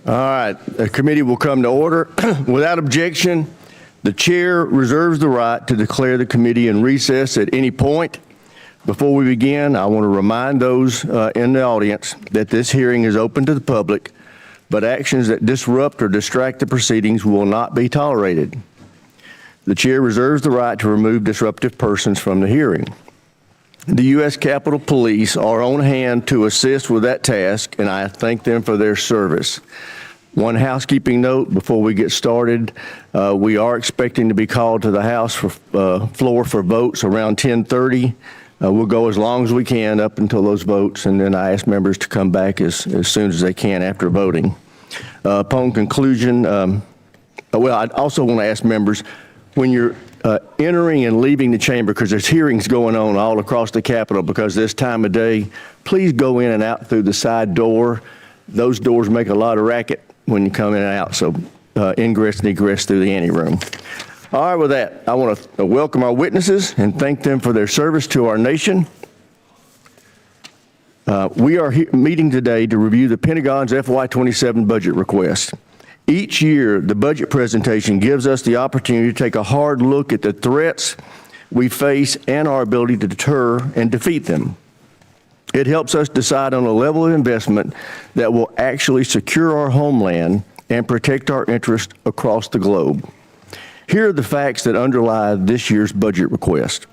All right, the committee will come to order. Without objection, the chair reserves the right to declare the committee in recess at any point. Before we begin, I want to remind those in the audience that this hearing is open to the public, but actions that disrupt or distract the proceedings will not be tolerated. The chair reserves the right to remove disruptive persons from the hearing. The U.S. Capitol Police are on hand to assist with that task, and I thank them for their service. One housekeeping note before we get started, we are expecting to be called to the House floor for votes around 10:30. We'll go as long as we can up until those votes, and then I ask members to come back as soon as they can after voting. Upon conclusion, well, I also want to ask members, when you're entering and leaving the chamber, because there's hearings going on all across the Capitol because this time of day, please go in and out through the side door. Those doors make a lot of racket when you come in and out, so ingress and egress through the anteroom. All right, with that, I want to welcome our witnesses and thank them for their service to our nation. We are meeting today to review the Pentagon's FY27 budget request. Each year, the budget presentation gives us the opportunity to take a hard look at the threats we face and our ability to deter and defeat them. It helps us decide on a level of investment that will actually secure our homeland and protect our interests across the globe. Here are the facts that underlie this year's budget request.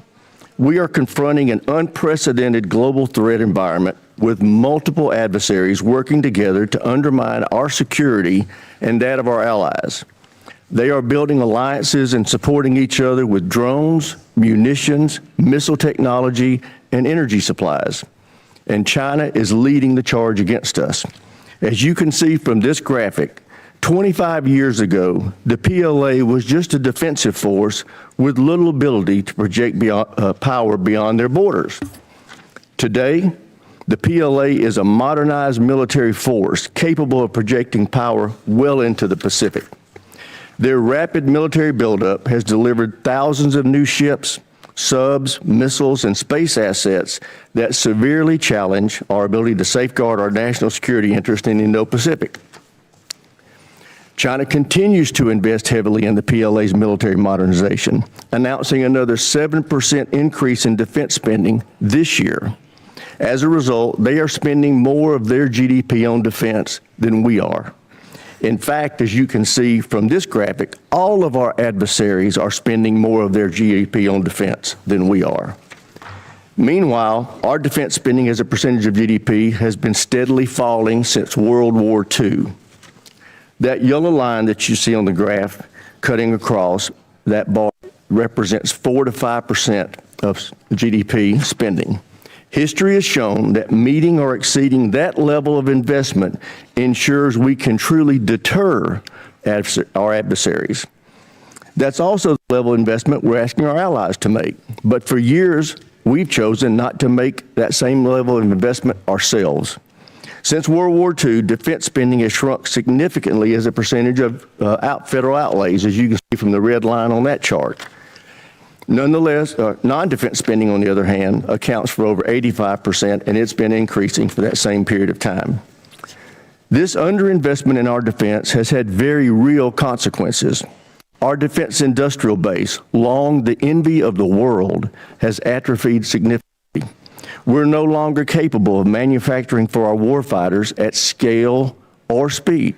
We are confronting an unprecedented global threat environment with multiple adversaries working together to undermine our security and that of our allies. They are building alliances and supporting each other with drones, munitions, missile technology, and energy supplies. And China is leading the charge against us. As you can see from this graphic, 25 years ago, the PLA was just a defensive force with little ability to project power beyond their borders. Today, the PLA is a modernized military force capable of projecting power well into the Pacific. Their rapid military buildup has delivered thousands of new ships, subs, missiles, and space assets that severely challenge our ability to safeguard our national security interest in the Indo-Pacific. China continues to invest heavily in the PLA's military modernization, announcing another 7% increase in defense spending this year. As a result, they are spending more of their GDP on defense than we are. In fact, as you can see from this graphic, all of our adversaries are spending more of their GDP on defense than we are. Meanwhile, our defense spending as a percentage of GDP has been steadily falling since World War II. That yellow line that you see on the graph cutting across that bar represents 4 to 5% of GDP spending. History has shown that meeting or exceeding that level of investment ensures we can truly deter our adversaries. That's also the level of investment we're asking our allies to make. But for years, we've chosen not to make that same level of investment ourselves. Since World War II, defense spending has shrunk significantly as a percentage of federal outlays, as you can see from the red line on that chart. Nonetheless, non-defense spending, on the other hand, accounts for over 85%, and it's been increasing for that same period of time. This underinvestment in our defense has had very real consequences. Our defense industrial base, long the envy of the world, has atrophied significantly. We're no longer capable of manufacturing for our warfighters at scale or speed.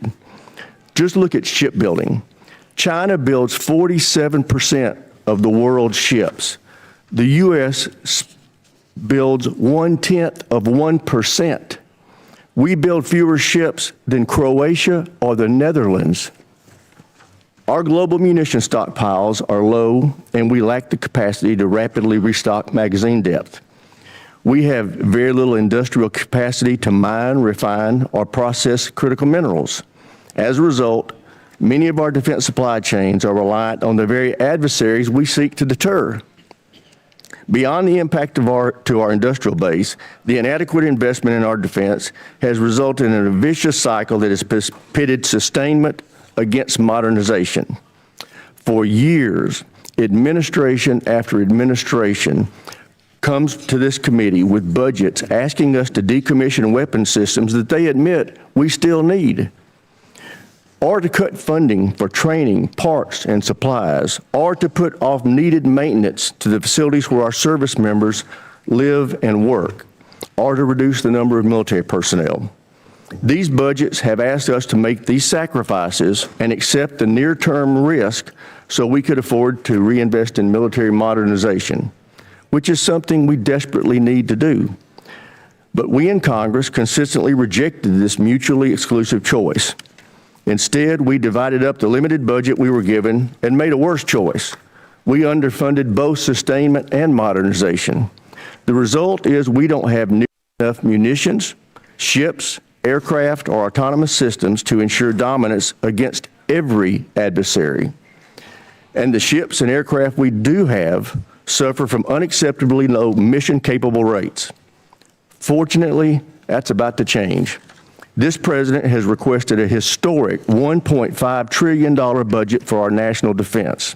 Just look at shipbuilding. China builds 47% of the world's ships. The U.S. builds 0.1%. We build fewer ships than Croatia or the Netherlands. Our global munition stockpiles are low, and we lack the capacity to rapidly restock magazine depth. We have very little industrial capacity to mine, refine, or process critical minerals. As a result, many of our defense supply chains are reliant on the very adversaries we seek to deter. Beyond the impact to our industrial base, the inadequate investment in our defense has resulted in a vicious cycle that has pitted sustainment against modernization. For years, administration after administration comes to this committee with budgets asking us to decommission weapon systems that they admit we still need. or to cut funding for training, parts, and supplies, or to put off needed maintenance to the facilities where our service members live and work, or to reduce the number of military personnel. These budgets have asked us to make these sacrifices and accept the near-term risk so we could afford to reinvest in military modernization, which is something we desperately need to do. But we in Congress consistently rejected this mutually exclusive choice. Instead, we divided up the limited budget we were given and made a worse choice. We underfunded both sustainment and modernization. The result is we don't have near enough munitions, ships, aircraft, or autonomous systems to ensure dominance against every adversary. And the ships and aircraft we do have suffer from unacceptably low mission-capable rates. Fortunately, that's about to change. This president has requested a historic $1.5 trillion budget for our national defense.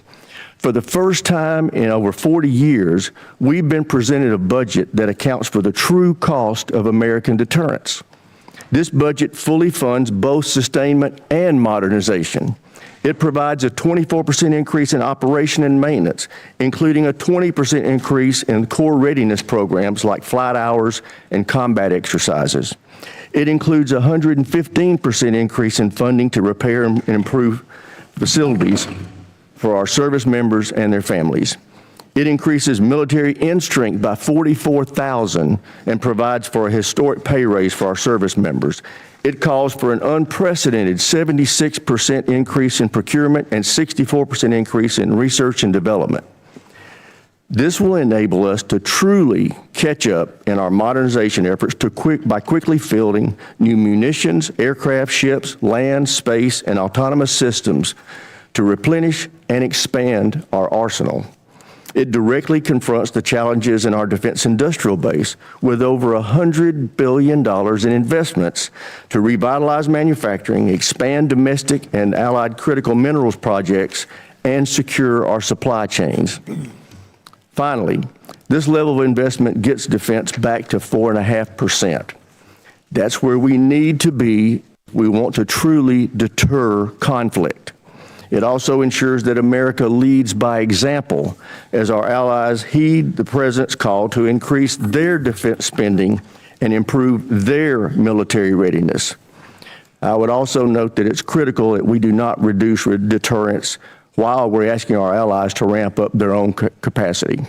For the first time in over 40 years, we've been presented a budget that accounts for the true cost of American deterrence. This budget fully funds both sustainment and modernization. It provides a 24% increase in operation and maintenance, including a 20% increase in core readiness programs like flight hours and combat exercises. It includes a 115% increase in funding to repair and improve facilities for our service members and their families. It increases military end strength by 44,000 and provides for a historic pay raise for our service members. It calls for an unprecedented 76% increase in procurement and 64% increase in research and development. This will enable us to truly catch up in our modernization efforts by quickly fielding new munitions, aircraft, ships, land, space, and autonomous systems to replenish and expand our arsenal. It directly confronts the challenges in our defense industrial base with over $100 billion in investments to revitalize manufacturing, expand domestic and allied critical minerals projects, and secure our supply chains. Finally, this level of investment gets defense back to 4.5%. That's where we need to be. We want to truly deter conflict. It also ensures that America leads by example as our allies heed the president's call to increase their defense spending and improve their military readiness. I would also note that it's critical that we do not reduce deterrence while we're asking our allies to ramp up their own capacity.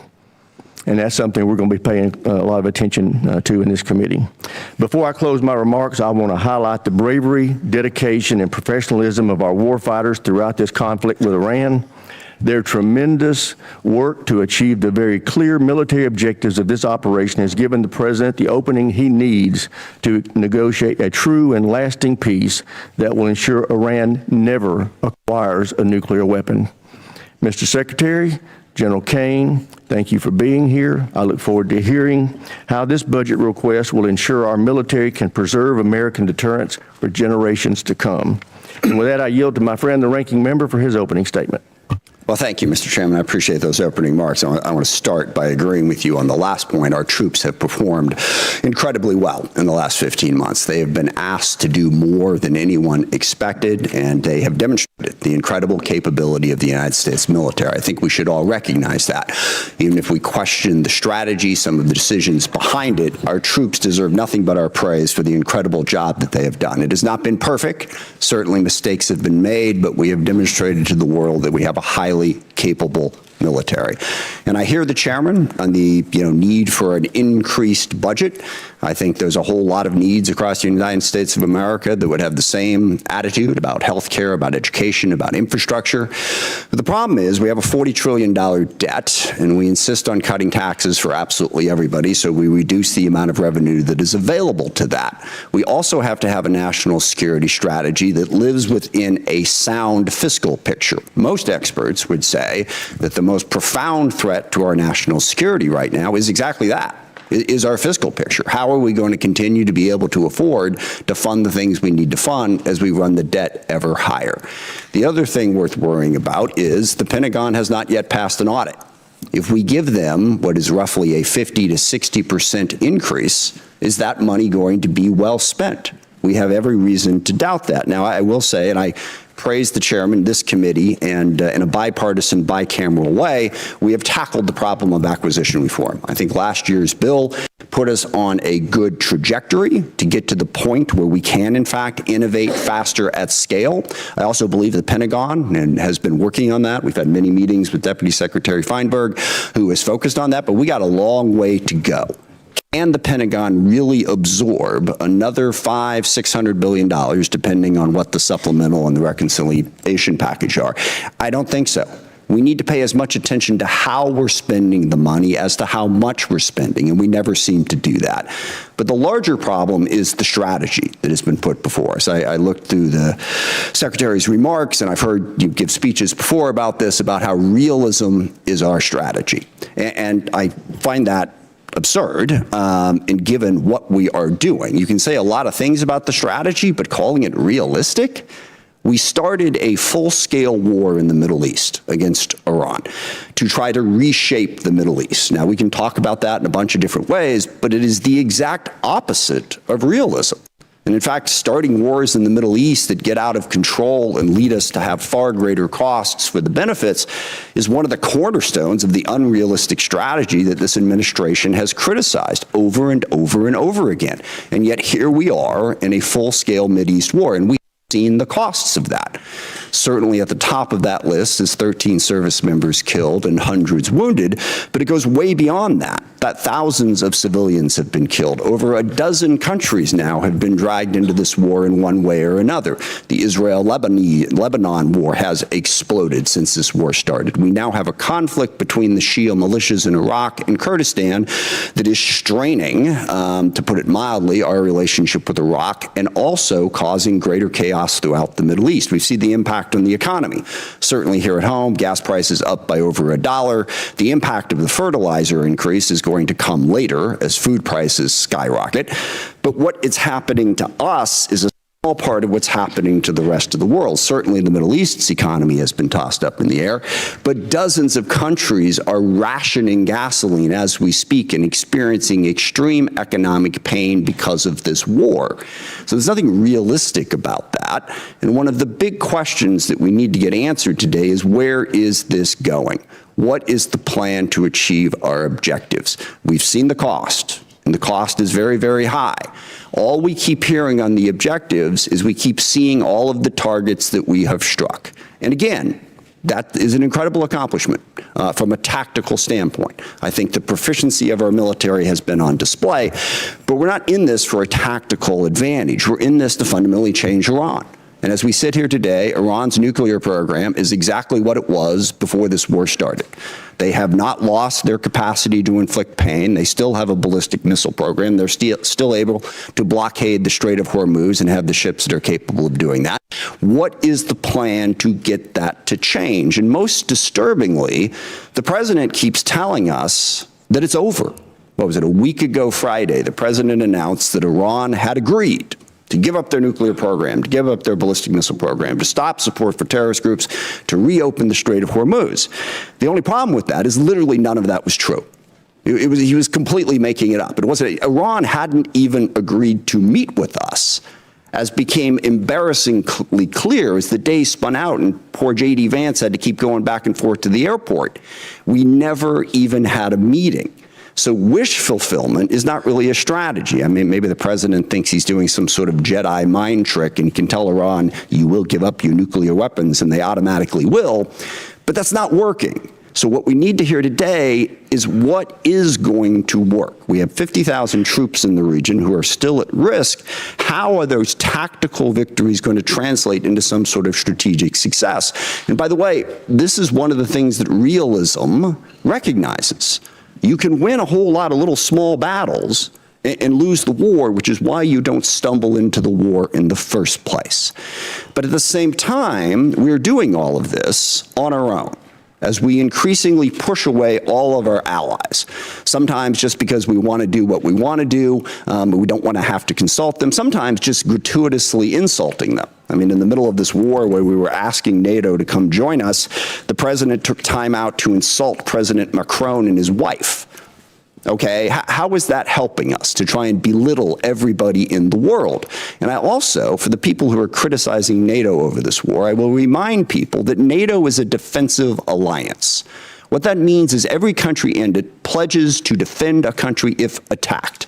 And that's something we're going to be paying a lot of attention to in this committee. Before I close my remarks, I want to highlight the bravery, dedication, and professionalism of our warfighters throughout this conflict with Iran. Their tremendous work to achieve the very clear military objectives of this operation has given the president the opening he needs to negotiate a true and lasting peace that will ensure Iran never acquires a nuclear weapon. Mr. Secretary, General Kaine, thank you for being here. I look forward to hearing how this budget request will ensure our military can preserve American deterrence for generations to come. And with that, I yield to my friend, the ranking member, for his opening statement. Well, thank you, Mr. Chairman. I appreciate those opening remarks. I want to start by agreeing with you on the last point. Our troops have performed incredibly well in the last 15 months. They have been asked to do more than anyone expected, and they have demonstrated the incredible capability of the United States military. I think we should all recognize that. Even if we question the strategy, some of the decisions behind it, our troops deserve nothing but our praise for the incredible job that they have done. It has not been perfect. Certainly mistakes have been made, but we have demonstrated to the world that we have a highly capable military. And I hear the chairman on the need for an increased budget. I think there's a whole lot of needs across the United States of America that would have the same attitude about health care, about education, about infrastructure. But the problem is we have a $40 trillion debt, and we insist on cutting taxes for absolutely everybody, so we reduce the amount of revenue that is available to that. We also have to have a national security strategy that lives within a sound fiscal picture. Most experts would say that the most profound threat to our national security right now is exactly that. Is our fiscal picture. How are we going to continue to be able to afford to fund the things we need to fund as we run the debt ever higher? The other thing worth worrying about is the Pentagon has not yet passed an audit. If we give them what is roughly a 50 to 60% increase, is that money going to be well spent? We have every reason to doubt that. Now, I will say, and I praise the chairman, this committee, and in a bipartisan, bicameral way, we have tackled the problem of acquisition reform. I think last year's bill put us on a good trajectory to get to the point where we can, in fact, innovate faster at scale. I also believe the Pentagon has been working on that. We've had many meetings with Deputy Secretary Feinberg, who is focused on that, but we got a long way to go. Can the Pentagon really absorb another $500–600 billion, depending on what the supplemental and the reconciliation package are? I don't think so. We need to pay as much attention to how we're spending the money as to how much we're spending, and we never seem to do that. But the larger problem is the strategy that has been put before us. I looked through the Secretary's remarks, and I've heard you give speeches before about this, about how realism is our strategy. And I find that absurd, and given what we are doing. You can say a lot of things about the strategy, but calling it realistic? We started a full-scale war in the Middle East against Iran to try to reshape the Middle East. Now, we can talk about that in a bunch of different ways, but it is the exact opposite of realism. And in fact, starting wars in the Middle East that get out of control and lead us to have far greater costs for the benefits is one of the cornerstones of the unrealistic strategy that this administration has criticized over and over and over again. And yet here we are in a full-scale Mideast war, and we've seen the costs of that. Certainly at the top of that list is 13 service members killed and hundreds wounded, but it goes way beyond that thousands of civilians have been killed. Over a dozen countries now have been dragged into this war in one way or another. The Israel-Lebanon war has exploded since this war started. We now have a conflict between the Shia militias in Iraq and Kurdistan that is straining, to put it mildly, our relationship with Iraq, and also causing greater chaos throughout the Middle East. We've seen the impact on the economy. Certainly here at home, gas prices up by over $1. The impact of the fertilizer increase is going to come later as food prices skyrocket. But what is happening to us is a small part of what's happening to the rest of the world. Certainly the Middle East's economy has been tossed up in the air, but dozens of countries are rationing gasoline as we speak and experiencing extreme economic pain because of this war. So there's nothing realistic about that. And one of the big questions that we need to get answered today is, where is this going? What is the plan to achieve our objectives? We've seen the cost, and the cost is very, very high. All we keep hearing on the objectives is we keep seeing all of the targets that we have struck. And again, that is an incredible accomplishment from a tactical standpoint. I think the proficiency of our military has been on display, but we're not in this for a tactical advantage. We're in this to fundamentally change Iran. And as we sit here today, Iran's nuclear program is exactly what it was before this war started. They have not lost their capacity to inflict pain. They still have a ballistic missile program. They're still able to blockade the Strait of Hormuz and have the ships that are capable of doing that. What is the plan to get that to change? And most disturbingly, the president keeps telling us that it's over. What was it, a week ago Friday, the president announced that Iran had agreed to give up their nuclear program, to give up their ballistic missile program, to stop support for terrorist groups, to reopen the Strait of Hormuz. The only problem with that is literally none of that was true. He was completely making it up. It wasn't. Iran hadn't even agreed to meet with us, as became embarrassingly clear as the day spun out and poor J.D. Vance had to keep going back and forth to the airport. We never even had a meeting. So wish fulfillment is not really a strategy. I mean, maybe the president thinks he's doing some sort of Jedi mind trick and he can tell Iran, you will give up your nuclear weapons, and they automatically will, but that's not working. So what we need to hear today is what is going to work. We have 50,000 troops in the region who are still at risk. How are those tactical victories going to translate into some sort of strategic success? And by the way, this is one of the things that realism recognizes. You can win a whole lot of little small battles and lose the war, which is why you don't stumble into the war in the first place. But at the same time, we're doing all of this on our own, as we increasingly push away all of our allies, sometimes just because we want to do what we want to do, but we don't want to have to consult them, sometimes just gratuitously insulting them. I mean, in the middle of this war where we were asking NATO to come join us, the president took time out to insult President Macron and his wife. Okay, how is that helping us to try and belittle everybody in the world? And I also, for the people who are criticizing NATO over this war, I will remind people that NATO is a defensive alliance. What that means is every country in it pledges to defend a country if attacked.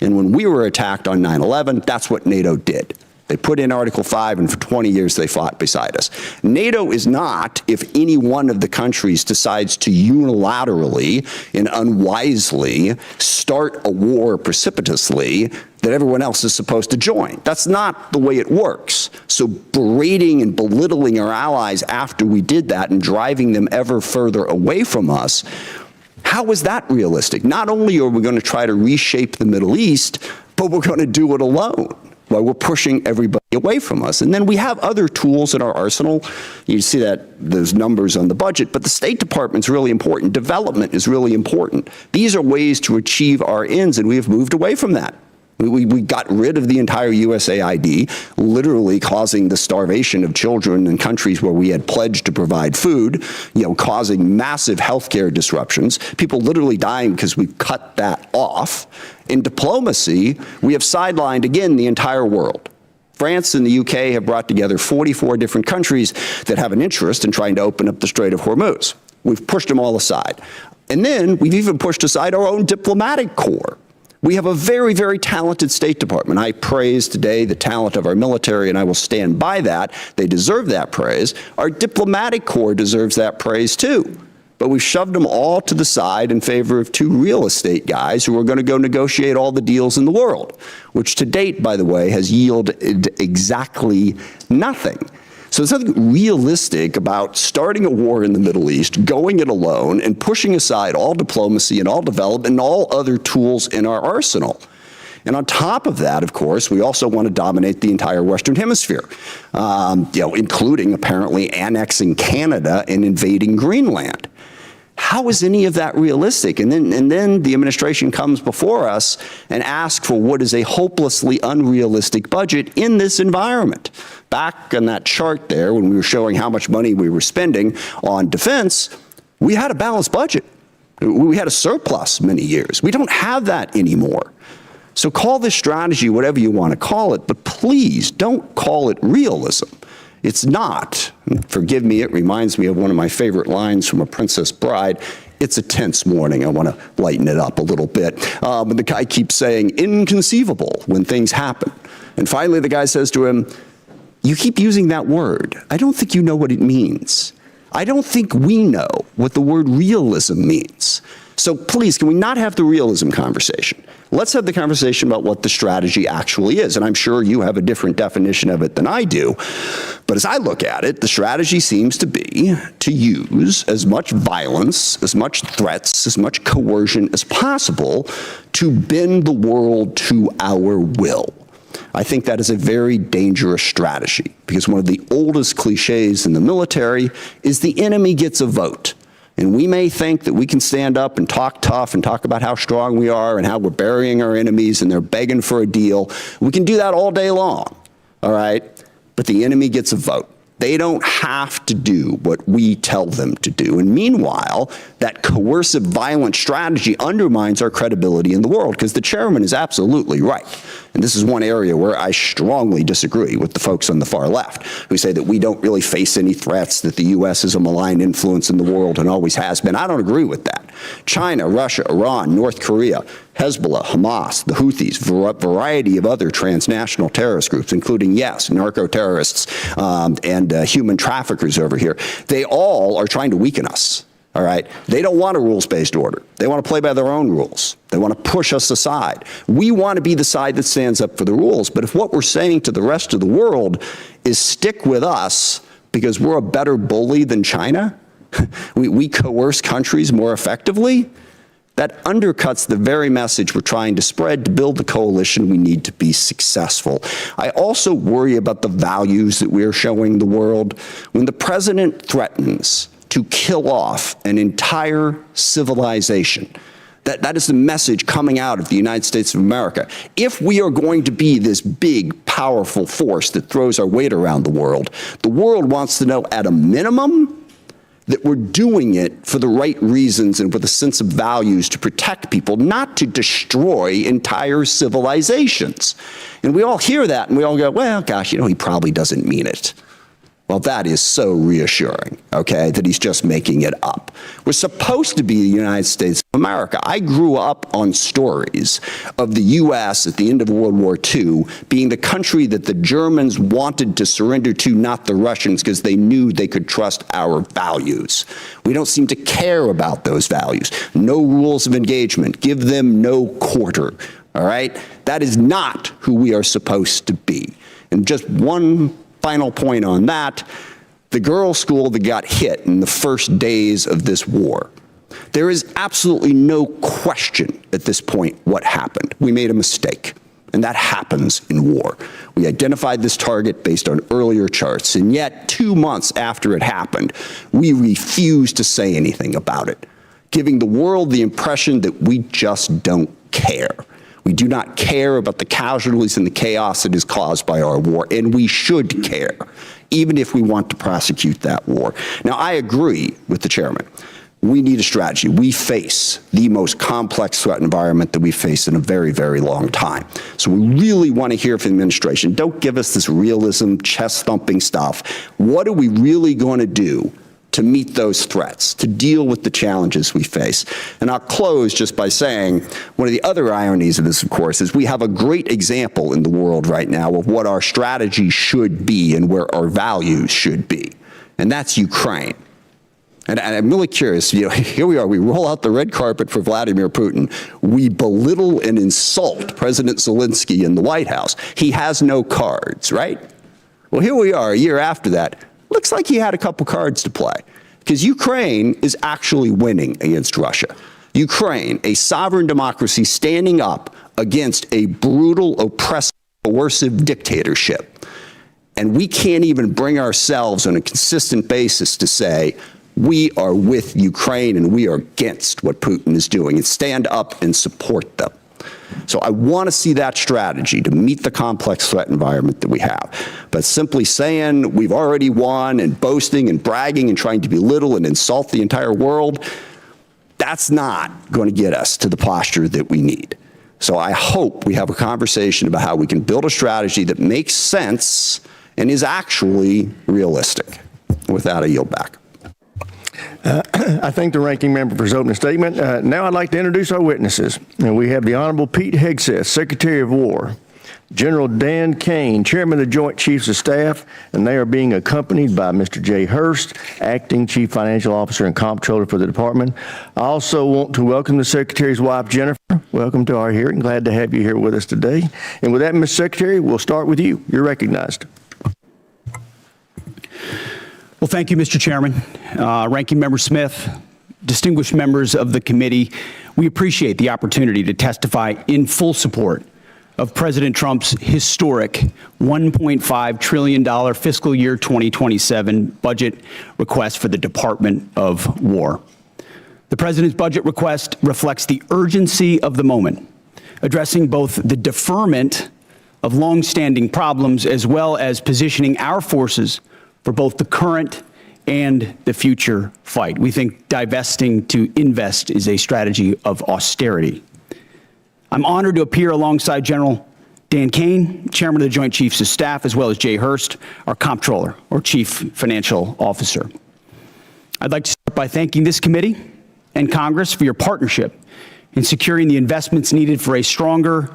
And when we were attacked on 9/11, that's what NATO did. They put in Article 5, and for 20 years they fought beside us. NATO is not if any one of the countries decides to unilaterally and unwisely start a war precipitously that everyone else is supposed to join. That's not the way it works. So berating and belittling our allies after we did that and driving them ever further away from us, how is that realistic? Not only are we going to try to reshape the Middle East, but we're going to do it alone, while we're pushing everybody away from us. And then we have other tools in our arsenal. You see that those numbers on the budget, but the State Department's really important. Development is really important. These are ways to achieve our ends, and we have moved away from that. We got rid of the entire USAID, literally causing the starvation of children in countries where we had pledged to provide food, causing massive healthcare disruptions, people literally dying because we cut that off. In diplomacy, we have sidelined, again, the entire world. France and the UK have brought together 44 different countries that have an interest in trying to open up the Strait of Hormuz. We've pushed them all aside. And then we've even pushed aside our own diplomatic corps. We have a very, very talented State Department. I praise today the talent of our military, and I will stand by that. They deserve that praise. Our diplomatic corps deserves that praise too. But we've shoved them all to the side in favor of two real estate guys who are going to go negotiate all the deals in the world, which to date, by the way, has yielded exactly nothing. So there's nothing realistic about starting a war in the Middle East, going it alone, and pushing aside all diplomacy and all development and all other tools in our arsenal. And on top of that, of course, we also want to dominate the entire Western Hemisphere, including apparently annexing Canada and invading Greenland. How is any of that realistic? And then the administration comes before us and asks for what is a hopelessly unrealistic budget in this environment. Back on that chart there, when we were showing how much money we were spending on defense, we had a balanced budget. We had a surplus many years. We don't have that anymore. So call this strategy whatever you want to call it, but please don't call it realism. It's not. Forgive me, it reminds me of one of my favorite lines from A Princess Bride. It's a tense morning. I want to lighten it up a little bit. And the guy keeps saying, inconceivable, when things happen. And finally, the guy says to him, you keep using that word. I don't think you know what it means. I don't think we know what the word realism means. So please, can we not have the realism conversation? Let's have the conversation about what the strategy actually is. And I'm sure you have a different definition of it than I do. But as I look at it, the strategy seems to be to use as much violence, as much threats, as much coercion as possible to bend the world to our will. I think that is a very dangerous strategy, because one of the oldest cliches in the military is the enemy gets a vote. And we may think that we can stand up and talk tough and talk about how strong we are and how we're burying our enemies and they're begging for a deal. We can do that all day long, all right? But the enemy gets a vote. They don't have to do what we tell them to do. And meanwhile, that coercive, violent strategy undermines our credibility in the world, because the chairman is absolutely right. And this is one area where I strongly disagree with the folks on the far left, who say that we don't really face any threats, that the U.S. is a malign influence in the world and always has been. I don't agree with that. China, Russia, Iran, North Korea, Hezbollah, Hamas, the Houthis, variety of other transnational terrorist groups, including, yes, narco-terrorists and human traffickers over here. They all are trying to weaken us, all right? They don't want a rules-based order. They want to play by their own rules. They want to push us aside. We want to be the side that stands up for the rules. But if what we're saying to the rest of the world is stick with us because we're a better bully than China, we coerce countries more effectively, that undercuts the very message we're trying to spread to build the coalition we need to be successful. I also worry about the values that we're showing the world. When the president threatens to kill off an entire civilization, that is the message coming out of the United States of America. If we are going to be this big, powerful force that throws our weight around the world wants to know, at a minimum, that we're doing it for the right reasons and with a sense of values to protect people, not to destroy entire civilizations. And we all hear that and we all go, well, gosh, he probably doesn't mean it. Well, that is so reassuring, okay, that he's just making it up. We're supposed to be the United States of America. I grew up on stories of the U.S. at the end of World War II being the country that the Germans wanted to surrender to, not the Russians, because they knew they could trust our values. We don't seem to care about those values. No rules of engagement. Give them no quarter, all right? That is not who we are supposed to be. And just one final point on that, the girls' school that got hit in the first days of this war. There is absolutely no question at this point what happened. We made a mistake, and that happens in war. We identified this target based on earlier charts, and yet 2 months after it happened, we refused to say anything about it, giving the world the impression that we just don't care. We do not care about the casualties and the chaos that is caused by our war, and we should care, even if we want to prosecute that war. Now, I agree with the chairman. We need a strategy. We face the most complex threat environment that we've faced in a very, very long time. So we really want to hear from the administration. Don't give us this realism, chest-thumping stuff. What are we really going to do to meet those threats, to deal with the challenges we face? And I'll close just by saying one of the other ironies of this, of course, is we have a great example in the world right now of what our strategy should be and where our values should be, and that's Ukraine. And I'm really curious, here we are, we roll out the red carpet for Vladimir Putin. We belittle and insult President Zelensky in the White House. He has no cards, right? Well, here we are a year after that. Looks like he had a couple cards to play, because Ukraine is actually winning against Russia. Ukraine, a sovereign democracy standing up against a brutal, oppressive, coercive dictatorship. And we can't even bring ourselves on a consistent basis to say, we are with Ukraine and we are against what Putin is doing, and stand up and support them. So I want to see that strategy to meet the complex threat environment that we have. But simply saying we've already won and boasting and bragging and trying to belittle and insult the entire world, that's not going to get us to the posture that we need. So I hope we have a conversation about how we can build a strategy that makes sense and is actually realistic. With that, I yield back. I thank the ranking member for his opening statement. Now I'd like to introduce our witnesses. And we have the Honorable Pete Hegseth, Secretary of War, General Dan Caine, Chairman of the Joint Chiefs of Staff, and they are being accompanied by Mr. Jay Hurst, Acting Chief Financial Officer and Comptroller for the Department. I also want to welcome the Secretary's wife, Jennifer. Welcome to our hearing. Glad to have you here with us today. And with that, Ms. Secretary, we'll start with you. You're recognized. Well, thank you, Mr. Chairman. Ranking Member Smith, distinguished members of the committee, we appreciate the opportunity to testify in full support of President Trump's historic $1.5 trillion fiscal year 2027 budget request for the Department of War. The President's budget request reflects the urgency of the moment, addressing both the deferment of longstanding problems as well as positioning our forces for both the current and the future fight. We think divesting to invest is a strategy of austerity. I'm honored to appear alongside General Dan Caine, Chairman of the Joint Chiefs of Staff, as well as Jay Hurst, our Comptroller, or Chief Financial Officer. I'd like to start by thanking this committee and Congress for your partnership in securing the investments needed for a stronger,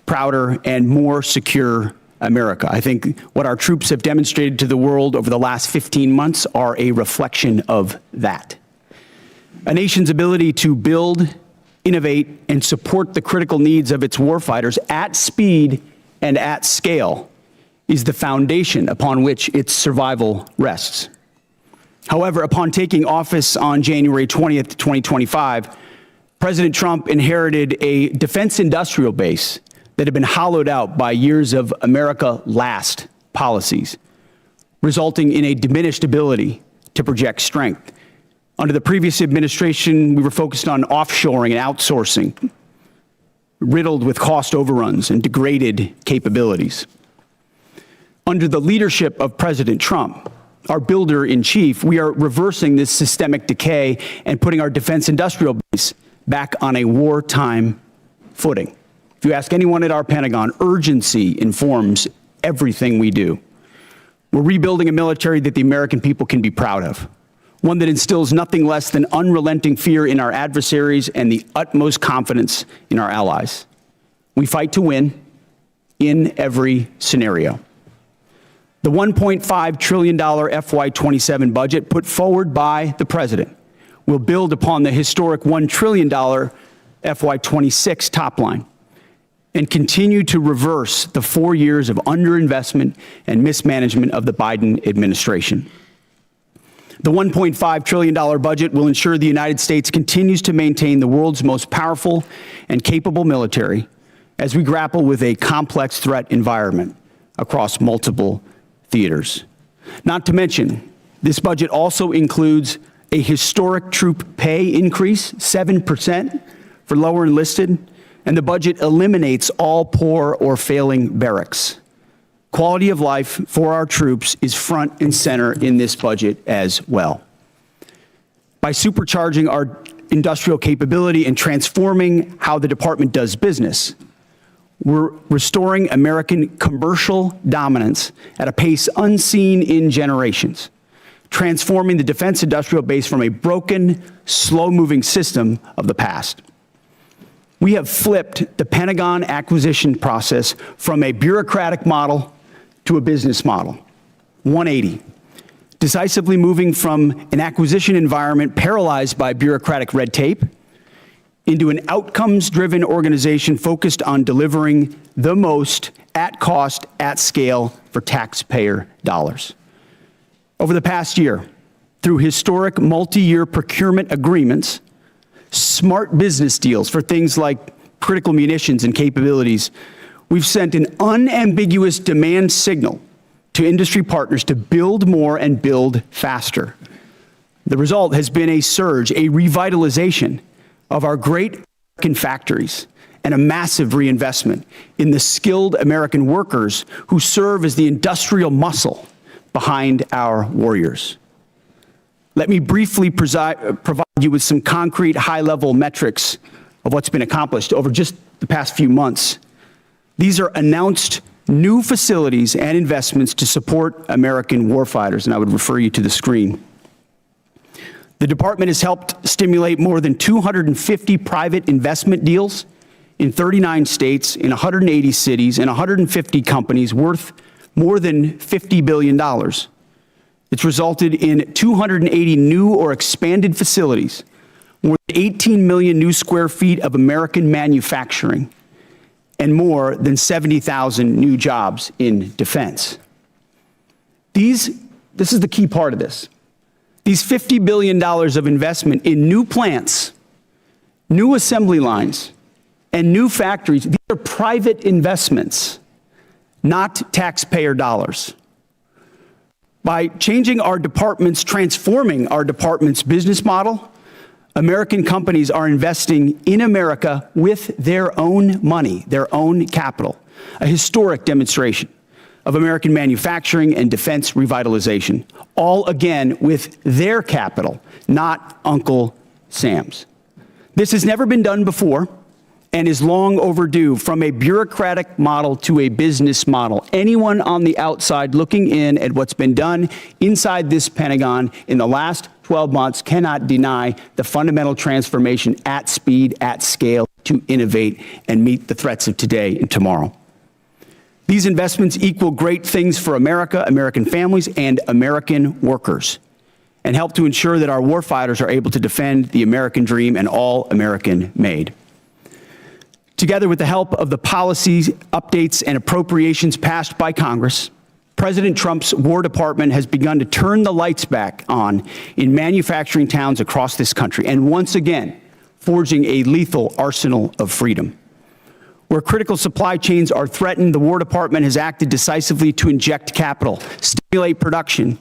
prouder, and more secure America. I think what our troops have demonstrated to the world over the last 15 months are a reflection of that. A nation's ability to build, innovate, and support the critical needs of its warfighters at speed and at scale is the foundation upon which its survival rests. However, upon taking office on January 20th, 2025, President Trump inherited a defense industrial base that had been hollowed out by years of America Last policies, resulting in a diminished ability to project strength. Under the previous administration, we were focused on offshoring and outsourcing, riddled with cost overruns and degraded capabilities. Under the leadership of President Trump, our builder-in-chief, we are reversing this systemic decay and putting our defense industrial base back on a wartime footing. If you ask anyone at our Pentagon, urgency informs everything we do. We're rebuilding a military that the American people can be proud of, one that instills nothing less than unrelenting fear in our adversaries and the utmost confidence in our allies. We fight to win in every scenario. The $1.5 trillion FY27 budget put forward by the President will build upon the historic $1 trillion FY26 top line and continue to reverse the 4 years of underinvestment and mismanagement of the Biden administration. The $1.5 trillion budget will ensure the United States continues to maintain the world's most powerful and capable military as we grapple with a complex threat environment across multiple theaters. Not to mention, this budget also includes a historic troop pay increase, 7% for lower enlisted, and the budget eliminates all poor or failing barracks. Quality of life for our troops is front and center in this budget as well. By supercharging our industrial capability and transforming how the department does business, we're restoring American commercial dominance at a pace unseen in generations, transforming the defense industrial base from a broken, slow-moving system of the past. We have flipped the Pentagon acquisition process from a bureaucratic model to a business model, 180, decisively moving from an acquisition environment paralyzed by bureaucratic red tape into an outcomes-driven organization focused on delivering the most at cost, at scale for taxpayer dollars. Over the past year, through historic multi-year procurement agreements, smart business deals for things like critical munitions and capabilities, we've sent an unambiguous demand signal to industry partners to build more and build faster. The result has been a surge, a revitalization of our great American factories and a massive reinvestment in the skilled American workers who serve as the industrial muscle behind our warriors. Let me briefly provide you with some concrete high-level metrics of what's been accomplished over just the past few months. These are announced new facilities and investments to support American warfighters, and I would refer you to the screen. The department has helped stimulate more than 250 private investment deals in 39 states, in 180 cities, and 150 companies worth more than $50 billion. It's resulted in 280 new or expanded facilities, more than 18 million new square feet of American manufacturing, and more than 70,000 new jobs in defense. This is the key part of this. These $50 billion of investment in new plants, new assembly lines, and new factories, these are private investments, not taxpayer dollars. By changing our departments, transforming our department's business model, American companies are investing in America with their own money, their own capital, a historic demonstration of American manufacturing and defense revitalization, all again with their capital, not Uncle Sam's. This has never been done before and is long overdue, from a bureaucratic model to a business model. Anyone on the outside looking in at what's been done inside this Pentagon in the last 12 months cannot deny the fundamental transformation at speed, at scale, to innovate and meet the threats of today and tomorrow. These investments equal great things for America, American families, and American workers, and help to ensure that our warfighters are able to defend the American dream and all American made. Together with the help of the policy updates and appropriations passed by Congress, President Trump's War Department has begun to turn the lights back on in manufacturing towns across this country, and once again, forging a lethal arsenal of freedom. Where critical supply chains are threatened, the War Department has acted decisively to inject capital, stimulate production,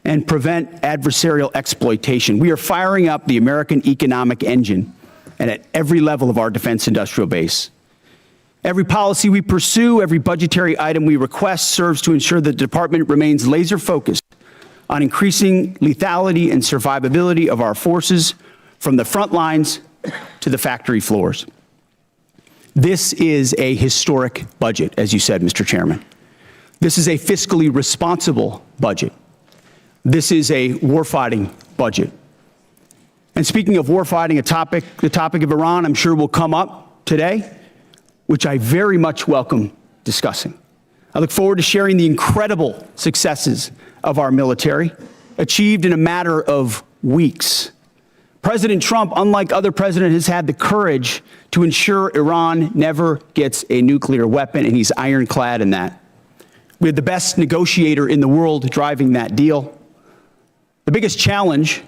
and prevent adversarial exploitation. We are firing up the American economic engine, and at every level of our defense industrial base. Every policy we pursue, every budgetary item we request serves to ensure that the department remains laser focused on increasing lethality and survivability of our forces from the front lines to the factory floors. This is a historic budget, as you said, Mr. Chairman. This is a fiscally responsible budget. This is a warfighting budget. And speaking of warfighting, the topic of Iran, I'm sure will come up today, which I very much welcome discussing. I look forward to sharing the incredible successes of our military, achieved in a matter of weeks. President Trump, unlike other presidents, has had the courage to ensure Iran never gets a nuclear weapon, and he's ironclad in that. We have the best negotiator in the world driving that deal. The biggest challenge,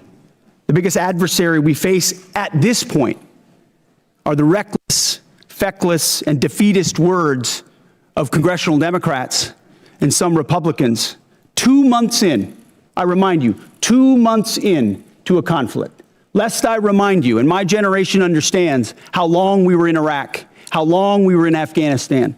the biggest adversary we face at this point are the reckless, feckless, and defeatist words of congressional Democrats and some Republicans 2 months in, I remind you, 2 months in to a conflict. Lest I remind you, and my generation understands how long we were in Iraq, how long we were in Afghanistan,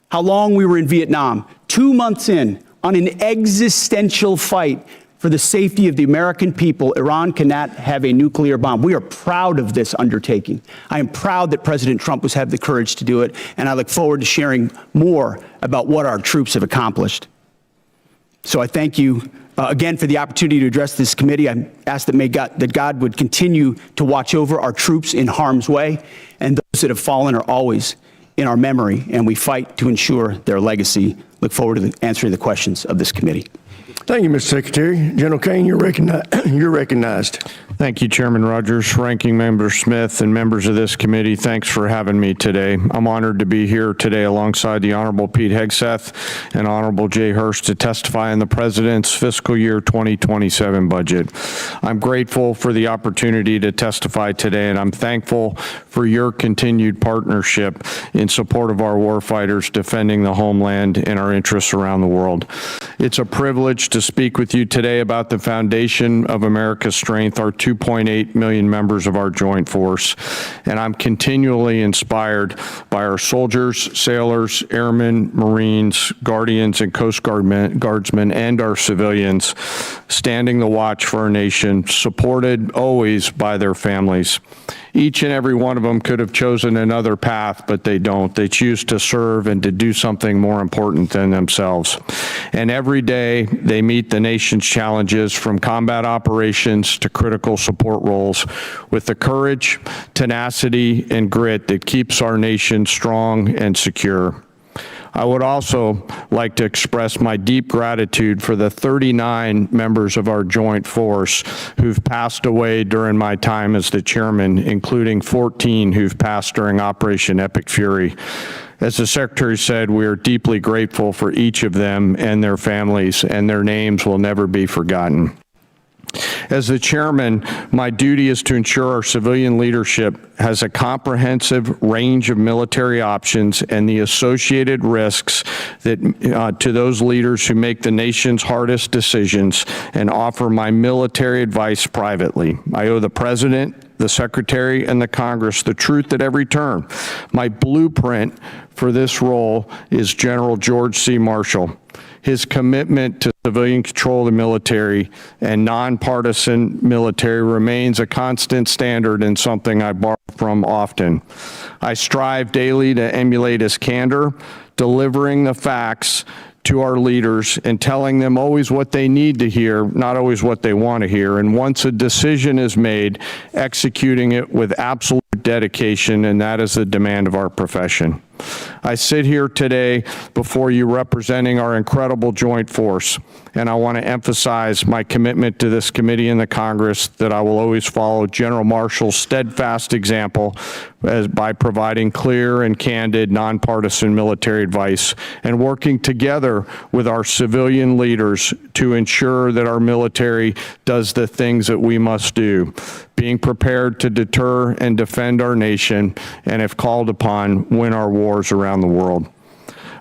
how long we were in Vietnam. 2 months in on an existential fight for the safety of the American people, Iran cannot have a nuclear bomb. We are proud of this undertaking. I am proud that President Trump has had the courage to do it, and I look forward to sharing more about what our troops have accomplished. So I thank you again for the opportunity to address this committee. I ask that God would continue to watch over our troops in harm's way, and those that have fallen are always in our memory, and we fight to ensure their legacy. Look forward to answering the questions of this committee. Thank you, Mr. Secretary. General Kaine, you're recognized. Thank you, Chairman Rogers, Ranking Member Smith, and members of this committee. Thanks for having me today. I'm honored to be here today alongside the Honorable Pete Hegseth and Honorable Jay Hurst to testify on the President's fiscal year 2027 budget. I'm grateful for the opportunity to testify today, and I'm thankful for your continued partnership in support of our warfighters defending the homeland and our interests around the world. It's a privilege to speak with you today about the foundation of America's strength, our 2.8 million members of our joint force. And I'm continually inspired by our soldiers, sailors, airmen, Marines, Guardians, and Coast Guardsmen, and our civilians standing the watch for our nation, supported always by their families. Each and every one of them could have chosen another path, but they don't. They choose to serve and to do something more important than themselves. And every day they meet the nation's challenges, from combat operations to critical support roles, with the courage, tenacity, and grit that keeps our nation strong and secure. I would also like to express my deep gratitude for the 39 members of our joint force who've passed away during my time as the chairman, including 14 who've passed during Operation Epic Fury. As the Secretary said, we are deeply grateful for each of them and their families, and their names will never be forgotten. As the chairman, my duty is to ensure our civilian leadership has a comprehensive range of military options and the associated risks that to those leaders who make the nation's hardest decisions, and offer my military advice privately. I owe the President, the Secretary, and the Congress the truth at every turn. My blueprint for this role is General George C. Marshall. His commitment to civilian control of the military and nonpartisan military remains a constant standard and something I borrow from often. I strive daily to emulate his candor, delivering the facts to our leaders and telling them always what they need to hear, not always what they want to hear. And once a decision is made, executing it with absolute dedication, and that is the demand of our profession. I sit here today before you representing our incredible joint force, and I want to emphasize my commitment to this committee and the Congress that I will always follow General Marshall's steadfast example by providing clear and candid nonpartisan military advice and working together with our civilian leaders to ensure that our military does the things that we must do, being prepared to deter and defend our nation, and if called upon, win our wars around the world.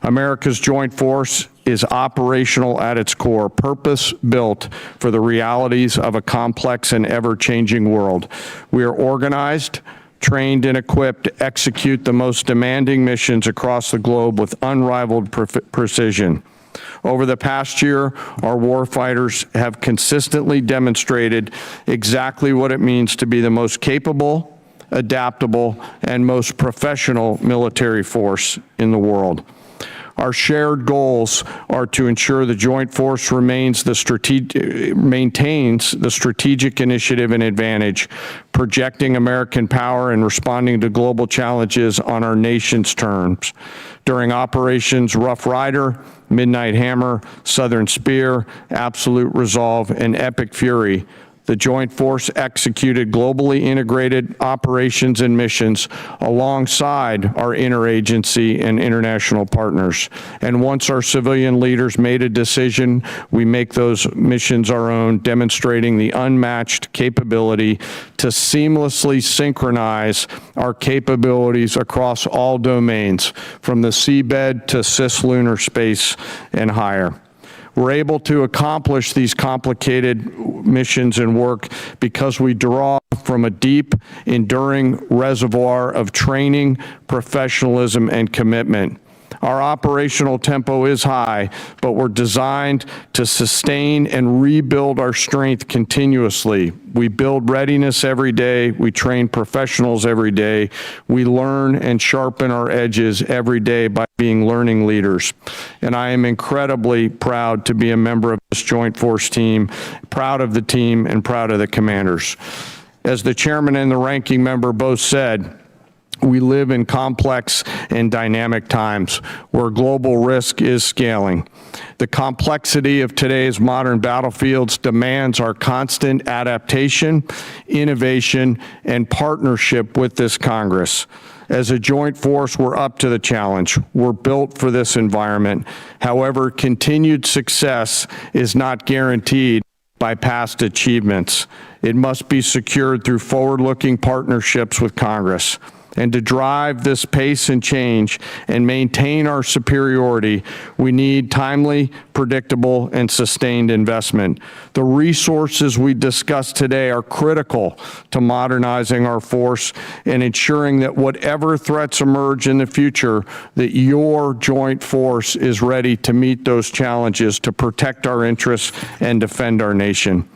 America's joint force is operational at its core, purpose-built for the realities of a complex and ever-changing world. We are organized, trained, and equipped to execute the most demanding missions across the globe with unrivaled precision. Over the past year, our warfighters have consistently demonstrated exactly what it means to be the most capable, adaptable, and most professional military force in the world. Our shared goals are to ensure the joint force maintains the strategic initiative and advantage, projecting American power and responding to global challenges on our nation's terms. During operations Rough Rider, Midnight Hammer, Southern Spear, Absolute Resolve, and Epic Fury, the Joint Force executed globally integrated operations and missions alongside our interagency and international partners. And once our civilian leaders made a decision, we make those missions our own, demonstrating the unmatched capability to seamlessly synchronize our capabilities across all domains, from the seabed to cislunar space and higher. We're able to accomplish these complicated missions and work because we draw from a deep, enduring reservoir of training, professionalism, and commitment. Our operational tempo is high, but we're designed to sustain and rebuild our strength continuously. We build readiness every day. We train professionals every day. We learn and sharpen our edges every day by being learning leaders. And I am incredibly proud to be a member of this Joint Force team, proud of the team and proud of the commanders. As the chairman and the ranking member both said, we live in complex and dynamic times where global risk is scaling. The complexity of today's modern battlefields demands our constant adaptation, innovation, and partnership with this Congress. As a joint force, we're up to the challenge. We're built for this environment. However, continued success is not guaranteed by past achievements. It must be secured through forward-looking partnerships with Congress. And to drive this pace and change and maintain our superiority, we need timely, predictable, and sustained investment. The resources we discussed today are critical to modernizing our force and ensuring that whatever threats emerge in the future, that your joint force is ready to meet those challenges to protect our interests and defend our nation.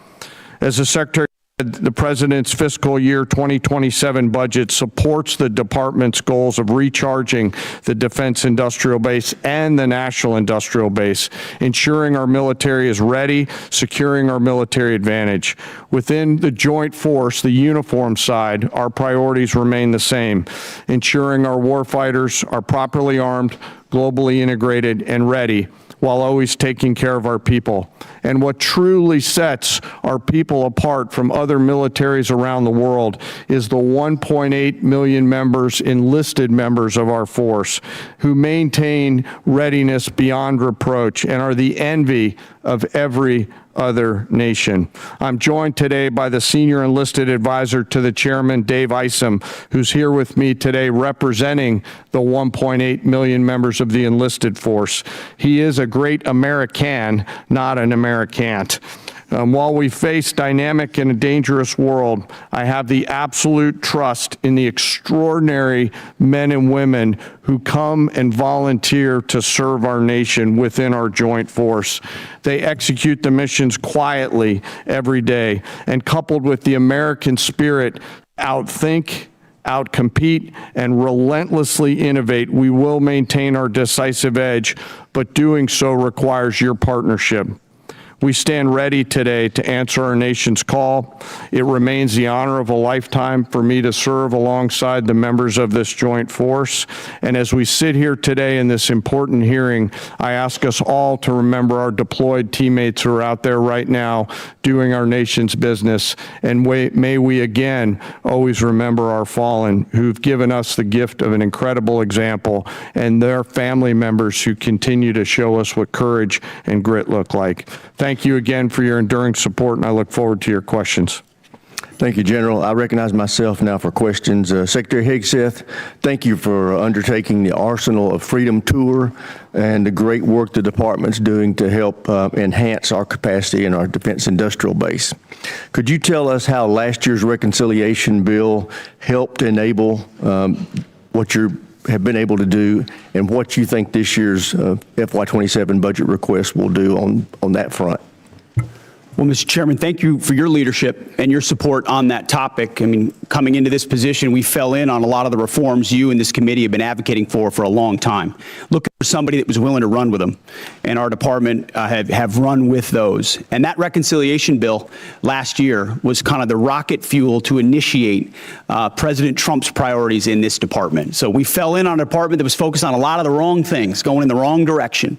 As the Secretary, the President's fiscal year 2027 budget supports the department's goals of recharging the defense industrial base and the national industrial base, ensuring our military is ready, securing our military advantage. Within the joint force, the uniform side, our priorities remain the same, ensuring our warfighters are properly armed, globally integrated, and ready, while always taking care of our people. And what truly sets our people apart from other militaries around the world is the 1.8 million members, enlisted members of our force, who maintain readiness beyond reproach and are the envy of every other nation. I'm joined today by the Senior Enlisted Advisor to the Chairman, Dave Isom, who's here with me today representing the 1.8 million members of the enlisted force. He is a great American, not an Americant. While we face dynamic and a dangerous world, I have the absolute trust in the extraordinary men and women who come and volunteer to serve our nation within our joint force. They execute the missions quietly every day, and coupled with the American spirit, outthink, outcompete, and relentlessly innovate, we will maintain our decisive edge, but doing so requires your partnership. We stand ready today to answer our nation's call. It remains the honor of a lifetime for me to serve alongside the members of this joint force. And as we sit here today in this important hearing, I ask us all to remember our deployed teammates who are out there right now doing our nation's business. And may we again always remember our fallen, who've given us the gift of an incredible example, and their family members who continue to show us what courage and grit look like. Thank you again for your enduring support, and I look forward to your questions. Thank you, General. I recognize myself now for questions. Secretary Hegseth, thank you for undertaking the Arsenal of Freedom tour and the great work the department's doing to help enhance our capacity in our defense industrial base. Could you tell us how last year's reconciliation bill helped enable what you're have been able to do, and what you think this year's FY27 budget request will do on that front. Well, Mr. Chairman, thank you for your leadership and your support on that topic. I mean, coming into this position, we fell in on a lot of the reforms you and this committee have been advocating for a long time. Looking for somebody that was willing to run with them, and our department have run with those. And that reconciliation bill last year was kind of the rocket fuel to initiate President Trump's priorities in this department. So we fell in on a department that was focused on a lot of the wrong things, going in the wrong direction.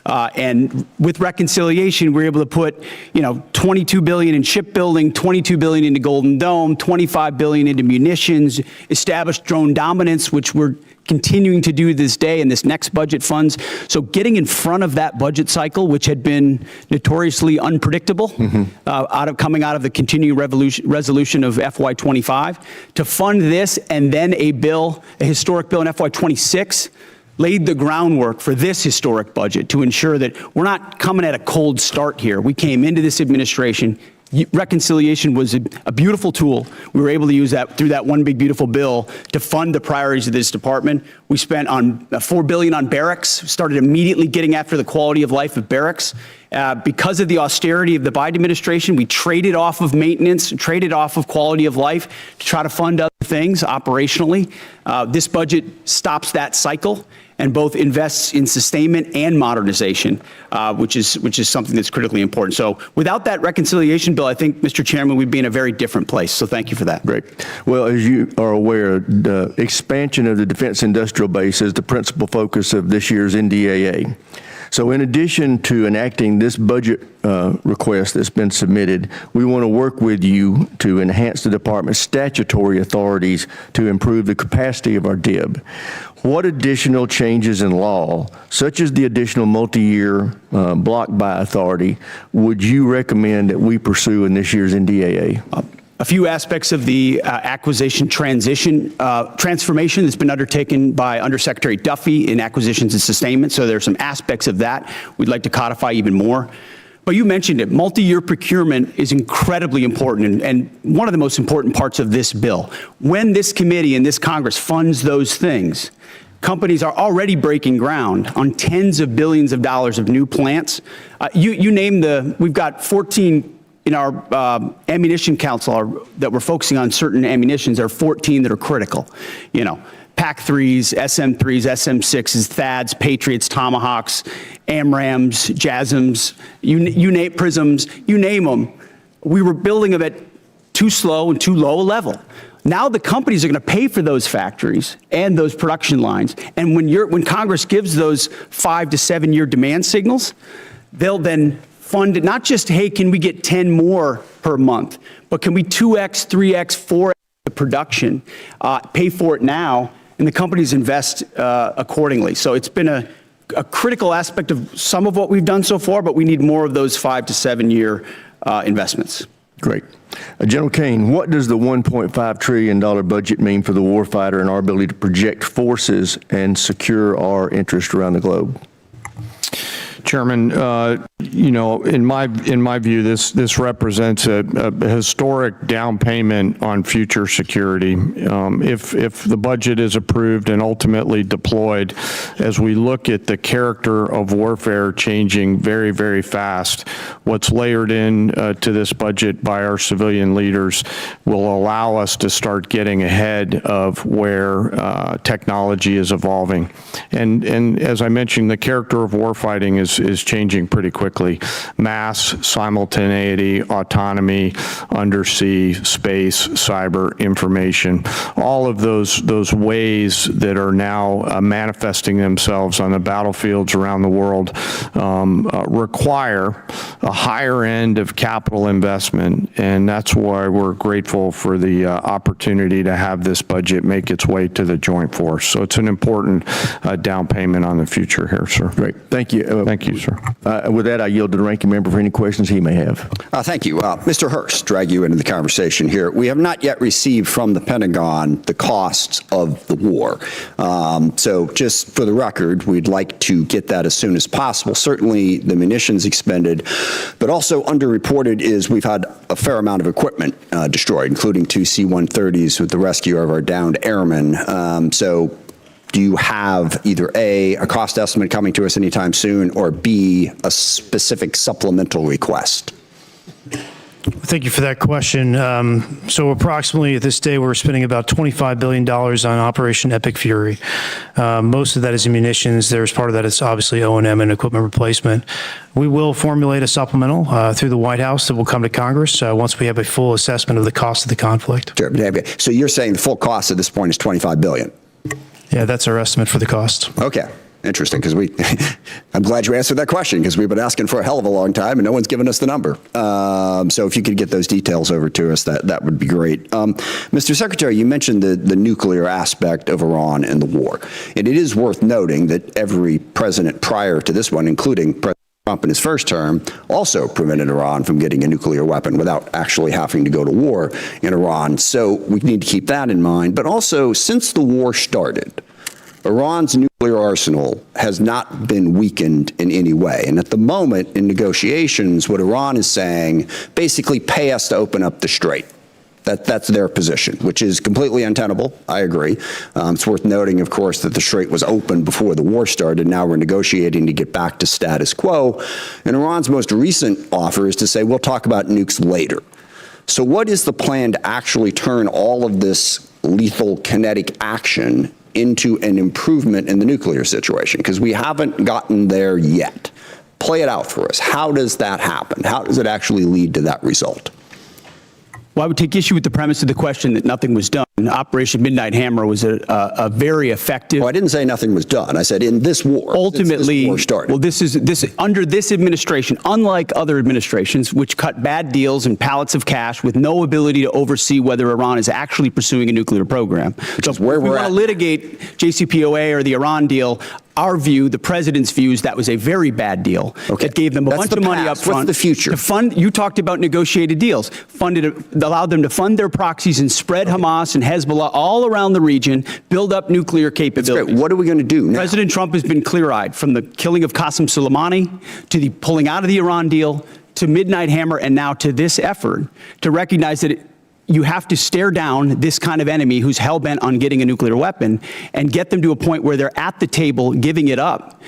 And with reconciliation, we're able to put, $22 billion in shipbuilding, $22 billion into Golden Dome, $25 billion into munitions, established drone dominance, which we're continuing to do this day in this next budget funds. So getting in front of that budget cycle, which had been notoriously unpredictable, coming out of the continuing resolution of FY25, to fund this and then a historic bill in FY26, laid the groundwork for this historic budget to ensure that we're not coming at a cold start here. We came into this administration. Reconciliation was a beautiful tool. We were able to use that through that one big beautiful bill to fund the priorities of this department. We spent on $4 billion on barracks, started immediately getting after the quality of life of barracks. Because of the austerity of the Biden administration, we traded off of maintenance, traded off of quality of life to try to fund other things operationally. This budget stops that cycle and both invests in sustainment and modernization, which is something that's critically important. So without that reconciliation bill, I think, Mr. Chairman, we'd be in a very different place. So thank you for that. Great. Well, as you are aware, the expansion of the defense industrial base is the principal focus of this year's NDAA. So in addition to enacting this budget request that's been submitted, we want to work with you to enhance the department's statutory authorities to improve the capacity of our DIB. What additional changes in law, such as the additional multi-year block buy authority, would you recommend that we pursue in this year's NDAA? A few aspects of the acquisition transformation that's been undertaken by Undersecretary Duffy in acquisitions and sustainment. So there are some aspects of that we'd like to codify even more. But you mentioned it, multi-year procurement is incredibly important and one of the most important parts of this bill. When this committee and this Congress funds those things, companies are already breaking ground on tens of billions of dollars of new plants. You name we've got 14 in our ammunition council that we're focusing on certain ammunitions. There are 14 that are critical. PAC-3s, SM-3s, SM-6s, THAADs, Patriots, Tomahawks, AMRAAMs, JASSMs, you name prisms, you name them. We were building them at too slow and too low a level. Now the companies are going to pay for those factories and those production lines. And when Congress gives those 5 to 7 year demand signals, they'll then fund it, not just, hey, can we get 10 more per month, but can we 2x, 3x, 4x the production, pay for it now, and the companies invest accordingly. So it's been a critical aspect of some of what we've done so far, but we need more of those 5 to 7 year investments. Great. General Kaine, what does the $1.5 trillion budget mean for the warfighter and our ability to project forces and secure our interests around the globe? Chairman, in my view, this represents a historic down payment on future security. If the budget is approved and ultimately deployed, as we look at the character of warfare changing very, very fast, what's layered in to this budget by our civilian leaders will allow us to start getting ahead of where technology is evolving. And as I mentioned, the character of warfighting is changing pretty quickly. Mass, simultaneity, autonomy, undersea, space, cyber, information, all of those ways that are now manifesting themselves on the battlefields around the world require a higher end of capital investment, and that's why we're grateful for the opportunity to have this budget make its way to the joint force. So it's an important down payment on the future here, sir. Great. Thank you. Thank you, sir. With that, I yield to the ranking member for any questions he may have. Thank you. Mr. Hurst, drag you into the conversation here. We have not yet received from the Pentagon the costs of the war. So just for the record, we'd like to get that as soon as possible. Certainly the munitions expended, but also underreported is we've had a fair amount of equipment destroyed, including 2 C-130s with the rescue of our downed airmen. So Do you have either A, a cost estimate coming to us anytime soon, or B, a specific supplemental request? Thank you for that question. So approximately at this day, we're spending about $25 billion on Operation Epic Fury. Most of that is munitions. There's part of that is obviously O&M and equipment replacement. We will formulate a supplemental through the White House that will come to Congress once we have a full assessment of the cost of the conflict. Sure. So you're saying the full cost at this point is $25 billion? Yeah, that's our estimate for the cost. Okay. Interesting, because I'm glad you answered that question, because we've been asking for a hell of a long time and no one's given us the number. So if you could get those details over to us, that would be great. Mr. Secretary, you mentioned the nuclear aspect of Iran and the war. And it is worth noting that every president prior to this one, including President Trump in his first term, also prevented Iran from getting a nuclear weapon without actually having to go to war in Iran. So we need to keep that in mind. But also, since the war started, Iran's nuclear arsenal has not been weakened in any way. And at the moment, in negotiations, what Iran is saying, basically pay us to open up the strait. That's their position, which is completely untenable. I agree. It's worth noting, of course, that the strait was open before the war started. Now we're negotiating to get back to status quo. And Iran's most recent offer is to say, we'll talk about nukes later. So what is the plan to actually turn all of this lethal kinetic action into an improvement in the nuclear situation? Because we haven't gotten there yet. Play it out for us. How does that happen? How does it actually lead to that result? Well, I would take issue with the premise of the question that nothing was done. Operation Midnight Hammer was a very effective. Well, I didn't say nothing was done. I said in this war. Ultimately, this war started. well, this under this administration, unlike other administrations, which cut bad deals and pallets of cash with no ability to oversee whether Iran is actually pursuing a nuclear program. Which is where if we we're want at. to litigate JCPOA or the Iran deal, our view, the president's view, is that was a very bad deal. Okay. That gave them a That's bunch the of money up past. front. What's the future? To fund, you talked about negotiated deals. Allowed them to fund their proxies and spread Hamas and Hezbollah all around the region, build up nuclear capabilities. What are we going to do now? President Trump has been clear-eyed, from the killing of Qasem Soleimani to the pulling out of the Iran deal to Midnight Hammer and now to this effort to recognize that you have to stare down this kind of enemy who's hell-bent on getting a nuclear weapon and get them to a point where they're at the table giving it up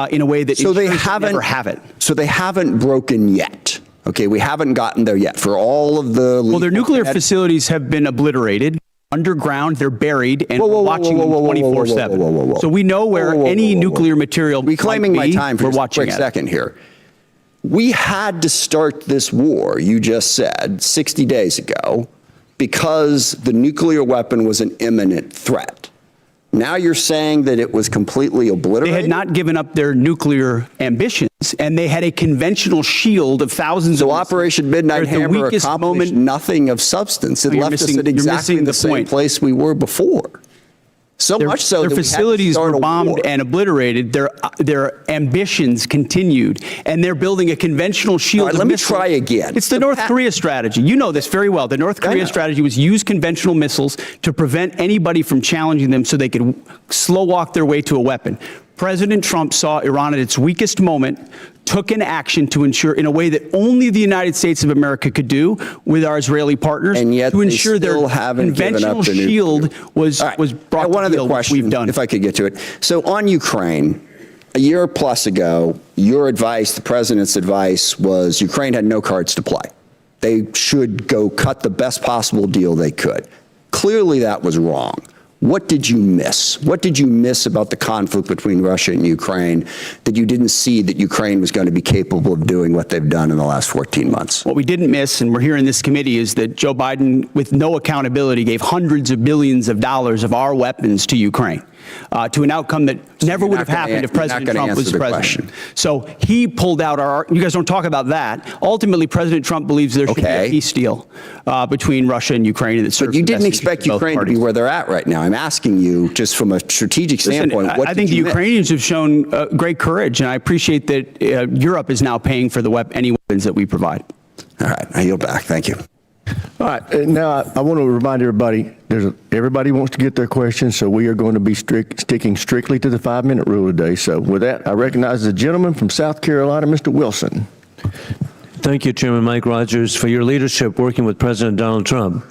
in a way that So they never have it. So they haven't broken yet. Okay, we haven't gotten there yet for all of the. Well, their nuclear facilities have been obliterated. Underground, they're buried, and we're watching them 24/7. So we know where any nuclear material might be. Reclaiming my time for we're just a watching quick it. second here. We had to start this war, you just said, 60 days ago, because the nuclear weapon was an imminent threat. Now you're saying that it was completely obliterated? They had not given up their nuclear ambitions, and they had a conventional shield of thousands of So Operation Midnight Hammer accomplished nothing of substance. It left us at exactly the same place we were before. So much so their that facilities were bombed and obliterated. Their ambitions continued, and they're building a conventional shield. All right, let me try again. It's the North Korea strategy. You know this very well. The North Korea strategy was use conventional missiles to prevent anybody from challenging them so they could slow walk their way to a weapon. President Trump saw Iran at its weakest moment, took an action to ensure, in a way that only the United States of America could do with our Israeli partners, and yet to ensure their conventional shield was brought one to other field, question, which we've done. if I could get to it. So on Ukraine, a year plus ago, your advice, the president's advice, was Ukraine had no cards to play. They should go cut the best possible deal they could. Clearly that was wrong. What did you miss? What did you miss about the conflict between Russia and Ukraine that you didn't see that Ukraine was going to be capable of doing what they've done in the last 14 months? What we didn't miss, and we're here in this committee, is that Joe Biden, with no accountability, gave hundreds of billions of dollars of our weapons to Ukraine, to an outcome that never would have happened if President Trump was president. So he pulled out you guys don't talk about that. Ultimately, President Trump believes there should be a peace deal between Russia and Ukraine. And that serves but you the best didn't interest expect of both Ukraine to be parties. where they're at right now. I'm asking you, just from a strategic standpoint, what I think the Ukrainians have shown great courage, and I appreciate that Europe is now paying for any weapons that we provide. All right, I yield back. Thank you. All right, now I want to remind everybody, everybody wants to get their questions, so we are going to be sticking strictly to the 5-minute rule today. So with that, I recognize the gentleman from South Carolina, Mr. Wilson. Thank you, Chairman Mike Rogers, for your leadership working with President Donald Trump.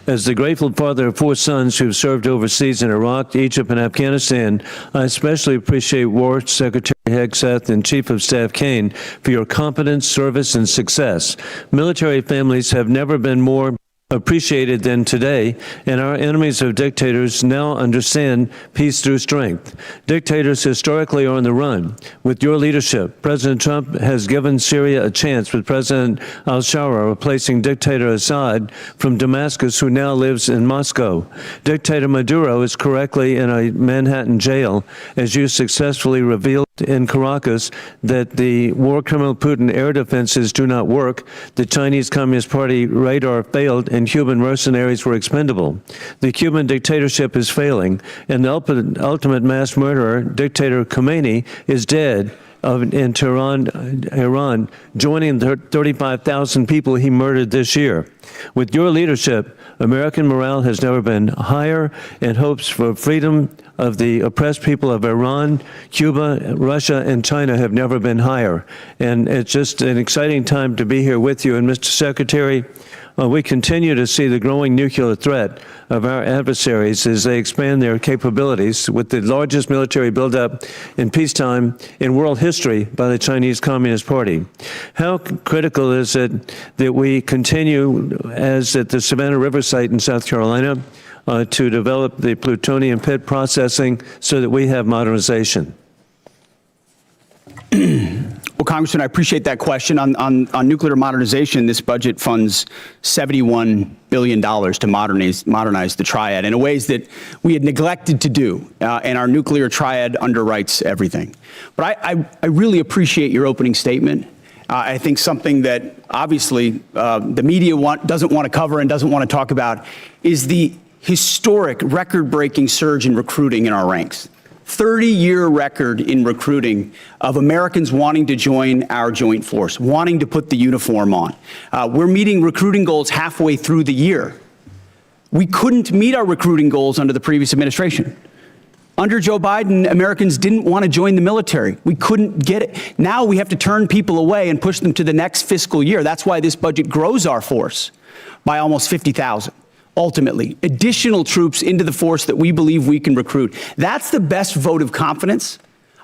As the grateful father of 4 sons who have served overseas in Iraq, Egypt, and Afghanistan, I especially appreciate War Secretary Hegseth and Chief of Staff Kaine for your competence, service, and success. Military families have never been more appreciated than today, and our enemies of dictators now understand peace through strength. Dictators historically are on the run. With your leadership, President Trump has given Syria a chance with President al-Shara replacing dictator Assad from Damascus, who now lives in Moscow. Dictator Maduro is correctly in a Manhattan jail, as you successfully revealed in Caracas that the war criminal Putin air defenses do not work, the Chinese Communist Party radar failed, and Cuban mercenaries were expendable. The Cuban dictatorship is failing, and the ultimate mass murderer, dictator Khomeini, is dead in Tehran, Iran, joining the 35,000 people he murdered this year. With your leadership, American morale has never been higher, and hopes for freedom of the oppressed people of Iran, Cuba, Russia, and China have never been higher. And it's just an exciting time to be here with you. And Mr. Secretary, we continue to see the growing nuclear threat of our adversaries as they expand their capabilities, with the largest military buildup in peacetime in world history by the Chinese Communist Party. How critical is it that we continue, as at the Savannah River site in South Carolina, to develop the plutonium pit processing so that we have modernization? Well, Congressman, I appreciate that question. On nuclear modernization, this budget funds $71 billion to modernize the triad in ways that we had neglected to do, and our nuclear triad underwrites everything. But I really appreciate your opening statement. I think something that obviously the media doesn't want to cover and doesn't want to talk about is the historic, record-breaking surge in recruiting in our ranks. 30-year record in recruiting of Americans wanting to join our joint force, wanting to put the uniform on. We're meeting recruiting goals halfway through the year. We couldn't meet our recruiting goals under the previous administration. Under Joe Biden, Americans didn't want to join the military. We couldn't get it. Now we have to turn people away and push them to the next fiscal year. That's why this budget grows our force by almost 50,000. Ultimately, additional troops into the force that we believe we can recruit. That's the best vote of confidence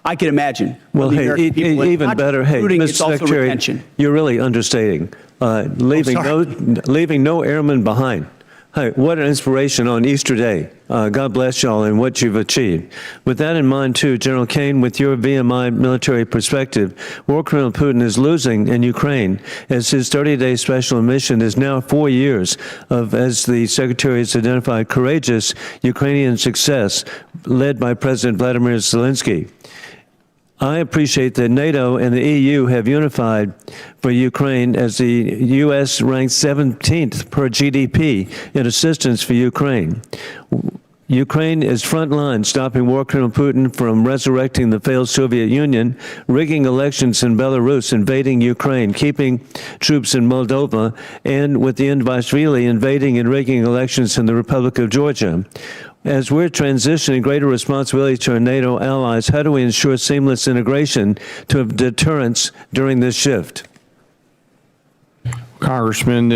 I can imagine. Well, hey, even better, hey, Mr. Secretary, you're really understating. Leaving no airmen behind. Hey, what an inspiration on Easter Day. God bless y'all and what you've achieved. With that in mind, too, General Kaine, with your VMI military perspective, war criminal Putin is losing in Ukraine, as his 30-day special mission is now 4 years of, as the Secretary has identified, courageous Ukrainian success led by President Vladimir Zelensky. I appreciate that NATO and the EU have unified for Ukraine, as the U.S. ranks 17th per GDP in assistance for Ukraine. Ukraine is frontline, stopping war criminal Putin from resurrecting the failed Soviet Union, rigging elections in Belarus, invading Ukraine, keeping troops in Moldova, and with the Indvaishvili invading and rigging elections in the Republic of Georgia. As we're transitioning greater responsibility to our NATO allies, how do we ensure seamless integration to have deterrence during this shift? Congressman,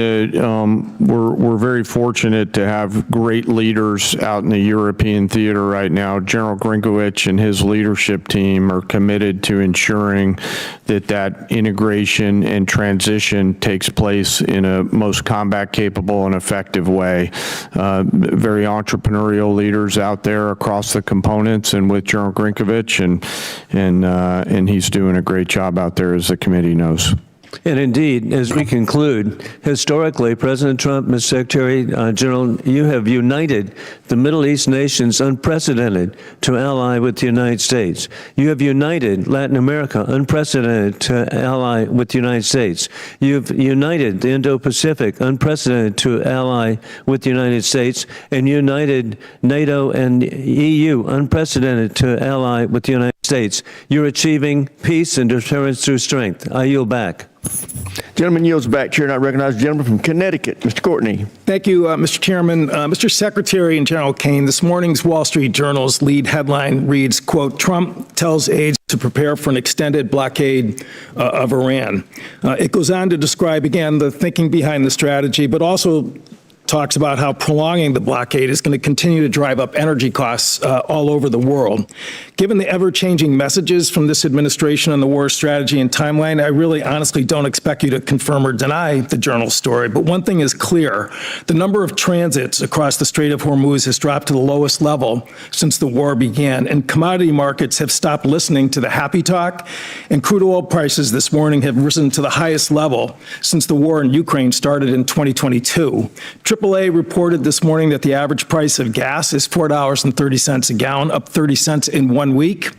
we're very fortunate to have great leaders out in the European theater right now. General Grinkowicz and his leadership team are committed to ensuring that integration and transition takes place in a most combat capable and effective way. Very entrepreneurial leaders out there across the components, and with General Grinkowicz, and he's doing a great job out there, as the committee knows. And indeed, as we conclude, historically, President Trump, Mr. Secretary General, you have united the Middle East nations unprecedented to ally with the United States. You have united Latin America unprecedented to ally with the United States. You've united the Indo-Pacific unprecedented to ally with the United States, and united NATO and EU unprecedented to ally with the United States. States. You're achieving peace and deterrence through strength. I yield back. Gentleman yields back. Chair, and I recognize the gentleman from Connecticut, Mr. Courtney. Thank you, Mr. Chairman. Mr. Secretary and General Kaine, this morning's Wall Street Journal's lead headline reads, quote, Trump tells aides to prepare for an extended blockade of Iran. It goes on to describe, again, the thinking behind the strategy, but also talks about how prolonging the blockade is going to continue to drive up energy costs all over the world. Given the ever-changing messages from this administration on the war strategy and timeline, I really honestly don't expect you to confirm or deny the Journal story. But one thing is clear. The number of transits across the Strait of Hormuz has dropped to the lowest level since the war began, and commodity markets have stopped listening to the happy talk, and crude oil prices this morning have risen to the highest level since the war in Ukraine started in 2022. AAA reported this morning that the average price of gas is $4.30 a gallon, up 30 cents in 1 week.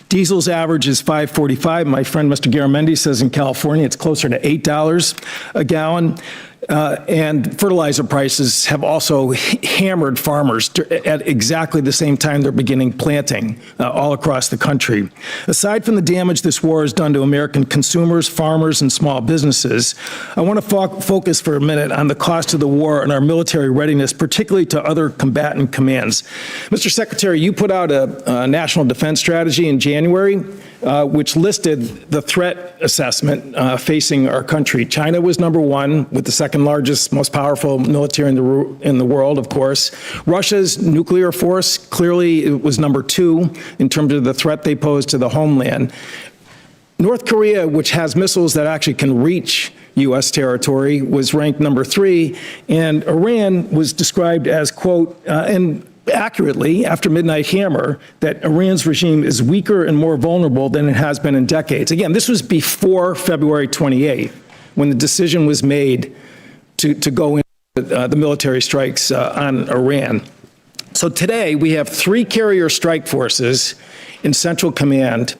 Diesel's average is $5.45. My friend Mr. Garamendi says in California it's closer to $8 a gallon. And fertilizer prices have also hammered farmers at exactly the same time they're beginning planting all across the country. Aside from the damage this war has done to American consumers, farmers, and small businesses, I want to focus for a minute on the cost of the war and our military readiness, particularly to other combatant commands. Mr. Secretary, you put out a national defense strategy in January, which listed the threat assessment facing our country. China was number one, with the second largest, most powerful military in the world, of course. Russia's nuclear force, clearly it was number two in terms of the threat they pose to the homeland. North Korea, which has missiles that actually can reach U.S. territory, was ranked number three, and Iran was described as, quote, and accurately, after Midnight Hammer, that Iran's regime is weaker and more vulnerable than it has been in decades. Again, this was before February 28th, when the decision was made to go into the military strikes on Iran. So today, we have 3 carrier strike forces in Central Command.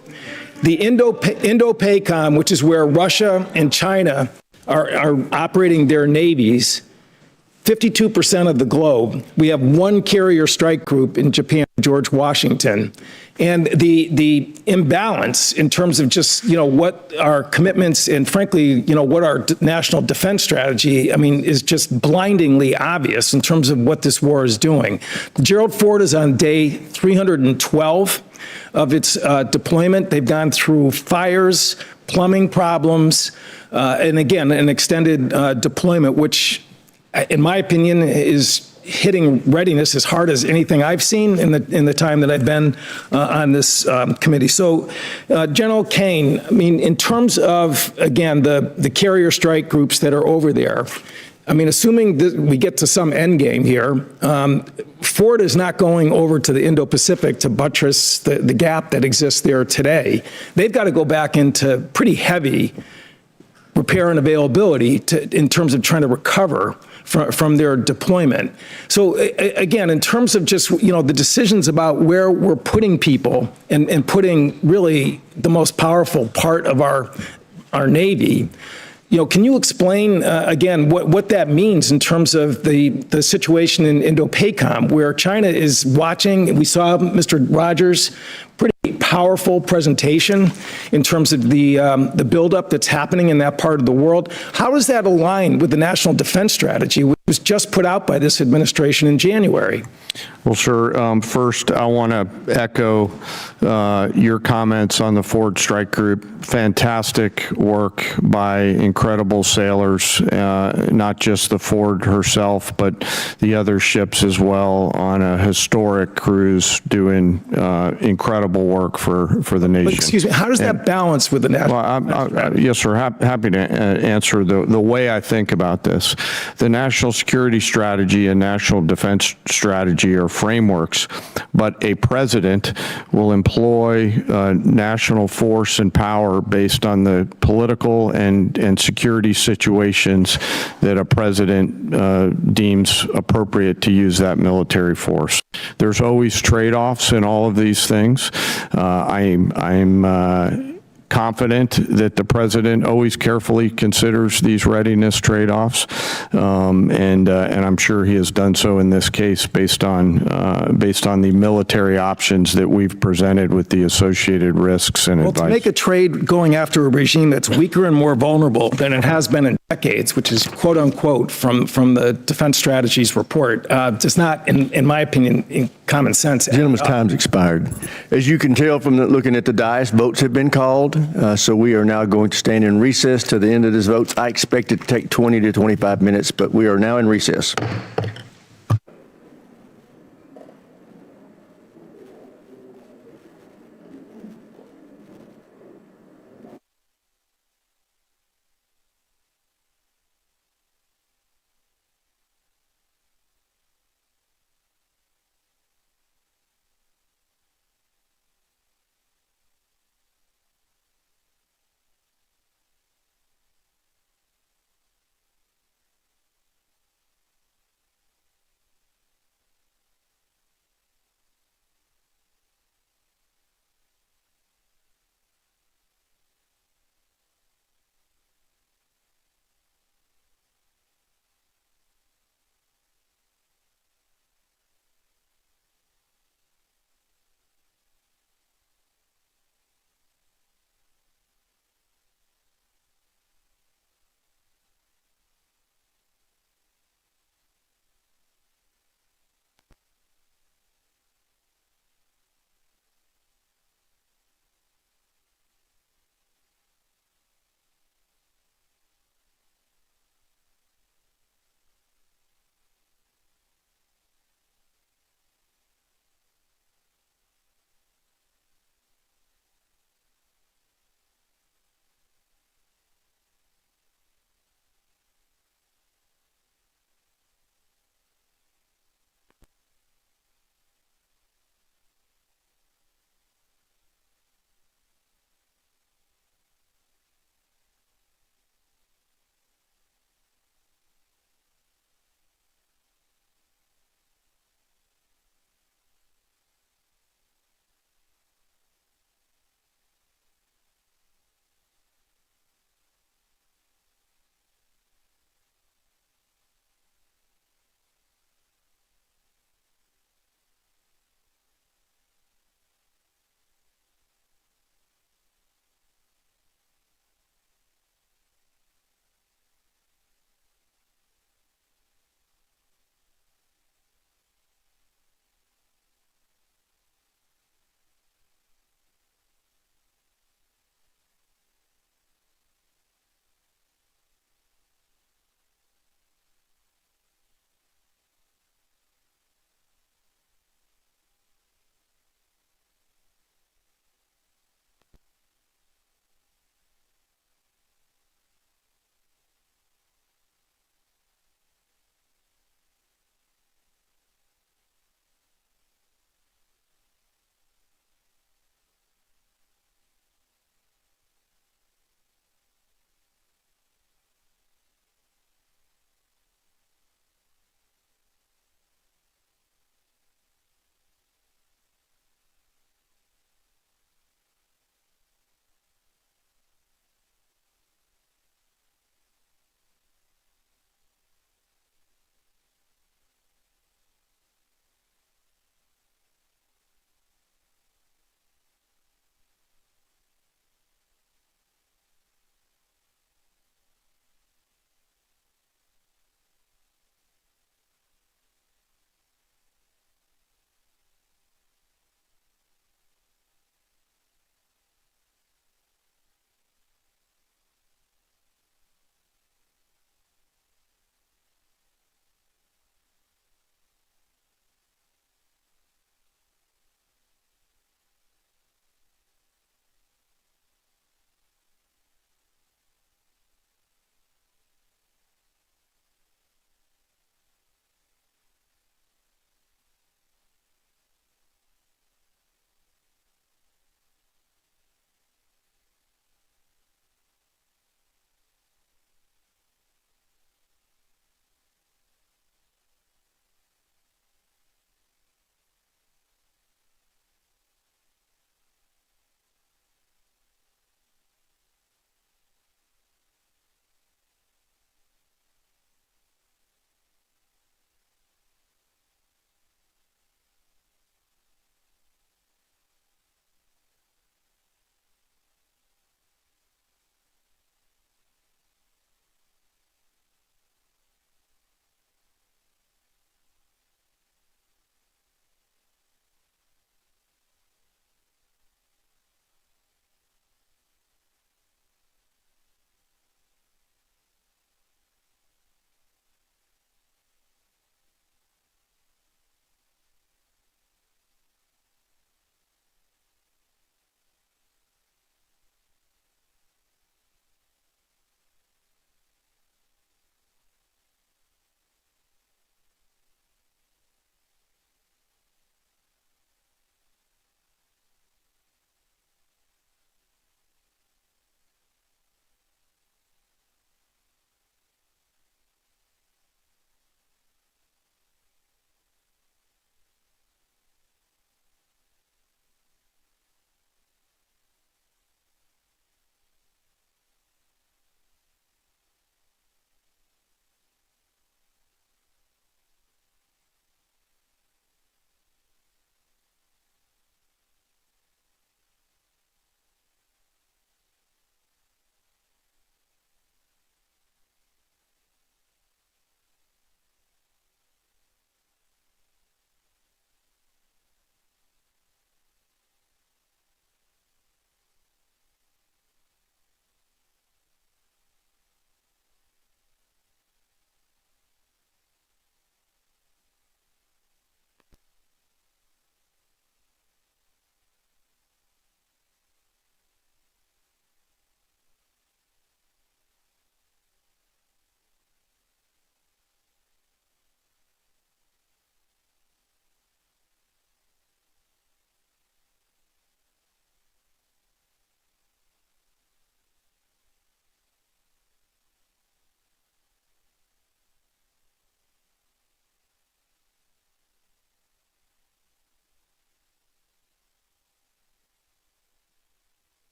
The Indo-PACOM, which is where Russia and China are operating their navies, 52% of the globe. We have 1 carrier strike group in Japan, George Washington. And the imbalance in terms of just, what our commitments and frankly, what our national defense strategy, is just blindingly obvious in terms of what this war is doing. Gerald Ford is on day 312 of its deployment. They've gone through fires, plumbing problems, and again, an extended deployment, which in my opinion, is hitting readiness as hard as anything I've seen in the time that I've been on this committee. So, General Kaine, in terms of, again, the carrier strike groups that are over there, assuming that we get to some end game here, Ford is not going over to the Indo-Pacific to buttress the gap that exists there today. They've got to go back into pretty heavy repair and availability in terms of trying to recover from their deployment. So again, in terms of just, the decisions about where we're putting people and putting really the most powerful part of our Navy, can you explain, again, what that means in terms of the situation in Indo-PACOM, where China is watching? We saw Mr. Rogers' pretty powerful presentation in terms of the buildup that's happening in that part of the world. How does that align with the national defense strategy, which was just put out by this administration in January? Well, sure. First, I want to echo your comments on the Ford Strike Group. Fantastic work by incredible sailors, not just the Ford herself, but the other ships as well, on a historic cruise doing incredible work for the nation. But excuse me, how does that balance with the national defense strategy? Yes, sir. Happy to answer the way I think about this. The national security strategy and national defense strategy are frameworks, but a president will employ national force and power based on the political and security situations that a president deems appropriate to use that military force. There's always trade-offs in all of these things. I'm confident that the president always carefully considers these readiness trade-offs, and I'm sure he has done so in this case based on the military options that we've presented with the associated risks and Well, advice. to make a trade going after a regime that's weaker and more vulnerable than it has been in decades, which is quote unquote from the Defense Strategies report, does not, in my opinion, in common sense. Gentleman's time's expired. As you can tell from looking at the dais, votes have been called, so we are now going to stand in recess to the end of this vote. I expect it to take 20 to 25 minutes, but we are now in recess.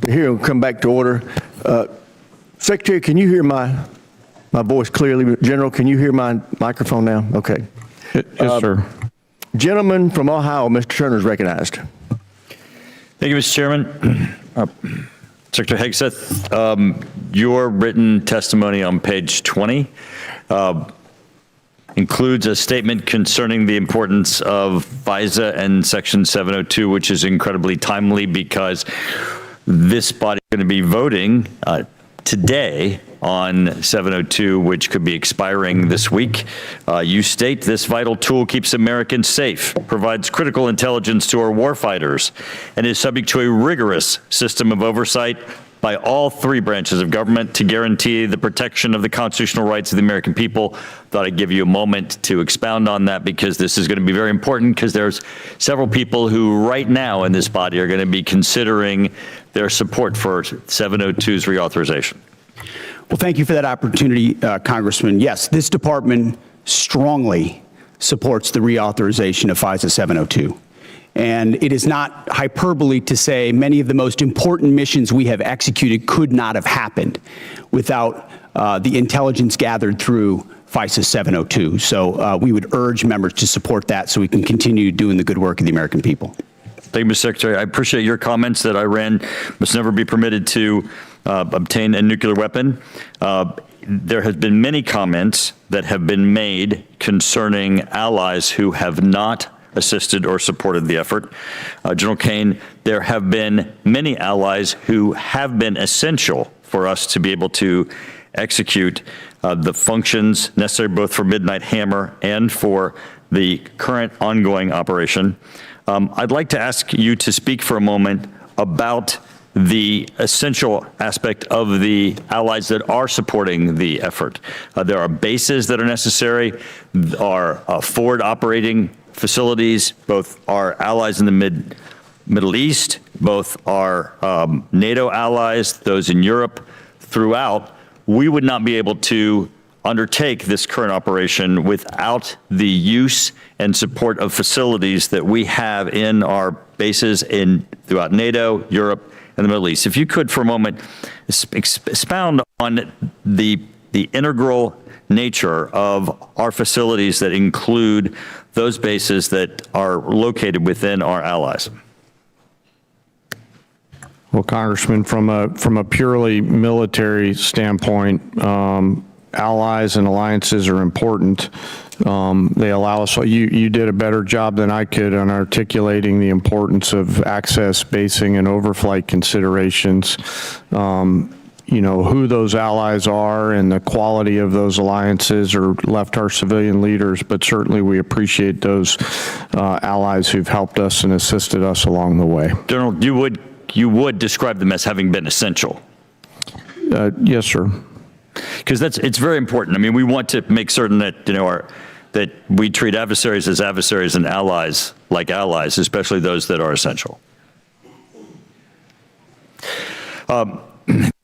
The hearing will come back to order. Secretary, can you hear my voice clearly? General, can you hear my microphone now? Okay. Yes, sir. Gentleman from Ohio, Mr. Turner is recognized. Thank you, Mr. Chairman. Secretary Hegseth, your written testimony on page 20 includes a statement concerning the importance of FISA and Section 702, which is incredibly timely because this body is going to be voting today on 702, which could be expiring this week. You state this vital tool keeps Americans safe, provides critical intelligence to our warfighters, and is subject to a rigorous system of oversight by all three branches of government to guarantee the protection of the constitutional rights of the American people. Thought I'd give you a moment to expound on that because this is going to be very important because there's several people who right now in this body are going to be considering their support for 702's reauthorization. Well, thank you for that opportunity, Congressman. Yes, this department strongly supports the reauthorization of FISA 702. And it is not hyperbole to say many of the most important missions we have executed could not have happened without the intelligence gathered through FISA 702. So we would urge members to support that so we can continue doing the good work of the American people. Thank you, Mr. Secretary. I appreciate your comments that Iran must never be permitted to obtain a nuclear weapon. There have been many comments that have been made concerning allies who have not assisted or supported the effort. General Kaine, there have been many allies who have been essential for us to be able to execute the functions necessary both for Midnight Hammer and for the current ongoing operation. I'd like to ask you to speak for a moment about the essential aspect of the allies that are supporting the effort. There are bases that are necessary, are forward operating facilities, both our allies in the Middle East, both our NATO allies, those in Europe, throughout. We would not be able to undertake this current operation without the use and support of facilities that we have in our bases throughout NATO, Europe, and the Middle East. If you could, for a moment, expound on the integral nature of our facilities that include those bases that are located within our allies. Well, Congressman, from a purely military standpoint, allies and alliances are important. They allow us, you did a better job than I could on articulating the importance of access, basing, and overflight considerations. You know, who those allies are and the quality of those alliances are left our civilian leaders, but certainly we appreciate those allies who've helped us and assisted us along the way. General, you would describe them as having been essential. Yes, sir. Because it's very important. I mean, we want to make certain that, you know, that we treat adversaries as adversaries and allies like allies, especially those that are essential.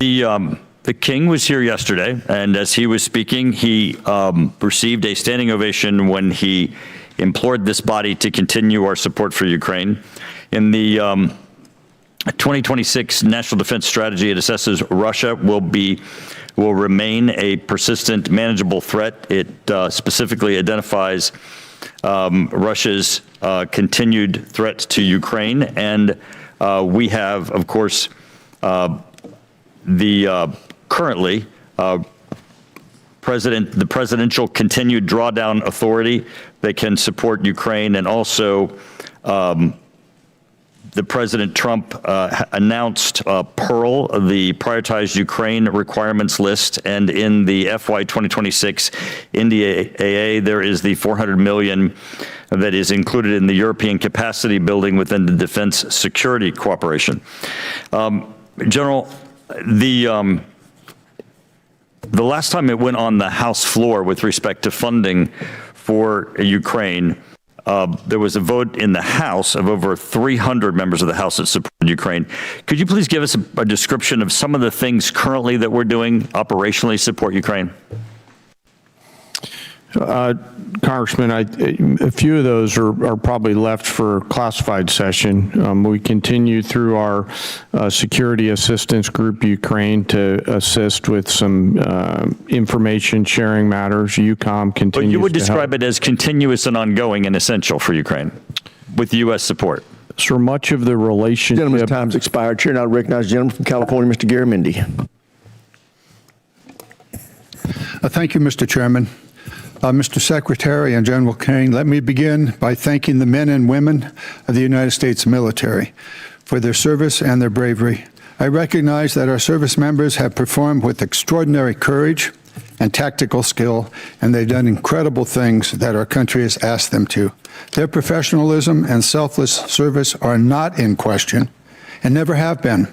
The King was here yesterday, and as he was speaking, he received a standing ovation when he implored this body to continue our support for Ukraine. In the 2026 National Defense Strategy, it assesses Russia will remain a persistent, manageable threat. It specifically identifies Russia's continued threat to Ukraine, and we have, of course, currently the presidential continued drawdown authority that can support Ukraine, and also the President Trump announced Pearl, the prioritized Ukraine requirements list, and in the FY 2026 NDAA, there is the $400 million that is included in the European capacity building within the defense security cooperation. General, the last time it went on the House floor with respect to funding for Ukraine, there was a vote in the House of over 300 members of the House that supported Ukraine. Could you please give us a description of some of the things currently that we're doing operationally to support Ukraine? Congressman, a few of those are probably left for classified session. We continue through our security assistance group, Ukraine, to assist with some information sharing matters. UCOM continues But you would to describe help. it as continuous and ongoing and essential for Ukraine with U.S. support. So much of the relationship. Gentleman's time's expired. Chair now recognizes the gentleman from California, Mr. Garamendi. Thank you, Mr. Chairman. Mr. Secretary and General Kaine, let me begin by thanking the men and women of the United States military for their service and their bravery. I recognize that our service members have performed with extraordinary courage and tactical skill, and they've done incredible things that our country has asked them to. Their professionalism and selfless service are not in question and never have been.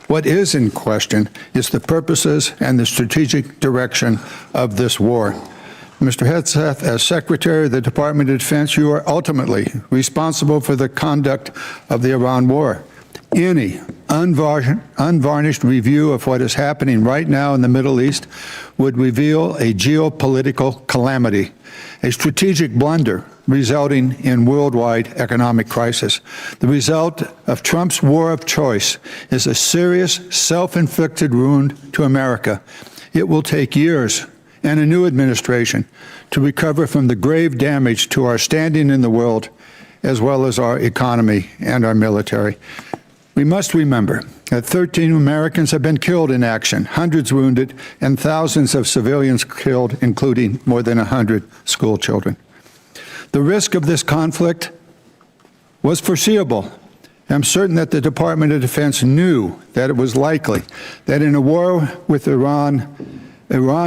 What is in question is the purposes and the strategic direction of this war. Mr. Hegseth, as Secretary of the Department of Defense, you are ultimately responsible for the conduct of the Iran war. Any unvarnished review of what is happening right now in the Middle East would reveal a geopolitical calamity, a strategic blunder resulting in worldwide economic crisis. The result of Trump's war of choice is a serious self-inflicted wound to America. It will take years and a new administration to recover from the grave damage to our standing in the world, as well as our economy and our military. We must remember that 13 Americans have been killed in action, hundreds wounded, and thousands of civilians killed, including more than 100 school children. The risk of this conflict was foreseeable. I'm certain that the Department of Defense knew that it was likely that in a war with Iran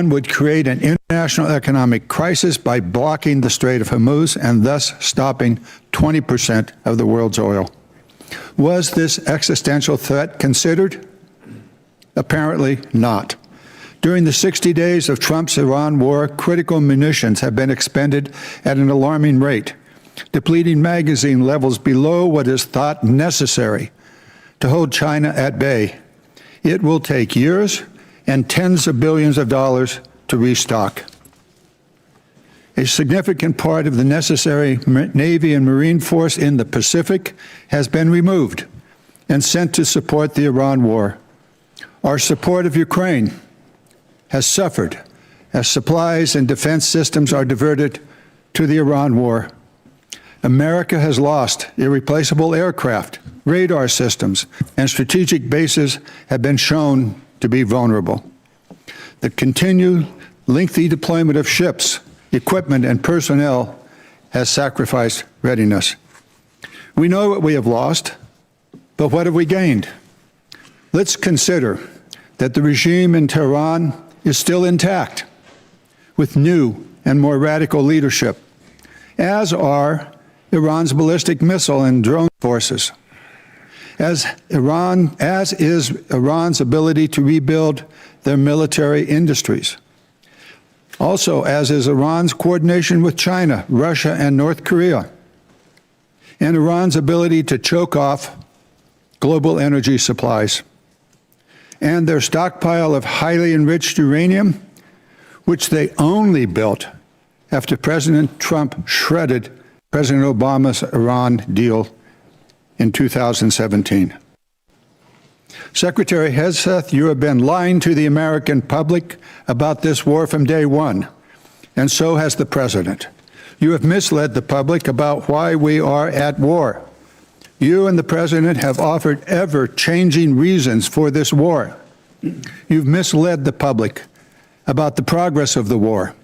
would create an international economic crisis by blocking the Strait of Hormuz and thus stopping 20% of the world's oil. Was this existential threat considered? Apparently not. During the 60 days of Trump's Iran war, critical munitions have been expended at an alarming rate, depleting magazine levels below what is thought necessary to hold China at bay. It will take years and tens of billions of dollars to restock. A significant part of the necessary Navy and Marine force in the Pacific has been removed and sent to support the Iran war. Our support of Ukraine has suffered as supplies and defense systems are diverted to the Iran war. America has lost irreplaceable aircraft, radar systems, and strategic bases have been shown to be vulnerable. The continued lengthy deployment of ships, equipment, and personnel has sacrificed readiness. We know what we have lost, but what have we gained? Let's consider that the regime in Tehran is still intact, with new and more radical leadership, as are Iran's ballistic missile and drone forces, as is Iran's ability to rebuild their military industries. Also, as is Iran's coordination with China, Russia, and North Korea, and Iran's ability to choke off global energy supplies, and their stockpile of highly enriched uranium, which they only built after President Trump shredded President Obama's Iran deal in 2017. Secretary Hegseth, you have been lying to the American public about this war from day one, and so has the President. You have misled the public about why we are at war. You and the President have offered ever-changing reasons for this war. You've misled the public about the progress of the war.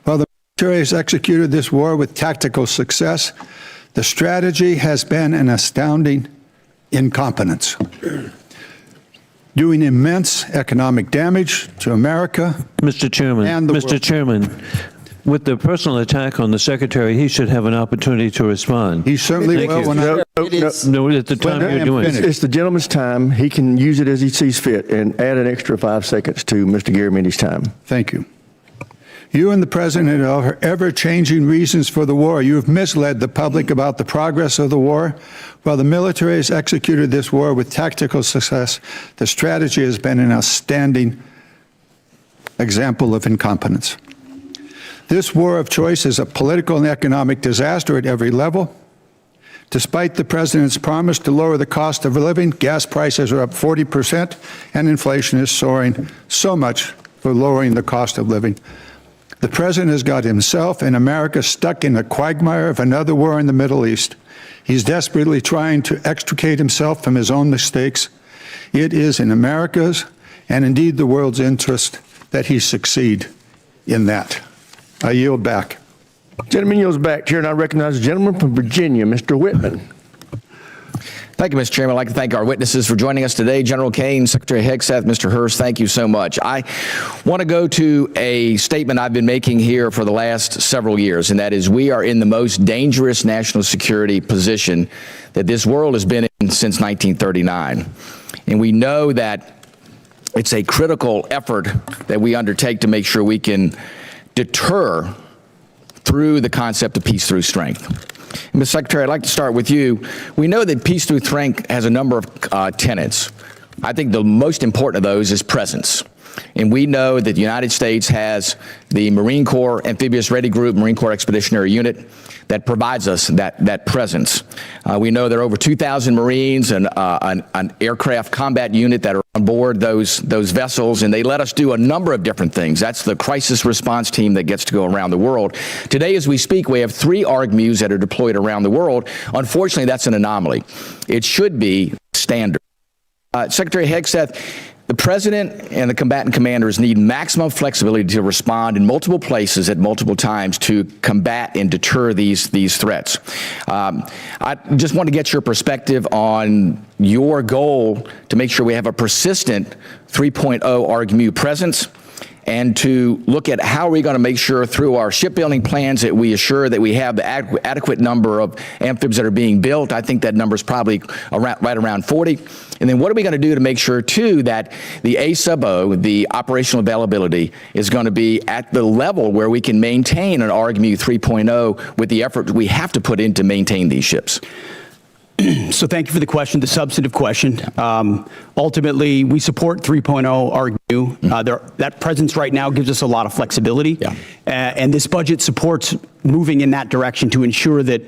While the military has executed this war with tactical success, the strategy has been an astounding incompetence, doing immense economic damage to America. Mr. Chairman, and the Mr. world. Chairman, with the personal attack on the Secretary, he should have an opportunity to respond. He certainly Thank will. you. When No, at the time I you're am doing it. finished. It's the gentleman's time. He can use it as he sees fit and add an extra 5 seconds to Mr. Garamendi's time. Thank you. You and the President are ever-changing reasons for the war. You have misled the public about the progress of the war. While the military has executed this war with tactical success, the strategy has been an outstanding example of incompetence. This war of choice is a political and economic disaster at every level. Despite the president's promise to lower the cost of living, gas prices are up 40%, and inflation is soaring so much for lowering the cost of living. The president has got himself and America stuck in a quagmire of another war in the Middle East. He's desperately trying to extricate himself from his own mistakes. It is in America's and indeed the world's interest that he succeed in that. I yield back. Gentleman yields back. Chair, and I recognize the gentleman from Virginia, Mr. Whitman. Thank you, Mr. Chairman. I'd like to thank our witnesses for joining us today. General Caine, Secretary Hegseth, Mr. Hurst, thank you so much. I want to go to a statement I've been making here for the last several years, and that is we are in the most dangerous national security position that this world has been in since 1939. And we know that it's a critical effort that we undertake to make sure we can deter through the concept of peace through strength. Mr. Secretary, I'd like to start with you. We know that peace through strength has a number of tenets. I think the most important of those is presence. And we know that the United States has the Marine Corps Amphibious Ready Group, Marine Corps Expeditionary Unit, that provides us that presence. We know there are over 2,000 Marines and an aircraft combat unit that are on board those vessels, and they let us do a number of different things. That's the crisis response team that gets to go around the world. Today, as we speak, we have 3 ARGMUs that are deployed around the world. Unfortunately, that's an anomaly. It should be standard. Secretary Hegseth, the president and the combatant commanders need maximum flexibility to respond in multiple places at multiple times to combat and deter these threats. I just want to get your perspective on your goal to make sure we have a persistent 3.0 ARGMU presence, and to look at how are we going to make sure through our shipbuilding plans that we assure that we have the adequate number of amphibs that are being built. I think that number is probably right around 40. And then what are we going to do to make sure, too, that the A sub O, the operational availability, is going to be at the level where we can maintain an ARGMU 3.0 with the effort we have to put in to maintain these ships? So thank you for the question, the substantive question. Ultimately, we support 3.0 ARGMU. That presence right now gives us a lot of flexibility. Yeah. And this budget supports moving in that direction to ensure that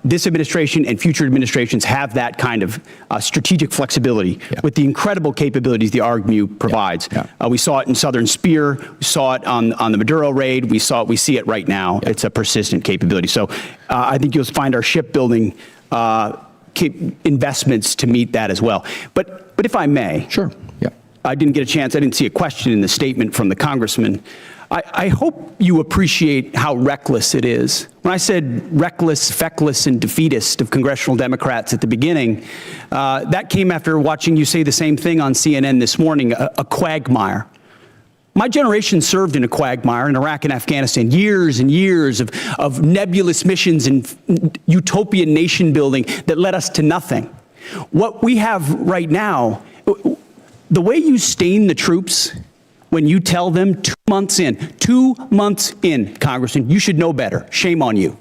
this administration and future administrations have that kind of strategic flexibility with the incredible capabilities the ARGMU provides. We saw it in Southern Spear. We saw it on the Maduro raid. We see it right now. It's a persistent capability. So I think you'll find our shipbuilding investments to meet that as well. But if I may. Sure. Yeah. I didn't see a question in the statement from the congressman. I hope you appreciate how reckless it is. When I said reckless, feckless, and defeatist of congressional Democrats at the beginning, that came after watching you say the same thing on CNN this morning, a quagmire. My generation served in a quagmire in Iraq and Afghanistan, years and years of nebulous missions and utopian nation building that led us to nothing. What we have right now, the way you stain the troops when you tell them 2 months in, Congressman, you should know better. Shame on you.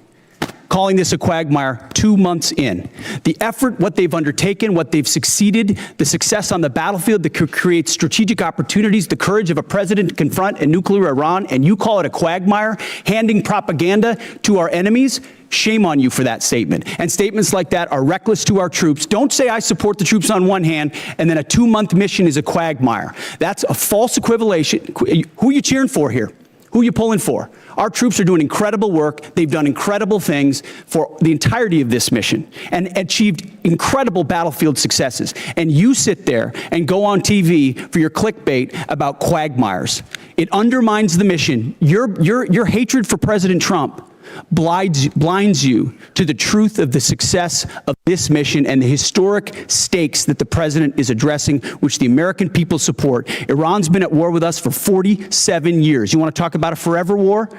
Calling this a quagmire 2 months in. The effort, what they've undertaken, what they've succeeded, the success on the battlefield that could create strategic opportunities, the courage of a president to confront a nuclear Iran, and you call it a quagmire, handing propaganda to our enemies. Shame on you for that statement. And statements like that are reckless to our troops. Don't say I support the troops on one hand, and then a 2-month mission is a quagmire. That's a false equivalation. Who are you cheering for here? Who are you pulling for? Our troops are doing incredible work. They've done incredible things for the entirety of this mission and achieved incredible battlefield successes. And you sit there and go on TV for your clickbait about quagmires. It undermines the mission. Your hatred for President Trump blinds you to the truth of the success of this mission and the historic stakes that the president is addressing, which the American people support. Iran's been at war with us for 47 years. You want to talk about a forever war?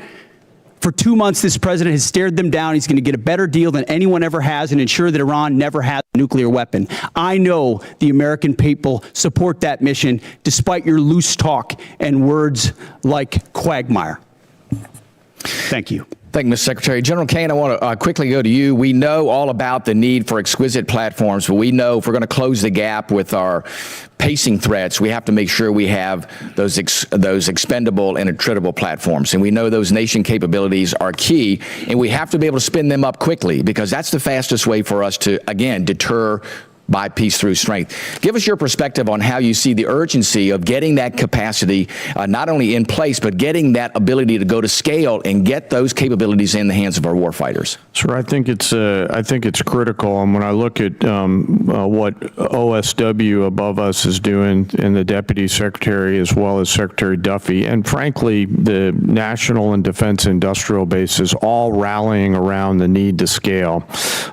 For 2 months, this president has stared them down. He's going to get a better deal than anyone ever has and ensure that Iran never has a nuclear weapon. I know the American people support that mission, despite your loose talk and words like quagmire. Thank you. Thank you, Mr. Secretary. General Kaine, I want to quickly go to you. We know all about the need for exquisite platforms, but we know if we're going to close the gap with our pacing threats, we have to make sure we have those expendable and attritable platforms. And we know those nation capabilities are key, and we have to be able to spin them up quickly because that's the fastest way for us to, again, deter by peace through strength. Give us your perspective on how you see the urgency of getting that capacity not only in place, but getting that ability to go to scale and get those capabilities in the hands of our warfighters. Sir, I think it's critical. And when I look at what OSW above us is doing, and the Deputy Secretary as well as Secretary Duffy, and frankly, the National and Defense Industrial Bases all rallying around the need to scale,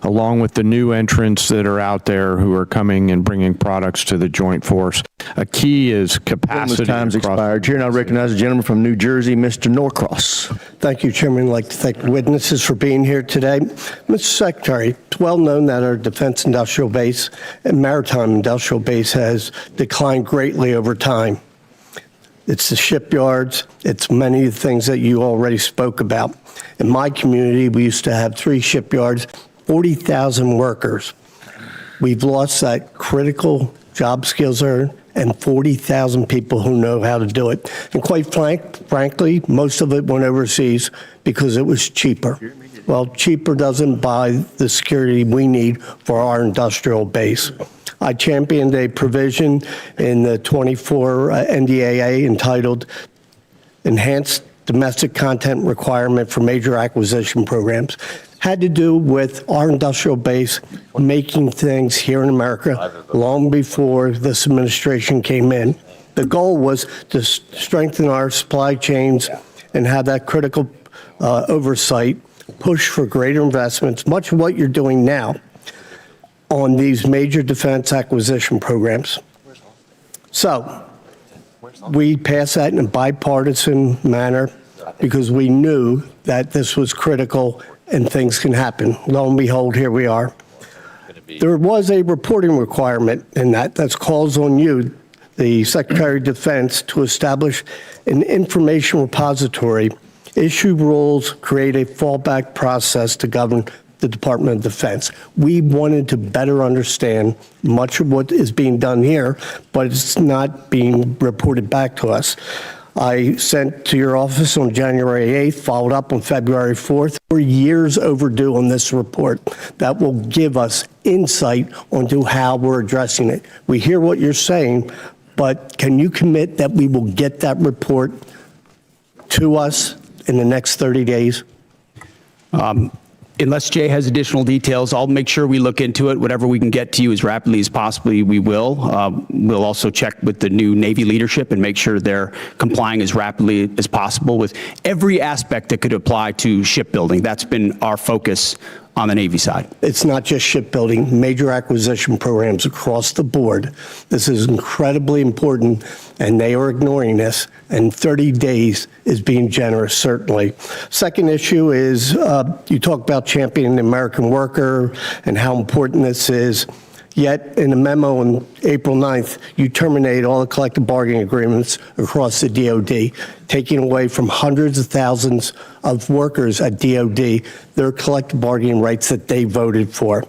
along with the new entrants that are out there who are coming and bringing products to the joint force. A key is capacity. Time's expired. Chair, and I recognize the gentleman from New Jersey, Mr. Norcross. Thank you, Chairman. I'd like to thank the witnesses for being here today. Mr. Secretary, it's well known that our defense industrial base and maritime industrial base has declined greatly over time. It's the shipyards. It's many of the things that you already spoke about. In my community, we used to have 3 shipyards, 40,000 workers. We've lost that critical job skills there and 40,000 people who know how to do it. And quite frankly, most of it went overseas because it was cheaper. Well, cheaper doesn't buy the security we need for our industrial base. I championed a provision in the 24 NDAA entitled Enhanced Domestic Content Requirement for Major Acquisition Programs. Had to do with our industrial base making things here in America long before this administration came in. The goal was to strengthen our supply chains and have that critical oversight, push for greater investments, much of what you're doing now on these major defense acquisition programs. So we passed that in a bipartisan manner because we knew that this was critical and things can happen. Lo and behold, here we are. There was a reporting requirement in that calls on you, the Secretary of Defense, to establish an information repository, issue rules, create a fallback process to govern the Department of Defense. We wanted to better understand much of what is being done here, but it's not being reported back to us. I sent to your office on January 8th, followed up on February 4th. We're years overdue on this report that will give us insight onto how we're addressing it. We hear what you're saying, but can you commit that we will get that report to us in the next 30 days? Unless Jay has additional details, I'll make sure we look into it. Whatever we can get to you as rapidly as possibly, we will. We'll also check with the new Navy leadership and make sure they're complying as rapidly as possible with every aspect that could apply to shipbuilding. That's been our focus on the Navy side. It's not just shipbuilding, major acquisition programs across the board. This is incredibly important, and they are ignoring this, and 30 days is being generous, certainly. Second issue is you talk about championing the American worker and how important this is. Yet, in a memo on April 9th, you terminate all the collective bargaining agreements across the DOD, taking away from hundreds of thousands of workers at DOD their collective bargaining rights that they voted for.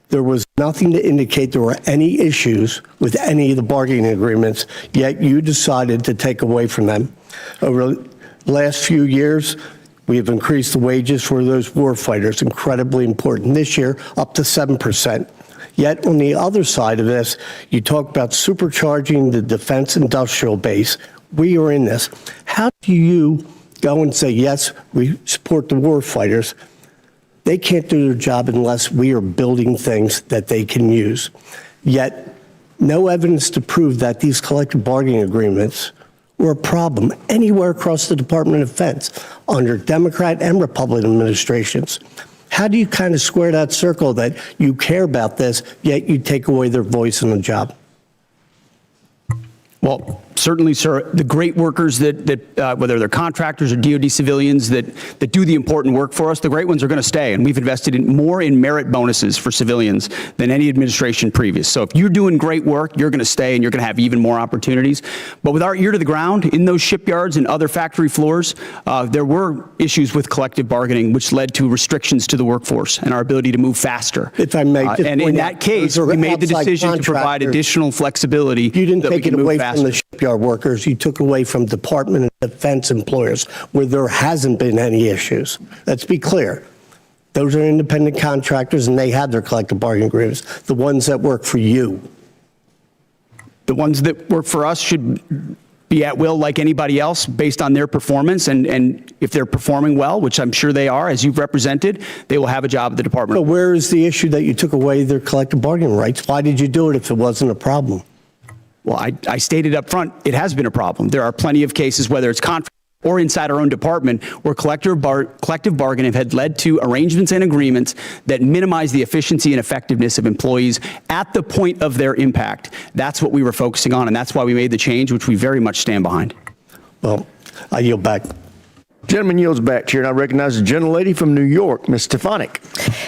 There was nothing to indicate there were any issues with any of the bargaining agreements, yet you decided to take away from them. Over the last few years, we have increased the wages for those warfighters, incredibly important. This year, up to 7%. Yet on the other side of this, you talk about supercharging the defense industrial base. We are in this. How do you go and say, yes, we support the war fighters? They can't do their job unless we are building things that they can use. Yet no evidence to prove that these collective bargaining agreements were a problem anywhere across the Department of Defense under Democrat and Republican administrations. How do you kind of square that circle that you care about this, yet you take away their voice in the job? Well, certainly, sir, the great workers that whether they're contractors or DoD civilians that do the important work for us, the great ones are going to stay. And we've invested more in merit bonuses for civilians than any administration previous. So if you're doing great work, you're going to stay and you're going to have even more opportunities. But with our ear to the ground in those shipyards and other factory floors, there were issues with collective bargaining, which led to restrictions to the workforce and our ability to move faster. If I may, just and in point that out, case, those are we made the outside decision to provide contractors. additional flexibility. You didn't that we take it can move away faster. from the shipyard workers. You took away from Department of Defense employers where there hasn't been any issues. Let's be clear. Those are independent contractors, and they had their collective bargaining agreements. The ones that work for you. The ones that work for us should be at will like anybody else based on their performance. And if they're performing well, which I'm sure they are, as you've represented, they will have a job at the department. So where is the issue that you took away their collective bargaining rights? Why did you do it if it wasn't a problem? Well, I stated up front, it has been a problem. There are plenty of cases, whether it's contract or inside our own department, where collective bargaining had led to arrangements and agreements that minimize the efficiency and effectiveness of employees at the point of their impact. That's what we were focusing on, and that's why we made the change, which we very much stand behind. Well, I yield back. Gentleman yields back, Chair, and I recognize the gentlelady from New York, Ms. Stefanik.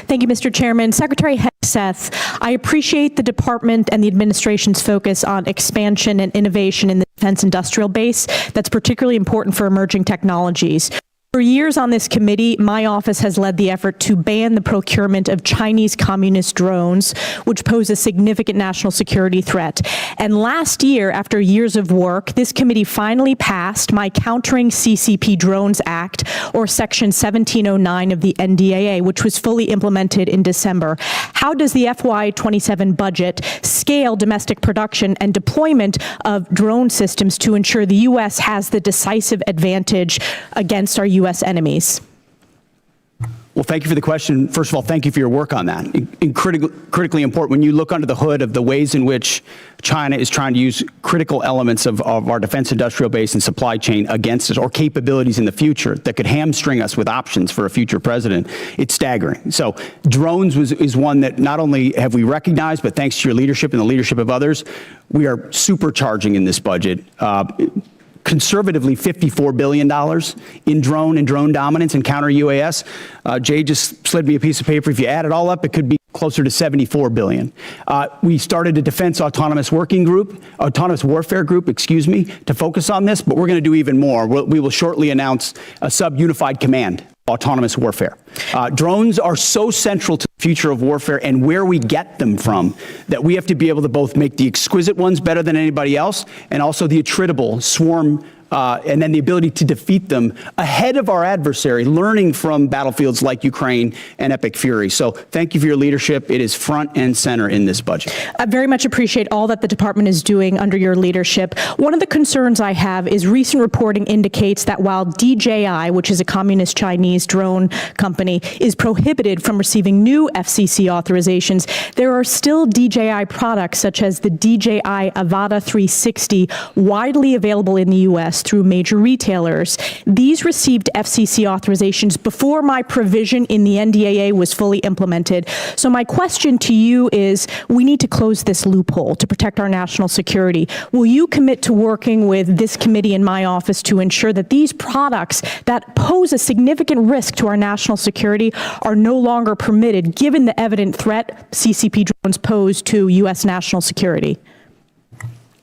Thank you, Mr. Chairman. Secretary Hegseth, I appreciate the department and the administration's focus on expansion and innovation in the defense industrial base. That's particularly important for emerging technologies. For years on this committee, my office has led the effort to ban the procurement of Chinese communist drones, which pose a significant national security threat. And last year, after years of work, this committee finally passed my Countering CCP Drones Act, or Section 1709 of the NDAA, which was fully implemented in December. How does the FY27 budget scale domestic production and deployment of drone systems to ensure the U.S. has the decisive advantage against our U.S. enemies? Well, thank you for the question. First of all, thank you for your work on that. Critically important. When you look under the hood of the ways in which China is trying to use critical elements of our defense industrial base and supply chain against us, or capabilities in the future that could hamstring us with options for a future president, it's staggering. So drones is one that not only have we recognized, but thanks to your leadership and the leadership of others, we are supercharging in this budget. Conservatively $54 billion in drone and drone dominance and counter UAS. Jay just slid me a piece of paper. If you add it all up, it could be closer to $74 billion. We started a defense autonomous warfare group, to focus on this, but we're going to do even more. We will shortly announce a sub-unified command, autonomous warfare. Drones are so central to the future of warfare and where we get them from that we have to be able to both make the exquisite ones better than anybody else and also the attritable swarm and then the ability to defeat them ahead of our adversary, learning from battlefields like Ukraine and Epic Fury. So thank you for your leadership. It is front and center in this budget. I very much appreciate all that the department is doing under your leadership. One of the concerns I have is recent reporting indicates that while DJI, which is a communist Chinese drone company, is prohibited from receiving new FCC authorizations, there are still DJI products such as the DJI Avata 360 widely available in the U.S. through major retailers. These received FCC authorizations before my provision in the NDAA was fully implemented. So my question to you is, we need to close this loophole to protect our national security. Will you commit to working with this committee and my office to ensure that these products that pose a significant risk to our national security are no longer permitted, given the evident threat CCP drones pose to U.S. national security?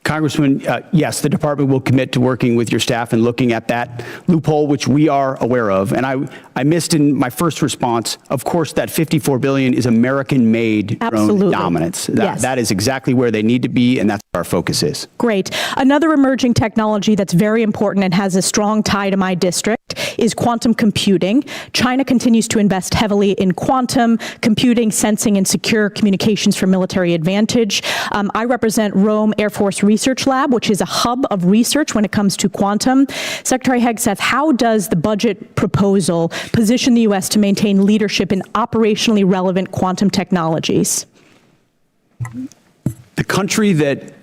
Congressman, yes, the department will commit to working with your staff and looking at that loophole, which we are aware of. And I missed in my first response, of course, that $54 billion is American-made drone dominance. Yes. That is exactly where they need to be, and that's where our focus is. Great. Another emerging technology that's very important and has a strong tie to my district is quantum computing. China continues to invest heavily in quantum computing, sensing, and secure communications for military advantage. I represent Rome Air Force Research Lab, which is a hub of research when it comes to quantum. Secretary Hegseth, how does the budget proposal position the U.S. to maintain leadership in operationally relevant quantum technologies? The country that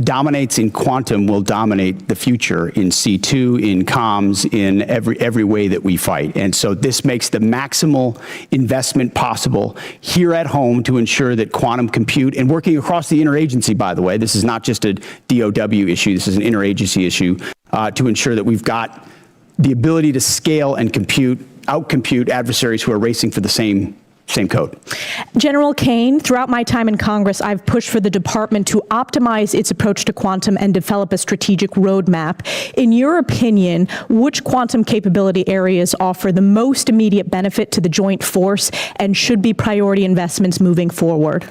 dominates in quantum will dominate the future in C2, in comms, in every way that we fight. And so this makes the maximal investment possible here at home to ensure that quantum compute, and working across the interagency, by the way, this is not just a DOW issue, this is an interagency issue, to ensure that we've got the ability to scale and outcompute adversaries who are racing for the same code. General Kaine, throughout my time in Congress, I've pushed for the department to optimize its approach to quantum and develop a strategic roadmap. In your opinion, which quantum capability areas offer the most immediate benefit to the joint force and should be priority investments moving forward?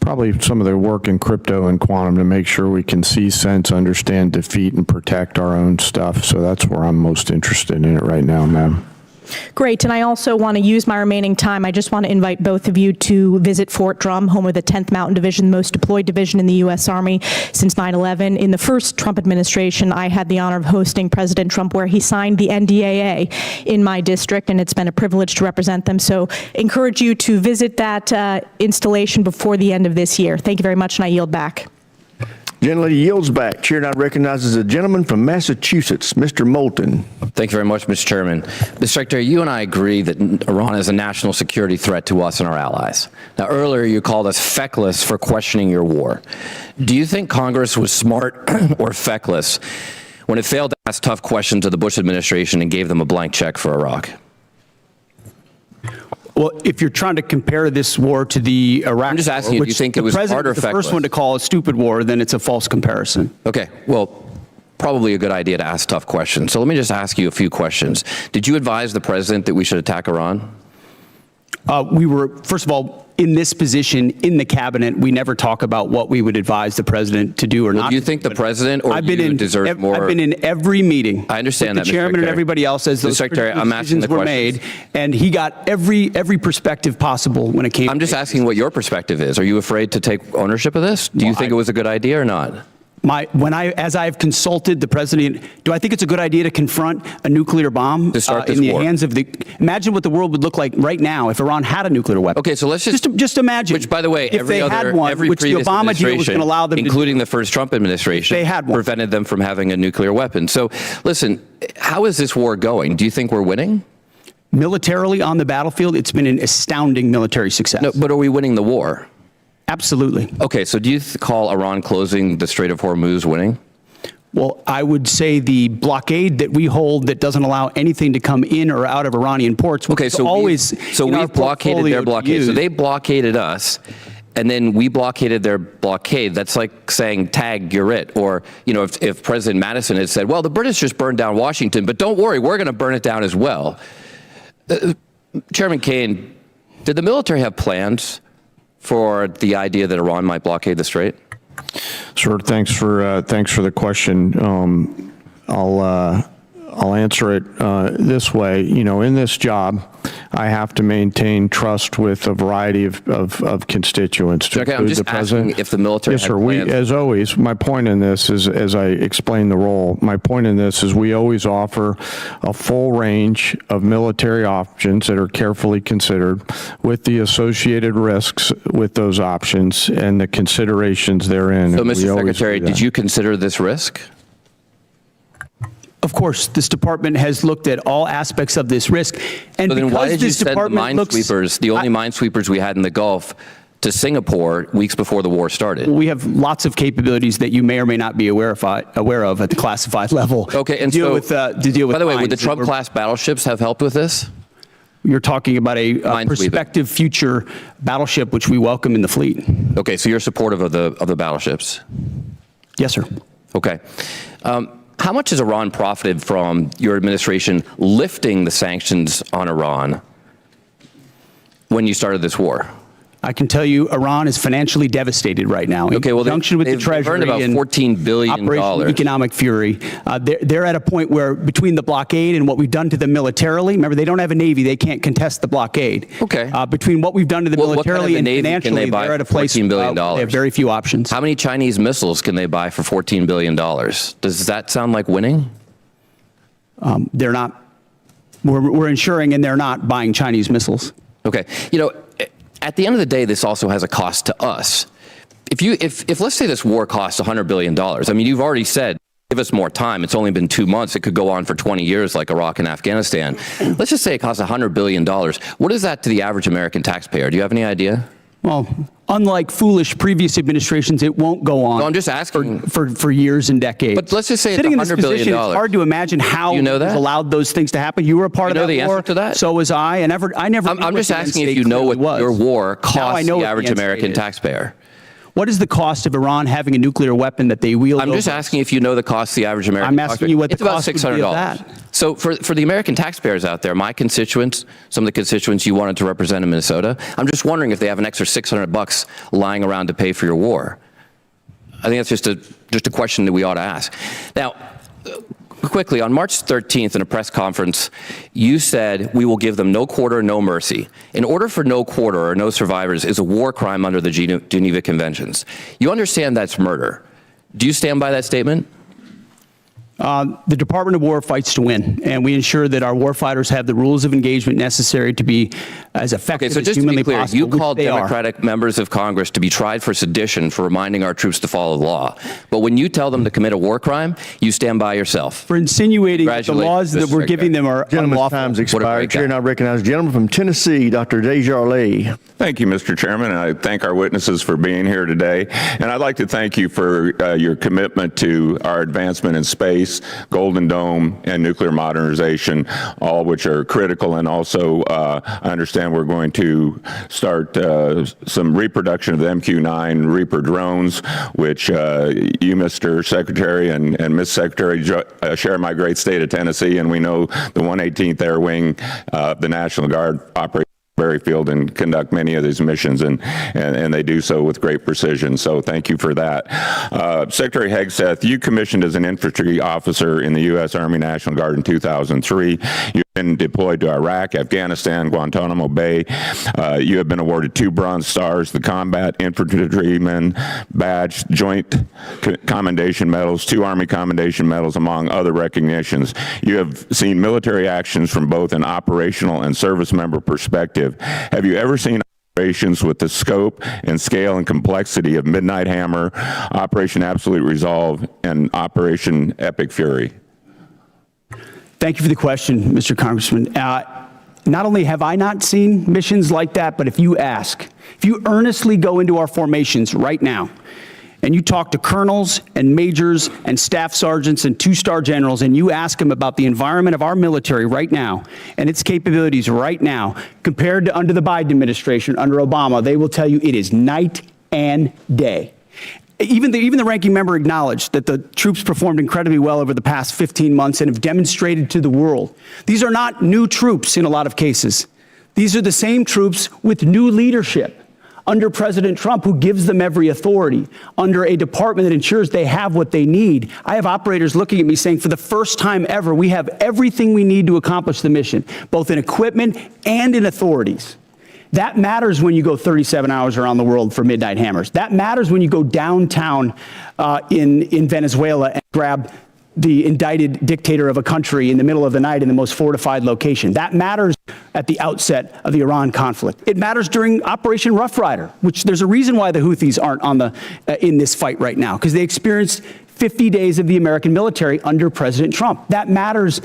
Probably some of the work in crypto and quantum to make sure we can see, sense, understand, defeat, and protect our own stuff. So that's where I'm most interested in it right now, ma'am. Great, and I also want to use my remaining time. I just want to invite both of you to visit Fort Drum, home of the 10th Mountain Division, the most deployed division in the U.S. Army since 9/11. In the first Trump administration, I had the honor of hosting President Trump, where he signed the NDAA in my district, and it's been a privilege to represent them. So encourage you to visit that installation before the end of this year. Thank you very much, and I yield back. Gentlelady yields back. Chair now recognizes a gentleman from Massachusetts, Mr. Moulton. Thank you very much, Mr. Chairman. Mr. Secretary, you and I agree that Iran is a national security threat to us and our allies. Now, earlier you called us feckless for questioning your war. Do you think Congress was smart or feckless when it failed to ask tough questions of the Bush administration and gave them a blank check for Iraq? Well, if you're trying to compare this war to the Iraq I'm just asking war, you, do you think it was smart or the feckless? first one to call a stupid war, then it's a false comparison. Okay, well, probably a good idea to ask tough questions. So let me just ask you a few questions. Did you advise the president that we should attack Iran? We were, first of all, in this position in the cabinet, we never talk about what we would advise the president to do or not. Do you think the president or you deserve more? I've been in every meeting. I understand that, the chairman and everybody else as those Secretary, I'm asking decisions the were made, and he got every perspective possible when it came. I'm just asking what your perspective is. Are you afraid to take ownership of this? Do you think it was a good idea or not? As I've consulted the president, do I think it's a good idea to confront a nuclear bomb to start this in the war? hands of the? Imagine what the world would look like right now if Iran had a nuclear weapon. Okay, so let's just imagine. Which, by the way, if they had one, every which the previous Obama deal was going to allow them, including the first Trump administration, they had one, prevented them from having a nuclear weapon. So, listen, how is this war going? Do you think we're winning? Militarily on the battlefield, it's been an astounding military success. No, but are we winning the war? Absolutely. Okay, so do you call Iran closing the Strait of Hormuz winning? Well, I would say the blockade that we hold that doesn't allow anything to come in or out of Iranian ports. Okay, so we've blockaded their blockade. So they blockaded us, and then we blockaded their blockade. That's like saying, tag, you're it. Or, you know, if President Madison had said, well, the British just burned down Washington, but don't worry, we're going to burn it down as well. Chairman Kaine, did the military have plans for the idea that Iran might blockade the Strait? Sure. Thanks for the question. I'll answer it this way. You know, in this job, I have to maintain trust with a variety of constituents. Okay, I'm just asking if the military yes, had sir. plans. As always, my point in this is, as I explain the role, my point in this is we always offer a full range of military options that are carefully considered with the associated risks with those options and the considerations therein. So, Mr. Secretary, did you consider this risk? Of course, this department has looked at all aspects of this risk. And so then because why did you this send the department minesweepers, the only minesweepers we had in the Gulf, to Singapore weeks before the war started? We have lots of capabilities that you may or may not be aware of at the classified level. Okay, and to deal with by the way, would the mines. Trump-class battleships have helped with this? You're talking about a prospective future battleship, which we welcome in the fleet. Okay, so you're supportive of the battleships? Yes, sir. Okay. How much has Iran profited from your administration lifting the sanctions on Iran when you started this war? I can tell you Iran is financially devastated right now. Okay, well, in conjunction with the they've Treasury earned about and $14 billion. Operation Economic Fury. They're at a point where between the blockade and what we've done to them militarily, remember, they don't have a Navy. They can't contest the blockade. Okay. Between what we've done to them militarily and financially, they're at a place $14 billion? They have very few options. How many Chinese missiles can they buy for $14 billion? Does that sound like winning? They're not. We're ensuring, and they're not buying Chinese missiles. Okay. You know, at the end of the day, this also has a cost to us. if let's say this war costs $100 billion, I mean, you've already said, give us more time. It's only been 2 months. It could go on for 20 years like Iraq and Afghanistan. Let's just say it costs $100 billion. What is that to the average American taxpayer? Do you have any idea? Well, unlike foolish previous administrations, it won't go on. No, I'm just asking. For years and decades. But let's just say Sitting in it's this $100 billion. position, it's hard to imagine how you know that? we've allowed those things to happen. You were a part of that the war. answer to that? So was I. And I never. I'm just asking if you know what your war costs the average American taxpayer. What is the cost of Iran having a nuclear weapon that they wield? I'm just asking if you know the cost of the average American taxpayer. I'm asking you what the cost would be of that. So for the American taxpayers out there, my constituents, some of the constituents you wanted to represent in Minnesota, I'm just wondering if they have an extra $600 lying around to pay for your war. I think that's just a question that we ought to ask. Now, quickly, on March 13th in a press conference, you said we will give them no quarter, no mercy. In order for no quarter or no survivors is a war crime under the Geneva Conventions. You understand that's murder. Do you stand by that statement? The Department of War fights to win, and we ensure that our warfighters have the rules of engagement necessary to be as effective as humanly possible. Okay, so just to be clear, you called Democratic members of Congress to be tried for sedition for reminding our troops to follow the law. But when you tell them to commit a war crime, you stand by yourself. For insinuating that the laws that we're giving them are Gentleman's unlawful. time's expired. Chair now recognizes the gentleman from Tennessee, Dr. Desjardins. Thank you, Mr. Chairman, and I thank our witnesses for being here today. And I'd like to thank you for your commitment to our advancement in space, Golden Dome, and nuclear modernization, all which are critical. And also, I understand we're going to start some reproduction of the MQ-9 Reaper drones, which you, Mr. Secretary, and Ms. Secretary share my great state of Tennessee, and we know the 118th Air Wing, the National Guard operates Field and conduct many of these missions, and they do so with great precision. So thank you for that. Secretary Hegseth, you commissioned as an infantry officer in the U.S. Army National Guard in 2003. You've been deployed to Iraq, Afghanistan, Guantanamo Bay. You have been awarded 2 Bronze Stars, the Combat Infantryman Badge, Joint Commendation Medals, 2 Army Commendation Medals, among other recognitions. You have seen military actions from both an operational and service member perspective. Have you ever seen operations with the scope and scale and complexity of Midnight Hammer, Operation Absolute Resolve, and Operation Epic Fury? Thank you for the question, Mr. Congressman. Not only have I not seen missions like that, but if you earnestly go into our formations right now, and you talk to colonels and majors and staff sergeants and 2-star generals, and you ask them about the environment of our military right now and its capabilities right now, compared to under the Biden administration, under Obama, they will tell you it is night and day. Even the ranking member acknowledged that the troops performed incredibly well over the past 15 months and have demonstrated to the world. These are not new troops in a lot of cases. These are the same troops with new leadership under President Trump, who gives them every authority, under a department that ensures they have what they need. I have operators looking at me saying, for the first time ever, we have everything we need to accomplish the mission, both in equipment and in authorities. That matters when you go 37 hours around the world for Midnight Hammers. That matters when you go downtown in Venezuela and grab the indicted dictator of a country in the middle of the night in the most fortified location. That matters at the outset of the Iran conflict. It matters during Operation Rough Rider, which there's a reason why the Houthis aren't in this fight right now, because they experienced 50 days of the American military under President Trump. That matters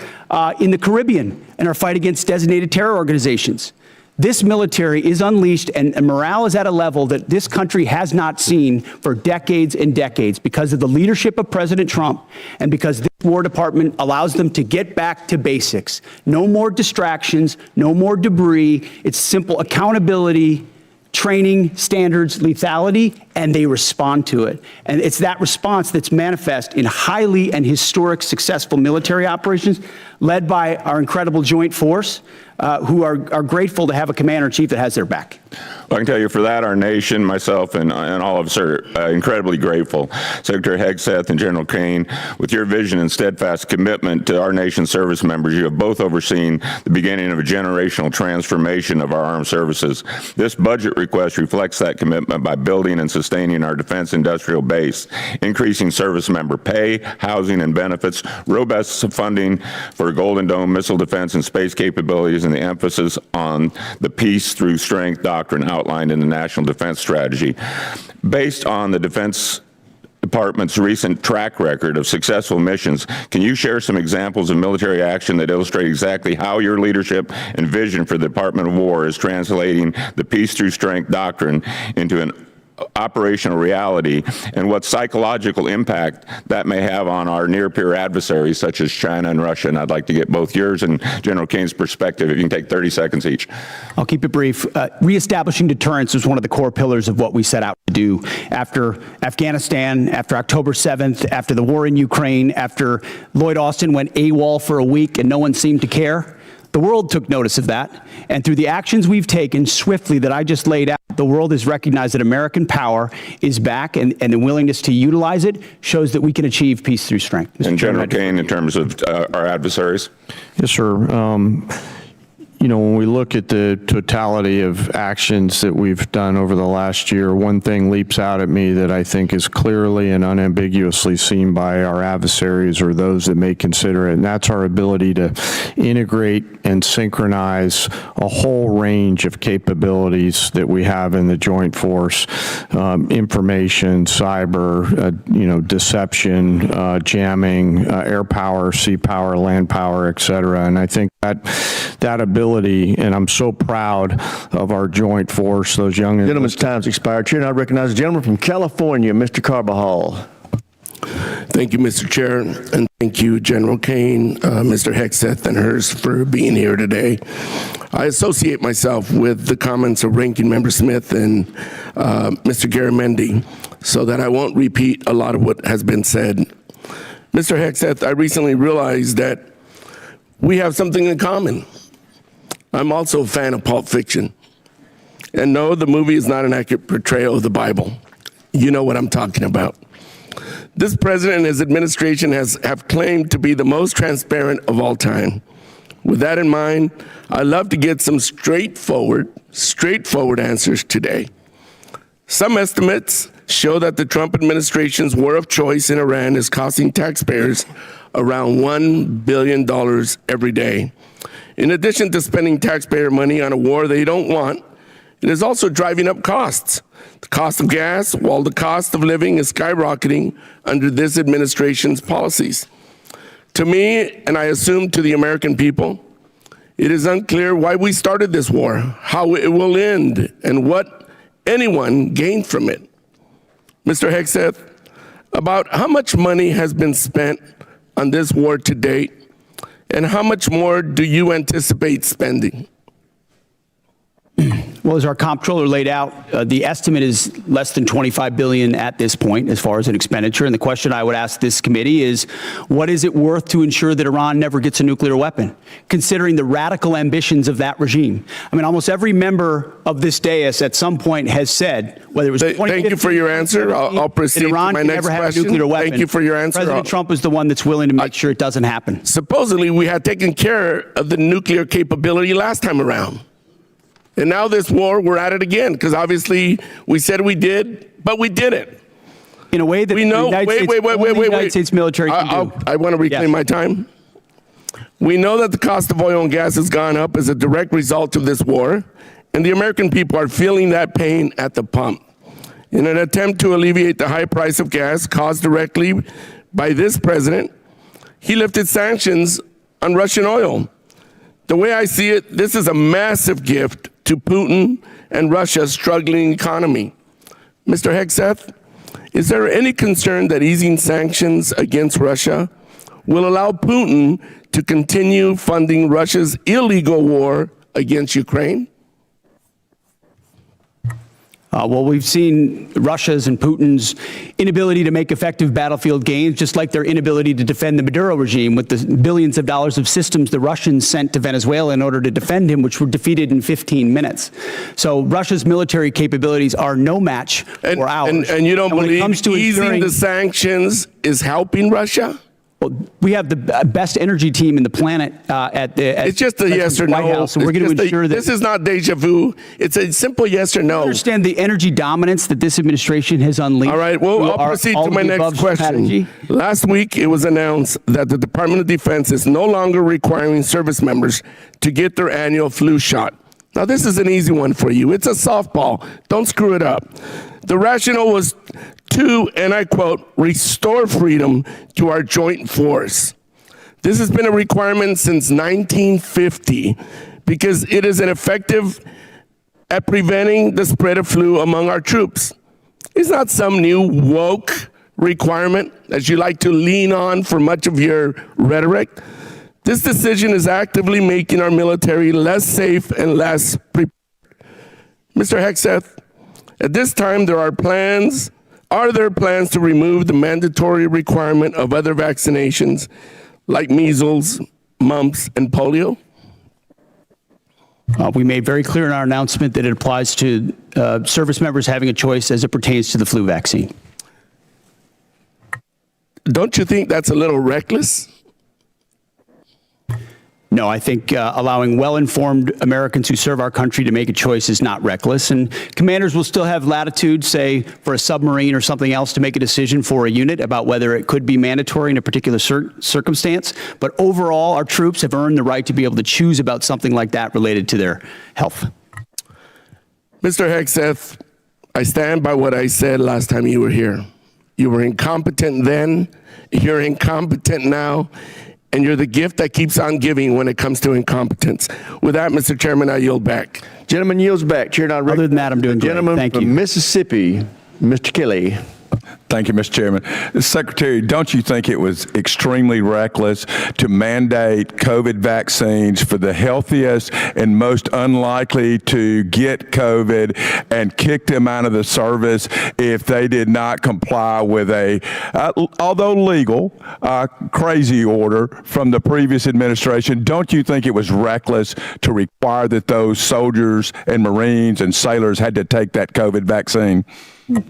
in the Caribbean and our fight against designated terror organizations. This military is unleashed, and morale is at a level that this country has not seen for decades and decades because of the leadership of President Trump and because this War Department allows them to get back to basics. No more distractions, no more debris. It's simple accountability, training, standards, lethality, and they respond to it. And it's that response that's manifest in highly and historic successful military operations led by our incredible joint force, who are grateful to have a commander-in-chief that has their back. Well, I can tell you for that, our nation, myself, and all of us are incredibly grateful. Secretary Hegseth and General Kaine, with your vision and steadfast commitment to our nation's service members, you have both overseen the beginning of a generational transformation of our armed services. This budget request reflects that commitment by building and sustaining our defense industrial base, increasing service member pay, housing and benefits, robust funding for Golden Dome missile defense and space capabilities, and the emphasis on the peace through strength doctrine outlined in the National Defense Strategy. Based on the Defense Department's recent track record of successful missions, can you share some examples of military action that illustrate exactly how your leadership and vision for the Department of War is translating the peace through strength doctrine into an operational reality, and what psychological impact that may have on our near-peer adversaries such as China and Russia? And I'd like to get both yours and General Kaine's perspective, if you can take 30 seconds each. I'll keep it brief. Reestablishing deterrence was one of the core pillars of what we set out to do. After Afghanistan, after October 7th, after the war in Ukraine, after Lloyd Austin went AWOL for a week and no one seemed to care, the world took notice of that, and through the actions we've taken swiftly that I just laid out, the world has recognized that American power is back, and the willingness to utilize it shows that we can achieve peace through strength. And General Kaine, in terms of our adversaries? Yes, sir. You know, when we look at the totality of actions that we've done over the last year, one thing leaps out at me that I think is clearly and unambiguously seen by our adversaries or those that may consider it, and that's our ability to integrate and synchronize a whole range of capabilities that we have in the joint force, information, cyber, deception, jamming, air power, sea power, land power, et cetera. And I think that ability, and I'm so proud of our joint force, those young... Gentleman's time's expired. Chair, and I recognize the gentleman from California, Mr. Carbajal. Thank you, Mr. Chair, and thank you, General Kaine, Mr. Hegseth, and Hurst for being here today. I associate myself with the comments of Ranking Member Smith and Mr. Garamendi, so that I won't repeat a lot of what has been said. Mr. Hegseth, I recently realized that we have something in common. I'm also a fan of Pulp Fiction. And no, the movie is not an accurate portrayal of the Bible. You know what I'm talking about. This president and his administration have claimed to be the most transparent of all time. With that in mind, I'd love to get some straightforward answers today. Some estimates show that the Trump administration's war of choice in Iran is costing taxpayers around $1 billion every day. In addition to spending taxpayer money on a war they don't want, it is also driving up costs. The cost of gas, while the cost of living is skyrocketing under this administration's policies. To me, and I assume to the American people, it is unclear why we started this war, how it will end, and what anyone gained from it. Mr. Hegseth, about how much money has been spent on this war to date, and how much more do you anticipate spending? Well, as our comptroller laid out, the estimate is less than $25 billion at this point as far as an expenditure. And the question I would ask this committee is, what is it worth to ensure that Iran never gets a nuclear weapon, considering the radical ambitions of that regime? I mean, almost every member of this dais at some point has said, whether it was Thank you for your answer. I'll proceed to my next question. Thank you for your answer. President Trump is the one that's willing to make sure it doesn't happen. Supposedly, we had taken care of the nuclear capability last time around. And now this war, we're at it again, because obviously we said we did, but we didn't. In a way that we know, the United States military can do. I want to reclaim my time. We know that the cost of oil and gas has gone up as a direct result of this war, and the American people are feeling that pain at the pump. In an attempt to alleviate the high price of gas caused directly by this president, he lifted sanctions on Russian oil. The way I see it, this is a massive gift to Putin and Russia's struggling economy. Mr. Hegseth, is there any concern that easing sanctions against Russia will allow Putin to continue funding Russia's illegal war against Ukraine? Well, we've seen Russia's and Putin's inability to make effective battlefield gains, just like their inability to defend the Maduro regime with the billions of dollars of systems the Russians sent to Venezuela in order to defend him, which were defeated in 15 minutes. So Russia's military capabilities are no match for ours. And you don't believe easing the sanctions is helping Russia? We have the best energy team in the planet it's just a yes or no. White House, and we're going to ensure that this is not deja vu. It's a simple yes or no. I understand the energy dominance that this administration has unleashed. All right, well, I'll proceed to my next question. Strategy. Last week, it was announced that the Department of Defense is no longer requiring service members to get their annual flu shot. Now, this is an easy one for you. It's a softball. Don't screw it up. The rationale was to, and I quote, restore freedom to our joint force. This has been a requirement since 1950 because it is an effective at preventing the spread of flu among our troops. It's not some new woke requirement as you like to lean on for much of your rhetoric. This decision is actively making our military less safe and less prepared. Mr. Hegseth, at this time, are there plans to remove the mandatory requirement of other vaccinations like measles, mumps, and polio? We made very clear in our announcement that it applies to service members having a choice as it pertains to the flu vaccine. Don't you think that's a little reckless? No, I think allowing well-informed Americans who serve our country to make a choice is not reckless. And commanders will still have latitude, say, for a submarine or something else to make a decision for a unit about whether it could be mandatory in a particular circumstance. But overall, our troops have earned the right to be able to choose about something like that related to their health. Mr. Hegseth, I stand by what I said last time you were here. You were incompetent then, you're incompetent now, and you're the gift that keeps on giving when it comes to incompetence. With that, Mr. Chairman, I yield back. Gentleman yields back. Chair, now other than that, I'm doing great. Gentleman Thank you. from Mississippi, Mr. Kelly. Thank you, Mr. Chairman. Secretary, don't you think it was extremely reckless to mandate COVID vaccines for the healthiest and most unlikely to get COVID and kick them out of the service if they did not comply with a, although legal, crazy order from the previous administration? Don't you think it was reckless to require that those soldiers and Marines and sailors had to take that COVID vaccine?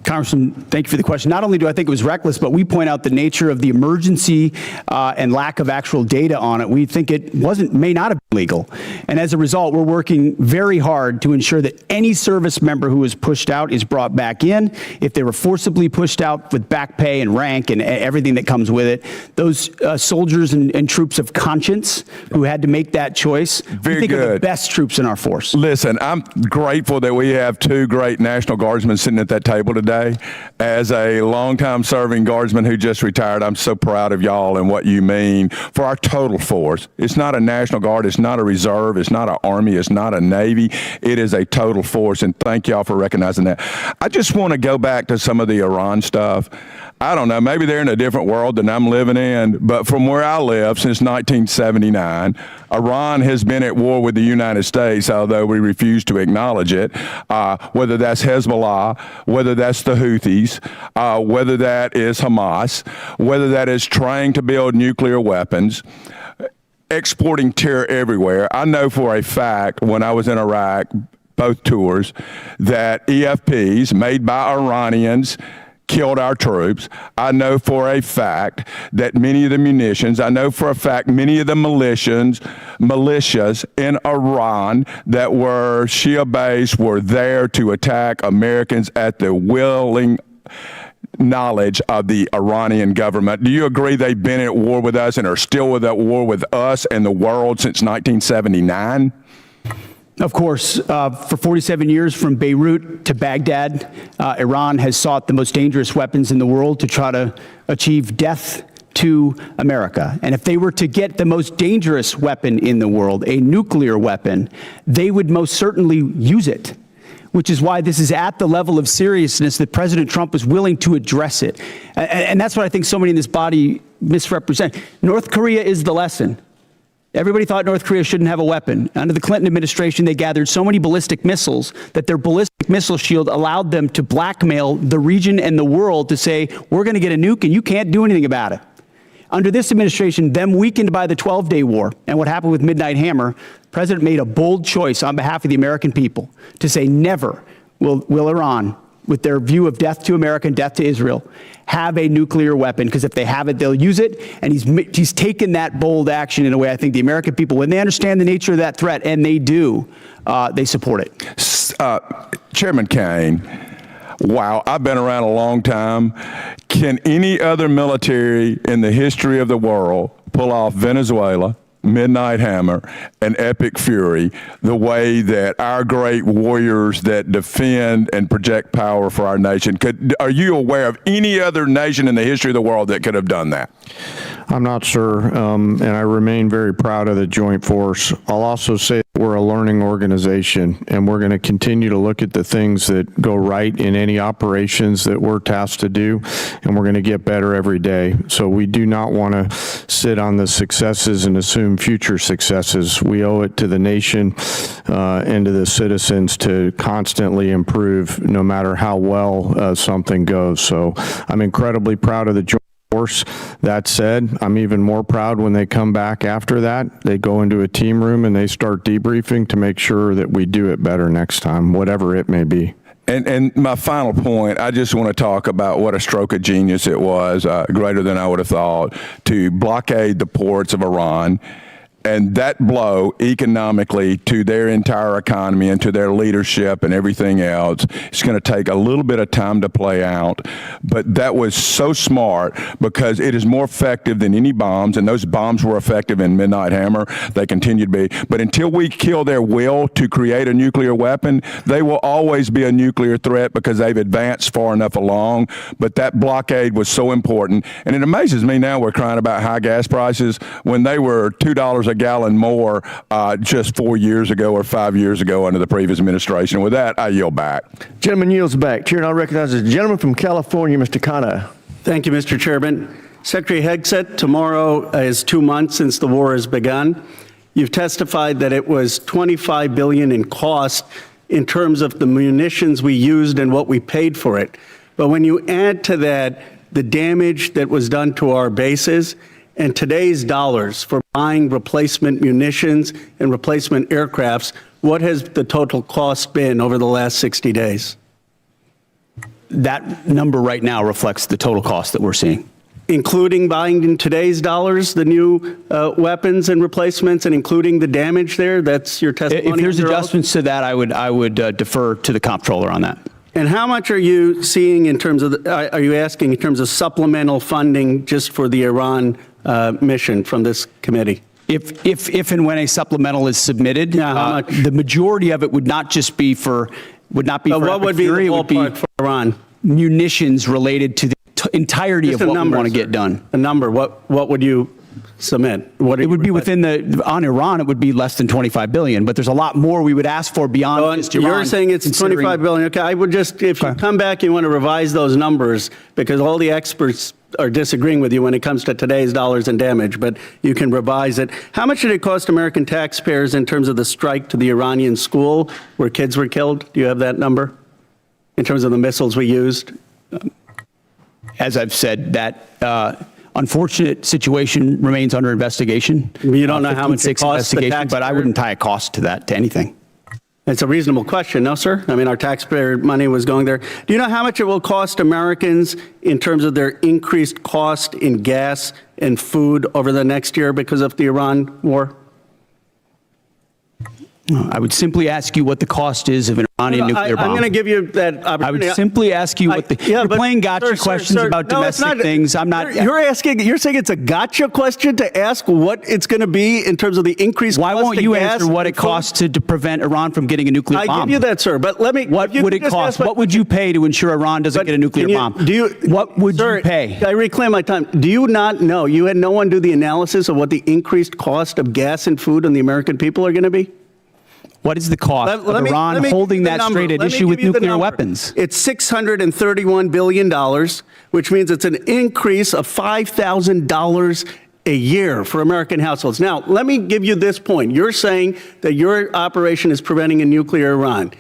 Congressman, thank you for the question. Not only do I think it was reckless, but we point out the nature of the emergency and lack of actual data on it. We think it may not have been legal. And as a result, we're working very hard to ensure that any service member who was pushed out is brought back in. If they were forcibly pushed out with back pay and rank and everything that comes with it, those soldiers and troops of conscience who had to make that choice, we think are the best troops in our force. Listen, I'm grateful that we have two great National Guardsmen sitting at that table today. As a longtime serving Guardsman who just retired, I'm so proud of y'all and what you mean for our total force. It's not a National Guard, it's not a reserve, it's not an Army, it's not a Navy. It is a total force, and thank y'all for recognizing that. I just want to go back to some of the Iran stuff. I don't know, maybe they're in a different world than I'm living in, but from where I live since 1979, Iran has been at war with the United States, although we refuse to acknowledge it, whether that's Hezbollah, whether that's the Houthis, whether that is Hamas, whether that is trying to build nuclear weapons, exporting terror everywhere. I know for a fact when I was in Iraq, both tours, that EFPs made by Iranians killed our troops. I know for a fact that many of the munitions, I know for a fact many of the militias in Iran that were Shia-based were there to attack Americans at the willing knowledge of the Iranian government. Do you agree they've been at war with us and are still at war with us and the world since 1979? Of course, for 47 years from Beirut to Baghdad, Iran has sought the most dangerous weapons in the world to try to achieve death to America. And if they were to get the most dangerous weapon in the world, a nuclear weapon, they would most certainly use it, which is why this is at the level of seriousness that President Trump is willing to address it. And that's what I think so many in this body misrepresent. North Korea is the lesson. Everybody thought North Korea shouldn't have a weapon. Under the Clinton administration, they gathered so many ballistic missiles that their ballistic missile shield allowed them to blackmail the region and the world to say, we're going to get a nuke and you can't do anything about it. Under this administration, them weakened by the 12-day war and what happened with Midnight Hammer, the president made a bold choice on behalf of the American people to say never will Iran with their view of death to America and death to Israel, have a nuclear weapon, because if they have it, they'll use it. And he's taken that bold action in a way I think the American people, when they understand the nature of that threat, and they do, they support it. Chairman Caine, wow, I've been around a long time. Can any other military in the history of the world pull off Venezuela, Midnight Hammer, and Epic Fury the way that our great warriors that defend and project power for our nation are you aware of any other nation in the history of the world that could have done that? I'm not sure, and I remain very proud of the Joint Force. I'll also say that we're a learning organization, and we're going to continue to look at the things that go right in any operations that we're tasked to do, and we're going to get better every day. So we do not want to sit on the successes and assume future successes. We owe it to the nation and to the citizens to constantly improve no matter how well something goes. So I'm incredibly proud of the Joint Force. That said, I'm even more proud when they come back after that. They go into a team room and they start debriefing to make sure that we do it better next time, whatever it may be. And my final point, I just want to talk about what a stroke of genius it was, greater than I would have thought, to blockade the ports of Iran. And that blow economically to their entire economy and to their leadership and everything else, it's going to take a little bit of time to play out. But that was so smart because it is more effective than any bombs. And those bombs were effective in Midnight Hammer. They continue to be. But until we kill their will to create a nuclear weapon, they will always be a nuclear threat because they've advanced far enough along. But that blockade was so important. And it amazes me now we're crying about high gas prices when they were $2 a gallon more just 4 years ago or 5 years ago under the previous administration. With that, I yield back. Gentleman yields back. Chair now recognizes the gentleman from California, Mr. Kaine. Thank you, Mr. Chairman. Secretary Hegseth, tomorrow is 2 months since the war has begun. You've testified that it was $25 billion in cost in terms of the munitions we used and what we paid for it. But when you add to that the damage that was done to our bases, and today's dollars for buying replacement munitions and replacement aircrafts, what has the total cost been over the last 60 days? That number right now reflects the total cost that we're seeing. Including buying in today's dollars the new weapons and replacements, and including the damage there? That's your testimony? If there's adjustments to that, I would defer to the comptroller on that. And how much are you seeing in terms of, are you asking in terms of supplemental funding just for the Iran mission from this committee? If and when a supplemental is submitted, the majority of it would not just be for, what would be the ballpark for Iran? Munitions related to the entirety of what we want to get done. A number, what would you submit? It would be within on Iran, it would be less than 25 billion, but there's a lot more we would ask for beyond just Iran. You're saying it's 25 billion. Okay, I would just, if you come back, you want to revise those numbers because all the experts are disagreeing with you when it comes to today's dollars and damage, but you can revise it. How much did it cost American taxpayers in terms of the strike to the Iranian school where kids were killed? Do you have that number in terms of the missiles we used? As I've said, that unfortunate situation remains under investigation. You don't know how much it costs the taxpayer? But I wouldn't tie a cost to that, to anything. It's a reasonable question, no, sir? I mean, our taxpayer money was going there. Do you know how much it will cost Americans in terms of their increased cost in gas and food over the next year because of the Iran war? I would simply ask you what the cost is of an Iranian nuclear bomb. I'm going to give you that opportunity. I would simply ask you what you're playing gotcha questions about domestic things. I'm not. You're saying it's a gotcha question to ask what it's going to be in terms of the increased cost of gas. Why won't you answer what it costs to prevent Iran from getting a nuclear bomb? I give you that, sir, but let me. What would it cost? What would you pay to ensure Iran doesn't get a nuclear bomb? What would you pay? I reclaim my time. Do you not know? You had no one do the analysis of what the increased cost of gas and food on the the people are going to be? What is the cost of Iran holding that straight at issue with nuclear weapons? It's $631 billion, which means it's an increase of $5,000 a year for American households. Now, let me give you this point. You're saying that your operation is preventing a nuclear Iran.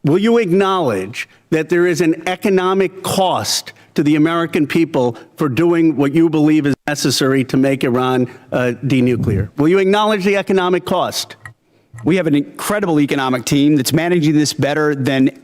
Will you acknowledge that there is an economic cost to the American people for doing what you believe is necessary to make Iran denuclear? Will you acknowledge the economic cost? We have an incredible economic team that's managing this better than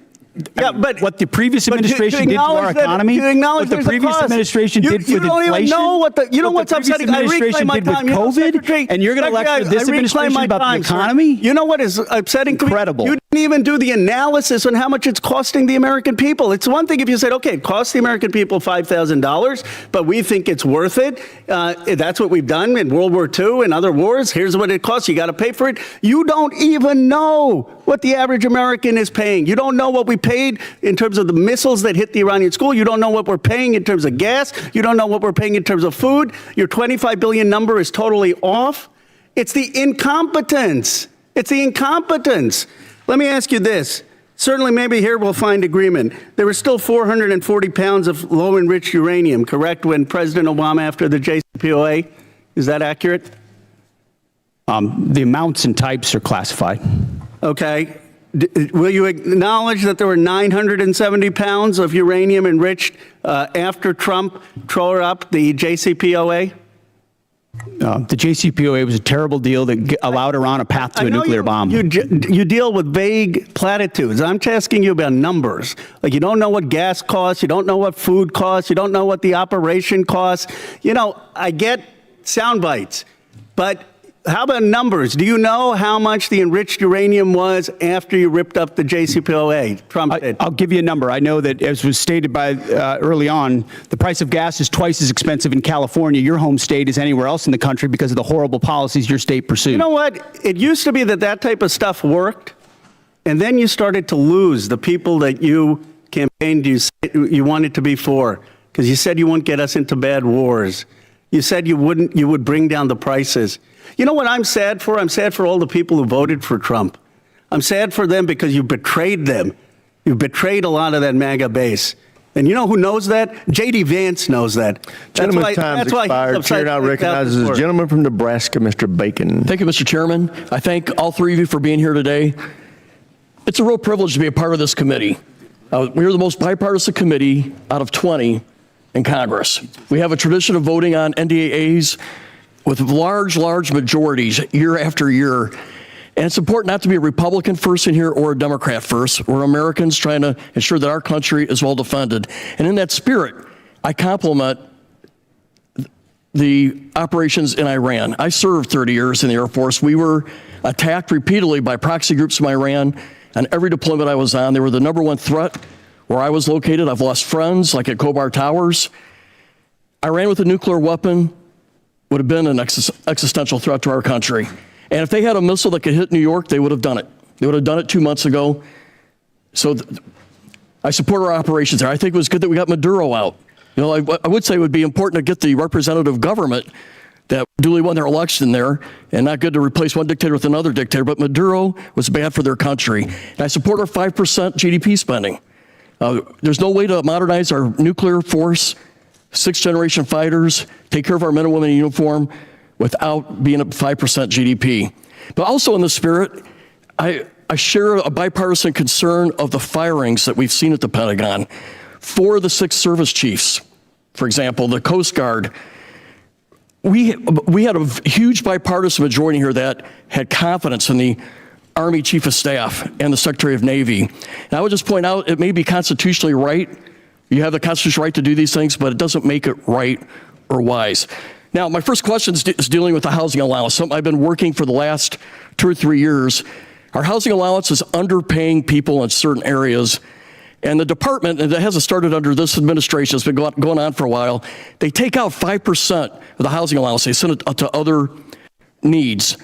Yeah, but what the previous but administration did to our economy, what the previous administration did with inflation, don't even know you know what's upsetting. I reclaim my time. COVID, and you're going to lecture this administration about the economy? You know what is upsetting? Incredible. You didn't even do the analysis on how much it's costing the American people. It's one thing if you said, okay, it costs the American people $5,000, but we think it's worth it. That's what we've done in World War II and other wars. Here's what it costs. You got to pay for it. You don't even know what the average American is paying. You don't know what we paid in terms of the missiles that hit the Iranian school. You don't know what we're paying in terms of gas. You don't know what we're paying in terms of food. Your 25 billion number is totally off. It's the incompetence. It's the incompetence. Let me ask you this. Certainly, maybe here we'll find agreement. There was still 440 pounds of low-enriched uranium, correct, when President Obama, after the JCPOA? Is that accurate? The amounts and types are classified. Okay. Will you acknowledge that there were 970 pounds of uranium enriched after Trump tore up the JCPOA? The JCPOA was a terrible deal that allowed Iran a path to a nuclear bomb. You deal with vague platitudes. I'm asking you about numbers. Like, you don't know what gas costs, you don't know what food costs, you don't know what the operation costs. You know, I get sound bites, but how about numbers? Do you know how much the enriched uranium was after you ripped up the JCPOA? Trump did. I'll give you a number. I know that, as was stated by early on, the price of gas is twice as expensive in California, your home state, as anywhere else in the country because of the horrible policies your state pursued. You know what? It used to be that that type of stuff worked, and then you started to lose the people that you campaigned you wanted to be for, because you said you wouldn't get us into bad wars. You said you would bring down the prices. You know what I'm sad for? I'm sad for all the people who voted for Trump. I'm sad for them because you betrayed them. You betrayed a lot of that MAGA base. And you know who knows that? J.D. Vance knows that. Gentleman's time's expired. Chair now recognizes the gentleman from Nebraska, Mr. Bacon. Thank you, Mr. Chairman. I thank all three of you for being here today. It's a real privilege to be a part of this committee. We're the most bipartisan committee out of 20 in Congress. We have a tradition of voting on NDAAs with large majorities year after year. And it's important not to be a Republican first in here or a Democrat first. We're Americans trying to ensure that our country is well defended. And in that spirit, I compliment the operations in Iran. I served 30 years in the Air Force. We were attacked repeatedly by proxy groups from Iran on every deployment I was on. They were the #1 threat where I was located. I've lost friends, like at Khobar Towers. Iran with a nuclear weapon would have been an existential threat to our country. And if they had a missile that could hit New York, they would have done it. They would have done it 2 months ago. So I support our operations there. I think it was good that we got Maduro out. You know, I would say it would be important to get the representative government that duly won their election there, and not good to replace one dictator with another dictator, but Maduro was bad for their country. And I support our 5% GDP spending. There's no way to modernize our nuclear force, 6th-generation fighters, take care of our men and women in uniform without being at 5% GDP. But also in the spirit, I share a bipartisan concern of the firings that we've seen at the Pentagon. 4 of the 6 service chiefs, for example, the Coast Guard. We had a huge bipartisan majority here that had confidence in the Army Chief of Staff and the Secretary of Navy. And I would just point out, it may be constitutionally right. You have the constitutional right to do these things, but it doesn't make it right or wise. Now, my first question is dealing with the housing allowance, something I've been working for the last 2 or 3 years. Our housing allowance is underpaying people in certain areas. And the department, and that hasn't started under this administration, it's been going on for a while, they take out 5% of the housing allowance. They send it to other needs.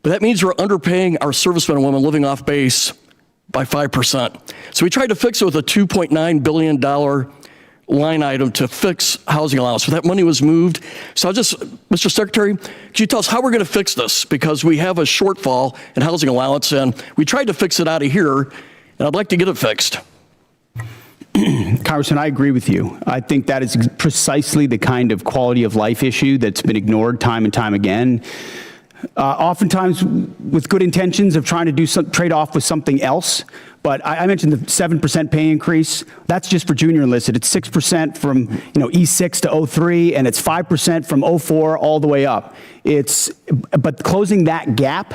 But that means we're underpaying our servicemen and women living off base by 5%. So we tried to fix it with a $2.9 billion line item to fix housing allowance. But that money was moved. So Mr. Secretary, could you tell us how we're going to fix this? Because we have a shortfall in housing allowance, and we tried to fix it out of here, and I'd like to get it fixed. Congressman, I agree with you. I think that is precisely the kind of quality of life issue that's been ignored time and time again. Oftentimes with good intentions of trying to do some trade-off with something else. But I mentioned the 7% pay increase. That's just for junior enlisted. It's 6% from E6 to 03, and it's 5% from 04 all the way up. But closing that gap,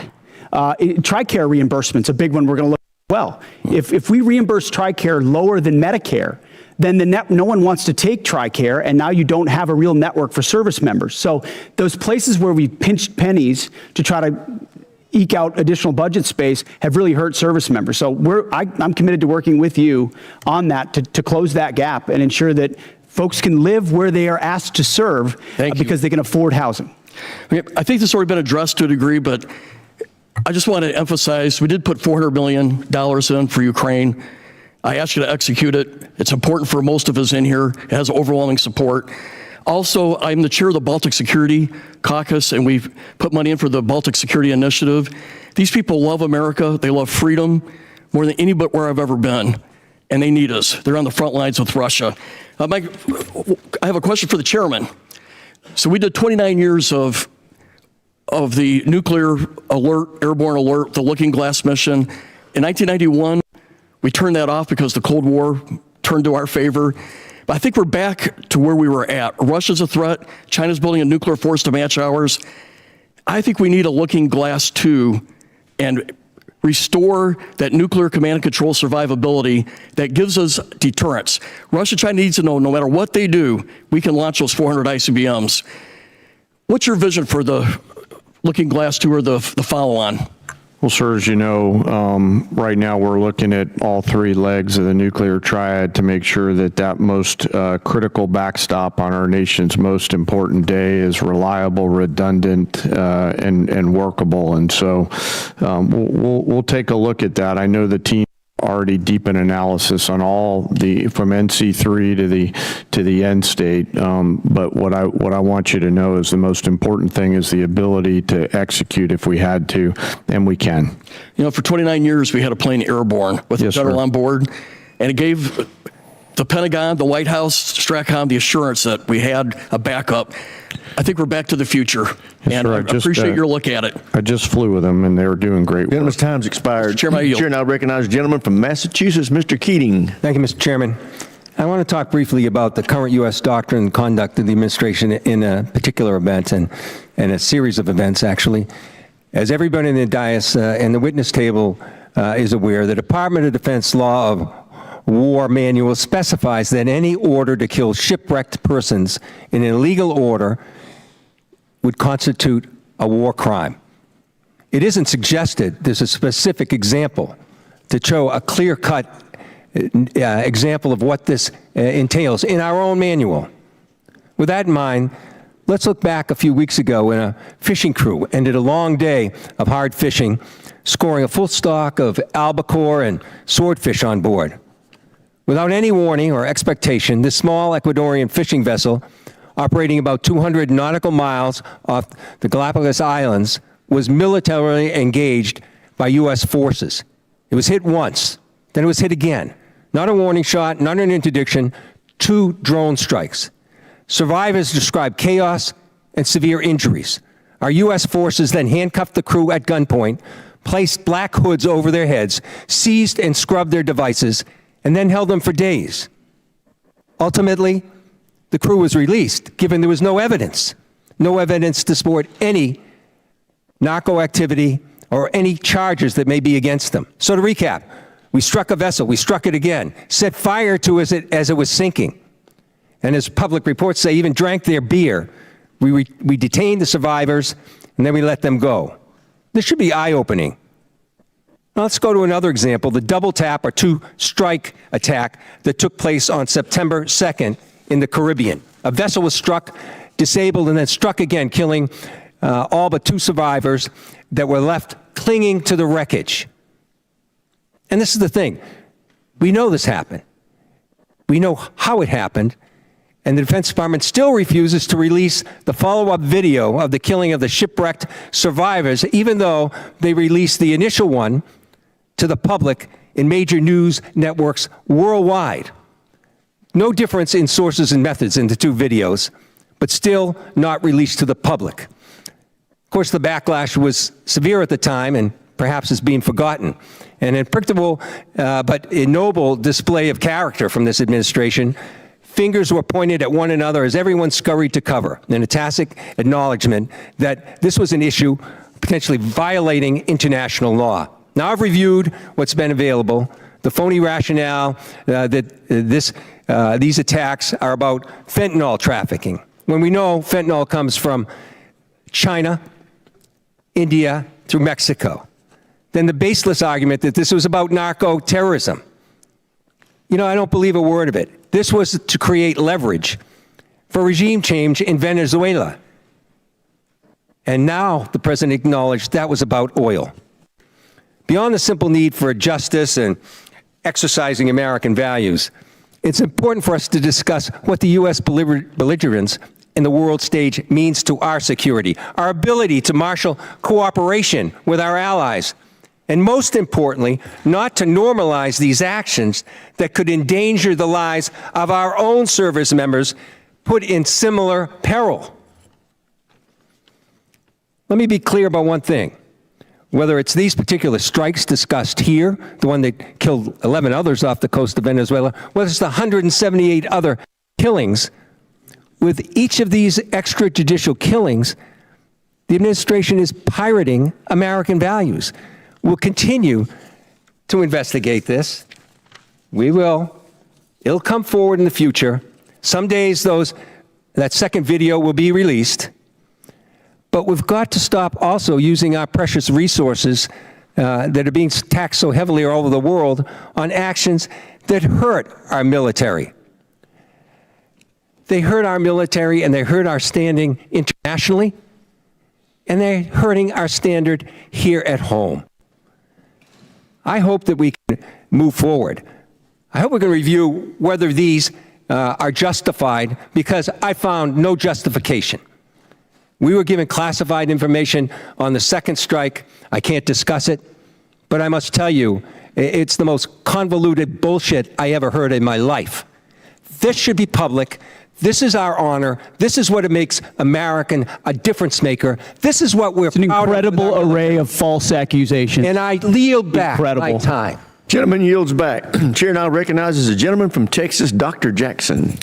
TRICARE reimbursement's a big one we're going to look well. If we reimburse TRICARE lower than Medicare, then no one wants to take TRICARE, and now you don't have a real network for service members. So those places where we pinched pennies to try to eke out additional budget space have really hurt service members. So I'm committed to working with you on that to close that gap and ensure that folks can live where they are asked to serve because they can afford housing. I think this has already been addressed to a degree, but I just want to emphasize we did put $400 million in for Ukraine. I asked you to execute it. It's important for most of us in here. It has overwhelming support. Also, I'm the chair of the Baltic Security Caucus, and we've put money in for the Baltic Security Initiative. These people love America. They love freedom more than anywhere I've ever been, and they need us. They're on the front lines with Russia. Mike, I have a question for the chairman. So we did 29 years of the nuclear alert, airborne alert, the Looking Glass mission. In 1991, we turned that off because the Cold War turned to our favor. But I think we're back to where we were at. Russia's a threat. China's building a nuclear force to match ours. I think we need a Looking Glass 2 and restore that nuclear command and control survivability that gives us deterrence. Russia, China needs to know no matter what they do, we can launch those 400 ICBMs. What's your vision for the Looking Glass 2 or the follow-on? Well, sir, as you know, right now we're looking at all three legs of the nuclear triad to make sure that most critical backstop on our nation's most important day is reliable, redundant, and workable. And so we'll take a look at that. I know the team already deep in analysis on all from NC3 to the end state. But what I want you to know is the most important thing is the ability to execute if we had to, and we can. You know, for 29 years we had a plane airborne with a general on board, and it gave the Pentagon, the White House, STRATCOM the assurance that we had a backup. I think we're back to the future, and I appreciate your look at it. I just flew with them, and they were doing great work. Gentleman's time's expired. Chairman, Chair now recognize the gentleman from Massachusetts, Mr. Keating. Thank you, Mr. Chairman. I want to talk briefly about the current U.S. doctrine and conduct of the administration in a particular event and a series of events, actually. As everybody in the dais and the witness table is aware, the Department of Defense Law of War Manual specifies that any order to kill shipwrecked persons in an illegal order would constitute a war crime. It isn't suggested there's a specific example to show a clear-cut example of what this entails in our own manual. With that in mind, let's look back a few weeks ago when a fishing crew ended a long day of hard fishing, scoring a full stock of albacore and swordfish on board. Without any warning or expectation, this small Ecuadorian fishing vessel, operating about 200 nautical miles off the Galapagos Islands, was militarily engaged by U.S. forces. It was hit once, then it was hit again. Not a warning shot, not an interdiction, 2 drone strikes. Survivors described chaos and severe injuries. Our U.S. forces then handcuffed the crew at gunpoint, placed black hoods over their heads, seized and scrubbed their devices, and then held them for days. Ultimately, the crew was released, given there was no evidence to support any narco activity or any charges that may be against them. So to recap, we struck a vessel, we struck it again, set fire to it as it was sinking, and as public reports say, even drank their beer. We detained the survivors, and then we let them go. This should be eye-opening. Now let's go to another example, the double tap or 2-strike attack that took place on September 2nd in the Caribbean. A vessel was struck, disabled, and then struck again, killing all but 2 survivors that were left clinging to the wreckage. And this is the thing. We know this happened. We know how it happened, and the Defense Department still refuses to release the follow-up video of the killing of the shipwrecked survivors, even though they released the initial one to the public in major news networks worldwide. No difference in sources and methods in the 2 videos, but still not released to the public. Of course, the backlash was severe at the time and perhaps is being forgotten. An unpredictable but noble display of character from this administration. Fingers were pointed at one another as everyone scurried to cover, in a tacit acknowledgement that this was an issue potentially violating international law. Now, I've reviewed what's been available, the phony rationale that these attacks are about fentanyl trafficking, when we know fentanyl comes from China, India, through Mexico. Then the baseless argument that this was about narco-terrorism. You know, I don't believe a word of it. This was to create leverage for regime change in Venezuela. And now the president acknowledged that was about oil. Beyond the simple need for justice and exercising American values, it's important for us to discuss what the U.S. belligerence in the world stage means to our security, our ability to marshal cooperation with our allies, and most importantly, not to normalize these actions that could endanger the lives of our own service members put in similar peril. Let me be clear about one thing. Whether it's these particular strikes discussed here, the one that killed 11 others off the coast of Venezuela, whether it's the 178 other killings, with each of these extrajudicial killings, the administration is pirating American values. We'll continue to investigate this. We will. It'll come forward in the future. Some days that second video will be released. But we've got to stop also using our precious resources that are being taxed so heavily all over the world on actions that hurt our military. They hurt our military and they hurt our standing internationally, and they're hurting our standard here at home. I hope that we can move forward. I hope we can review whether these are justified, because I found no justification. We were given classified information on the second strike. I can't discuss it, but I must tell you, it's the most convoluted bullshit I ever heard in my life. This should be public. This is our honor. This is what it makes American a difference maker. This is what we're proud of. It's an incredible array of false accusations. And I yield back my time. Gentleman yields back. Chair now recognizes the gentleman from Texas, Dr. Jackson.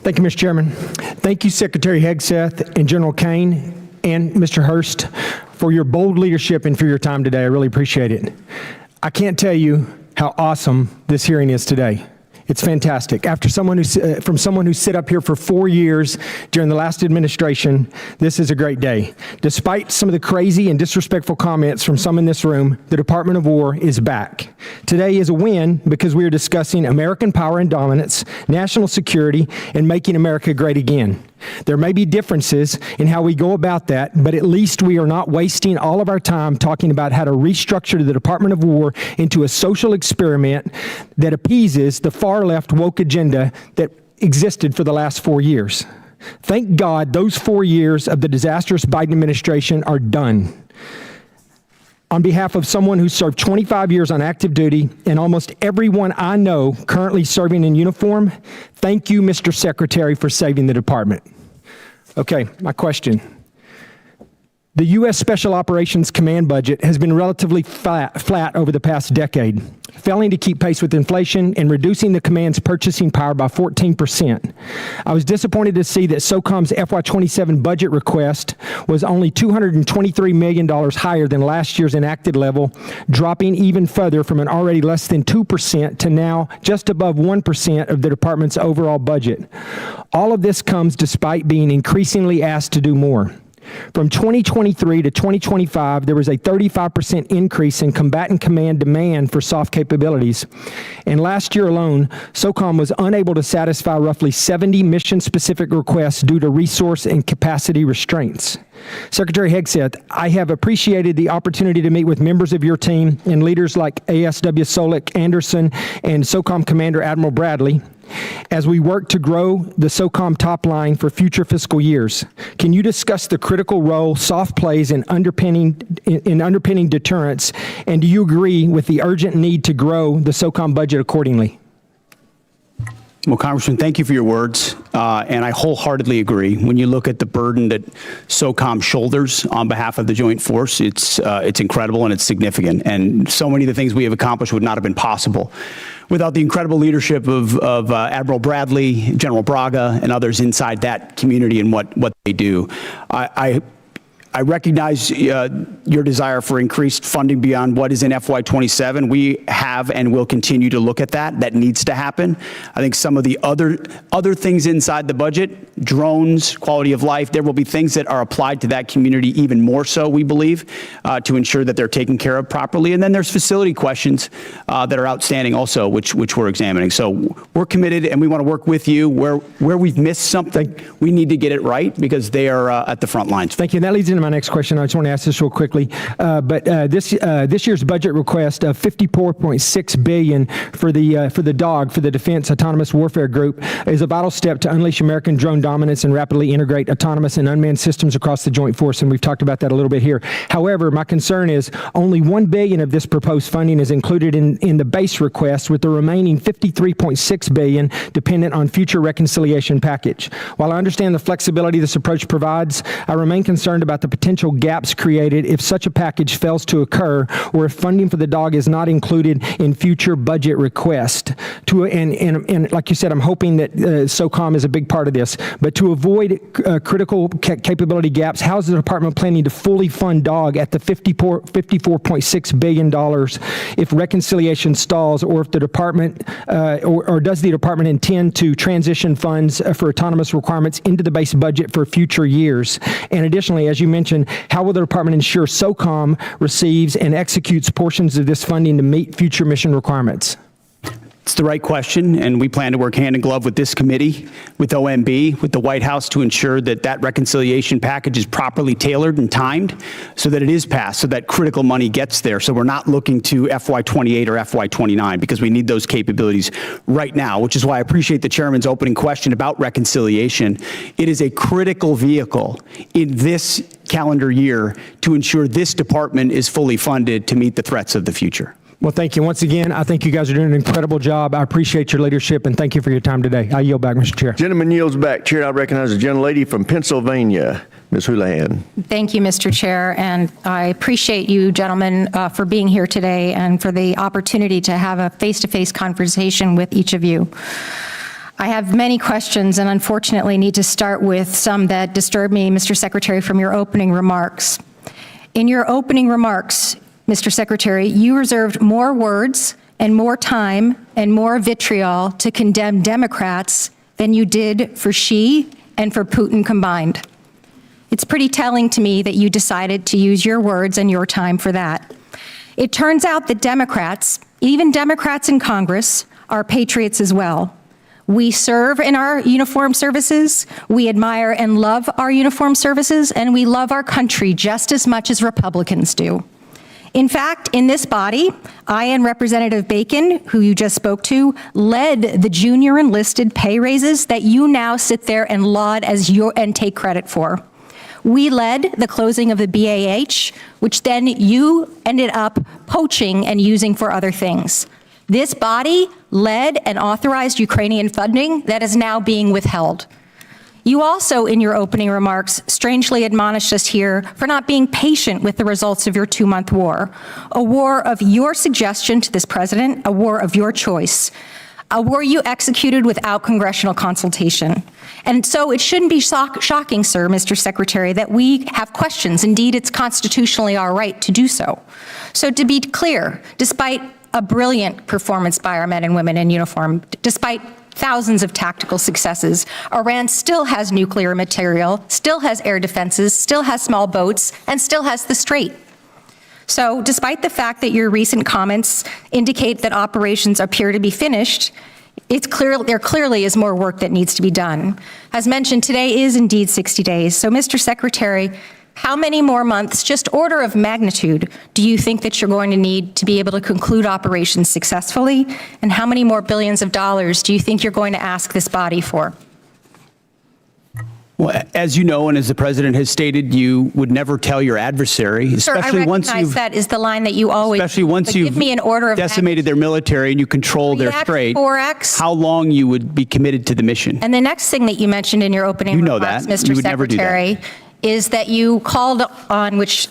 Thank you, Mr. Chairman. Thank you, Secretary Hegseth and General Caine and Mr. Hurst, for your bold leadership and for your time today. I really appreciate it. I can't tell you how awesome this hearing is today. It's fantastic. After someone who sit up here for 4 years during the last administration, this is a great day. Despite some of the crazy and disrespectful comments from some in this room, the Department of War is back. Today is a win because we are discussing American power and dominance, national security, and making America great again. There may be differences in how we go about that, but at least we are not wasting all of our time talking about how to restructure the Department of War into a social experiment that appeases the far-left woke agenda that existed for the last 4 years. Thank God those 4 years of the disastrous Biden administration are done. On behalf of someone who served 25 years on active duty and almost everyone I know currently serving in uniform, thank you, Mr. Secretary, for saving the department. Okay, my question. The U.S. Special Operations Command budget has been relatively flat over the past decade, failing to keep pace with inflation and reducing the command's purchasing power by 14%. I was disappointed to see that SOCOM's FY27 budget request was only $223 million higher than last year's enacted level, dropping even further from an already less than 2% to now just above 1% of the department's overall budget. All of this comes despite being increasingly asked to do more. From 2023 to 2025, there was a 35% increase in combatant command demand for soft capabilities. And last year alone, SOCOM was unable to satisfy roughly 70 mission-specific requests due to resource and capacity restraints. Secretary Hegseth, I have appreciated the opportunity to meet with members of your team and leaders like ASW Solik Anderson and SOCOM Commander Admiral Bradley as we work to grow the SOCOM top line for future fiscal years. Can you discuss the critical role soft plays in underpinning deterrence, and do you agree with the urgent need to grow the SOCOM budget accordingly? Well, Congressman, thank you for your words, and I wholeheartedly agree. When you look at the burden that SOCOM shoulders on behalf of the Joint Force, it's incredible and it's significant, and so many of the things we have accomplished would not have been possible without the incredible leadership of Admiral Bradley, General Braga, and others inside that community and what they do. I recognize your desire for increased funding beyond what is in FY27. We have and will continue to look at that. That needs to happen. I think some of the other things inside the budget, drones, quality of life, there will be things that are applied to that community even more so, we believe, to ensure that they're taken care of properly. And then there's facility questions that are outstanding also, which we're examining. So we're committed and we want to work with you. Where we've missed something, we need to get it right because they are at the front lines. Thank you. And that leads into my next question. I just want to ask this real quickly. This year's budget request of $54.6 billion for the DAWG, for the Defense Autonomous Warfare Group, is a vital step to unleash American drone dominance and rapidly integrate autonomous and unmanned systems across the joint force. And we've talked about that a little bit here. However, my concern is only $1 billion of this proposed funding is included in the base request, with the remaining $53.6 billion dependent on future reconciliation package. While I understand the flexibility this approach provides, I remain concerned about the potential gaps created if such a package fails to occur, or if funding for the DAWG is not included in future budget requests. And like you said, I'm hoping that SOCOM is a big part of this. But to avoid critical capability gaps, how is the department planning to fully fund DAWG at the $54.6 billion if reconciliation stalls, or if the department, or does the department intend to transition funds for autonomous requirements into the base budget for future years? And additionally, as you mentioned, how will the department ensure SOCOM receives and executes portions of this funding to meet future mission requirements? It's the right question, and we plan to work hand in glove with this committee, with OMB, with the White House to ensure that that reconciliation package is properly tailored and timed so that it is passed, so that critical money gets there. So we're not looking to FY28 or FY29 because we need those capabilities right now, which is why I appreciate the chairman's opening question about reconciliation. It is a critical vehicle in this calendar year to ensure this department is fully funded to meet the threats of the future. Well, thank you. Once again, I think you guys are doing an incredible job. I appreciate your leadership, and thank you for your time today. I yield back, Mr. Chair. Gentleman yields back. Chair, I recognize the gentlelady from Pennsylvania, Ms. Houlihan. Thank you, Mr. Chair, and I appreciate you gentlemen for being here today and for the opportunity to have a face-to-face conversation with each of you. I have many questions and unfortunately need to start with some that disturb me, Mr. Secretary, from your opening remarks. In your opening remarks, Mr. Secretary, you reserved more words and more time and more vitriol to condemn Democrats than you did for Xi and for Putin combined. It's pretty telling to me that you decided to use your words and your time for that. It turns out that Democrats, even Democrats in Congress, are patriots as well. We serve in our uniformed services, we admire and love our uniformed services, and we love our country just as much as Republicans do. In fact, in this body, I and Representative Bacon, who you just spoke to, led the junior enlisted pay raises that you now sit there and laud and take credit for. We led the closing of the BAH, which then you ended up poaching and using for other things. This body led and authorized Ukrainian funding that is now being withheld. You also, in your opening remarks, strangely admonished us here for not being patient with the results of your 2-month war, a war of your suggestion to this president, a war of your choice, a war you executed without congressional consultation. And so it shouldn't be shocking, sir, Mr. Secretary, that we have questions. Indeed, it's constitutionally our right to do so. So to be clear, despite a brilliant performance by our men and women in uniform, despite thousands of tactical successes, Iran still has nuclear material, still has air defenses, still has small boats, and still has the Strait. So despite the fact that your recent comments indicate that operations appear to be finished, there clearly is more work that needs to be done. As mentioned, today is indeed 60 days. So Mr. Secretary, how many more months, just order of magnitude, do you think that you're going to need to be able to conclude operations successfully? And how many more billions of dollars do you think you're going to ask this body for? Well, as you know, and as the president has stated, you would never tell your adversary, especially once you've that is the line that you always. Especially once you've give me an order of decimated their military and you control their strait. 4X. How long you would be committed to the mission? And the next thing that you mentioned in your opening remarks, Mr. You would never do that. Secretary, is that you called on, which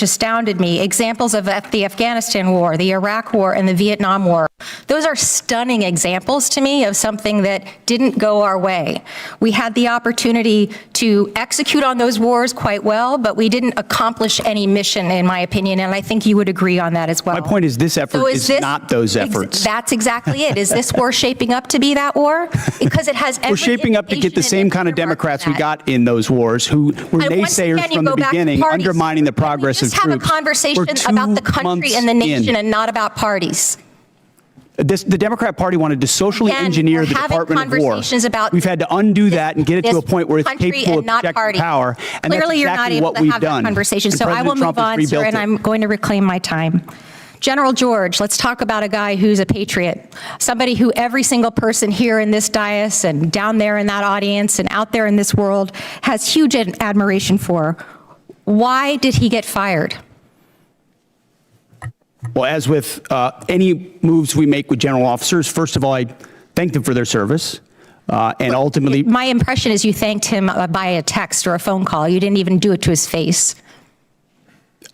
astounded me, examples of the Afghanistan war, the Iraq war, and the Vietnam war. Those are stunning examples to me of something that didn't go our way. We had the opportunity to execute on those wars quite well, but we didn't accomplish any mission, in my opinion, and I think you would agree on that as well. My point is this effort So is not those efforts. That's exactly it. Is this war shaping up to be that war? Because it has every We're shaping up to get the same kind of Democrats we got in those wars who were naysayers from the beginning, undermining the progress of troops. Have a conversation about the country and the nation and not about parties. The Democrat Party wanted to socially engineer the Department of War. We've had to undo that and get it to a point where it's capable of projecting power. And Clearly, you're not able to have that conversation. So I will move on, sir, and I'm going to reclaim my time. General George, let's talk about a guy who's a patriot, somebody who every single person here in this dais and down there in that audience and out there in this world has huge admiration for. Why did he get fired? Well, as with any moves we make with general officers, first of all, I thank them for their service. And ultimately, my impression is you thanked him by a text or a phone call. You didn't even do it to his face.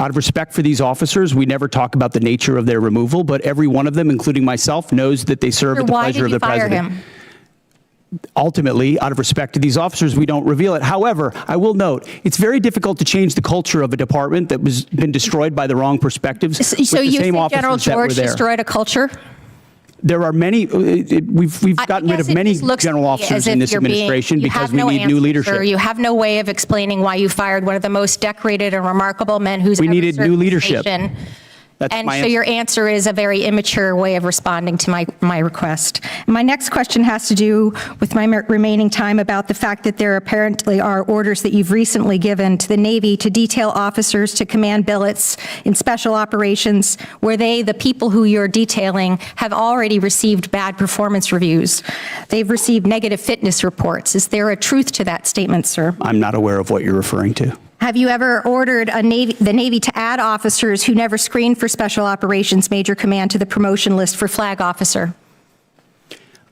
Out of respect for these officers, we never talk about the nature of their removal, but every one of them, including myself, knows that they serve at the pleasure of the president. Why did you fire him? Ultimately, out of respect to these officers, we don't reveal it. However, I will note, it's very difficult to change the culture of a department that was been destroyed by the wrong perspectives. So you think General George destroyed a culture? There are many, we've gotten rid of many general officers in this administration because we need new leadership. You have no way of explaining why you fired one of the most decorated and remarkable men who's we ever needed served new the leadership. nation. That's and my so answer. your answer is a very immature way of responding to my request. My next question has to do with my remaining time about the fact that there apparently are orders that you've recently given to the Navy to detail officers to command billets in special operations where they, the people who you're detailing, have already received bad performance reviews. They've received negative fitness reports. Is there a truth to that statement, sir? I'm not aware of what you're referring to. Have you ever ordered the Navy to add officers who never screened for Special Operations Major Command to the promotion list for flag officer?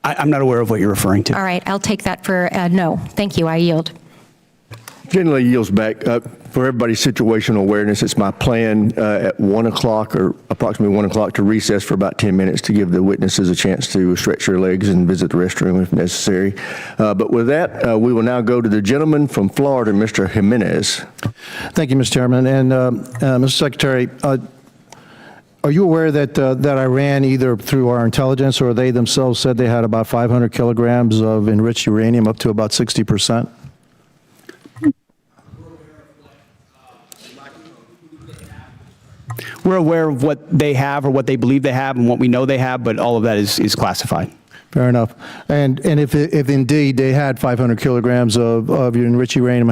I'm not aware of what you're referring to. All right, I'll take that for no. Thank you, I yield. Generally yields back. For everybody's situational awareness, it's my plan at 1 o'clock or approximately 1 o'clock to recess for about 10 minutes to give the witnesses a chance to stretch their legs and visit the restroom if necessary. But with that, we will now go to the gentleman from Florida, Mr. Jimenez. Thank you, Mr. Chairman. And Mr. Secretary, are you aware that Iran, either through our intelligence or they themselves, said they had about 500 kilograms of enriched uranium, up to about 60%? We're aware of what they have or what they believe they have and what we know they have, but all of that is classified. Fair enough. And if indeed they had 500 kilograms of enriched uranium,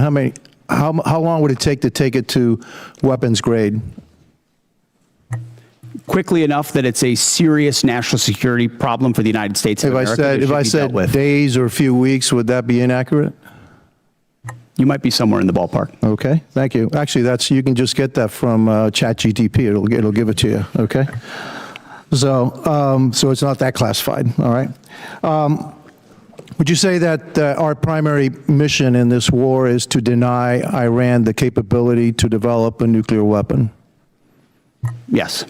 how long would it take it to weapons grade? Quickly enough that it's a serious national security problem for the United States of America. If I said days or a few weeks, would that be inaccurate? You might be somewhere in the ballpark. Okay, thank you. Actually, you can just get that from ChatGPT. It'll give it to you. Okay. So it's not that classified. All right. Would you say that our primary mission in this war is to deny Iran the capability to develop a nuclear weapon? Yes.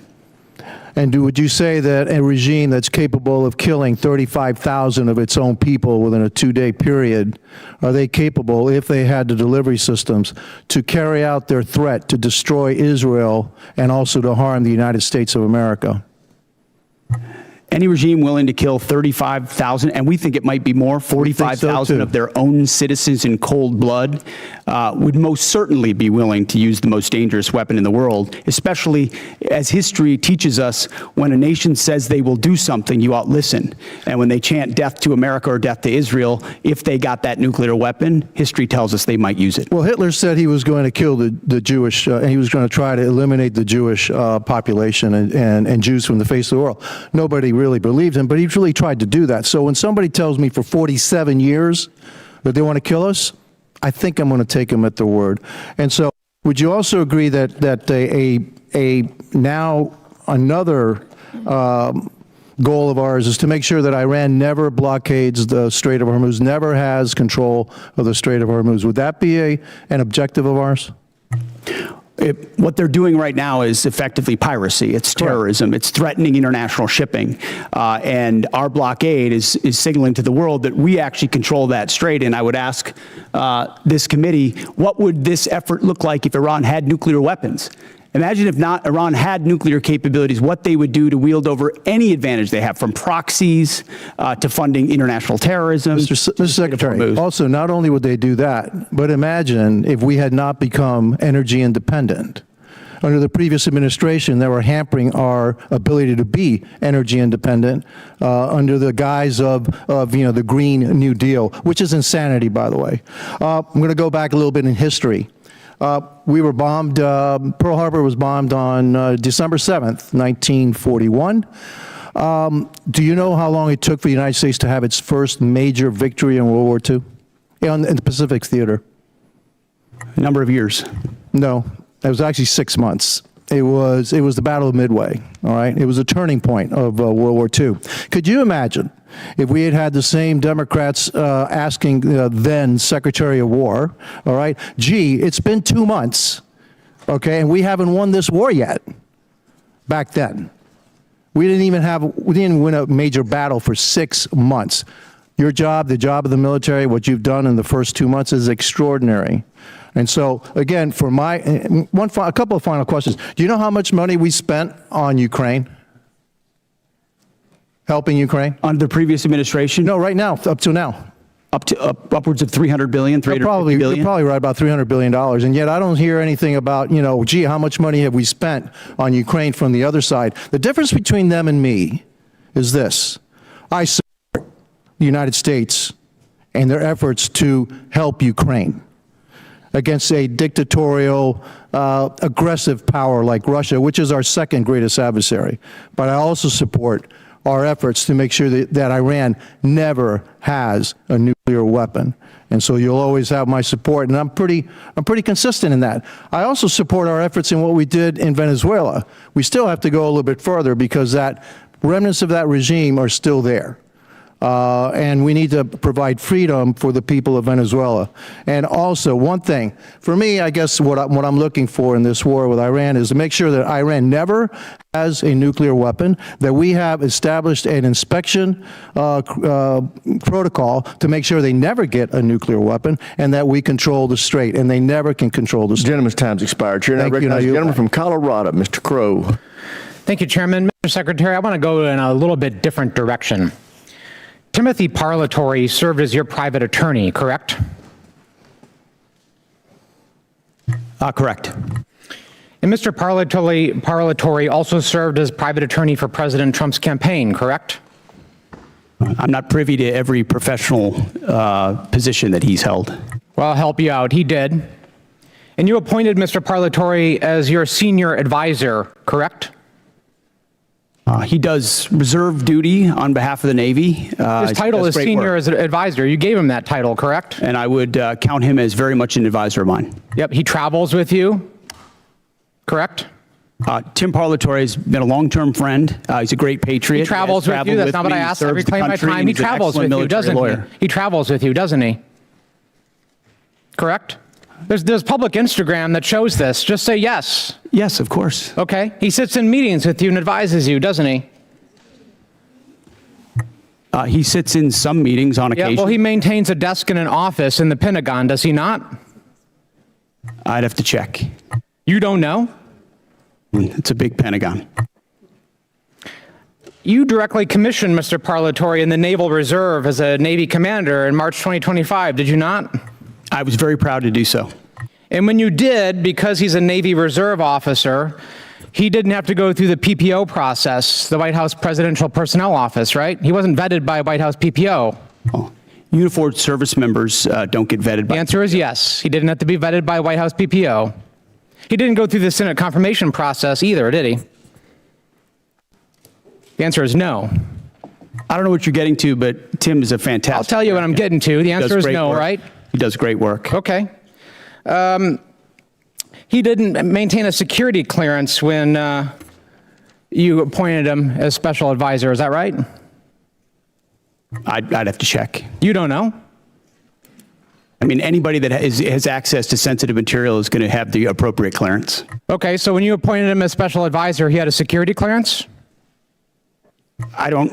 And would you say that a regime that's capable of killing 35,000 of its own people within a 2-day period, are they capable, if they had the delivery systems, to carry out their threat to destroy Israel and also to harm the United States of America? Any regime willing to kill 35,000, and we think it might be more, 45,000 of their own citizens in cold blood, would most certainly be willing to use the most dangerous weapon in the world, especially as history teaches us, when a nation says they will do something, you ought listen. And when they chant death to America or death to Israel, if they got that nuclear weapon, history tells us they might use it. Well, Hitler said he was going to kill the Jewish, and he was going to try to eliminate the Jewish population and Jews from the face of the world. Nobody really believed him, but he really tried to do that. So when somebody tells me for 47 years that they want to kill us, I think I'm going to take them at their word. And so would you also agree that now another goal of ours is to make sure that Iran never blockades the Strait of Hormuz, never has control of the Strait of Hormuz. Would that be an objective of ours? What they're doing right now is effectively piracy. It's terrorism. It's threatening international shipping. And our blockade is signaling to the world that we actually control that strait. And I would ask this committee, what would this effort look like if Iran had nuclear weapons? Imagine if not Iran had nuclear capabilities, what they would do to wield over any advantage they have, from proxies to funding international terrorism. Mr. Secretary, also, not only would they do that, but imagine if we had not become energy independent. Under the previous administration, they were hampering our ability to be energy independent under the guise of the Green New Deal, which is insanity, by the way. I'm going to go back a little bit in history. We were bombed, Pearl Harbor was bombed on December 7th, 1941. Do you know how long it took for the United States to have its first major victory in World War II? In the Pacific Theater? A number of years. No, it was actually 6 months. It was the Battle of Midway, all right? It was a turning point of World War II. Could you imagine if we had had the same Democrats asking then Secretary of War, all right, gee, it's been 2 months, okay, and we haven't won this war yet, back then. We didn't win a major battle for 6 months. Your job, the job of the military, what you've done in the first 2 months is extraordinary. And so, again, for a couple of final questions. Do you know how much money we spent on Ukraine? Helping Ukraine? Under the previous administration? No, right now, up to now. Upwards of $300 billion, $350 billion? You're probably right, about $300 billion. And yet I don't hear anything about, gee, how much money have we spent on Ukraine from the other side? The difference between them and me is this. I support the United States and their efforts to help Ukraine against a dictatorial, aggressive power like Russia, which is our second greatest adversary. But I also support our efforts to make sure that Iran never has a nuclear weapon. And so you'll always have my support, and I'm pretty consistent in that. I also support our efforts in what we did in Venezuela. We still have to go a little bit further because that remnants of that regime are still there. And we need to provide freedom for the people of Venezuela. And also, one thing, for me, I guess what I'm looking for in this war with Iran is to make sure that Iran never has a nuclear weapon, that we have established an inspection protocol to make sure they never get a nuclear weapon, and that we control the strait, and they never can control the strait. Gentleman's time's expired. Chair, now recognize the gentleman from Colorado, Mr. Crow. Thank you, Chairman. Mr. Secretary, I want to go in a little bit different direction. Timothy Parlatore served as your private attorney, correct? Correct. And Mr. Parlatore also served as private attorney for President Trump's campaign, correct? I'm not privy to every professional position that he's held. Well, I'll help you out. He did. And you appointed Mr. Parlatore as your senior advisor, correct? He does reserve duty on behalf of the Navy. His title is senior advisor. You gave him that title, correct? And I would count him as very much an advisor of mine. Yep, he travels with you, correct? Tim Parlatore has been a long-term friend. He's a great patriot. He travels with you. That's not what I asked. I reclaim my time. He travels with you, doesn't he? He travels with you, doesn't he? Correct? There's public Instagram that shows this. Just say yes. Yes, of course. Okay. He sits in meetings with you and advises you, doesn't he? He sits in some meetings on occasion. Yeah, well, he maintains a desk in an office in the Pentagon, does he not? I'd have to check. You don't know? It's a big Pentagon. You directly commissioned Mr. Parlatore in the Naval Reserve as a Navy commander in March 2025, did you not? I was very proud to do so. And when you did, because he's a Navy Reserve officer, he didn't have to go through the PPO process, the White House Presidential Personnel Office, right? He wasn't vetted by White House PPO. Oh. Uniformed service members don't get vetted by... The answer is yes. He didn't have to be vetted by White House PPO. He didn't go through the Senate confirmation process either, did he? The answer is no. I don't know what you're getting to, but Tim is a fantastic... I'll tell you what I'm getting to. The answer is no, right? He does great work. Okay. He didn't maintain a security clearance when you appointed him as special advisor. Is that right? I'd have to check. You don't know? I mean, anybody that has access to sensitive material is going to have the appropriate clearance. Okay, so when you appointed him as special advisor, he had a security clearance?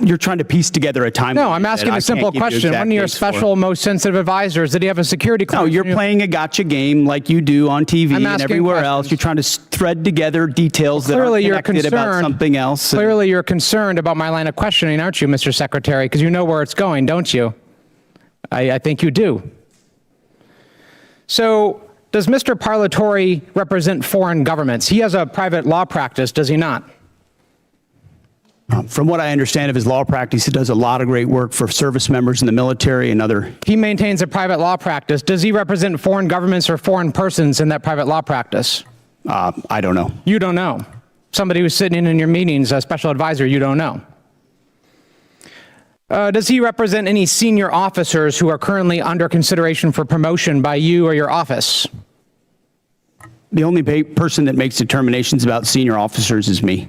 You're trying to piece together a timeline. No, I'm asking a simple question. One of your special, most sensitive advisors, did he have a security clearance? No, you're playing a gotcha game like you do on TV and everywhere else. You're trying to thread together details that are connected about something else. Clearly, you're concerned about my line of questioning, aren't you, Mr. Secretary? Because you know where it's going, don't you? I think you do. So, does Mr. Parlatore represent foreign governments? He has a private law practice, does he not? From what I understand of his law practice, he does a lot of great work for service members in the military and other. He maintains a private law practice. Does he represent foreign governments or foreign persons in that private law practice? I don't know. You don't know. Somebody who's sitting in your meetings, a special advisor, you don't know. Does he represent any senior officers who are currently under consideration for promotion by you or your office? The only person that makes determinations about senior officers is me.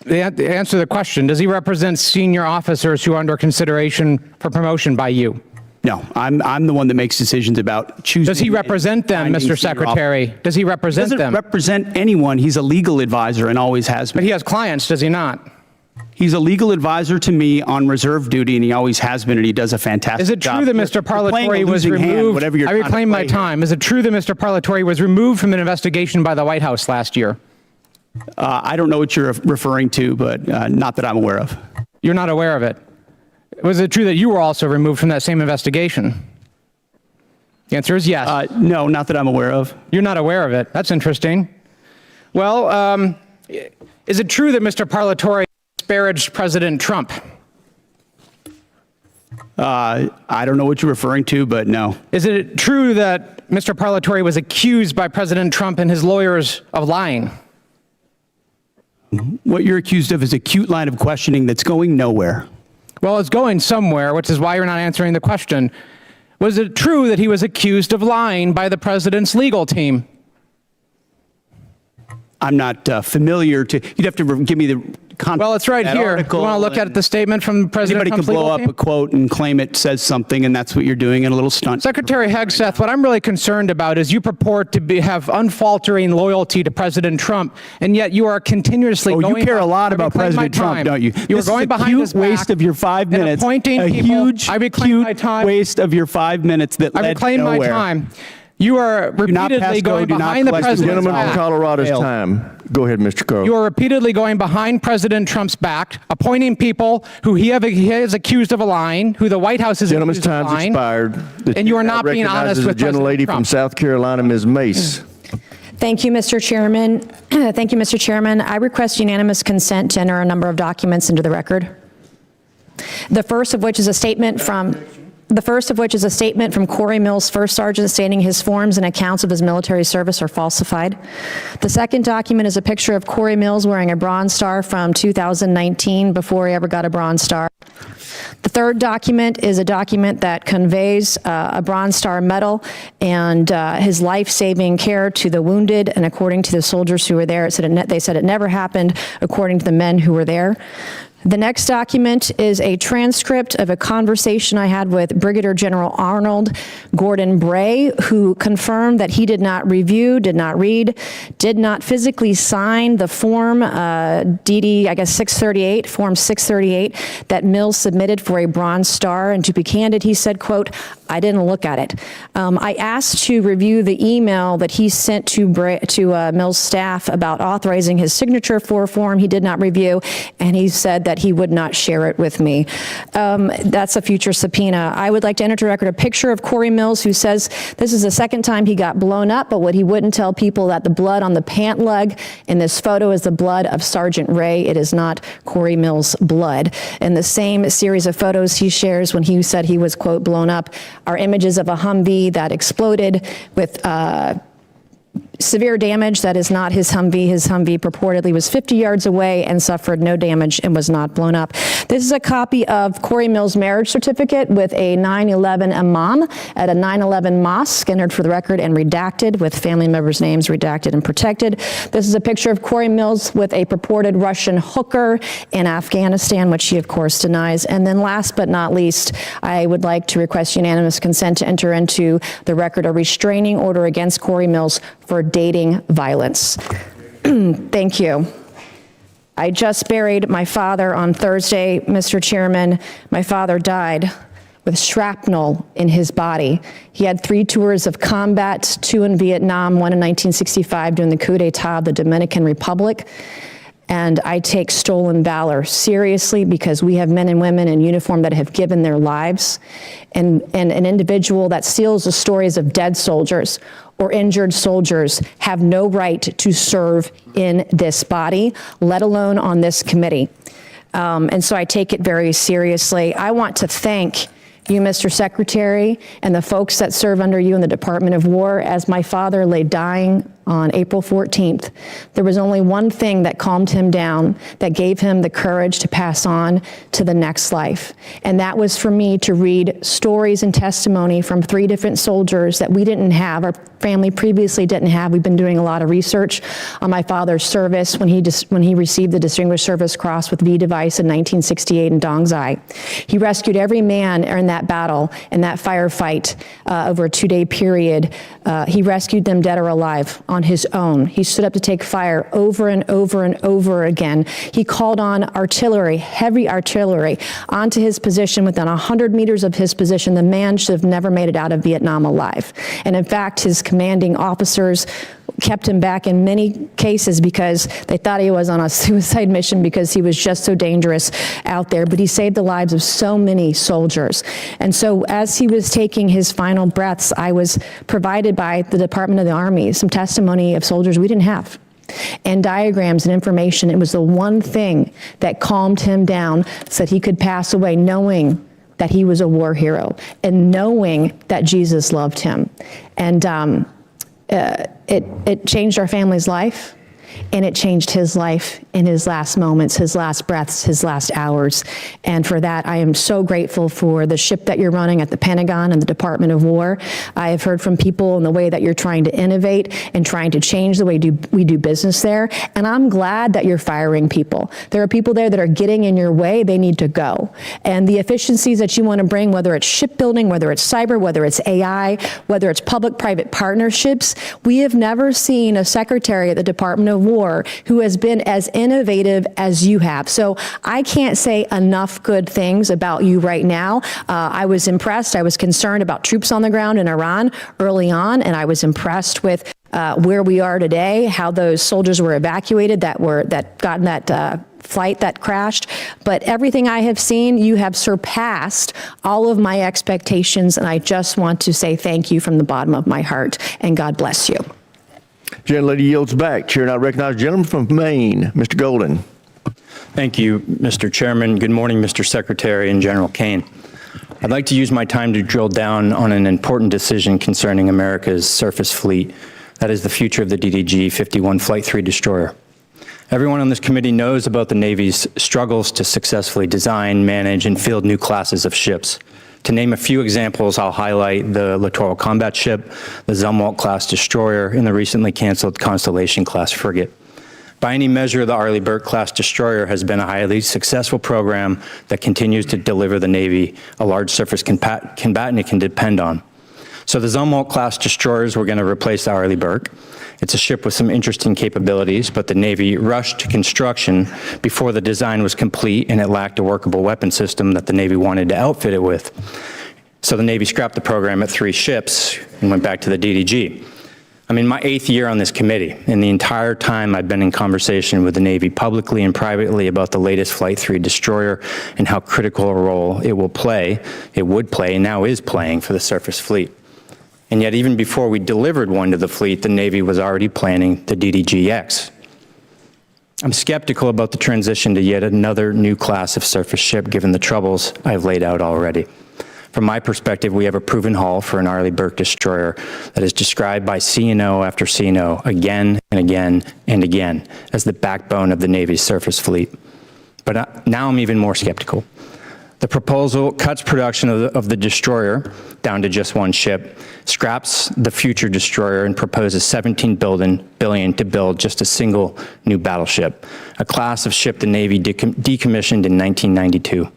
Answer the question. Does he represent senior officers who are under consideration for promotion by you? No, I'm the one that makes decisions about choosing. Does he represent them, Mr. Secretary? Does he represent them? He doesn't represent anyone. He's a legal advisor and always has been. But he has clients, does he not? He's a legal advisor to me on reserve duty, and he always has been, and he does a fantastic job. Is it true that Mr. Parlatore was removed? I reclaim my time. Is it true that Mr. Parlatore was removed from an investigation by the White House last year? I don't know what you're referring to, but not that I'm aware of. You're not aware of it? Was it true that you were also removed from that same investigation? The answer is yes. No, not that I'm aware of. You're not aware of it. That's interesting. Well, is it true that Mr. Parlatore disparaged President Trump? I don't know what you're referring to, but no. Is it true that Mr. Parlatore was accused by President Trump and his lawyers of lying? What you're accused of is a cute line of questioning that's going nowhere. Well, it's going somewhere, which is why you're not answering the question. Was it true that he was accused of lying by the president's legal team? I'm not familiar to. You'd have to give me the context. Well, it's right here. You want to look at the statement from President Trump's legal team? Anybody could blow up a quote and claim it says something, and that's what you're doing in a little stunt. Secretary Hegseth, what I'm really concerned about is you purport to have unfaltering loyalty to President Trump, and yet you are continuously going. Oh, you care a lot about President Trump, don't you? You are going behind his back. Waste of your 5 minutes. A huge, waste of your 5 minutes that led nowhere. I reclaim my time. You are repeatedly going behind the president's back. Gentlemen from Colorado's time. Go ahead, Mr. Carl. You are repeatedly going behind President Trump's back, appointing people who he is accused of lying, who the White House is accused of lying. Gentleman's time's expired. And you are not being honest with the gentlelady from South Carolina, Ms. Mace. Thank you, Mr. Chairman. Thank you, Mr. Chairman. I request unanimous consent to enter a number of documents into the record. The first of which is a statement from Corey Mills, First Sergeant, stating his forms and accounts of his military service are falsified. The second document is a picture of Corey Mills wearing a Bronze Star from 2019 before he ever got a Bronze Star. The third document is a document that conveys a Bronze Star medal and his life-saving care to the wounded, and according to the soldiers who were there, they said it never happened, according to the men who were there. The next document is a transcript of a conversation I had with Brigadier General Arnold Gordon Bray, who confirmed that he did not review, did not read, did not physically sign the form DD, I guess 638, form 638, that Mills submitted for a Bronze Star. And to be candid, he said, quote, I didn't look at it. I asked to review the email that he sent to Mills' staff about authorizing his signature for a form he did not review, and he said that he would not share it with me. That's a future subpoena. I would like to enter to record a picture of Corey Mills, who says this is the second time he got blown up, but what he wouldn't tell people that the blood on the pant leg in this photo is the blood of Sergeant Ray. It is not Corey Mills' blood. In the same series of photos he shares when he said he was, quote, blown up, are images of a Humvee that exploded with severe damage. That is not his Humvee. His Humvee purportedly was 50 yards away and suffered no damage and was not blown up. This is a copy of Corey Mills' marriage certificate with a 9/11 imam at a 9/11 mosque, entered for the record and redacted, with family members' names redacted and protected. This is a picture of Corey Mills with a purported Russian hooker in Afghanistan, which he of course denies. And then last but not least, I would like to request unanimous consent to enter into the record a restraining order against Corey Mills for dating violence. Thank you. I just buried my father on Thursday, Mr. Chairman. My father died with shrapnel in his body. He had 3 tours of combat, 2 in Vietnam, 1 in 1965 during the coup d'etat of the Dominican Republic. And I take stolen valor seriously because we have men and women in uniform that have given their lives. And an individual that steals the stories of dead soldiers or injured soldiers have no right to serve in this body, let alone on this committee. And so I take it very seriously. I want to thank you, Mr. Secretary, and the folks that serve under you in the Department of War. As my father lay dying on April 14th, there was only one thing that calmed him down, that gave him the courage to pass on to the next life. And that was for me to read stories and testimony from 3 different soldiers that we didn't have, our family previously didn't have. We've been doing a lot of research on my father's service when he received the Distinguished Service Cross with V device in 1968 in Dong Zai. He rescued every man in that battle, in that firefight, over a 2-day period. He rescued them dead or alive on his own. He stood up to take fire over and over and over again. He called on artillery, heavy artillery, onto his position. Within 100 meters of his position, the man should have never made it out of Vietnam alive. And in fact, his commanding officers kept him back in many cases because they thought he was on a suicide mission because he was just so dangerous out there. But he saved the lives of so many soldiers. And so as he was taking his final breaths, I was provided by the Department of the Army some testimony of soldiers we didn't have, and diagrams and information. It was the one thing that calmed him down so that he could pass away knowing that he was a war hero and knowing that Jesus loved him. And it changed our family's life, and it changed his life in his last moments, his last breaths, his last hours. And for that, I am so grateful for the ship that you're running at the Pentagon and the Department of War. I have heard from people in the way that you're trying to innovate and trying to change the way we do business there. And I'm glad that you're firing people. There are people there that are getting in your way. They need to go. And the efficiencies that you want to bring, whether it's shipbuilding, whether it's cyber, whether it's AI, whether it's public-private partnerships, we have never seen a secretary at the Department of War who has been as innovative as you have. So I can't say enough good things about you right now. I was impressed. I was concerned about troops on the ground in Iran early on, and I was impressed with where we are today, how those soldiers were evacuated that got in that flight that crashed. But everything I have seen, you have surpassed all of my expectations, and I just want to say thank you from the bottom of my heart, and God bless you. Gentlelady yields back. Chair now recognizes the gentleman from Maine, Mr. Golden. Thank you, Mr. Chairman. Good morning, Mr. Secretary and General Caine. I'd like to use my time to drill down on an important decision concerning America's surface fleet. That is the future of the DDG-51 Flight 3 destroyer. Everyone on this committee knows about the Navy's struggles to successfully design, manage, and field new classes of ships. To name a few examples, I'll highlight the Littoral Combat Ship, the Zumwalt-class destroyer, and the recently canceled Constellation-class frigate. By any measure, the Arleigh Burke-class destroyer has been a highly successful program that continues to deliver the Navy a large surface combatant it can depend on. So the Zumwalt-class destroyers were going to replace the Arleigh Burke. It's a ship with some interesting capabilities, but the Navy rushed to construction before the design was complete, and it lacked a workable weapon system that the Navy wanted to outfit it with. So the Navy scrapped the program at 3 ships and went back to the DDG. I'm in my 8th year on this committee, and the entire time I've been in conversation with the Navy publicly and privately about the latest Flight 3 destroyer and how critical a role it would play, and now is playing for the surface fleet. And yet, even before we delivered one to the fleet, the Navy was already planning the DDG-X. I'm skeptical about the transition to yet another new class of surface ship, given the troubles I've laid out already. From my perspective, we have a proven hull for an Arleigh Burke destroyer that is described by CNO after CNO again and again and again as the backbone of the Navy's surface fleet. But now I'm even more skeptical. The proposal cuts production of the destroyer down to just one ship, scraps the future destroyer, and proposes $17 billion to build just a single new battleship, a class of ship the Navy decommissioned in 1992.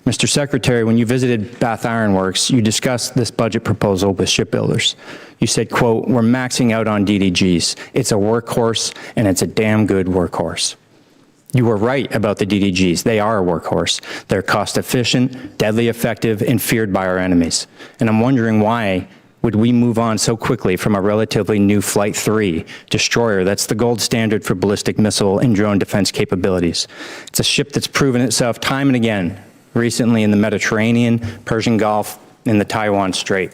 Mr. Secretary, when you visited Bath Iron Works, you discussed this budget proposal with shipbuilders. You said, quote, "We're maxing out on DDGs. It's a workhorse, and it's a damn good workhorse." You were right about the DDGs. They are a workhorse. They're cost efficient, deadly effective, and feared by our enemies. And I'm wondering why would we move on so quickly from a relatively new Flight 3 destroyer that's the gold standard for ballistic missile and drone defense capabilities. It's a ship that's proven itself time and again, recently in the Mediterranean, Persian Gulf, and the Taiwan Strait.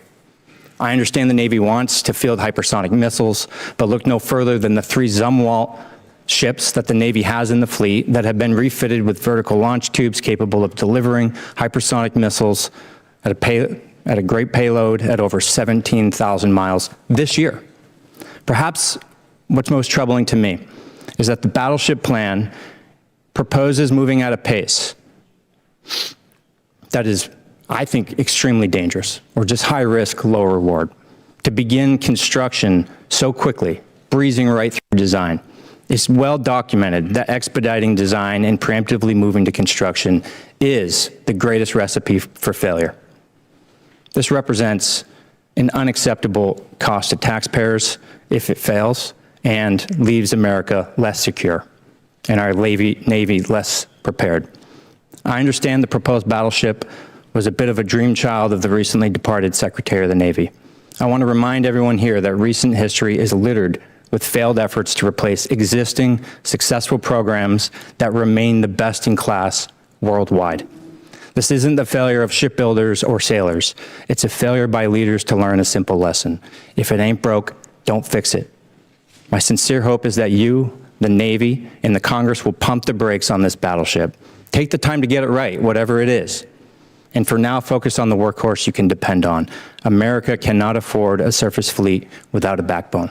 I understand the Navy wants to field hypersonic missiles, but look no further than the 3 Zumwalt ships that the Navy has in the fleet that have been refitted with vertical launch tubes capable of delivering hypersonic missiles at a great payload at over 17,000 miles this year. Perhaps what's most troubling to me is that the battleship plan proposes moving at a pace that is, I think, extremely dangerous, or just high risk, low reward. To begin construction so quickly, breezing right through design. It's well documented that expediting design and preemptively moving to construction is the greatest recipe for failure. This represents an unacceptable cost to taxpayers if it fails and leaves America less secure and our Navy less prepared. I understand the proposed battleship was a bit of a dream child of the recently departed Secretary of the Navy. I want to remind everyone here that recent history is littered with failed efforts to replace existing successful programs that remain the best in class worldwide. This isn't the failure of shipbuilders or sailors. It's a failure by leaders to learn a simple lesson. If it ain't broke, don't fix it. My sincere hope is that you, the Navy, and the Congress will pump the brakes on this battleship. Take the time to get it right, whatever it is. And for now, focus on the workhorse you can depend on. America cannot afford a surface fleet without a backbone.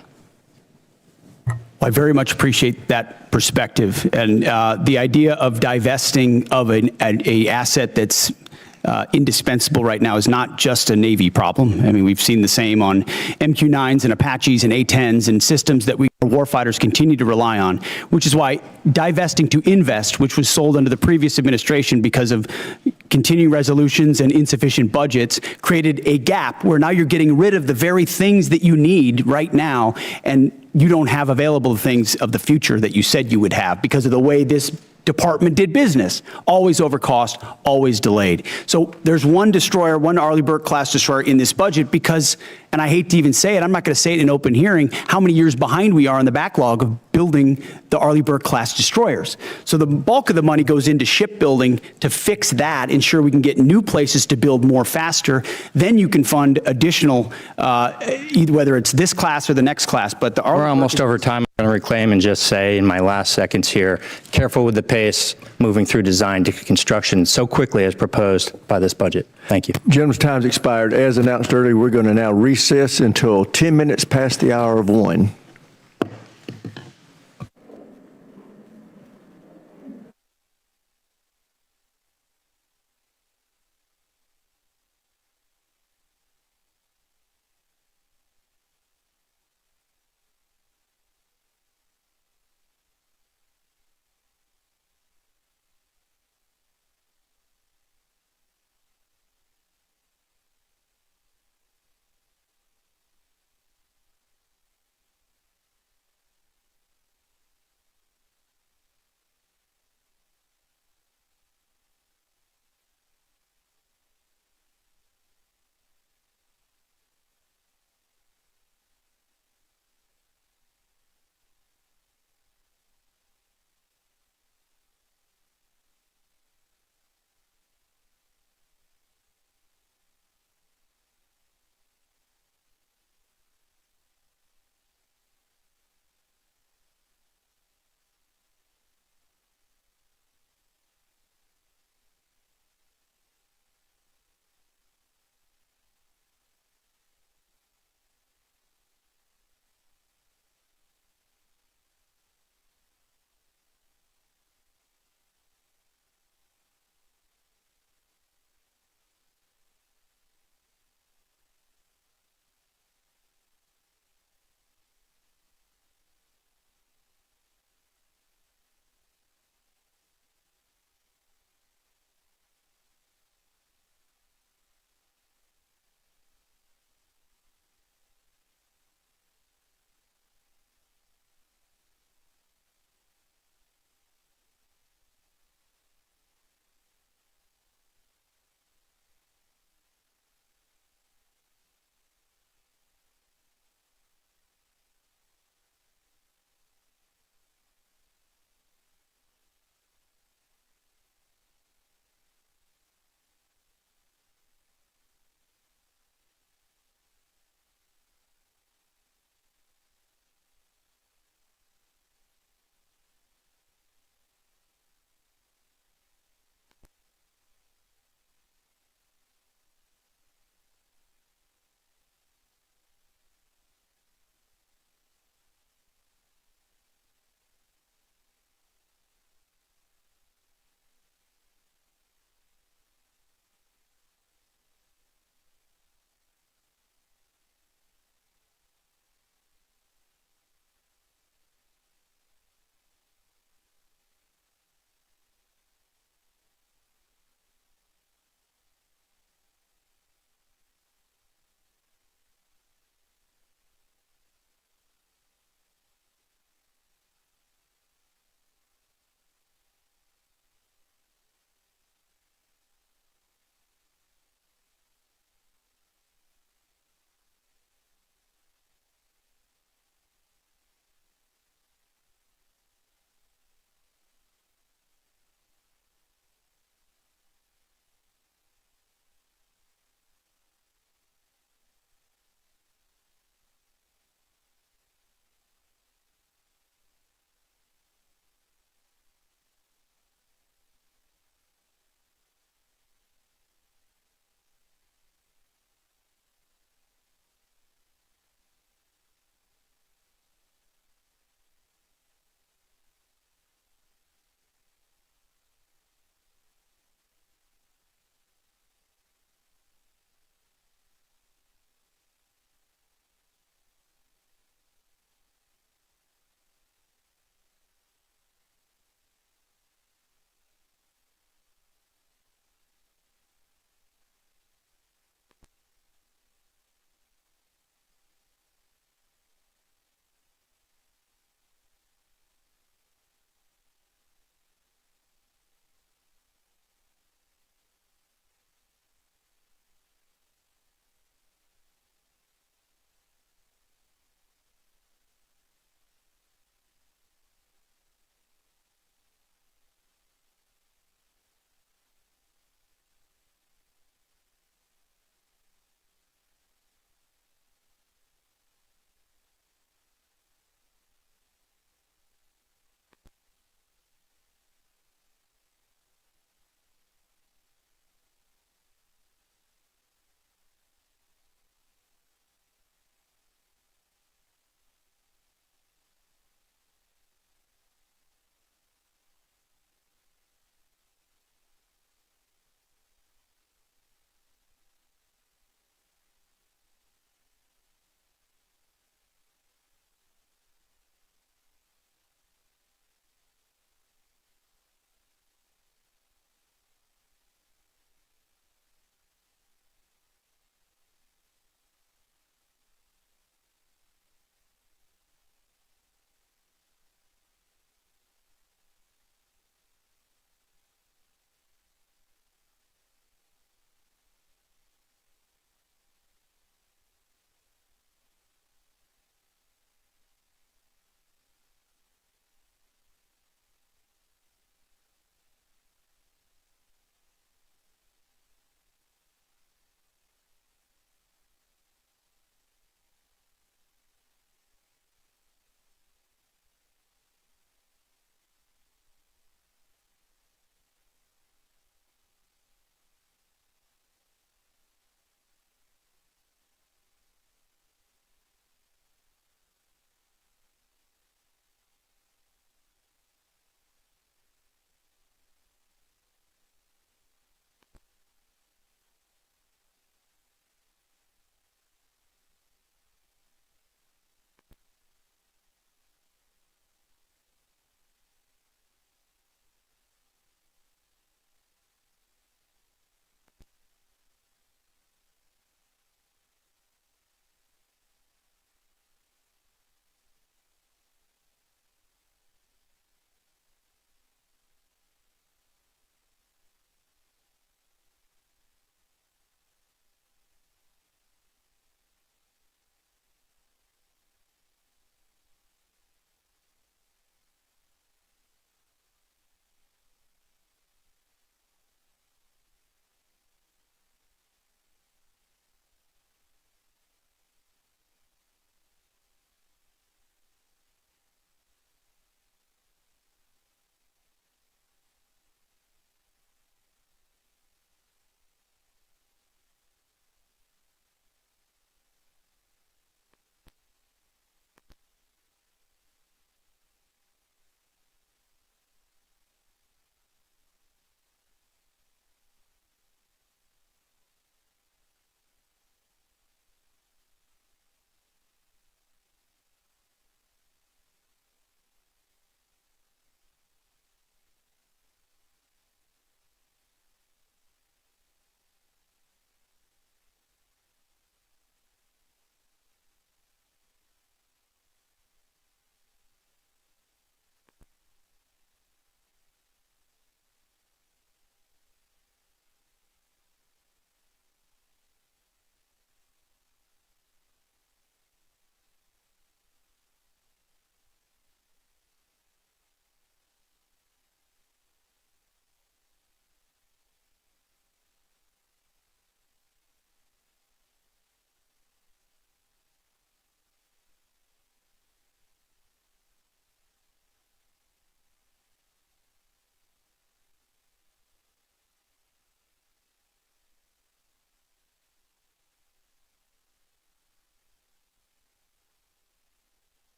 I very much appreciate that perspective, and the idea of divesting of an asset that's indispensable right now is not just a Navy problem. I mean, we've seen the same on MQ-9s and Apaches and A-10s and systems that we warfighters continue to rely on, which is why divesting to invest, which was sold under the previous administration because of continuing resolutions and insufficient budgets, created a gap where now you're getting rid of the very things that you need right now, and you don't have available the things of the future that you said you would have because of the way this department did business. Always over cost, always delayed. So there's one destroyer, one Arleigh Burke class destroyer in this budget because, and I hate to even say it, I'm not going to say it in an open hearing, how many years behind we are in the backlog of building the Arleigh Burke class destroyers. So the bulk of the money goes into shipbuilding to fix that, ensure we can get new places to build more faster. Then you can fund additional, whether it's this class or the next class. But the Arleigh We're almost over time. I'm going to reclaim and just say in my last seconds here, careful with the pace moving through design to construction so quickly as proposed by this budget. Thank you. Gentlemen's time's expired. As announced earlier, we're going to now recess until 10 minutes past the hour of 1.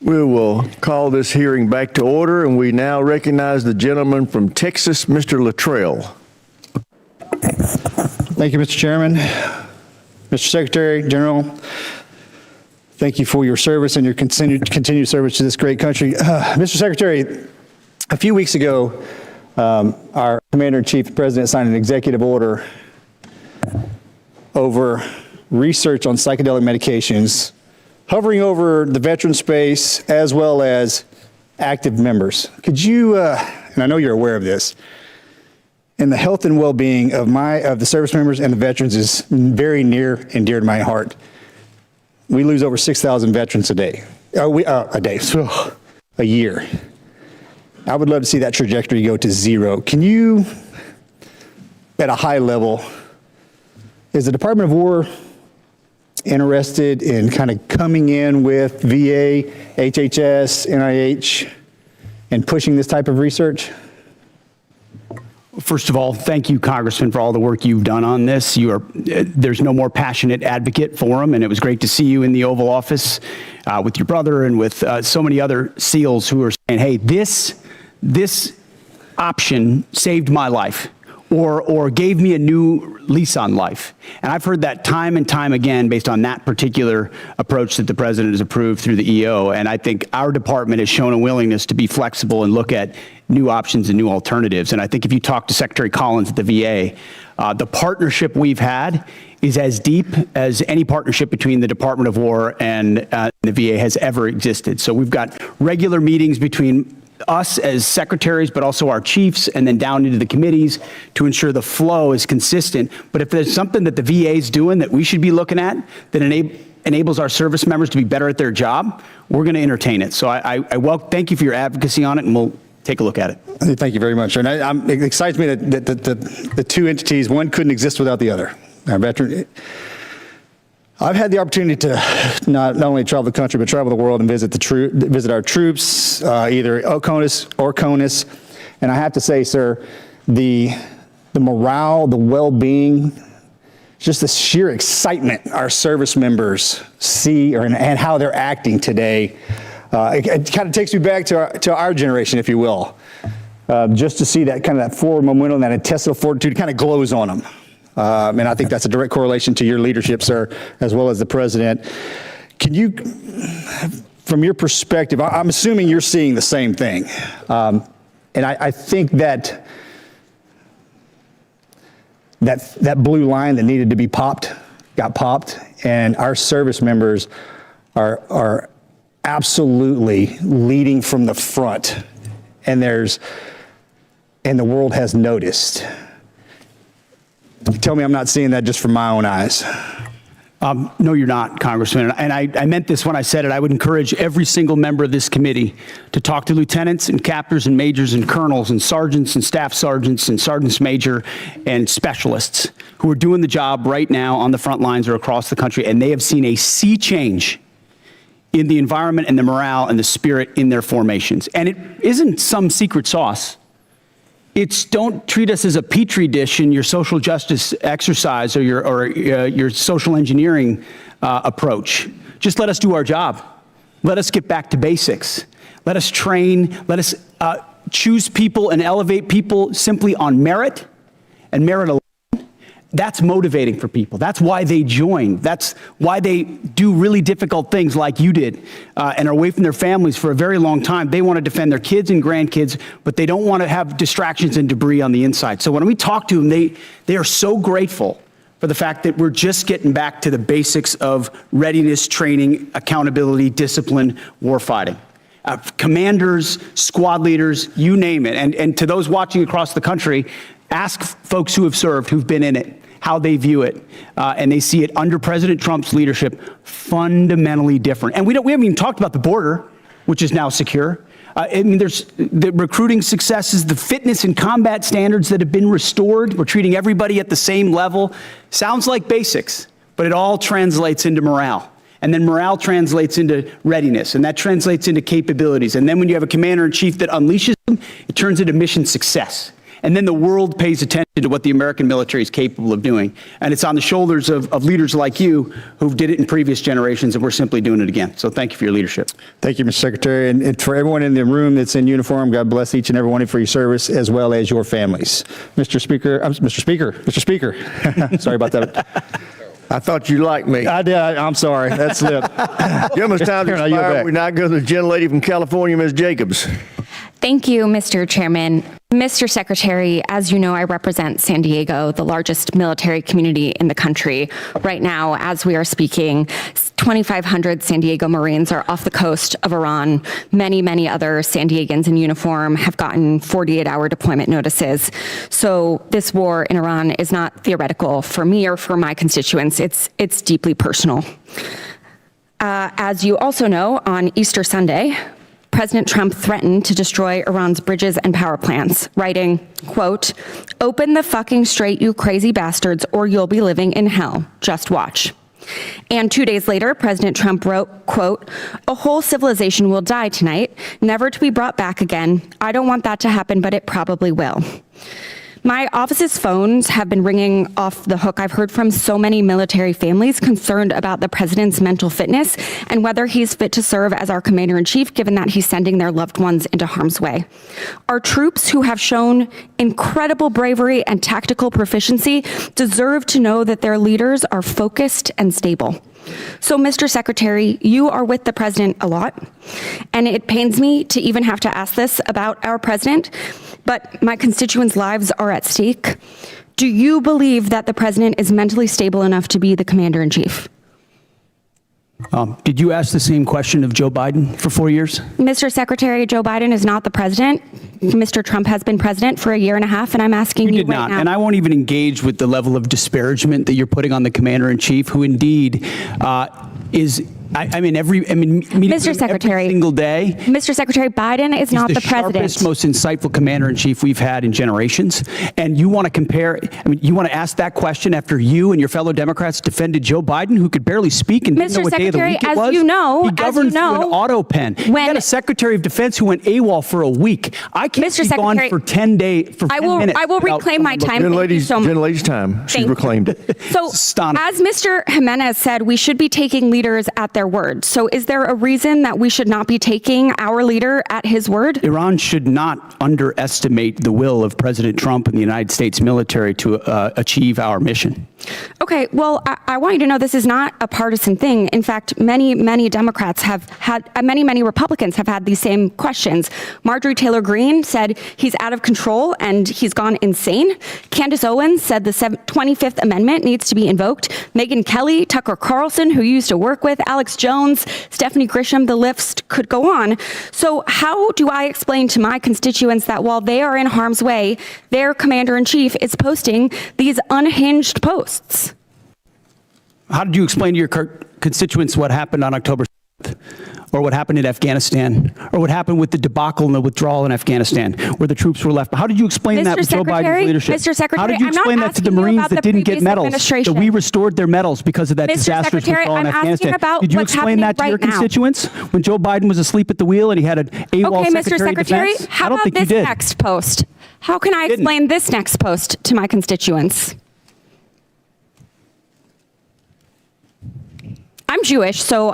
We will call this hearing back to order, and we now recognize the gentleman from Texas, Mr. Luttrell. Thank you, Mr. Chairman. Mr. Secretary General, thank you for your service and your continued service to this great country. Mr. Secretary, a few weeks ago, our Commander-in-Chief, the President, signed an executive order over research on psychedelic medications hovering over the veteran space as well as active members. Could you, and I know you're aware of this, and the health and well-being of the service members and the veterans is very near and dear to my heart. We lose over 6,000 veterans a day. A year. I would love to see that trajectory go to zero. Can you, at a high level, is the Department of War interested in kind of coming in with VA, HHS, NIH, and pushing this type of research? First of all, thank you, Congressman, for all the work you've done on this. There's no more passionate advocate for them, and it was great to see you in the Oval Office with your brother and with so many other SEALs who are saying, hey, this option saved my life or gave me a new lease on life. And I've heard that time and time again based on that particular approach that the President has approved through the EO. And I think our department has shown a willingness to be flexible and look at new options and new alternatives. And I think if you talk to Secretary Collins at the VA, the partnership we've had is as deep as any partnership between the Department of War and the VA has ever existed. So we've got regular meetings between us as secretaries, but also our chiefs, and then down into the committees to ensure the flow is consistent. But if there's something that the VA is doing that we should be looking at that enables our service members to be better at their job, we're going to entertain it. So thank you for your advocacy on it, and we'll take a look at it. Thank you very much. And it excites me that the two entities, one couldn't exist without the other. Our veteran. I've had the opportunity to not only travel the country, but travel the world and visit our troops, either OCONUS or CONUS. And I have to say, sir, the morale, the well-being, just the sheer excitement our service members see and how they're acting today, it kind of takes me back to our generation, if you will. Just to see that kind of that forward momentum, that intestinal fortitude kind of glows on them. And I think that's a direct correlation to your leadership, sir, as well as the President. Can you, from your perspective, I'm assuming you're seeing the same thing. And I think that blue line that needed to be popped, got popped, and our service members are absolutely leading from the front. And the world has noticed. Tell me I'm not seeing that just from my own eyes. No, you're not, Congressman. And I meant this when I said it. I would encourage every single member of this committee to talk to lieutenants and captains and majors and colonels and sergeants and staff sergeants and sergeants major and specialists who are doing the job right now on the front lines or across the country. And they have seen a sea change in the environment and the morale and the spirit in their formations. And it isn't some secret sauce. It's don't treat us as a petri dish in your social justice exercise or your social engineering approach. Just let us do our job. Let us get back to basics. Let us train. Let us choose people and elevate people simply on merit and merit alone. That's motivating for people. That's why they join. That's why they do really difficult things like you did and are away from their families for a very long time. They want to defend their kids and grandkids, but they don't want to have distractions and debris on the inside. So when we talk to them, they are so grateful for the fact that we're just getting back to the basics of readiness, training, accountability, discipline, warfighting. Commanders, squad leaders, you name it. And to those watching across the country, ask folks who have served, who've been in it, how they view it, and they see it under President Trump's leadership fundamentally different. And we haven't even talked about the border, which is now secure. I mean, there's the recruiting successes, the fitness and combat standards that have been restored. We're treating everybody at the same level. Sounds like basics, but it all translates into morale. And then morale translates into readiness, and that translates into capabilities. And then when you have a commander-in-chief that unleashes them, it turns into mission success. And then the world pays attention to what the American military is capable of doing. And it's on the shoulders of leaders like you who did it in previous generations, and we're simply doing it again. So thank you for your leadership. Thank you, Mr. Secretary. And for everyone in the room that's in uniform, God bless each and every one of you for your service, as well as your families. Mr. Speaker. Sorry about that. I thought you liked me. I did. I'm sorry. That slipped. Gentleman's time to expire. We now go to the gentlelady from California, Ms. Jacobs. Thank you, Mr. Chairman. Mr. Secretary, as you know, I represent San Diego, the largest military community in the country. Right now, as we are speaking, 2,500 San Diego Marines are off the coast of Iran. Many, many other San Diegans in uniform have gotten 48-hour deployment notices. So this war in Iran is not theoretical for me or for my constituents. It's deeply personal. As you also know, on Easter Sunday, President Trump threatened to destroy Iran's bridges and power plants, writing, quote, "Open the fucking straight, you crazy bastards, or you'll be living in hell. Just watch." And 2 days later, President Trump wrote, quote, "A whole civilization will die tonight, never to be brought back again. I don't want that to happen, but it probably will." My office's phones have been ringing off the hook. I've heard from so many military families concerned about the president's mental fitness and whether he's fit to serve as our commander-in-chief, given that he's sending their loved ones into harm's way. Our troops, who have shown incredible bravery and tactical proficiency, deserve to know that their leaders are focused and stable. So, Mr. Secretary, you are with the president a lot, and it pains me to even have to ask this about our president, but my constituents' lives are at stake. Do you believe that the president is mentally stable enough to be the commander-in-chief? Did you ask the same question of Joe Biden for 4 years? Mr. Secretary, Joe Biden is not the president. Mr. Trump has been president for a year and a half, and I'm asking you did right not, now. and I won't even engage with the level of disparagement that you're putting on the commander-in-chief, who indeed is. Mr. Secretary, every single day. Mr. Secretary, Biden is not the president. He's the sharpest, most insightful commander-in-chief we've had in generations. And you want to compare, you want to ask that question after you and your fellow Democrats defended Joe Biden, who could barely speak and didn't know what day of the week it was? As you know, he governed through an auto pen. You got a Secretary of Defense who went AWOL for a week. I can't be gone for 10 days, for 10 minutes. I will reclaim my time. Gentlelady's time. She reclaimed it. So, as Mr. Jimenez said, we should be taking leaders at their word. So is there a reason that we should not be taking our leader at his word? Iran should not underestimate the will of President Trump and the United States military to achieve our mission. Okay, well, I want you to know this is not a partisan thing. In fact, many Democrats have had, many Republicans have had these same questions. Marjorie Taylor Greene said he's out of control and he's gone insane. Candace Owens said the 25th Amendment needs to be invoked. Megyn Kelly, Tucker Carlson, who you used to work with, Alex Jones, Stephanie Grisham, the list could go on. So how do I explain to my constituents that while they are in harm's way, their commander-in-chief is posting these unhinged posts? How did you explain to your constituents what happened on October 7th? Or what happened in Afghanistan? Or what happened with the debacle and the withdrawal in Afghanistan, where the troops were left? How did you explain that with Joe Biden's leadership? Mr. Secretary, how did you explain that to the Marines that didn't get medals? That we restored their medals because of that disastrous withdrawal in Afghanistan? Did you explain that to your constituents when Joe Biden was asleep at the wheel and he had an AWOL Secretary of Defense? How about this next post? How can I explain this next post to my constituents? I'm Jewish, so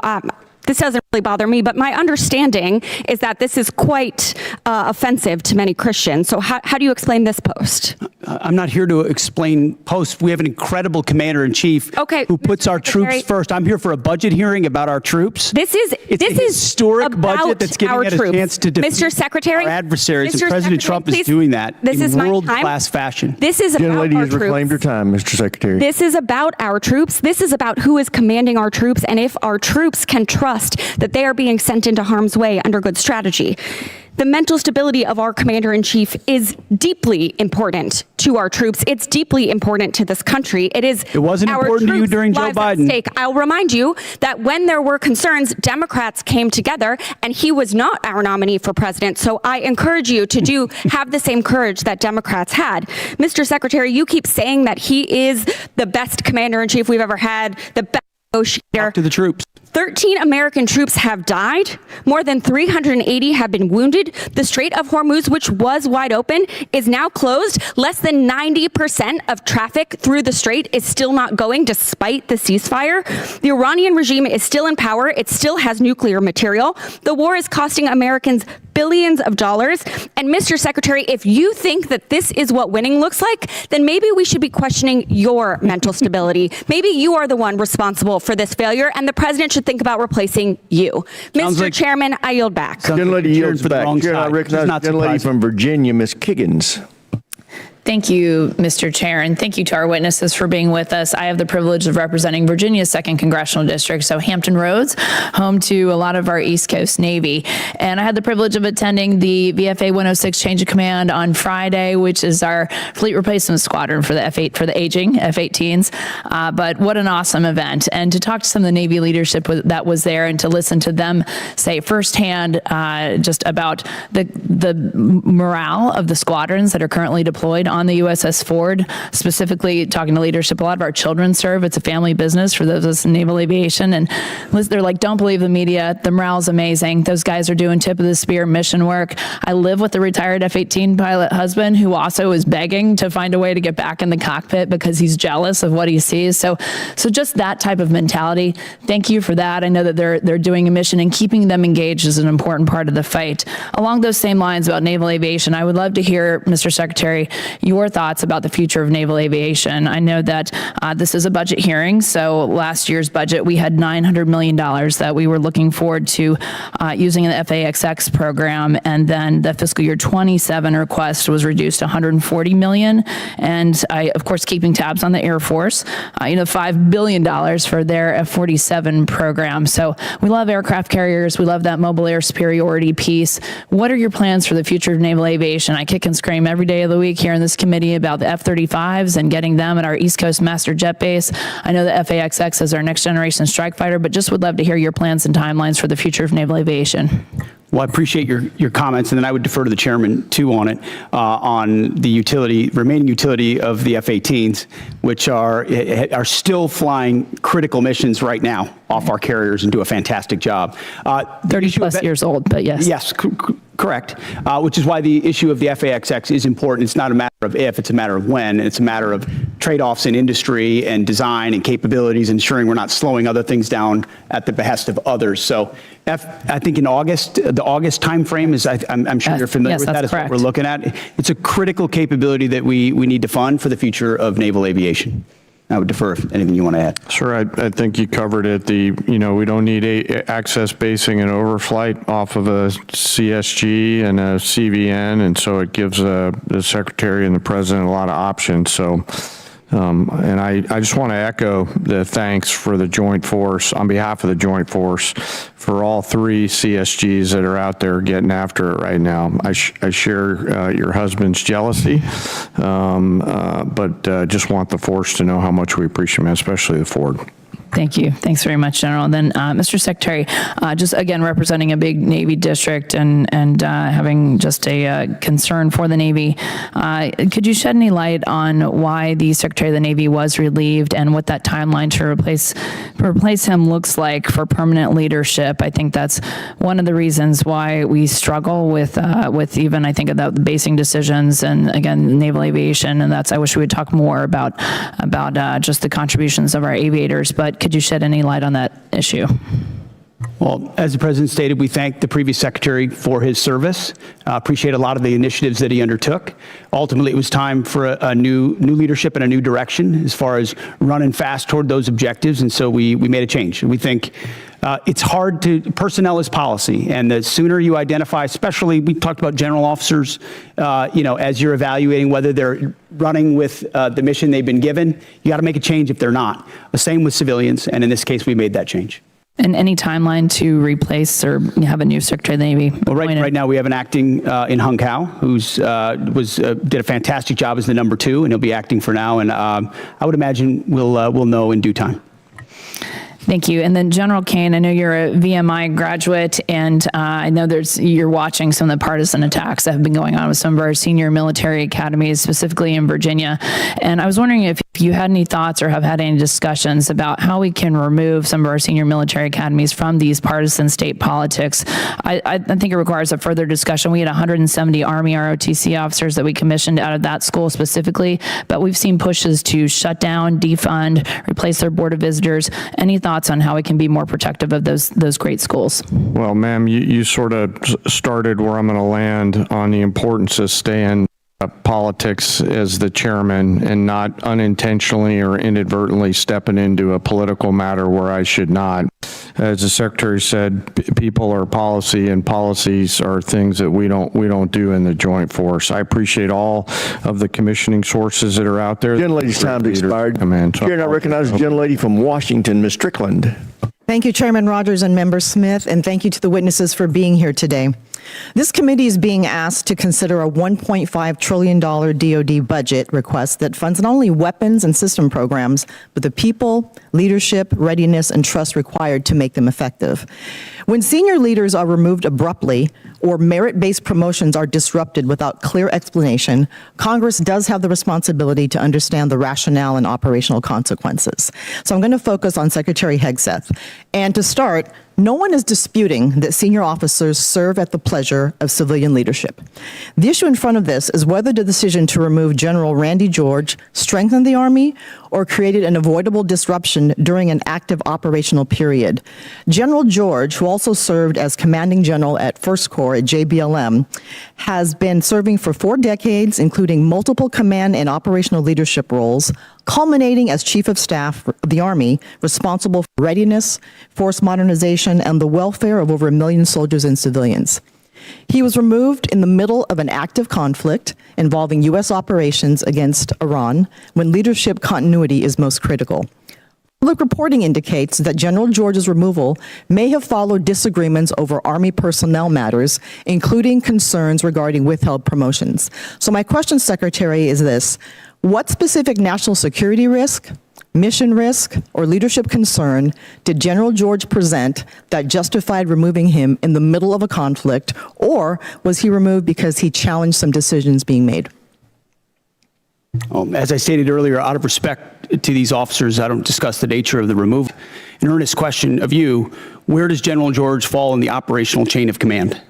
this doesn't really bother me, but my understanding is that this is quite offensive to many Christians. So how do you explain this post? I'm not here to explain posts. We have an incredible commander-in-chief who puts our troops first. I'm here for a budget hearing about our troops. This is a historic budget that's giving us a chance to defeat Mr. Secretary, our adversaries, and President Trump is doing that in world-class fashion. This is about our troops. Gentlelady has reclaimed her time, Mr. Secretary. This is about our troops. This is about who is commanding our troops and if our troops can trust that they are being sent into harm's way under good strategy. The mental stability of our commander-in-chief is deeply important to our troops. It's deeply important to this country. It wasn't important to you during Joe Biden. I'll remind you that when there were concerns, Democrats came together, and he was not our nominee for president. So I encourage you to have the same courage that Democrats had. Mr. Secretary, you keep saying that he is the best commander-in-chief we've ever had, the best negotiator. Talk to the troops. 13 American troops have died. More than 380 have been wounded. The Strait of Hormuz, which was wide open, is now closed. Less than 90% of traffic through the strait is still not going despite the ceasefire. The Iranian regime is still in power. It still has nuclear material. The war is costing Americans billions of dollars. And Mr. Secretary, if you think that this is what winning looks like, then maybe we should be questioning your mental stability. Maybe you are the one responsible for this failure, and the president should think about replacing you. Mr. Chairman, I yield back. Gentlelady yields back. Chair, I recognize the gentlelady from Virginia, Ms. Kiggins. Thank you, Mr. Chair, and thank you to our witnesses for being with us. I have the privilege of representing Virginia's 2nd Congressional District, so Hampton Roads, home to a lot of our East Coast Navy. And I had the privilege of attending the VFA 106 Change of Command on Friday, which is our fleet replacement squadron for the F-8, for the aging F-18s. But what an awesome event. And to talk to some of the Navy leadership that was there and to listen to them say firsthand just about the morale of the squadrons that are currently deployed on the USS Ford, specifically talking to leadership. A lot of our children serve. It's a family business for those of us in naval aviation. And they're like, don't believe the media. The morale's amazing. Those guys are doing tip of the spear mission work. I live with a retired F-18 pilot husband who also is begging to find a way to get back in the cockpit because he's jealous of what he sees. So just that type of mentality. Thank you for that. I know that they're doing a mission, and keeping them engaged is an important part of the fight. Along those same lines about naval aviation, I would love to hear, Mr. Secretary, your thoughts about the future of naval aviation. I know that this is a budget hearing, so last year's budget, we had $900 million that we were looking forward to using in the FAXX program, and then the fiscal year 27 request was reduced to $140 million, and of course, keeping tabs on the Air Force, $5 billion for their F-47 program. So we love aircraft carriers. We love that mobile air superiority piece. What are your plans for the future of naval aviation? I kick and scream every day of the week here in this committee about the F-35s and getting them at our East Coast Master Jet Base. I know the FAXX is our next generation strike fighter, but just would love to hear your plans and timelines for the future of naval aviation. Well, I appreciate your comments, and then I would defer to the chairman too on it, on the remaining utility of the F-18s, which are still flying critical missions right now off our carriers and do a fantastic job. 30 plus years old, but yes. Yes, correct. Which is why the issue of the FAXX is important. It's not a matter of if, it's a matter of when. It's a matter of trade-offs in industry and design and capabilities, ensuring we're not slowing other things down at the behest of others. So I think in August, the August timeframe is, I'm sure you're familiar with that, is what we're looking at. It's a critical capability that we need to fund for the future of naval aviation. I would defer if anything you want to add. Sure, I think you covered it. We don't need access basing and overflight off of a CSG and a CVN, and so it gives the Secretary and the President a lot of options. So, and I just want to echo the thanks for the Joint Force, on behalf of the Joint Force, for all 3 CSGs that are out there getting after it right now. I share your husband's jealousy, but just want the force to know how much we appreciate him, especially the Ford. Thank you. Thanks very much, General. And then, Mr. Secretary, just again representing a big Navy district and having just a concern for the Navy, could you shed any light on why the Secretary of the Navy was relieved and what that timeline to replace him looks like for permanent leadership? I think that's one of the reasons why we struggle with even, I think, about the basing decisions and, again, naval aviation. And I wish we would talk more about just the contributions of our aviators. But could you shed any light on that issue? Well, as the President stated, we thank the previous Secretary for his service. Appreciate a lot of the initiatives that he undertook. Ultimately, it was time for a new leadership and a new direction as far as running fast toward those objectives, and so we made a change. We think it's hard personnel is policy, and the sooner you identify, especially, we talked about general officers, as you're evaluating whether they're running with the mission they've been given, you got to make a change if they're not. The same with civilians, and in this case, we made that change. And any timeline to replace or have a new Secretary of the Navy? Well, right now we have an acting in Hung Kao, who's did a fantastic job as the number 2, and he'll be acting for now. And I would imagine we'll know in due time. Thank you. And then General Caine, I know you're a VMI graduate, and I know you're watching some of the partisan attacks that have been going on with some of our senior military academies, specifically in Virginia. And I was wondering if you had any thoughts or have had any discussions about how we can remove some of our senior military academies from these partisan state politics. I think it requires a further discussion. We had 170 Army ROTC officers that we commissioned out of that school specifically, but we've seen pushes to shut down, defund, replace their board of visitors. Any thoughts on how we can be more protective of those great schools? Well, ma'am, you sort of started where I'm going to land on the importance of staying politics as the chairman and not unintentionally or inadvertently stepping into a political matter where I should not. As the secretary said, people are policy, and policies are things that we don't do in the joint force. I appreciate all of the commissioning sources that are out there. Gentlelady's time expired. Chair, I recognize the gentlelady from Washington, Ms. Strickland. Thank you, Chairman Rogers and Member Smith, and thank you to the witnesses for being here today. This committee is being asked to consider a $1.5 trillion DoD budget request that funds not only weapons and system programs, but the people, leadership, readiness, and trust required to make them effective. When senior leaders are removed abruptly or merit-based promotions are disrupted without clear explanation, Congress does have the responsibility to understand the rationale and operational consequences. So I'm going to focus on Secretary Hegseth. And to start, no one is disputing that senior officers serve at the pleasure of civilian leadership. The issue in front of this is whether the decision to remove General Randy George strengthened the Army or created an avoidable disruption during an active operational period. General George, who also served as commanding general at 1st Corps at JBLM, has been serving for 4 decades, including multiple command and operational leadership roles, culminating as Chief of Staff of the Army, responsible for readiness, force modernization, and the welfare of over 1 million soldiers and civilians. He was removed in the middle of an active conflict involving U.S. operations against Iran, when leadership continuity is most critical. Public reporting indicates that General George's removal may have followed disagreements over Army personnel matters, including concerns regarding withheld promotions. So my question, Secretary, is this: what specific national security risk, mission risk, or leadership concern did General George present that justified removing him in the middle of a conflict, or was he removed because he challenged some decisions being made? As I stated earlier, out of respect to these officers, I don't discuss the nature of the removal. An earnest question of you: where does General George fall in the operational chain of command?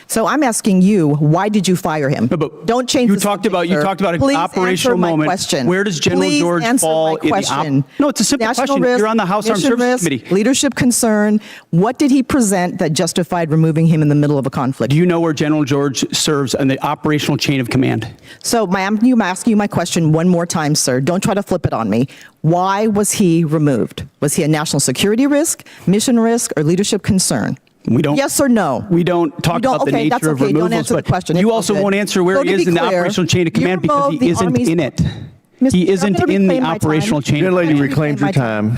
So I'm asking you, why did you fire him? No, but don't change. You talked about an operational moment. Question. Where does General George fall in the No, it's a simple National question. Risk, You're on the House Armed Services Committee. Leadership concern. What did he present that justified removing him in the middle of a conflict? Do you know where General George serves in the operational chain of command? So I'm asking you my question one more time, sir. Don't try to flip it on me. Why was he removed? Was he a national security risk, mission risk, or leadership concern? We don't. Yes or no? We don't talk about the nature of removals. Don't answer the question. You also won't answer where he is in the operational chain of command because he isn't in it. He isn't in the operational chain. Gentlelady reclaimed your time.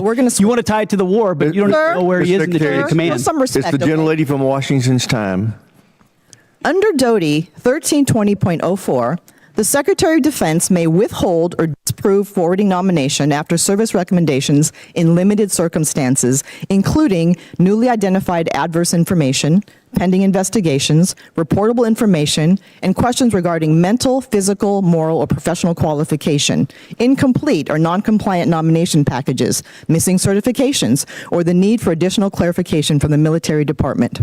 We're going to. You want to tie it to the war, but you don't know where he is in the chain of command. It's the gentlelady from Washington's time. Under DoD 1320.04, the Secretary of Defense may withhold or disapprove forwarding nomination after service recommendations in limited circumstances, including newly identified adverse information, pending investigations, reportable information, and questions regarding mental, physical, moral, or professional qualification, incomplete or non-compliant nomination packages, missing certifications, or the need for additional clarification from the military department.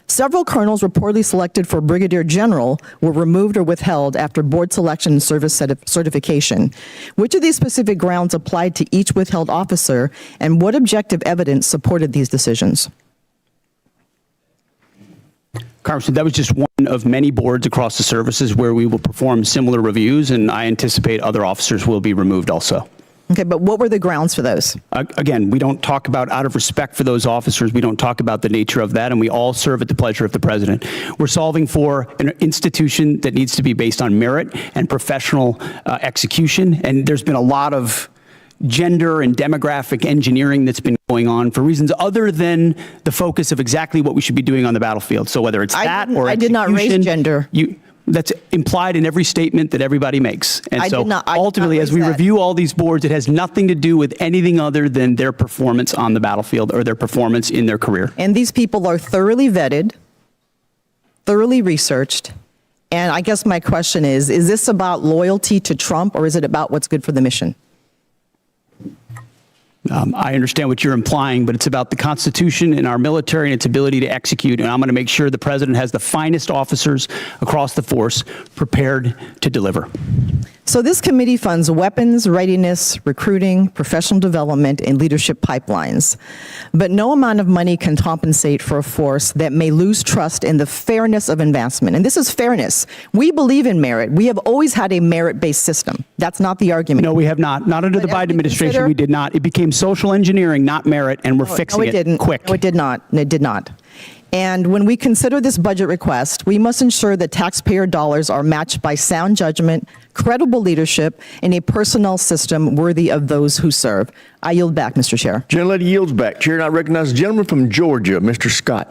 Several colonels reportedly selected for brigadier general were removed or withheld after board selection and service certification. Which of these specific grounds applied to each withheld officer, and what objective evidence supported these decisions? Congressman, that was just one of many boards across the services where we will perform similar reviews, and I anticipate other officers will be removed also. Okay, but what were the grounds for those? Again, we don't talk about, out of respect for those officers, we don't talk about the nature of that, and we all serve at the pleasure of the president. We're solving for an institution that needs to be based on merit and professional execution, and there's been a lot of gender and demographic engineering that's been going on for reasons other than the focus of exactly what we should be doing on the battlefield. So whether it's that or I did not raise gender. That's implied in every statement that everybody makes. And I so did not- I did not ultimately, as raise we that. review all these boards, it has nothing to do with anything other than their performance on the battlefield or their performance in their career. And these people are thoroughly vetted, thoroughly researched. And I guess my question is this about loyalty to Trump or is it about what's good for the mission? I understand what you're implying, but it's about the Constitution and our military and its ability to execute. And I'm going to make sure the president has the finest officers across the force prepared to deliver. So this committee funds weapons, readiness, recruiting, professional development, and leadership pipelines. But no amount of money can compensate for a force that may lose trust in the fairness of advancement. And this is fairness. We believe in merit. We have always had a merit-based system. That's not the argument. No, we have not. Not under the Biden administration, we did not. It became social engineering, not merit, and we're fixing it didn't. quick. No, it did not. It did not. And when we consider this budget request, we must ensure that taxpayer dollars are matched by sound judgment, credible leadership, and a personnel system worthy of those who serve. I yield back, Mr. Chair. Gentlelady yields back. Chair, and I recognize the gentleman from Georgia, Mr. Scott.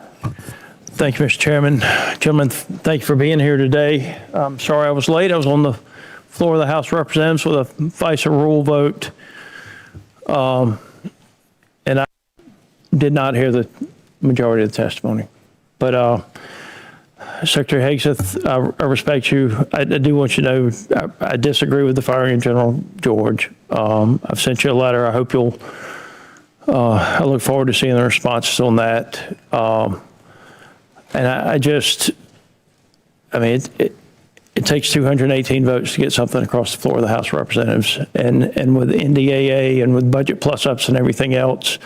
Thank you, Mr. Chairman. Gentlemen, thank you for being here today. I'm sorry I was late. I was on the floor of the House of Representatives with a FISA rule vote, and I did not hear the majority of the testimony. But Secretary Hegseth, I respect you. I do want you to know I disagree with the firing of General George. I've sent you a letter. I hope you'll, I look forward to seeing the responses on that. And I mean, it takes 218 votes to get something across the floor of the House of Representatives. And with NDAA and with budget plus-ups and everything else,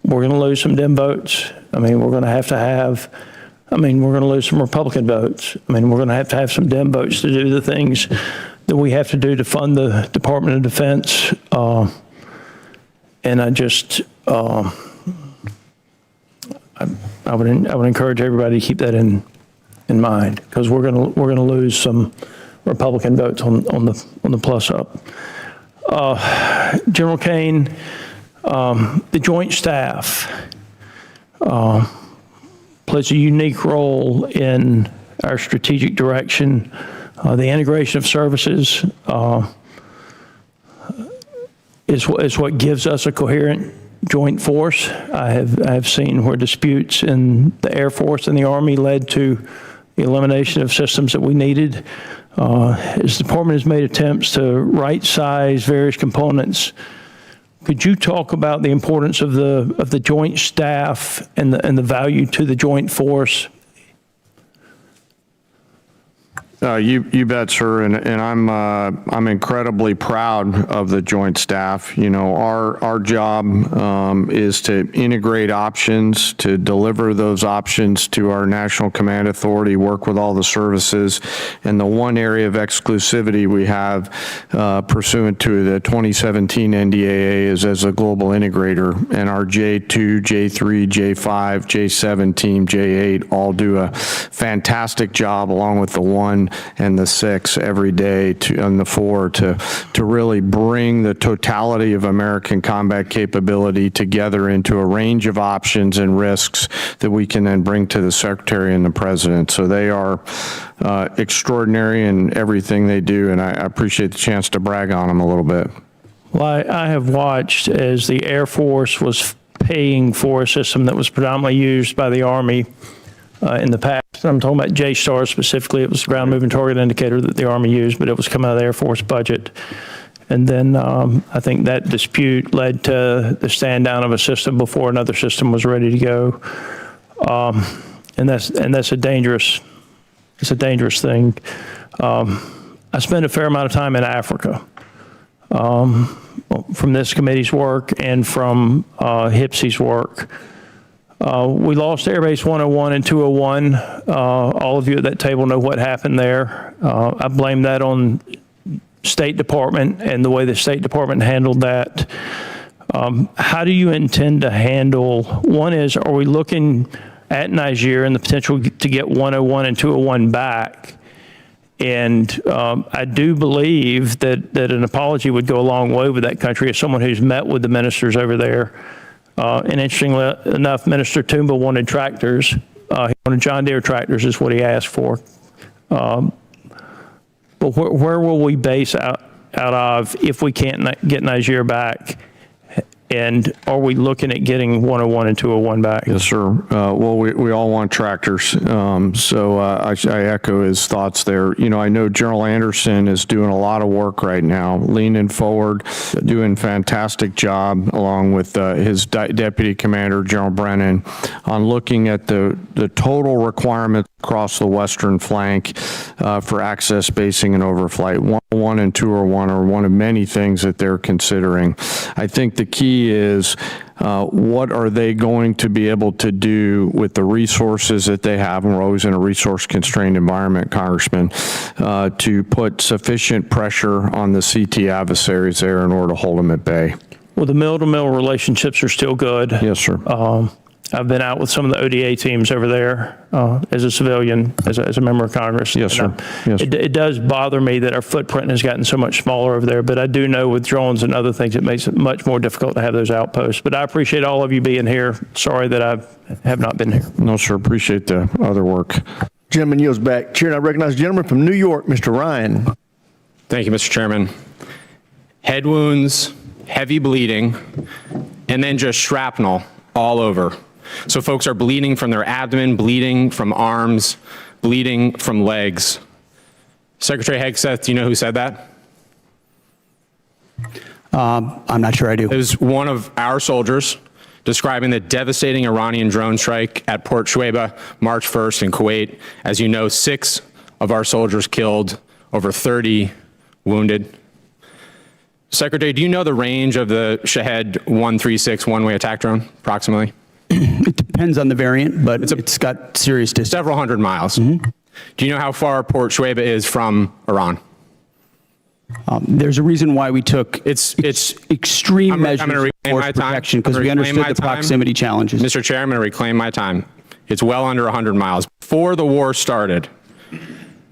we're going to lose some Dem votes. I mean, we're going to have, we're going to lose some Republican votes. I mean, we're going to have some Dem votes to do the things that we have to do to fund the Department of Defense. And I just, I would encourage everybody to keep that in mind, because we're going to lose some Republican votes on the plus up. General Kaine, the Joint Staff plays a unique role in our strategic direction. The integration of services is what gives us a coherent joint force. I have seen where disputes in the Air Force and the Army led to the elimination of systems that we needed. As the department has made attempts to right-size various components, could you talk about the importance of the Joint Staff and the value to the joint force? You bet, sir, and I'm incredibly proud of the Joint Staff. You know, our job is to integrate options, to deliver those options to our National Command Authority, work with all the services, and the one area of exclusivity we have pursuant to the 2017 NDAA is as a global integrator, and our J2, J3, J5, J7 team, J8 all do a fantastic job along with the 1 and the 6 every day and the 4 to really bring the totality of American combat capability together into a range of options and risks that we can then bring to the Secretary and the President. So they are extraordinary in everything they do, and I appreciate the chance to brag on them a little bit. Well, I have watched as the Air Force was paying for a system that was predominantly used by the Army in the past. I'm talking about JSTAR specifically. It was the ground moving target indicator that the Army used, but it was coming out of the Air Force budget. And then I think that dispute led to the stand down of a system before another system was ready to go. And that's a dangerous thing. I spent a fair amount of time in Africa from this committee's work and from HPSC's work. We lost Airbase 101 and 201. All of you at that table know what happened there. I blame that on State Department and the way the State Department handled that. How do you intend to handle, one is, are we looking at Niger and the potential to get 101 and 201 back? And I do believe that an apology would go a long way with that country as someone who's met with the ministers over there. And interestingly enough, Minister Toomba wanted tractors. He wanted John Deere tractors is what he asked for. But where will we base out of if we can't get Niger back? And are we looking at getting 101 and 201 back? Yes, sir. Well, we all want tractors. So I echo his thoughts there. You know, I know General Anderson is doing a lot of work right now, leaning forward, doing a fantastic job along with his Deputy Commander, General Brennan, on looking at the total requirements across the western flank for access, basing, and overflight. 101 and 201 are one of many things that they're considering. I think the key is what are they going to be able to do with the resources that they have, and we're always in a resource-constrained environment, Congressman, to put sufficient pressure on the CT adversaries there in order to hold them at bay. Well, the mill-to-mill relationships are still good. Yes, sir. I've been out with some of the ODA teams over there as a civilian, as a member of Congress. Yes, sir. Yes. It does bother me that our footprint has gotten so much smaller over there, but I do know with drones and other things, it makes it much more difficult to have those outposts. But I appreciate all of you being here. Sorry that I have not been here. No, sir. Appreciate the other work. Gentleman yields back. Chair, I recognize the gentleman from New York, Mr. Ryan. Thank you, Mr. Chairman. Head wounds, heavy bleeding, and then just shrapnel all over. So folks are bleeding from their abdomen, bleeding from arms, bleeding from legs. Secretary Hegseth, do you know who said that? I'm not sure I do. It was one of our soldiers describing the devastating Iranian drone strike at Port Shuaibah, March 1st in Kuwait. As you know, 6 of our soldiers killed, over 30 wounded. Secretary, do you know the range of the Shahed-136 one-way attack drone, approximately? It depends on the variant, but it's got serious distance. Several hundred miles. Do you know how far Port Shuaibah is from Iran? There's a reason why we took extreme measures for force protection, because we understood the proximity challenges. Mr. Chair, I'm going to reclaim my time. It's well under 100 miles. Before the war started,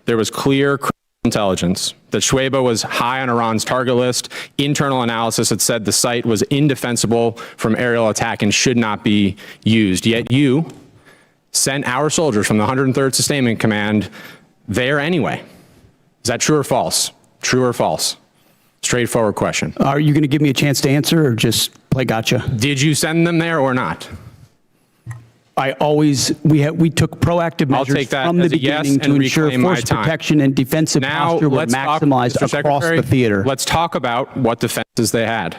there was clear intelligence that Shuaibah was high on Iran's target list. Internal analysis had said the site was indefensible from aerial attack and should not be used. Yet you sent our soldiers from the 103rd Sustainment Command there anyway. Is that true or false? True or false? Straightforward question. Are you going to give me a chance to answer or just play gotcha? Did you send them there or not? We took proactive measures from the beginning to ensure force protection and defensive posture were maximized across the theater. Let's talk about what defenses they had.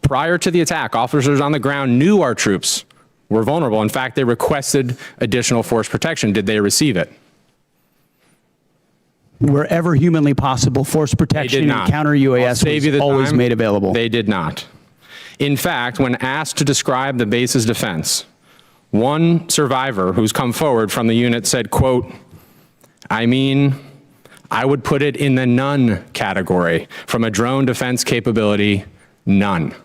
Prior to the attack, officers on the ground knew our troops were vulnerable. In fact, they requested additional force protection. Did they receive it? Wherever humanly possible, force protection and counter UAS was always made available. They did not. In fact, when asked to describe the base's defense, one survivor who's come forward from the unit said, quote, I would put it in the none category. From a drone defense capability, none.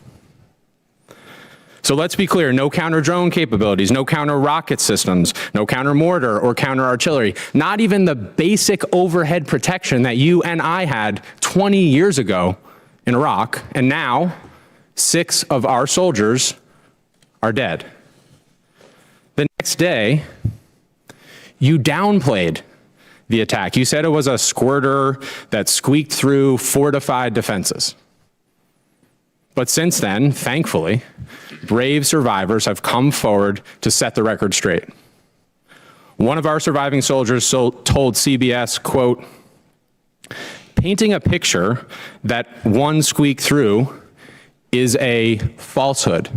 So let's be clear, no counter drone capabilities, no counter rocket systems, no counter mortar or counter artillery, not even the basic overhead protection that you and I had 20 years ago in Iraq. And now 6 of our soldiers are dead. The next day, you downplayed the attack. You said it was a squirter that squeaked through fortified defenses. But since then, thankfully, brave survivors have come forward to set the record straight. One of our surviving soldiers told CBS, quote, painting a picture that one squeaked through is a falsehood.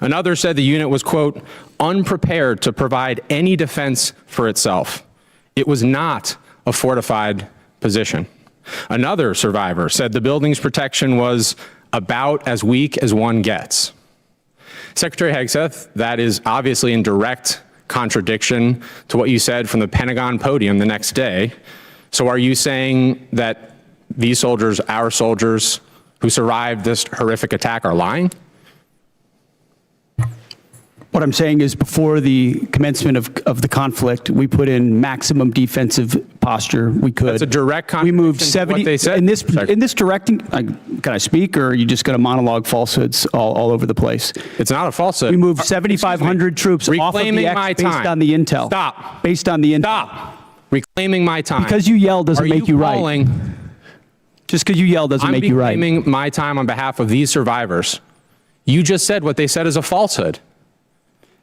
Another said the unit was, quote, unprepared to provide any defense for itself. It was not a fortified position. Another survivor said the building's protection was about as weak as one gets. Secretary Hegseth, that is obviously in direct contradiction to what you said from the Pentagon podium the next day. So are you saying that these soldiers, our soldiers who survived this horrific attack, are lying? What I'm saying is before the commencement of the conflict, we put in maximum defensive posture we could. That's a direct We moved contradiction to 70, what they said. in this directing, can I speak, or are you just going to monologue falsehoods all over the place? It's not a falsehood. We moved 7,500 troops off of the Reclaiming X my based time. on the intel. Stop. Based on the intel. Stop. Reclaiming my time. Because you yell doesn't Are make you right. calling- Just because you yell doesn't make you right. I'm reclaiming my time on behalf of these survivors. You just said what they said is a falsehood.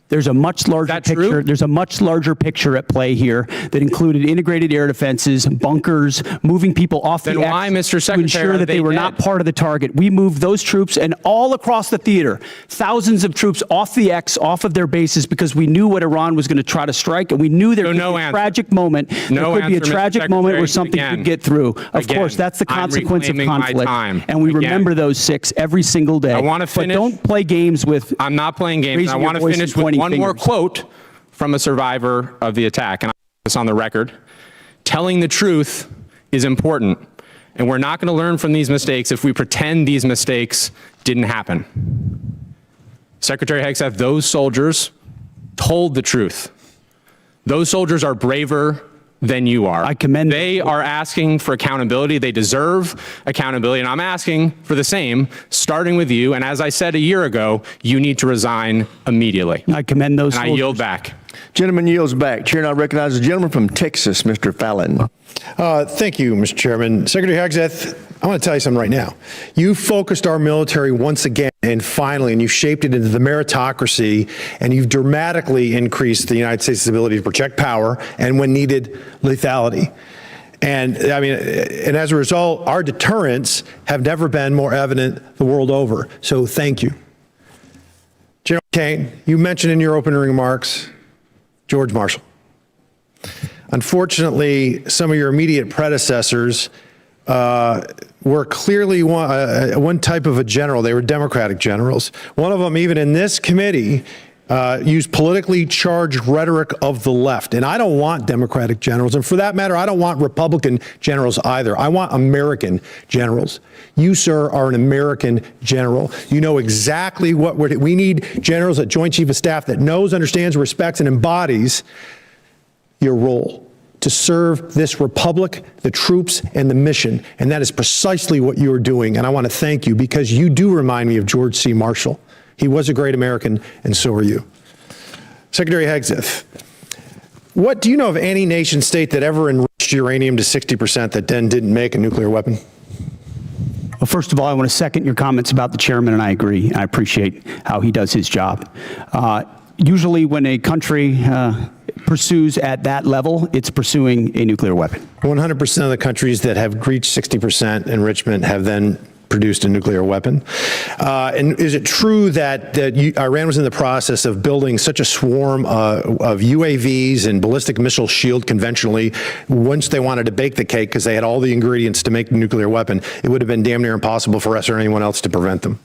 There's a much larger picture. True? There's a much larger picture at play here that included integrated air defenses, bunkers, moving people off Then the X why, Mr. to Secretary, ensure are that they they were dead? not part of the target. We moved those troops and all across the theater, thousands of troops off the X, off of their bases, because we knew what Iran was going to try to strike, and we knew there could be a tragic moment. No there could be a answer, Mr. tragic moment where Secretary. something Again. could get through. Of Again. course, that's the I'm consequence of reclaiming my conflict, time. and we Again. remember those 6 every single day. I want to finish. But don't play games with. I'm not playing games. raising I your want to voice finish and with pointing one more fingers. quote from a survivor of the attack, and I'll put this on the record. Telling the truth is important, and we're not going to learn from these mistakes if we pretend these mistakes didn't happen. Secretary Hegseth, those soldiers told the truth. Those soldiers are braver than you are. I commend them. They are asking for accountability. They deserve accountability, and I'm asking for the same, starting with you. And as I said a year ago, you need to resign immediately. I commend those And I soldiers. yield back. Gentleman yields back. Chair now recognizes the gentleman from Texas, Mr. Fallon. Thank you, Mr. Chairman. Secretary Hegseth, I want to tell you something right now. You focused our military once again, and finally, and you shaped it into the meritocracy, and you've dramatically increased the United States' ability to project power, and when needed, lethality. And I mean, and as a result, our deterrents have never been more evident the world over. So thank you. General Kaine, you mentioned in your opening remarks George Marshall. Unfortunately, some of your immediate predecessors were clearly one type of a general. They were Democratic generals. One of them, even in this committee, used politically charged rhetoric of the left. And I don't want Democratic generals. And for that matter, I don't want Republican generals either. I want American generals. You, sir, are an American general. You know exactly what we need. Generals at Joint Chief of Staff that knows, understands, respects, and embodies your role to serve this republic, the troops, and the mission. And that is precisely what you are doing. And I want to thank you because you do remind me of George C. Marshall. He was a great American, and so are you. Secretary Hegseth, what do you know of any nation state that ever enriched uranium to 60% that then didn't make a nuclear weapon? Well, first of all, I want to second your comments about the chairman, and I agree. I appreciate how he does his job. Usually when a country pursues at that level, it's pursuing a nuclear weapon. 100% of the countries that have reached 60% enrichment have then produced a nuclear weapon. And is it true that Iran was in the process of building such a swarm of UAVs and ballistic missile shield conventionally, once they wanted to bake the cake because they had all the ingredients to make the nuclear weapon, it would have been damn near impossible for us or anyone else to prevent them?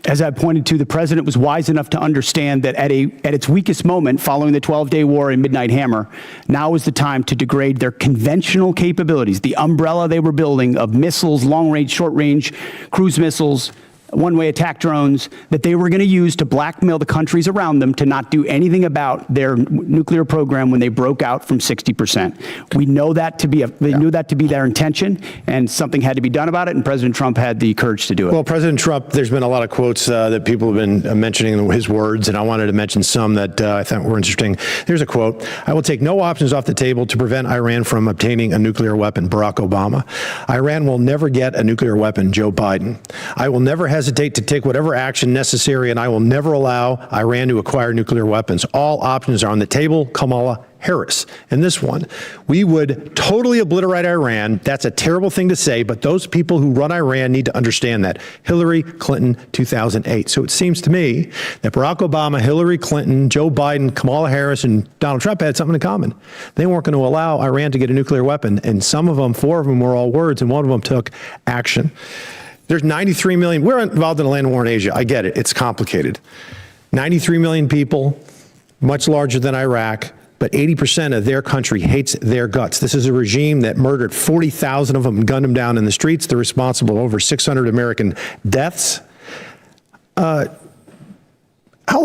As I pointed to, the president was wise enough to understand that at its weakest moment, following the 12-day war and Midnight Hammer, now is the time to degrade their conventional capabilities, the umbrella they were building of missiles, long-range, short-range, cruise missiles, one-way attack drones, that they were going to use to blackmail the countries around them to not do anything about their nuclear program when they broke out from 60%. We know that to be they knew that to be their intention, and something had to be done about it, and President Trump had the courage to do it. Well, President Trump, there's been a lot of quotes that people have been mentioning his words, and I wanted to mention some that I thought were interesting. Here's a quote: "I will take no options off the table to prevent Iran from obtaining a nuclear weapon, Barack Obama. Iran will never get a nuclear weapon, Joe Biden. I will never hesitate to take whatever action necessary, and I will never allow Iran to acquire nuclear weapons. All options are on the table, Kamala Harris." And this one: "We would totally obliterate Iran. That's a terrible thing to say, but those people who run Iran need to understand that." Hillary Clinton, 2008. So it seems to me that Barack Obama, Hillary Clinton, Joe Biden, Kamala Harris, and Donald Trump had something in common. They weren't going to allow Iran to get a nuclear weapon, and some of them, 4 of them, were all words, and one of them took action. There's 93 million. We're involved in a land war in Asia. I get it. It's complicated. 93 million people, much larger than Iraq, but 80% of their country hates their guts. This is a regime that murdered 40,000 of them and gunned them down in the streets. They're responsible for over 600 American deaths. How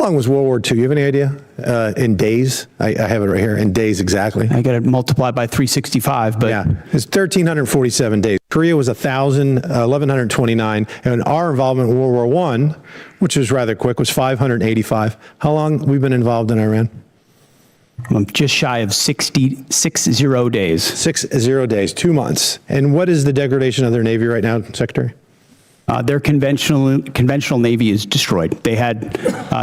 long was World War II? You have any idea? In days? I have it right here. In days exactly. I got to multiply by 365, but yeah, it's 1,347 days. Korea was 1,129, and our involvement in World War I, which was rather quick, was 585. How long we've been involved in Iran? Just shy of 60 days. 60 days, 2 months. And what is the degradation of their Navy right now, Secretary? Their conventional Navy is destroyed. They had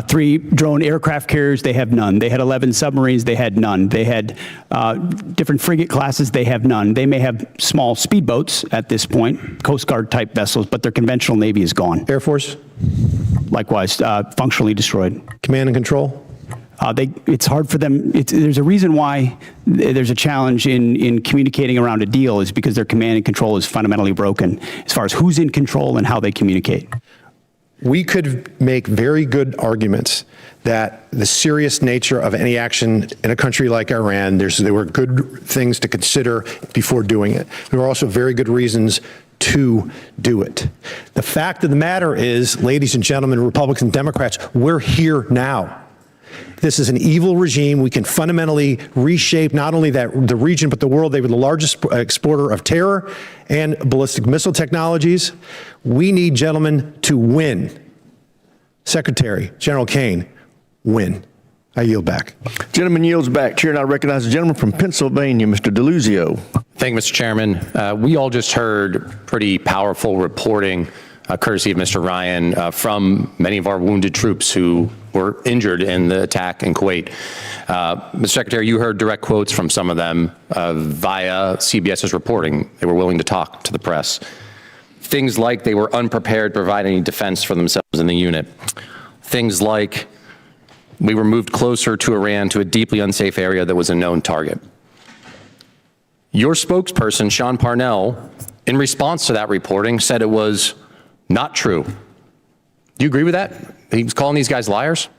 3 drone aircraft carriers, they have none. They had 11 submarines, they had none. They had different frigate classes, they have none. They may have small speedboats at this point, Coast Guard type vessels, but their conventional Navy is gone. Air Force? Likewise, functionally destroyed. Command and control? It's hard for them. There's a reason why there's a challenge in communicating around a deal is because their command and control is fundamentally broken as far as who's in control and how they communicate. We could make very good arguments that the serious nature of any action in a country like Iran, there were good things to consider before doing it. There were also very good reasons to do it. The fact of the matter is, ladies and gentlemen, Republicans and Democrats, we're here now. This is an evil regime. We can fundamentally reshape not only the region, but the world. They were the largest exporter of terror and ballistic missile technologies. We need, gentlemen, to win. Secretary, General Kaine, win. I yield back. Gentleman yields back. Chair, and I recognize the gentleman from Pennsylvania, Mr. DeLuzio. Thank you, Mr. Chairman. We all just heard pretty powerful reporting, courtesy of Mr. Ryan, from many of our wounded troops who were injured in the attack in Kuwait. Mr. Secretary, you heard direct quotes from some of them via CBS's reporting. They were willing to talk to the press. Things like they were unprepared to provide any defense for themselves in the unit. Things like we were moved closer to Iran to a deeply unsafe area that was a known target. Your spokesperson, Sean Parnell, in response to that reporting, said it was not true. Do you agree with that? He was calling these guys liars?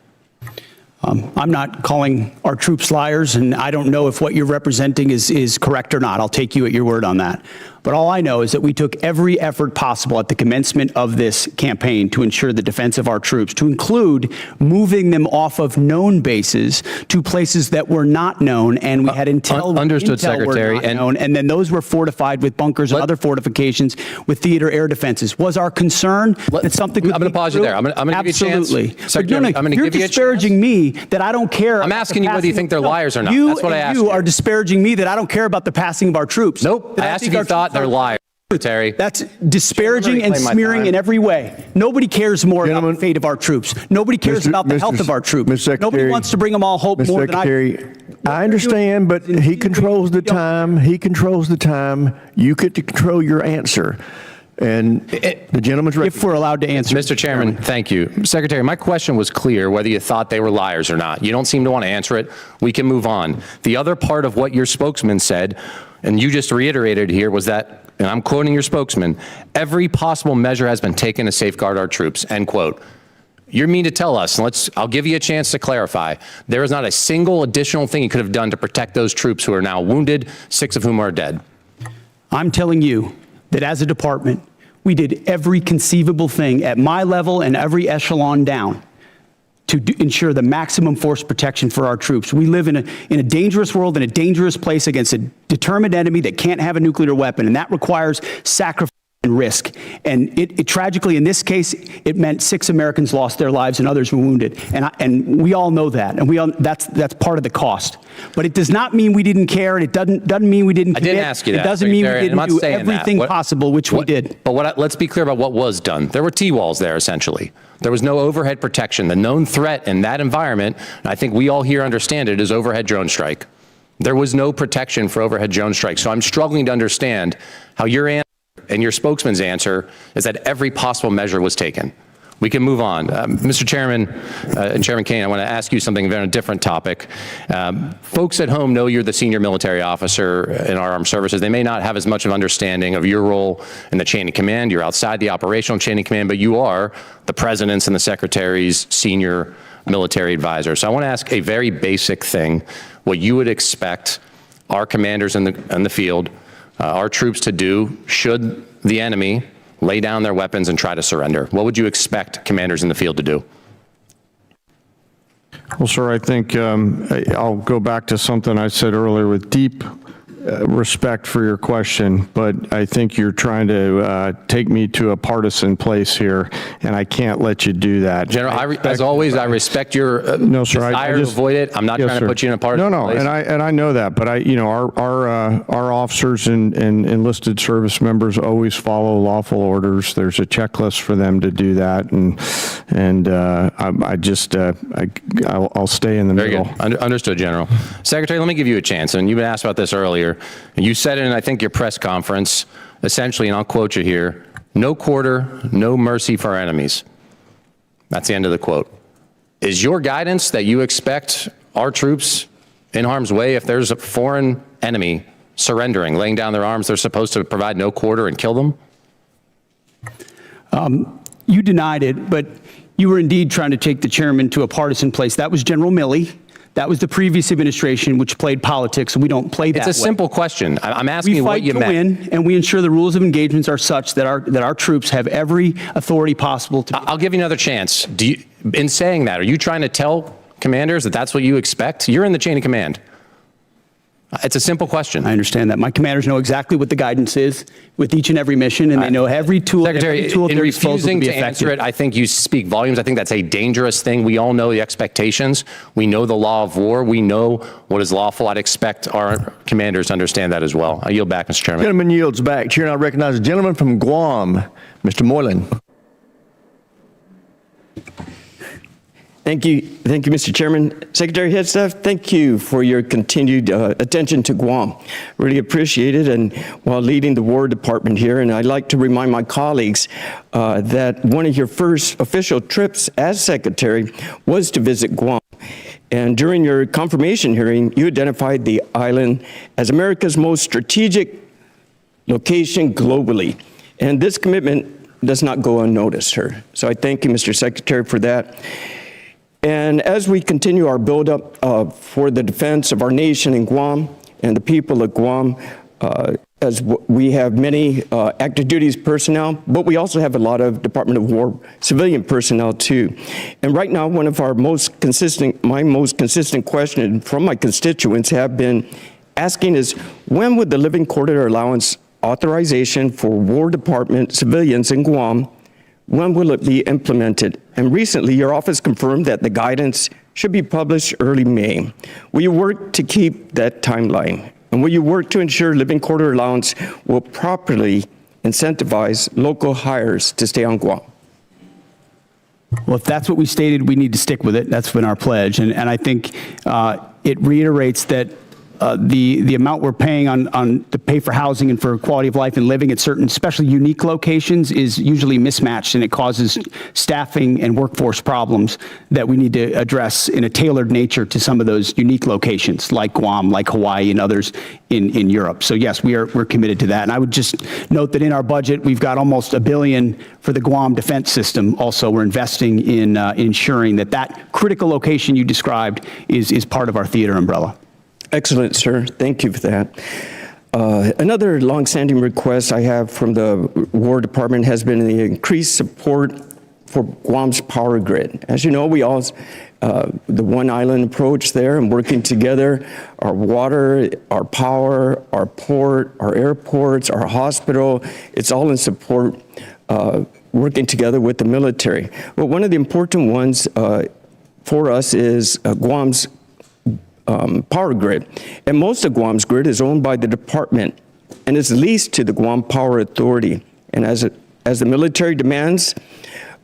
I'm not calling our troops liars, and I don't know if what you're representing is correct or not. I'll take you at your word on that. But all I know is that we took every effort possible at the commencement of this campaign to ensure the defense of our troops, to include moving them off of known bases to places that were not known, and we had Understood, Secretary. And then those were fortified with bunkers and other fortifications with theater air defenses. Was our concern that something could I'm going to pause you there. I'm going to give you a chance. Absolutely. Secretary, I'm going to You're give you a chance. disparaging me that I don't care. I'm asking you whether you think they're liars or not. You That's what I asked you you. are disparaging me that I don't care about the passing of our troops. Nope. I asked if you thought they're liars, Secretary. That's disparaging and smearing in every way. Nobody cares more about the fate of our troops. Nobody cares about the health of our troops. Nobody wants to bring them all hope more than I do. I understand, but he controls the time. He controls the time. You get to control your answer. And the gentleman's right. If we're allowed to answer. Mr. Chairman, thank you. Secretary, my question was clear, whether you thought they were liars or not. You don't seem to want to answer it. We can move on. The other part of what your spokesman said, and you just reiterated here, was that, and I'm quoting your spokesman, every possible measure has been taken to safeguard our troops, end quote. You mean to tell us, and I'll give you a chance to clarify, there is not a single additional thing you could have done to protect those troops who are now wounded, 6 of whom are dead? I'm telling you that as a department, we did every conceivable thing at my level and every echelon down to ensure the maximum force protection for our troops. We live in a dangerous world, in a dangerous place against a determined enemy that can't have a nuclear weapon, and that requires sacrifice and risk. And it tragically, in this case, it meant 6 Americans lost their lives and others were wounded. And we all know that, and that's part of the cost. But it does not mean we didn't care. It doesn't mean we didn't commit. I didn't ask you that. It doesn't mean we didn't do saying everything possible, which we did. But let's be clear about what was done. There were T-walls there, essentially. There was no overhead protection. The known threat in that environment, and I think we all here understand it, is overhead drone strike. There was no protection for overhead drone strike. So I'm struggling to understand how your answer and your spokesman's answer is that every possible measure was taken. We can move on. Mr. Chairman and Chairman Kaine, I want to ask you something on a different topic. Folks at home know you're the senior military officer in our armed services. They may not have as much of understanding of your role in the chain of command. You're outside the operational chain of command, but you are the president's and the secretary's senior military advisor. So I want to ask a very basic thing, what you would expect our commanders in the field, our troops to do should the enemy lay down their weapons and try to surrender. What would you expect commanders in the field to do? Well, sir, I think I'll go back to something I said earlier with deep respect for your question, but I think you're trying to take me to a partisan place here, and I can't let you do that. General, as always, I respect your no, sir, desire to avoid it. I'm not trying to put you in a partisan place. And I know that, but our officers and enlisted service members always follow lawful orders. There's a checklist for them to do that, and I'll stay in the middle. Very good. Understood, General. Secretary, let me give you a chance, and you've been asked about this earlier. You said in, I think, your press conference, essentially, and I'll quote you here, "No quarter, no mercy for our enemies." That's the end of the quote. Is your guidance that you expect our troops in harm's way, if there's a foreign enemy surrendering, laying down their arms, they're supposed to provide no quarter and kill them? You denied it, but you were indeed trying to take the chairman to a partisan place. That was General Milley. That was the previous administration, which played politics, and we don't play that way. It's a simple question. I'm asking you what you meant. We fight to win, and we ensure the rules of engagements are such that our troops have every authority possible to. I'll give you another chance. In saying that, are you trying to tell commanders that that's what you expect? You're in the chain of command. It's a simple question. I understand that. My commanders know exactly what the guidance is with each and every mission, and they know every tool. Secretary, in refusing to answer it, I think you speak volumes. I think that's a dangerous thing. We all know the expectations. We know the law of war. We know what is lawful. I'd expect our commanders to understand that as well. I yield back, Mr. Chairman. Gentleman yields back. Chair now recognizes the gentleman from Guam, Mr. Moylan. Thank you, Mr. Chairman. Secretary Hegseth, thank you for your continued attention to Guam. Really appreciate it, and while leading the War Department here, and I'd like to remind my colleagues that one of your first official trips as Secretary was to visit Guam. And during your confirmation hearing, you identified the island as America's most strategic location globally. And this commitment does not go unnoticed, sir. So I thank you, Mr. Secretary, for that. And as we continue our buildup for the defense of our nation in Guam and the people of Guam, as we have many active duties personnel, but we also have a lot of Department of War civilian personnel too. And right now, my most consistent question from my constituents have been asking is, when would the living quarter allowance authorization for War Department civilians in Guam, when will it be implemented? And recently, your office confirmed that the guidance should be published early May. Will you work to keep that timeline? And will you work to ensure living quarter allowance will properly incentivize local hires to stay on Guam? Well, if that's what we stated, we need to stick with it. That's been our pledge. And I think it reiterates that the amount we're paying to pay for housing and for quality of life and living at certain, especially unique locations, is usually mismatched, and it causes staffing and workforce problems that we need to address in a tailored nature to some of those unique locations, like Guam, like Hawaii, and others in Europe. So yes, we're committed to that. And I would just note that in our budget, we've got almost $1 billion for the Guam defense system. Also, we're investing in ensuring that critical location you described is part of our theater umbrella. Excellent, sir. Thank you for that. Another longstanding request I have from the War Department has been the increased support for Guam's power grid. As you know, we all, the one island approach there and working together, our water, our power, our port, our airports, our hospital, it's all in support, working together with the military. But one of the important ones for us is Guam's power grid. And most of Guam's grid is owned by the department and is leased to the Guam Power Authority. And as the military demands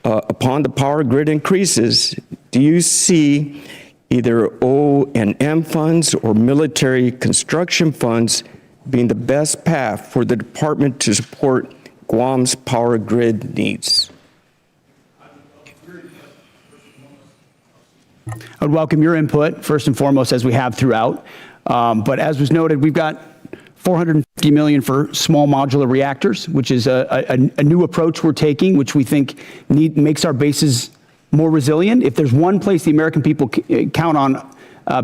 upon the power grid increases, do you see either O&M funds or military construction funds being the best path for the department to support Guam's power grid needs? I would welcome your input, first and foremost, as we have throughout. But as was noted, we've got $450 million for small modular reactors, which is a new approach we're taking, which we think makes our bases more resilient. If there's one place the American people count on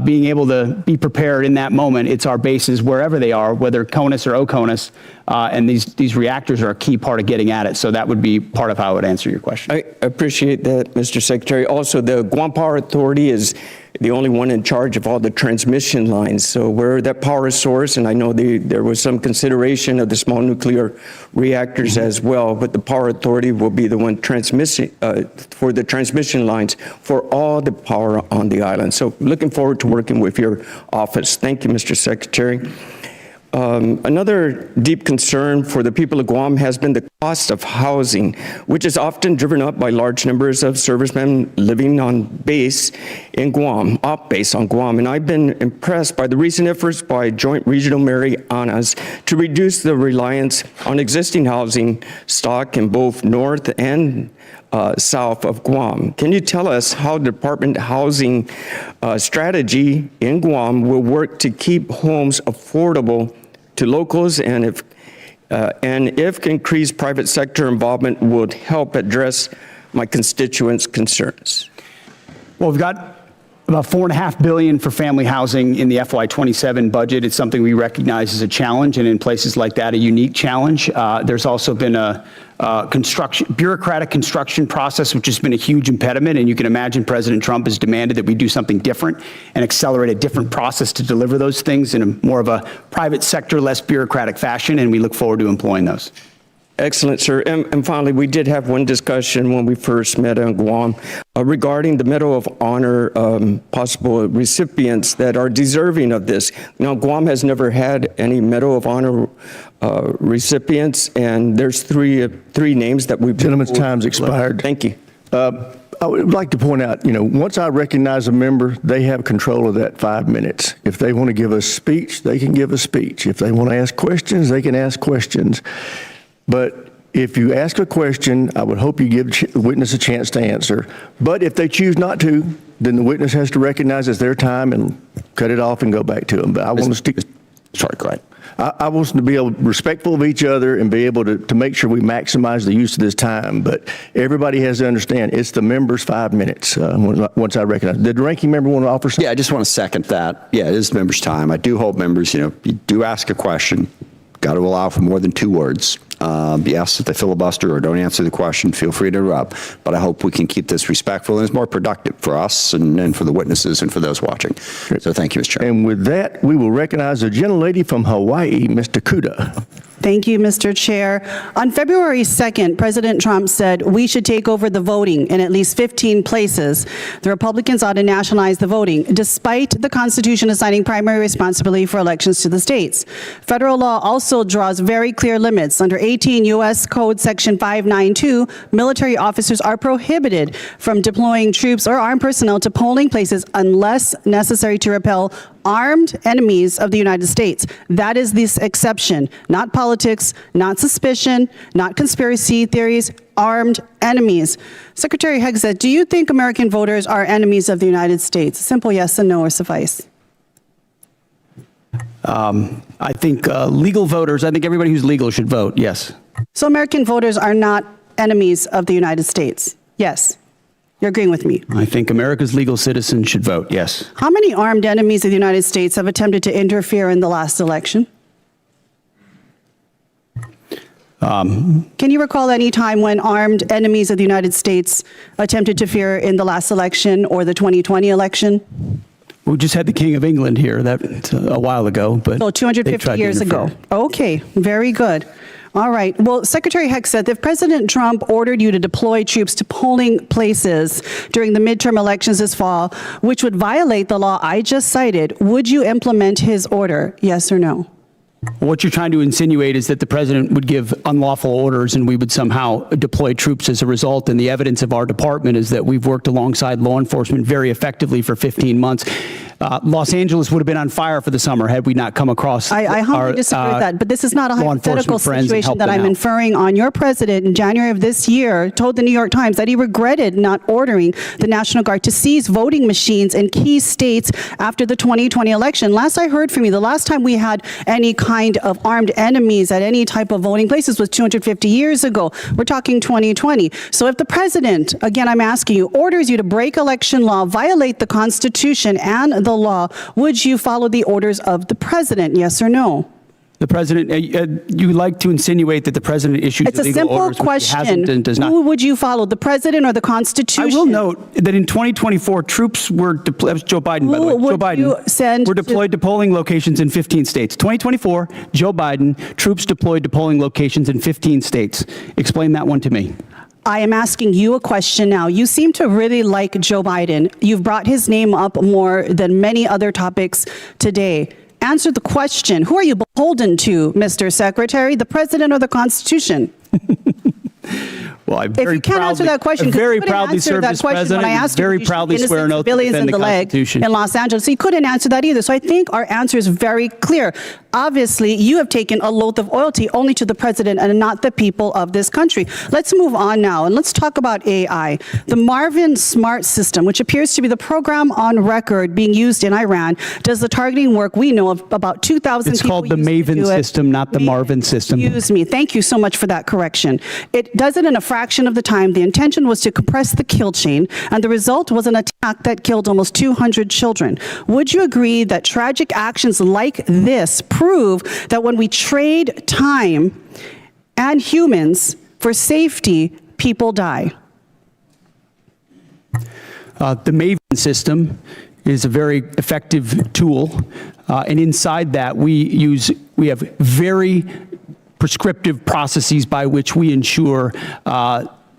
being able to be prepared in that moment, it's our bases wherever they are, whether CONUS or OCONUS, and these reactors are a key part of getting at it. So that would be part of how I would answer your question. I appreciate that, Mr. Secretary. Also, the Guam Power Authority is the only one in charge of all the transmission lines. So we're that power source, and I know there was some consideration of the small nuclear reactors as well, but the Power Authority will be the one transmitting for the transmission lines for all the power on the island. So looking forward to working with your office. Thank you, Mr. Secretary. Another deep concern for the people of Guam has been the cost of housing, which is often driven up by large numbers of servicemen living on base in Guam, off base on Guam. And I've been impressed by the recent efforts by Joint Regional Marianas to reduce the reliance on existing housing stock in both north and south of Guam. Can you tell us how the Department Housing strategy in Guam will work to keep homes affordable to locals, and if increased private sector involvement would help address my constituents' concerns? Well, we've got about $4.5 billion for family housing in the FY27 budget. It's something we recognize as a challenge, and in places like that, a unique challenge. There's also been a bureaucratic construction process, which has been a huge impediment, and you can imagine President Trump has demanded that we do something different and accelerate a different process to deliver those things in a more of a private sector, less bureaucratic fashion, and we look forward to employing those. Excellent, sir. And finally, we did have one discussion when we first met on Guam regarding the Medal of Honor possible recipients that are deserving of this. Now, Guam has never had any Medal of Honor recipients, and there's three names that we've... Gentleman's time's expired. Thank you. I would like to point out, once I recognize a member, they have control of that 5 minutes. If they want to give a speech, they can give a speech. If they want to ask questions, they can ask questions. But if you ask a question, I would hope you give the witness a chance to answer. But if they choose not to, then the witness has to recognize it's their time and cut it off and go back to them. But I want to stick... Sorry, go ahead. I want to be respectful of each other and be able to make sure we maximize the use of this time. But everybody has to understand it's the member's 5 minutes once I recognize. Did the ranking member want to offer something? Yeah, I just want to second that. Yeah, it is member's time. I do hope members, you do ask a question. Got to allow for more than 2 words. Yes, if they filibuster or don't answer the question, feel free to interrupt. But I hope we can keep this respectful and it's more productive for us and for the witnesses and for those watching. So thank you, Mr. Chairman. And with that, we will recognize the gentlelady from Hawaii, Mr. Kuda. Thank you, Mr. Chair. On February 2nd, President Trump said we should take over the voting in at least 15 places. The Republicans ought to nationalize the voting, despite the Constitution assigning primary responsibility for elections to the states. Federal law also draws very clear limits. Under 18 U.S. Code Section 592, military officers are prohibited from deploying troops or armed personnel to polling places unless necessary to repel armed enemies of the United States. That is this exception, not politics, not suspicion, not conspiracy theories, armed enemies. Secretary Hegseth, do you think American voters are enemies of the United States? Simple yes and no or suffice. I think legal voters, I think everybody who's legal should vote, yes. So American voters are not enemies of the United States? Yes. You're agreeing with me? I think America's legal citizens should vote, yes. How many armed enemies of the United States have attempted to interfere in the last election? Can you recall any time when armed enemies of the United States attempted to interfere in the last election or the 2020 election? We just had the King of England here that a while ago, but so 250 years ago. Okay, very good. All right. Well, Secretary Hegseth, if President Trump ordered you to deploy troops to polling places during the midterm elections this fall, which would violate the law I just cited, would you implement his order? Yes or no? What you're trying to insinuate is that the president would give unlawful orders and we would somehow deploy troops as a result. And the evidence of our department is that we've worked alongside law enforcement very effectively for 15 months. Los Angeles would have been on fire for the summer had we not come across I humbly disagree with that, but this is not a hypothetical situation that I'm inferring on. Your president in January of this year told the New York Times that he regretted not ordering the National Guard to seize voting machines in key states after the 2020 election. Last I heard from you, the last time we had any kind of armed enemies at any type of voting places was 250 years ago. We're talking 2020. So if the president, again I'm asking you, orders you to break election law, violate the Constitution and the law, would you follow the orders of the president, yes or no? The president, you like to insinuate that the president issues It's a illegal simple orders, which he hasn't question. and does not. Who would you follow, the president or the Constitution? I will note that in 2024, troops were deployed, that was Joe Biden, by the way. Who Joe would you Biden send were deployed to polling locations in 15 states. 2024, Joe Biden, troops deployed to polling locations in 15 states. Explain that one to me. I am asking you a question now. You seem to really like Joe Biden. You've brought his name up more than many other topics today. Answer the question. Who are you beholden to, Mr. Secretary, the president or the Constitution? Well, I If you can't answer that question, because you couldn't answer that question when I asked you, very you should proudly innocent swear an oath to civilians defend in the the leg Constitution. in Los Angeles. So you couldn't answer that either. So I think our answer is very clear. Obviously, you have taken a oath of loyalty only to the president and not the people of this country. Let's move on now, and let's talk about AI. The Marvin Smart System, which appears to be the program on record being used in Iran, does the targeting work we know of about 2,000 It's people called the used to Maven do it. system, not the Marvin system. Excuse me. Thank you so much for that correction. It does it in a fraction of the time. The intention was to compress the kill chain, and the result was an attack that killed almost 200 children. Would you agree that tragic actions like this prove that when we trade time and humans for safety, people die? The Maven system is a very effective tool, and inside that we have very prescriptive processes by which we ensure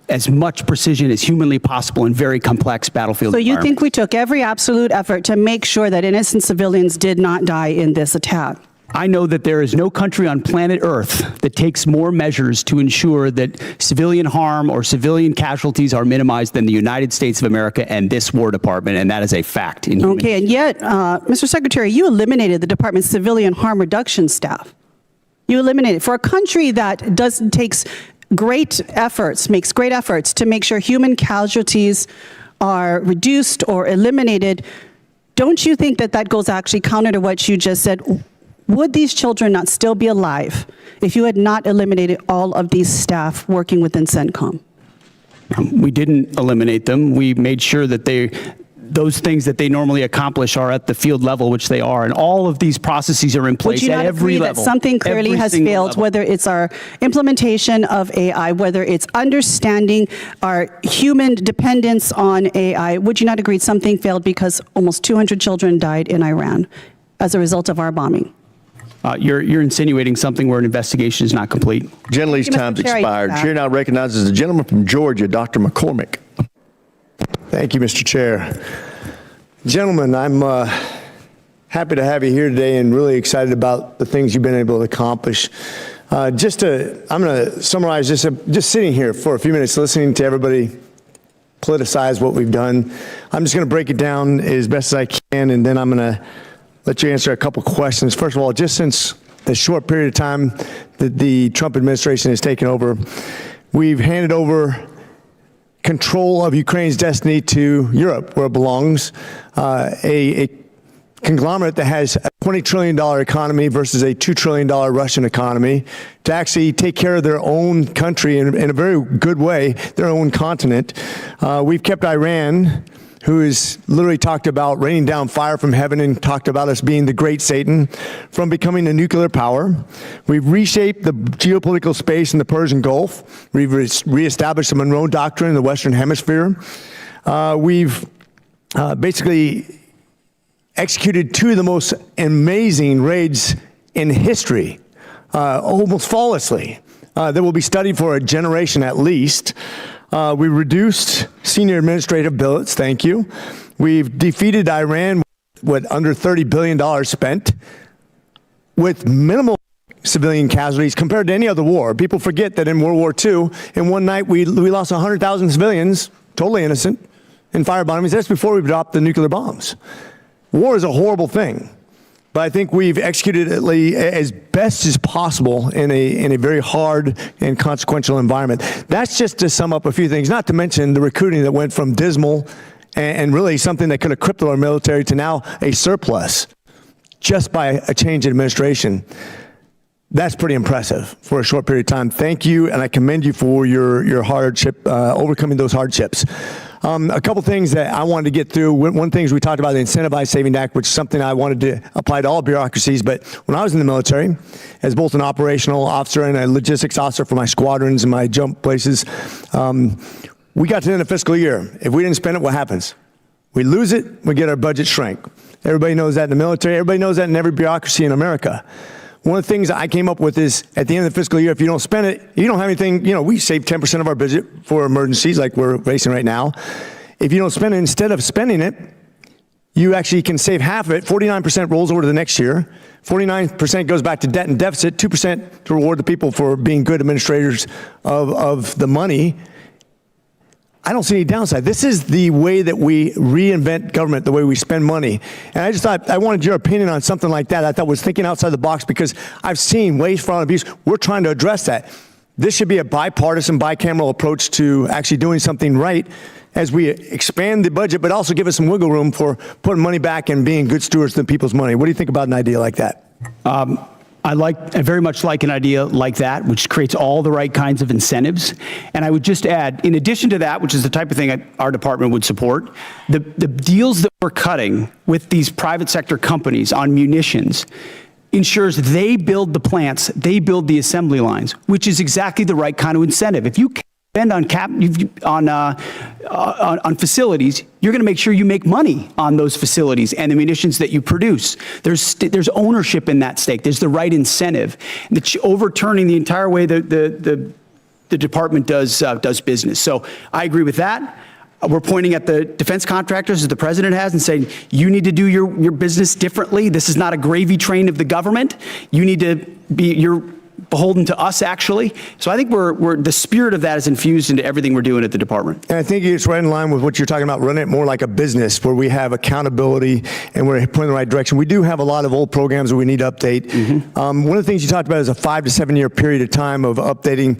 as much precision as humanly possible in very complex battlefield So you environments. think we took every absolute effort to make sure that innocent civilians did not die in this attack? I know that there is no country on planet Earth that takes more measures to ensure that civilian harm or civilian casualties are minimized than the United States of America and this War Department, and that is a fact. In human Okay, and yet, Mr. Secretary, you eliminated the department's civilian harm reduction staff. You eliminated for a country that takes great efforts, makes great efforts to make sure human casualties are reduced or eliminated. Don't you think that that goes actually counter to what you just said? Would these children not still be alive if you had not eliminated all of these staff working within CENTCOM? We didn't eliminate them. We made sure that those things that they normally accomplish are at the field level, which they are, and all of these processes are in place Would you at not every agree level. that something clearly every has single failed, level. whether it's our implementation of AI, whether it's understanding our human dependence on AI? Would you not agree something failed because almost 200 children died in Iran as a result of our bombing? You're insinuating something where an investigation is not complete. Gentlelady's Mr. time's Chair, expired. yeah. Chair now recognizes the gentleman from Georgia, Dr. McCormick. Thank you, Mr. Chair. Gentlemen, I'm happy to have you here today and really excited about the things you've been able to accomplish. I'm going to summarize just sitting here for a few minutes, listening to everybody politicize what we've done. I'm just going to break it down as best as I can, and then I'm going to let you answer a couple questions. First of all, just since the short period of time that the Trump administration has taken over, we've handed over control of Ukraine's destiny to Europe, where it belongs, a conglomerate that has a $20 trillion economy versus a $2 trillion Russian economy, to actually take care of their own country in a very good way, their own continent. We've kept Iran, who has literally talked about raining down fire from heaven and talked about us being the great Satan, from becoming a nuclear power. We've reshaped the geopolitical space in the Persian Gulf. We've reestablished the Monroe Doctrine in the Western Hemisphere. We've basically executed two of the most amazing raids in history, almost flawlessly, that will be studied for a generation at least. We reduced senior administrative billets, thank you. We've defeated Iran with under $30 billion spent, with minimal civilian casualties compared to any other war. People forget that in World War II, in one night we lost 100,000 civilians, totally innocent, in fire bombings. That's before we dropped the nuclear bombs. War is a horrible thing, but I think we've executed it as best as possible in a very hard and consequential environment. That's just to sum up a few things, not to mention the recruiting that went from dismal and really something that could have crippled our military to now a surplus just by a change in administration. That's pretty impressive for a short period of time. Thank you, and I commend you for your hardship, overcoming those hardships. A couple things that I wanted to get through. One thing is we talked about the Incentivized Saving Act, which is something I wanted to apply to all bureaucracies. But when I was in the military, as both an operational officer and a logistics officer for my squadrons and my jump places, we got to the end of fiscal year. If we didn't spend it, what happens? We lose it, we get our budget shrink. Everybody knows that in the military. Everybody knows that in every bureaucracy in America. One of the things that I came up with is at the end of the fiscal year, if you don't spend it, you don't have anything. We save 10% of our budget for emergencies like we're facing right now. If you don't spend it, instead of spending it, you actually can save half of it. 49% rolls over to the next year. 49% goes back to debt and deficit. 2% to reward the people for being good administrators of the money. I don't see any downside. This is the way that we reinvent government, the way we spend money. And I just thought, I wanted your opinion on something like that. I thought was thinking outside the box because I've seen waste, fraud, and abuse. We're trying to address that. This should be a bipartisan, bicameral approach to actually doing something right as we expand the budget, but also give us some wiggle room for putting money back and being good stewards of people's money. What do you think about an idea like that? I very much like an idea like that, which creates all the right kinds of incentives. And I would just add, in addition to that, which is the type of thing our department would support, the deals that we're cutting with these private sector companies on munitions ensures they build the plants, they build the assembly lines, which is exactly the right kind of incentive. If you spend on facilities, you're going to make sure you make money on those facilities and the munitions that you produce. There's ownership in that stake. There's the right incentive. And overturning the entire way the department does business. So I agree with that. We're pointing at the defense contractors, as the president has, and saying, you need to do your business differently. This is not a gravy train of the government. You need to you're beholden to us, actually. So I think the spirit of that is infused into everything we're doing at the department. And I think it's right in line with what you're talking about, running it more like a business where we have accountability and we're pointing in the right direction. We do have a lot of old programs that we need to update. One of the things you talked about is a 5 to 7 year period of time of updating.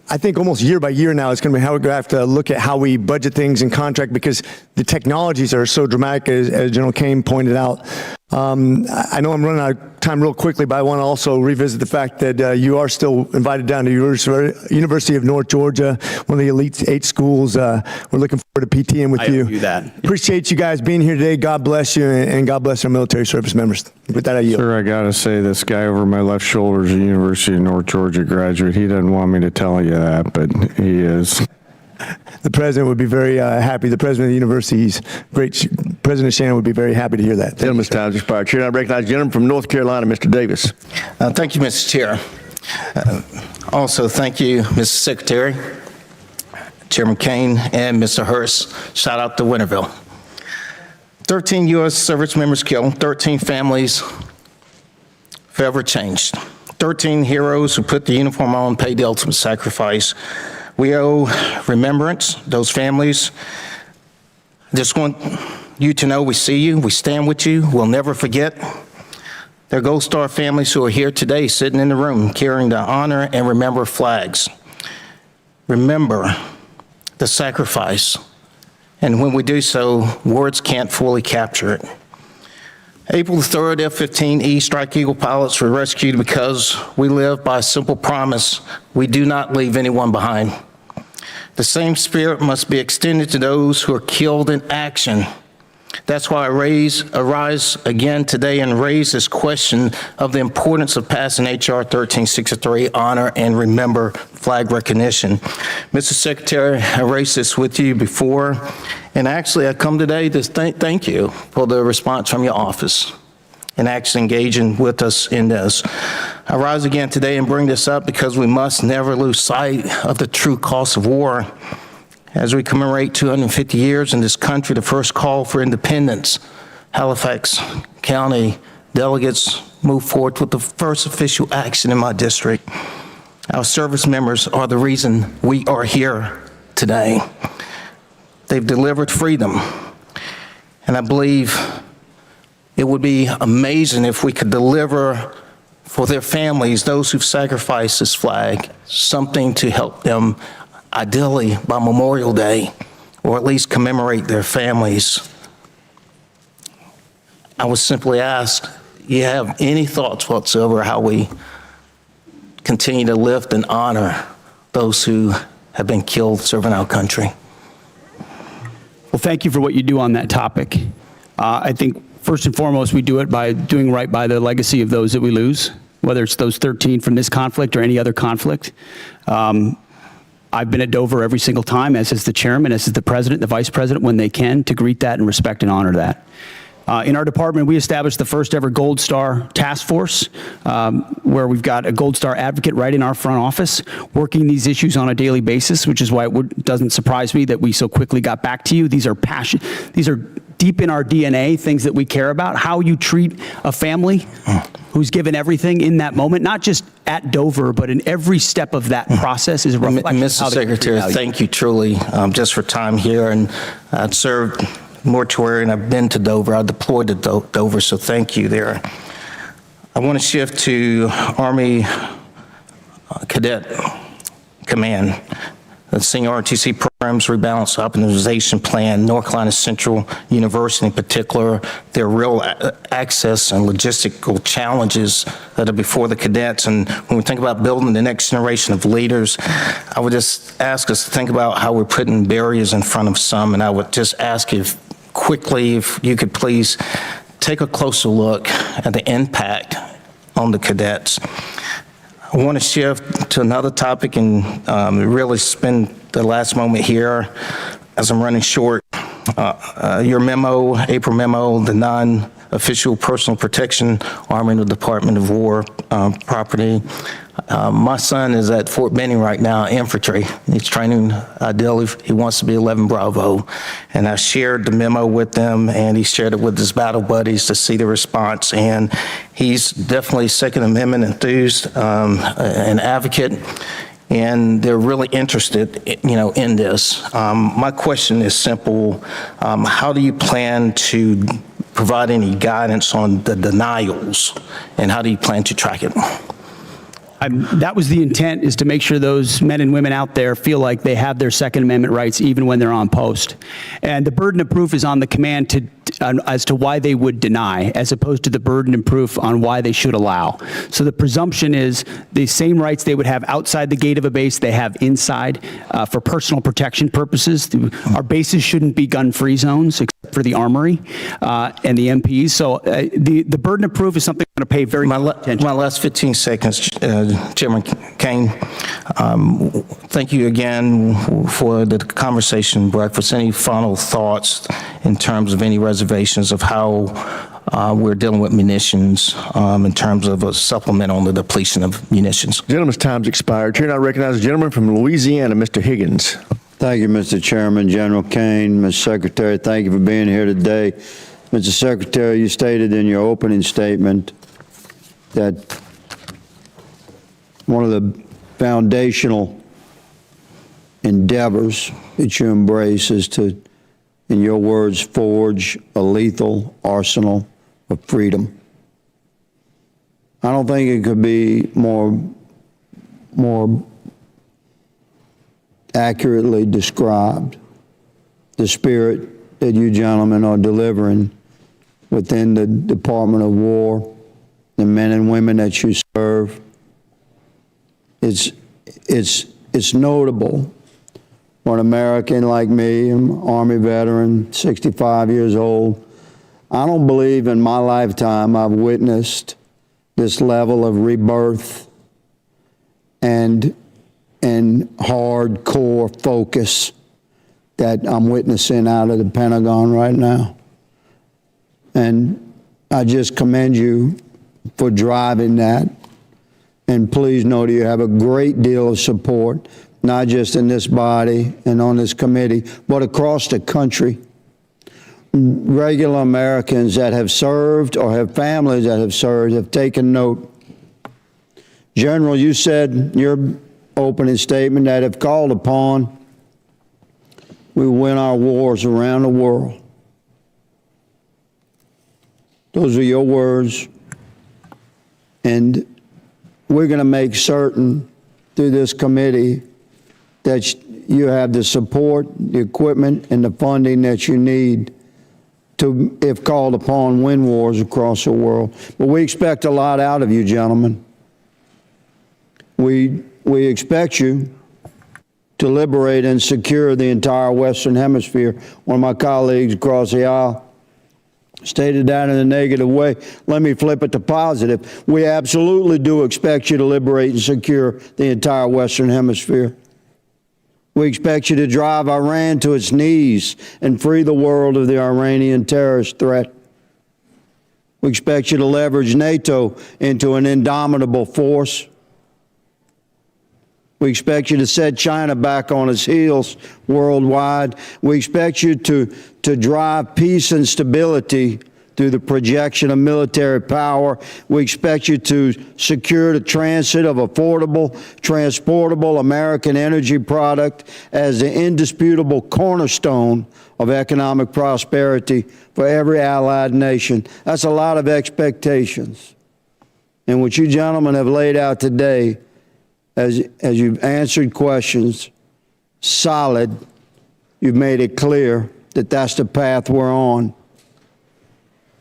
I think almost year by year now, it's going to be how we're going to have to look at how we budget things and contract because the technologies are so dramatic, as General Caine pointed out. I know I'm running out of time real quickly, but I want to also revisit the fact that you are still invited down to University of North Georgia, one of the elite 8 schools. We're looking forward to PTing with you. I owe you that. Appreciate you guys being here today. God bless you, and God bless our military service members. With that, I yield. Sir, I got to say, this guy over my left shoulder is a University of North Georgia graduate. He doesn't want me to tell you that, but he is. The president would be very happy. The president of the university, he's great. President Shannon would be very happy to hear that. Gentleman's time is expired. Chair, I recognize the gentleman from North Carolina, Mr. Davis. Thank you, Mr. Chair. Also, thank you, Mr. Secretary, Chairman Caine, and Mr. Hurst. Shout out to Winterville. 13 U.S. service members killed, 13 families forever changed. 13 heroes who put the uniform on, paid the ultimate sacrifice. We owe remembrance, those families. Just want you to know we see you, we stand with you, we'll never forget. There are Gold Star families who are here today, sitting in the room, carrying the honor and remember flags. Remember the sacrifice, and when we do so, words can't fully capture it. April 3rd, F-15E Strike Eagle pilots were rescued because we live by a simple promise: we do not leave anyone behind. The same spirit must be extended to those who are killed in action. That's why I arise again today and raise this question of the importance of passing H.R. 1363, honor and remember flag recognition. Mr. Secretary, I raised this with you before, and actually I come today to thank you for the response from your office and actually engaging with us in this. I rise again today and bring this up because we must never lose sight of the true cost of war. As we commemorate 250 years in this country, the first call for independence, Halifax County delegates move forward with the first official action in my district. Our service members are the reason we are here today. They've delivered freedom, and I believe it would be amazing if we could deliver for their families, those who've sacrificed this flag, something to help them, ideally by Memorial Day, or at least commemorate their families. I would simply ask, you have any thoughts whatsoever how we continue to lift and honor those who have been killed serving our country? Well, thank you for what you do on that topic. I think first and foremost, we do it by doing right by the legacy of those that we lose, whether it's those 13 from this conflict or any other conflict. I've been at Dover every single time, as is the chairman, as is the president, the vice president, when they can, to greet that and respect and honor that. In our department, we established the first ever Gold Star task force, where we've got a Gold Star advocate right in our front office working these issues on a daily basis, which is why it doesn't surprise me that we so quickly got back to you. These are deep in our DNA, things that we care about, how you treat a family who's given everything in that moment, not just at Dover, but in every step of that process is a reflection of how Mr. Secretary, thank you truly just for time here. And I've served mortuary and I've been to Dover. I deployed to Dover, so thank you there. I want to shift to Army Cadet Command. The Senior ROTC Programs Rebalance Optimization Plan, North Carolina Central University in particular, their real access and logistical challenges that are before the cadets. And when we think about building the next generation of leaders, I would just ask us to think about how we're putting barriers in front of some. And I would just ask if you could please take a closer look at the impact on the cadets. I want to shift to another topic and really spend the last moment here as I'm running short. Your memo, April memo, the non-official personal protection arming the Department of War property. My son is at Fort Benning right now, infantry. He's training, ideally, he wants to be 11 Bravo. And I shared the memo with them, and he shared it with his battle buddies to see the response. And he's definitely Second Amendment enthused, an advocate, and they're really interested, in this. My question is simple. How do you plan to provide any guidance on the denials, and how do you plan to track it? That was the intent, is to make sure those men and women out there feel like they have their Second Amendment rights even when they're on post. And the burden of proof is on the command as to why they would deny, as opposed to the burden of proof on why they should allow. So the presumption is the same rights they would have outside the gate of a base, they have inside for personal protection purposes. Our bases shouldn't be gun-free zones, except for the Armory and the MPs. So the burden of proof is something we're going to pay very close attention. My last 15 seconds, Chairman Kaine, thank you again for the conversation breakfast. Any final thoughts in terms of any reservations of how we're dealing with munitions in terms of a supplement on the depletion of munitions? Gentleman's time's expired. Chair, I recognize the gentleman from Louisiana, Mr. Higgins. Thank you, Mr. Chairman, General Kaine, Mr. Secretary. Thank you for being here today. Mr. Secretary, you stated in your opening statement that one of the foundational endeavors that you embrace is to, in your words, forge a lethal arsenal of freedom. I don't think it could be more accurately described, the spirit that you gentlemen are delivering within the Department of War, the men and women that you serve. It's notable for an American like me, I'm an Army veteran, 65 years old. I don't believe in my lifetime I've witnessed this level of rebirth and hardcore focus that I'm witnessing out of the Pentagon right now. And I just commend you for driving that. And please know that you have a great deal of support, not just in this body and on this committee, but across the country. Regular Americans that have served or have families that have served have taken note. General, you said in your opening statement that if called upon, we win our wars around the world. Those are your words. And we're going to make certain through this committee that you have the support, the equipment, and the funding that you need to, if called upon, win wars across the world. But we expect a lot out of you, gentlemen. We expect you to liberate and secure the entire Western Hemisphere. One of my colleagues across the aisle stated that in a negative way. Let me flip it to positive. We absolutely do expect you to liberate and secure the entire Western Hemisphere. We expect you to drive Iran to its knees and free the world of the Iranian terrorist threat. We expect you to leverage NATO into an indomitable force. We expect you to set China back on its heels worldwide. We expect you to drive peace and stability through the projection of military power. We expect you to secure the transit of affordable, transportable American energy product as the indisputable cornerstone of economic prosperity for every allied nation. That's a lot of expectations. And what you gentlemen have laid out today, as you've answered questions, solid, you've made it clear that that's the path we're on.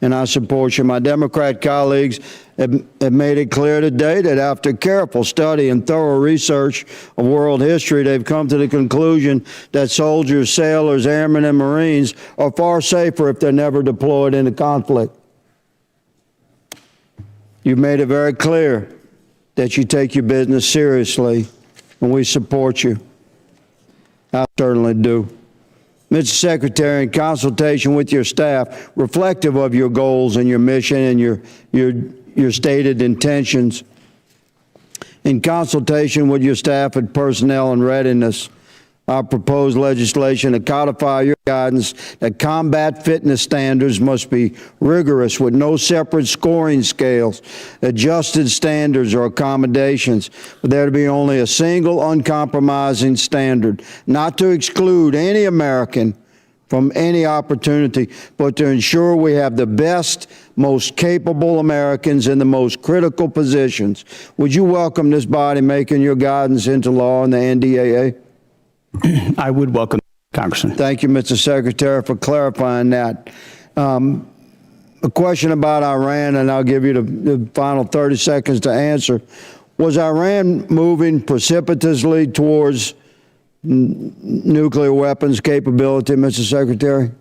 And I support you. My Democrat colleagues have made it clear today that after careful study and thorough research of world history, they've come to the conclusion that soldiers, sailors, airmen, and Marines are far safer if they're never deployed into conflict. You've made it very clear that you take your business seriously, and we support you. I certainly do. Mr. Secretary, in consultation with your staff, reflective of your goals and your mission and your stated intentions, in consultation with your staff and personnel and readiness, I propose legislation to codify your guidance that combat fitness standards must be rigorous with no separate scoring scales, adjusted standards or accommodations, but there to be only a single uncompromising standard, not to exclude any American from any opportunity, but to ensure we have the best, most capable Americans in the most critical positions. Would you welcome this body making your guidance into law in the NDAA? I would welcome, Congressman. Thank you, Mr. Secretary, for clarifying that. A question about Iran, and I'll give you the final 30 seconds to answer. Was Iran moving precipitously towards nuclear weapons capability, Mr. Secretary?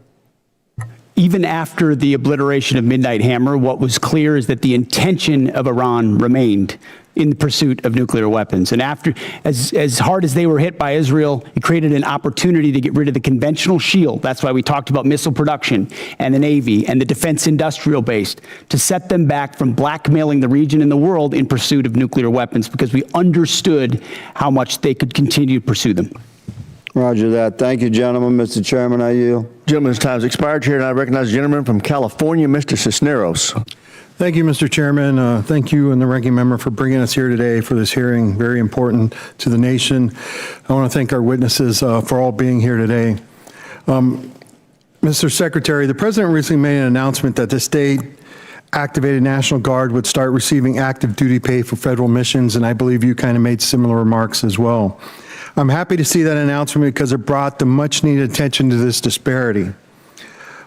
Even after the obliteration of Midnight Hammer, what was clear is that the intention of Iran remained in the pursuit of nuclear weapons. And after, as hard as they were hit by Israel, it created an opportunity to get rid of the conventional shield. That's why we talked about missile production and the Navy and the defense industrial base, to set them back from blackmailing the region and the world in pursuit of nuclear weapons, because we understood how much they could continue to pursue them. Roger that. Thank you, gentlemen. Mr. Chairman, I yield. Gentleman's time's expired here, and I recognize the gentleman from California, Mr. Cisneros. Thank you, Mr. Chairman. Thank you and the ranking member for bringing us here today for this hearing. Very important to the nation. I want to thank our witnesses for all being here today. Mr. Secretary, the President recently made an announcement that the state activated National Guard would start receiving active duty pay for federal missions, and I believe you kind of made similar remarks as well. I'm happy to see that announcement because it brought the much needed attention to this disparity.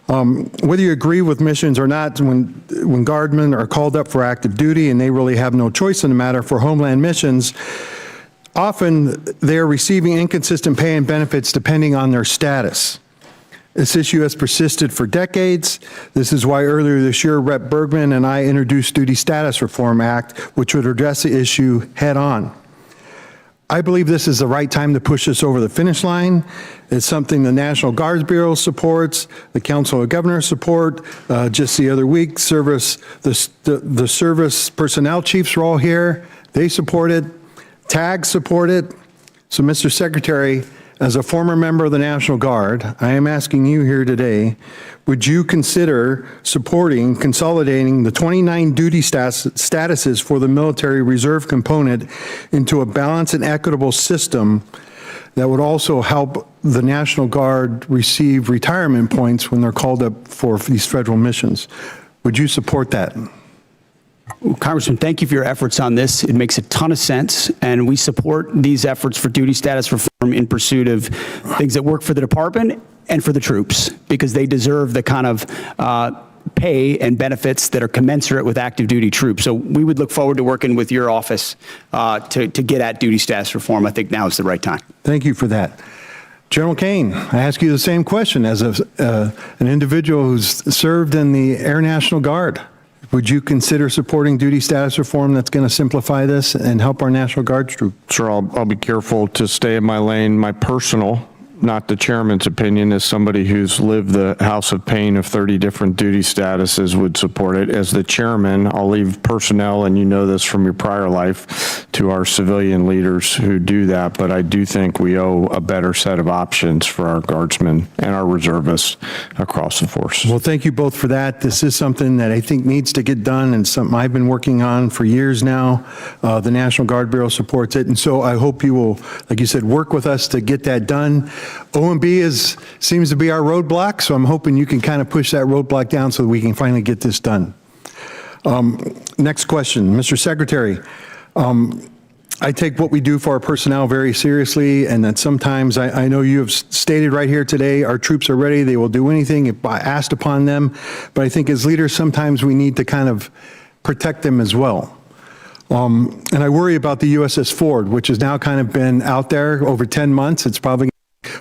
Whether you agree with missions or not, when guardsmen are called up for active duty and they really have no choice in the matter for homeland missions, often they are receiving inconsistent pay and benefits depending on their status. This issue has persisted for decades. This is why earlier this year, Rep. Bergman and I introduced Duty Status Reform Act, which would address the issue head on. I believe this is the right time to push this over the finish line. It's something the National Guards Bureau supports, the Council of Governors support. Just the other week, the service personnel chiefs are all here. They support it. TAG support it. So, Mr. Secretary, as a former member of the National Guard, I am asking you here today, would you consider supporting consolidating the 29 duty statuses for the military reserve component into a balanced and equitable system that would also help the National Guard receive retirement points when they're called up for these federal missions? Would you support that? Well, Congressman, thank you for your efforts on this. It makes a ton of sense, and we support these efforts for duty status reform in pursuit of things that work for the department and for the troops, because they deserve the kind of pay and benefits that are commensurate with active duty troops. So we would look forward to working with your office to get at duty status reform. I think now is the right time. Thank you for that. General Kaine, I ask you the same question as an individual who's served in the Air National Guard. Would you consider supporting duty status reform that's going to simplify this and help our National Guard troops? Sure, I'll be careful to stay in my lane. My personal, not the chairman's opinion, as somebody who's lived the house of pain of 30 different duty statuses would support it. As the chairman, I'll leave personnel, and you know this from your prior life, to our civilian leaders who do that, but I do think we owe a better set of options for our guardsmen and our reservists across the force. Well, thank you both for that. This is something that I think needs to get done and something I've been working on for years now. The National Guard Bureau supports it, and so I hope you will, like you said, work with us to get that done. OMB seems to be our roadblock, so I'm hoping you can kind of push that roadblock down so that we can finally get this done. Next question, Mr. Secretary. I take what we do for our personnel very seriously, and that sometimes I know you have stated right here today, our troops are ready, they will do anything if asked upon them, but I think as leaders sometimes we need to kind of protect them as well. And I worry about the USS Ford, which has now kind of been out there over 10 months. It's probably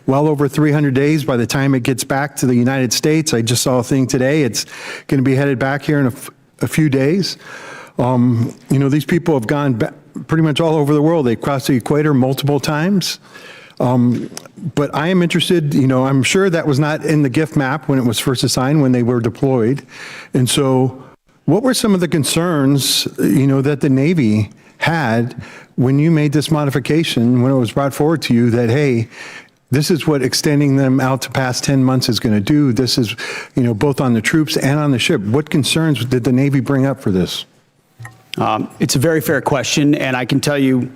well over 300 days by the time it gets back to the United States. I just saw a thing today. It's going to be headed back here in a few days. You know, these people have gone pretty much all over the world. They've crossed the equator multiple times. But I am interested, you know, I'm sure that was not in the gift map when it was first assigned, when they were deployed. And so what were some of the concerns, you know, that the Navy had when you made this modification, when it was brought forward to you that, hey, this is what extending them out to past 10 months is going to do. This is, you know, both on the troops and on the ship. What concerns did the Navy bring up for this? It's a very fair question, and I can tell you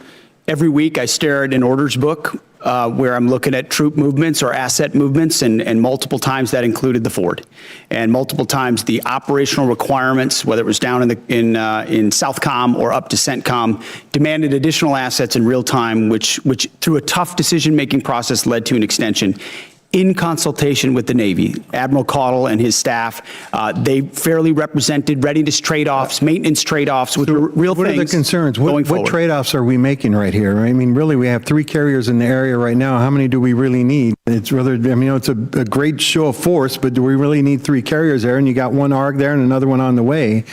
every week I stare at an orders book where I'm looking at troop movements or asset movements, and multiple times that included the Ford, and multiple times the operational requirements, whether it was down in Southcom or up to CENTCOM, demanded additional assets in real time, which through a tough decision-making process led to an extension. In consultation with the Navy, Admiral Caudle and his staff, they fairly represented readiness trade-offs, maintenance trade-offs with real things. What are the concerns? What trade-offs are we making right here? I mean, really, we have 3 carriers in the area right now. How many do we really need? It's rather, I mean, you know, it's a great show of force, but do we really need 3 carriers there? And you got 1 ARG there and another one on the way.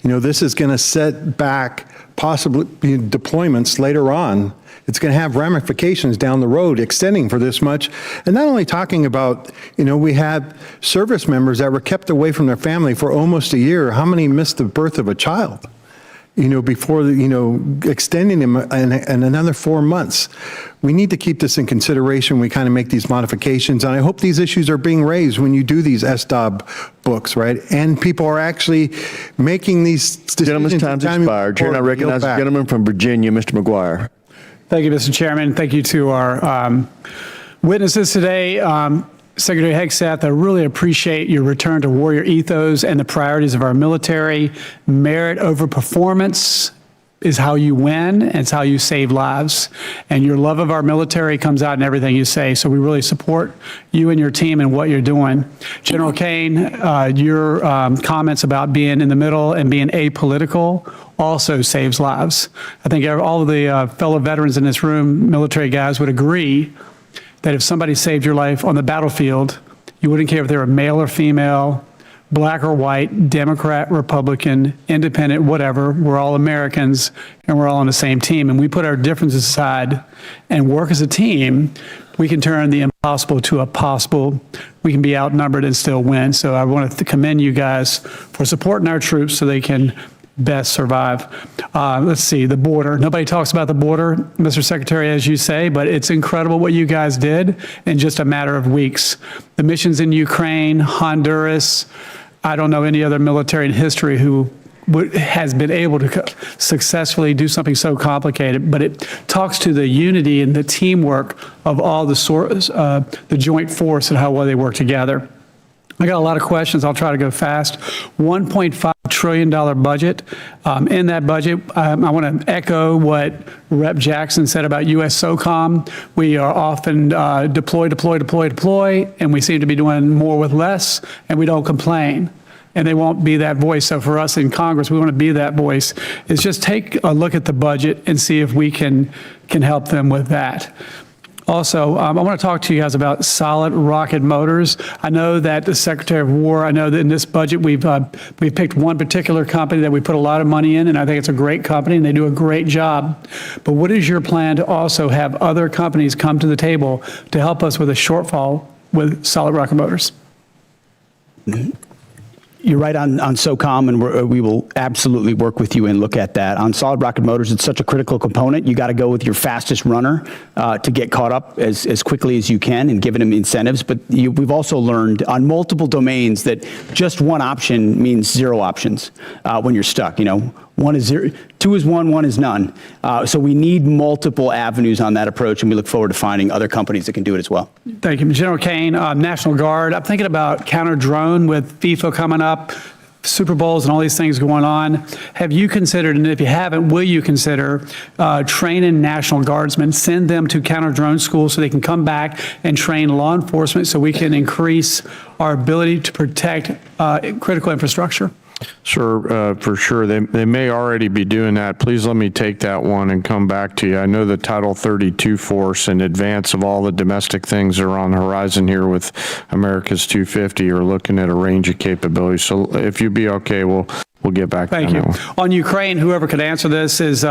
You know, this is going to set back possibly deployments later on. It's going to have ramifications down the road extending for this much. And not only talking about, you know, we had service members that were kept away from their family for almost a year. How many missed the birth of a child, you know, before, you know, extending them and another 4 months? We need to keep this in consideration when we kind of make these modifications. And I hope these issues are being raised when you do these SDOB books, right? And people are actually making these decisions. Gentleman's time's expired. Chair, I recognize the gentleman from Virginia, Mr. McGuire. Thank you, Mr. Chairman. Thank you to our witnesses today. Secretary Hegseth, I really appreciate your return to warrior ethos and the priorities of our military. Merit over performance is how you win, and it's how you save lives. And your love of our military comes out in everything you say. So we really support you and your team and what you're doing. General Kaine, your comments about being in the middle and being apolitical also saves lives. I think all of the fellow veterans in this room, military guys, would agree that if somebody saved your life on the battlefield, you wouldn't care if they were male or female, black or white, Democrat, Republican, independent, whatever. We're all Americans, and we're all on the same team. And we put our differences aside and work as a team, we can turn the impossible to a possible. We can be outnumbered and still win. So I want to commend you guys for supporting our troops so they can best survive. Let's see, the border. Nobody talks about the border, Mr. Secretary, as you say, but it's incredible what you guys did in just a matter of weeks. The missions in Ukraine, Honduras, I don't know any other military in history who has been able to successfully do something so complicated, but it talks to the unity and the teamwork of all the joint force and how well they work together. I got a lot of questions. I'll try to go fast. $1.5 trillion budget. In that budget, I want to echo what Rep. Jackson said about U.S. SOCOM. We are often deploy, and we seem to be doing more with less, and we don't complain. and they won't be that voice. So for us in Congress, we want to be that voice, is just take a look at the budget and see if we can help them with that. Also, I want to talk to you guys about solid rocket motors. I know that the Secretary of War, I know that in this budget, we've picked one particular company that we put a lot of money in, and I think it's a great company, and they do a great job. But what is your plan to also have other companies come to the table to help us with a shortfall with solid rocket motors? You're right on SOCOM, and we will absolutely work with you and look at that. On solid rocket motors, it's such a critical component. You got to go with your fastest runner to get caught up as quickly as you can and giving them incentives. But we've also learned on multiple domains that just one option means zero options when you're stuck. You know, one is zero, two is one is none. So we need multiple avenues on that approach, and we look forward to finding other companies that can do it as well. Thank you. General Caine, National Guard. I'm thinking about counter-drone with FIFA coming up, Super Bowls and all these things going on. Have you considered, and if you haven't, will you consider training National Guardsmen, send them to counter-drone schools so they can come back and train law enforcement so we can increase our ability to protect critical infrastructure? Sir, for sure. They may already be doing that. Please let me take that one and come back to you. I know the Title 32 force, in advance of all the domestic things that are on the horizon here with America's 250, are looking at a range of capabilities. So if you'd be okay, we'll get back to that. Thank you. On Ukraine, whoever could answer this is,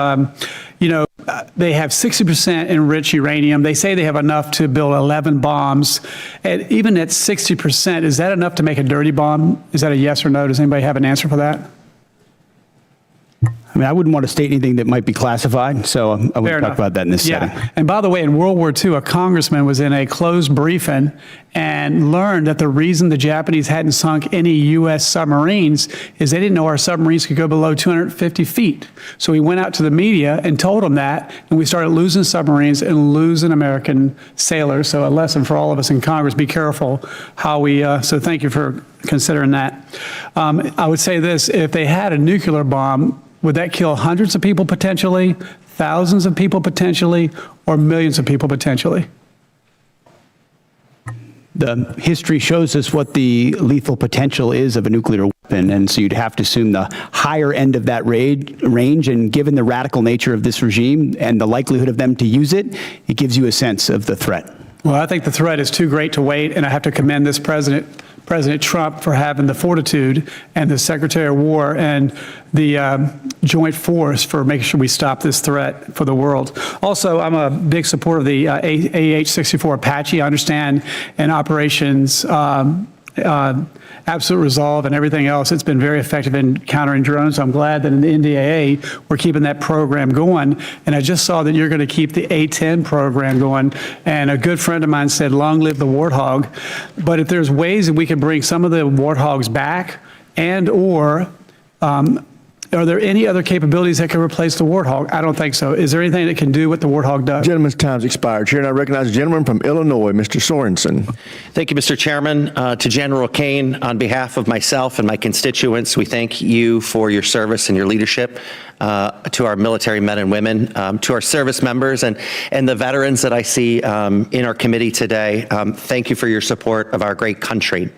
they have 60% enriched uranium. They say they have enough to build 11 bombs. And even at 60%, is that enough to make a dirty bomb? Is that a yes or no? Does anybody have an answer for that? I mean, I wouldn't want to state anything that might be classified, so I wouldn't talk about that in this setting. And by the way, in World War II, a congressman was in a closed briefing and learned that the reason the Japanese hadn't sunk any U.S. submarines is they didn't know our submarines could go below 250 feet. So he went out to the media and told them that, and we started losing submarines and losing American sailors. So a lesson for all of us in Congress, be careful how we, so thank you for considering that. I would say this, if they had a nuclear bomb, would that kill hundreds of people potentially, thousands of people potentially, or millions of people potentially? The history shows us what the lethal potential is of a nuclear weapon, and so you'd have to assume the higher end of that range, and given the radical nature of this regime and the likelihood of them to use it, it gives you a sense of the threat. Well, I think the threat is too great to wait, and I have to commend this President Trump for having the fortitude, and the Secretary of War and the joint force for making sure we stop this threat for the world. Also, I'm a big supporter of the AH-64 Apache. I understand in operations Absolute Resolve and everything else, it's been very effective in countering drones. I'm glad that in the NDAA, we're keeping that program going. And I just saw that you're going to keep the A-10 program going. And a good friend of mine said, long live the Warthog. But if there's ways that we can bring some of the Warthogs back, and or are there any other capabilities that can replace the Warthog? I don't think so. Is there anything that can do what the Warthog does? Gentleman's time's expired. Chair, and I recognize the gentleman from Illinois, Mr. Sorensen. Thank you, Mr. Chairman. To General Caine, on behalf of myself and my constituents, we thank you for your service and your leadership. To our military men and women, to our service members and the veterans that I see in our committee today, thank you for your support of our great country.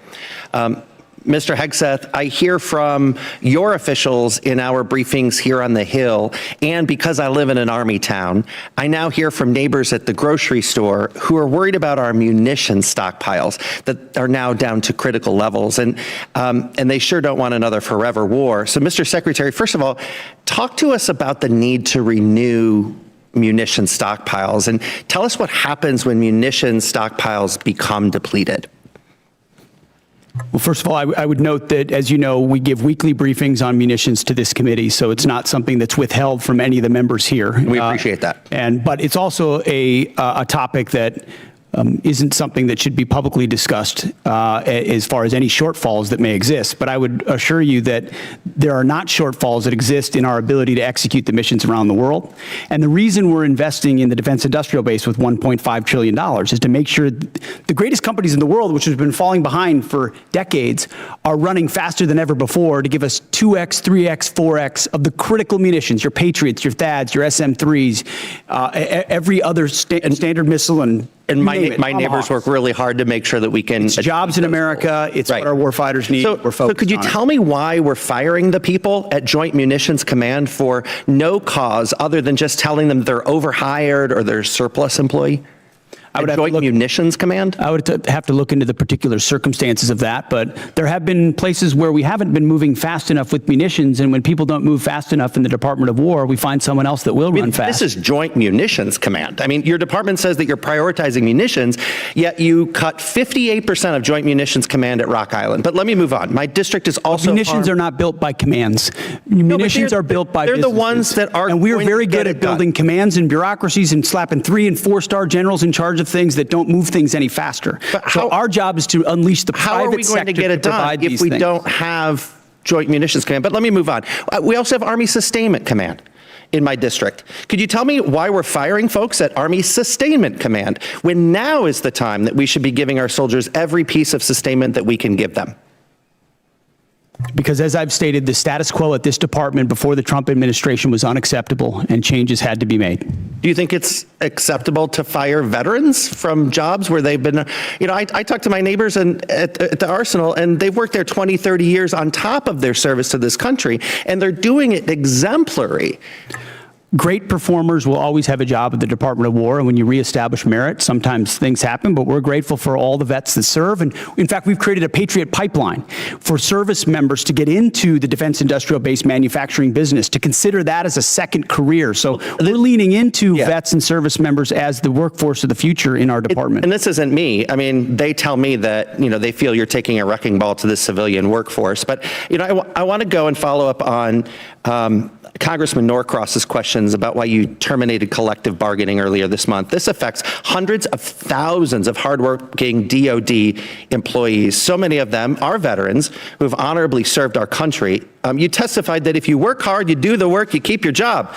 Mr. Hegseth, I hear from your officials in our briefings here on the Hill, and because I live in an Army town, I now hear from neighbors at the grocery store who are worried about our munitions stockpiles that are now down to critical levels, and they sure don't want another forever war. So, Mr. Secretary, first of all, talk to us about the need to renew munition stockpiles, and tell us what happens when munition stockpiles become depleted. Well, first of all, I would note that, as you know, we give weekly briefings on munitions to this committee, so it's not something that's withheld from any of the members here. We appreciate that. But it's also a topic that isn't something that should be publicly discussed as far as any shortfalls that may exist. But I would assure you that there are not shortfalls that exist in our ability to execute the missions around the world. And the reason we're investing in the defense industrial base with $1.5 trillion is to make sure the greatest companies in the world, which have been falling behind for decades, are running faster than ever before to give us 2x, 3x, 4x of the critical munitions, your Patriots, your THAADs, your SM-3s, every other standard missile and And my name it, neighbors work really hard to make sure that we can. It's jobs in America. It's Right. what our warfighters need. So, We're focused could you on it. tell me why we're firing the people at Joint Munitions Command for no cause other than just telling them they're overhired or they're surplus employee? I would At have to Joint look- Munitions Command? I would have to look into the particular circumstances of that, but there have been places where we haven't been moving fast enough with munitions, and when people don't move fast enough in the Department of War, we find someone else that will run fast. This is Joint Munitions Command. I mean, your department says that you're prioritizing munitions, yet you cut 58% of Joint Munitions Command at Rock Island. But let me move on. My district is also Munitions are not built by commands. Munitions are built by they're the businesses. ones that are And we are going to very get good it at building commands and bureaucracies and slapping 3- and 4-star generals in charge of things that don't move things any faster. So our job is to unleash the How private are we going sector to get it done provide if these we things. don't have Joint Munitions Command? But let me move on. We also have Army Sustainment Command in my district. Could you tell me why we're firing folks at Army Sustainment Command when now is the time that we should be giving our soldiers every piece of sustainment that we can give them? Because as I've stated, the status quo at this department before the Trump administration was unacceptable and changes had to be made. Do you think it's acceptable to fire veterans from jobs where they've been, you know, I talk to my neighbors at the Arsenal, and they've worked there 20, 30 years on top of their service to this country, and they're doing it exemplary. Great performers will always have a job at the Department of War, and when you reestablish merit, sometimes things happen, but we're grateful for all the vets that serve. And in fact, we've created a Patriot pipeline for service members to get into the defense industrial base manufacturing business, to consider that as a second career. So we're leaning into vets and service members as the workforce of the future in our department. And this isn't me. I mean, they tell me that, you know, they feel you're taking a wrecking ball to the civilian workforce. But, you know, I want to go and follow up on Congressman Norcross's questions about why you terminated collective bargaining earlier this month. This affects hundreds of thousands of hardworking DOD employees. So many of them are veterans who have honorably served our country. You testified that if you work hard, you do the work, you keep your job.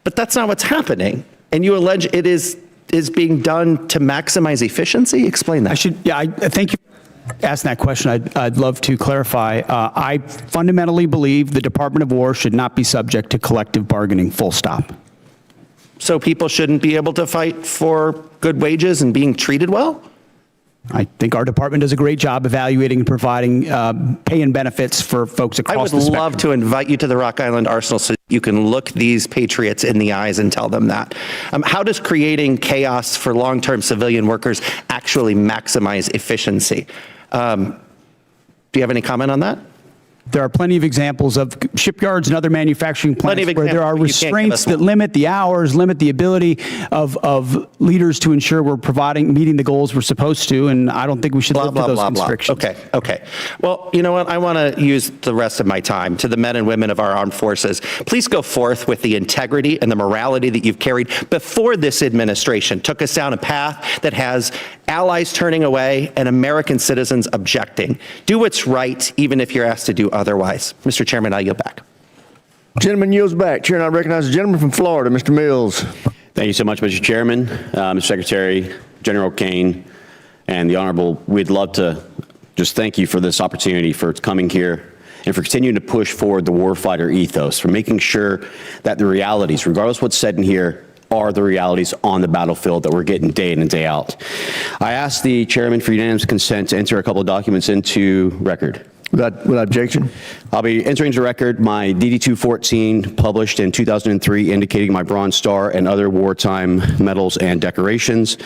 But that's not what's happening. And you allege it is being done to maximize efficiency? Explain that. I thank you. Asking that question, I'd love to clarify. I fundamentally believe the Department of War should not be subject to collective bargaining, full stop. So people shouldn't be able to fight for good wages and being treated well? I think our department does a great job evaluating and providing pay and benefits for folks across the I would spectrum. love to invite you to the Rock Island Arsenal so you can look these patriots in the eyes and tell them that. How does creating chaos for long-term civilian workers actually maximize efficiency? Do you have any comment on that? There are plenty of examples of shipyards and other manufacturing plants where there are examples, but you can't give us restraints that limit the hours, limit the ability of leaders to ensure we're meeting the goals we're supposed to, and I don't think we should live to those constrictions. Okay. Well, you know what? I want to use the rest of my time to the men and women of our armed forces. Please go forth with the integrity and the morality that you've carried before this administration took us down a path that has allies turning away and American citizens objecting. Do what's right, even if you're asked to do otherwise. Mr. Chairman, I yield back. Gentleman yields back. Chair, and I recognize the gentleman from Florida, Mr. Mills. Thank you so much, Mr. Chairman, Mr. Secretary, General Kaine, and the Honorable. We'd love to just thank you for this opportunity, for coming here, and for continuing to push forward the warfighter ethos, for making sure that the realities, regardless of what's said in here, are the realities on the battlefield that we're getting day in and day out. I asked the chairman for unanimous consent to enter a couple of documents into record. Without objection. I'll be entering into record my DD-214 published in 2003 indicating my Bronze Star and other wartime medals and decorations.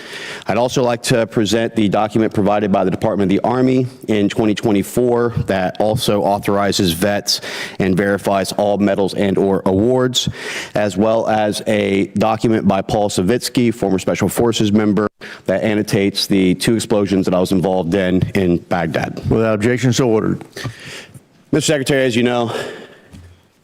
I'd also like to present the document provided by the Department of the Army in 2024 that also authorizes vets and verifies all medals and or awards, as well as a document by Paul Savitsky, former Special Forces member, that annotates the 2 explosions that I was involved in Baghdad. Without objection, so ordered. Mr. Secretary, as you know,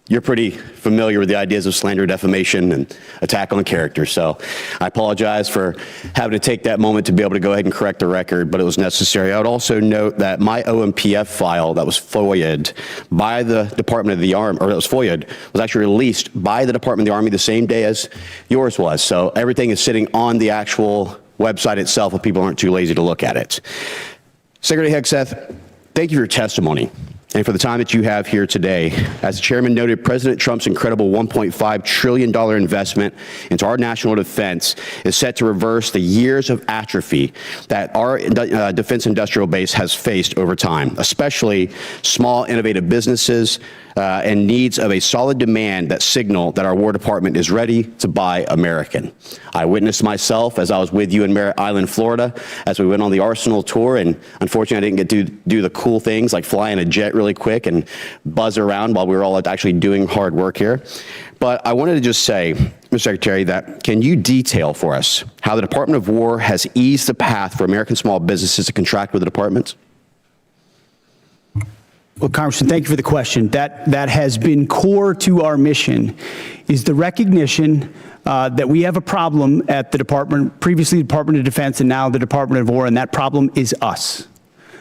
you're pretty familiar with the ideas of slander, defamation, and attack on character, so I apologize for having to take that moment to be able to go ahead and correct the record, but it was necessary. I would also note that my OMPF file that was FOIA'd by the Department of the Army, or that was FOIA'd, was actually released by the Department of the Army the same day as yours was, so everything is sitting on the actual website itself if people aren't too lazy to look at it. Secretary Hegseth, thank you for your testimony. and for the time that you have here today. As the chairman noted, President Trump's incredible $1.5 trillion investment into our national defense is set to reverse the years of atrophy that our defense industrial base has faced over time, especially small innovative businesses and needs of a solid demand that signal that our War Department is ready to buy American. I witnessed myself as I was with you in Merritt Island, Florida, as we went on the Arsenal tour, and unfortunately I didn't get to do the cool things like fly in a jet really quick and buzz around while we were all actually doing hard work here. But I wanted to just say, Mr. Secretary, that can you detail for us how the Department of War has eased the path for American small businesses to contract with the department? Well, Congressman, thank you for the question. That has been core to our mission, is the recognition that we have a problem at the department, previously the Department of Defense and now the Department of War, and that problem is us.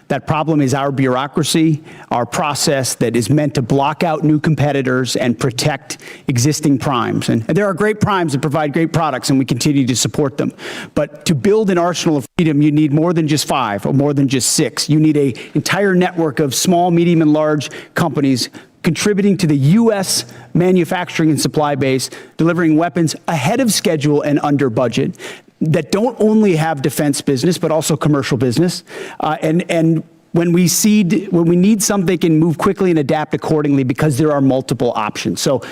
That problem is our bureaucracy, our process that is meant to block out new competitors and protect existing primes. And there are great primes that provide great products, and we continue to support them. But to build an arsenal of freedom, you need more than just 5 or more than just 6. You need an entire network of small, medium, and large companies contributing to the U.S. manufacturing and supply base, delivering weapons ahead of schedule and under budget, that don't only have defense business, but also commercial business. And when we need something, they can move quickly and adapt accordingly because there are multiple options. So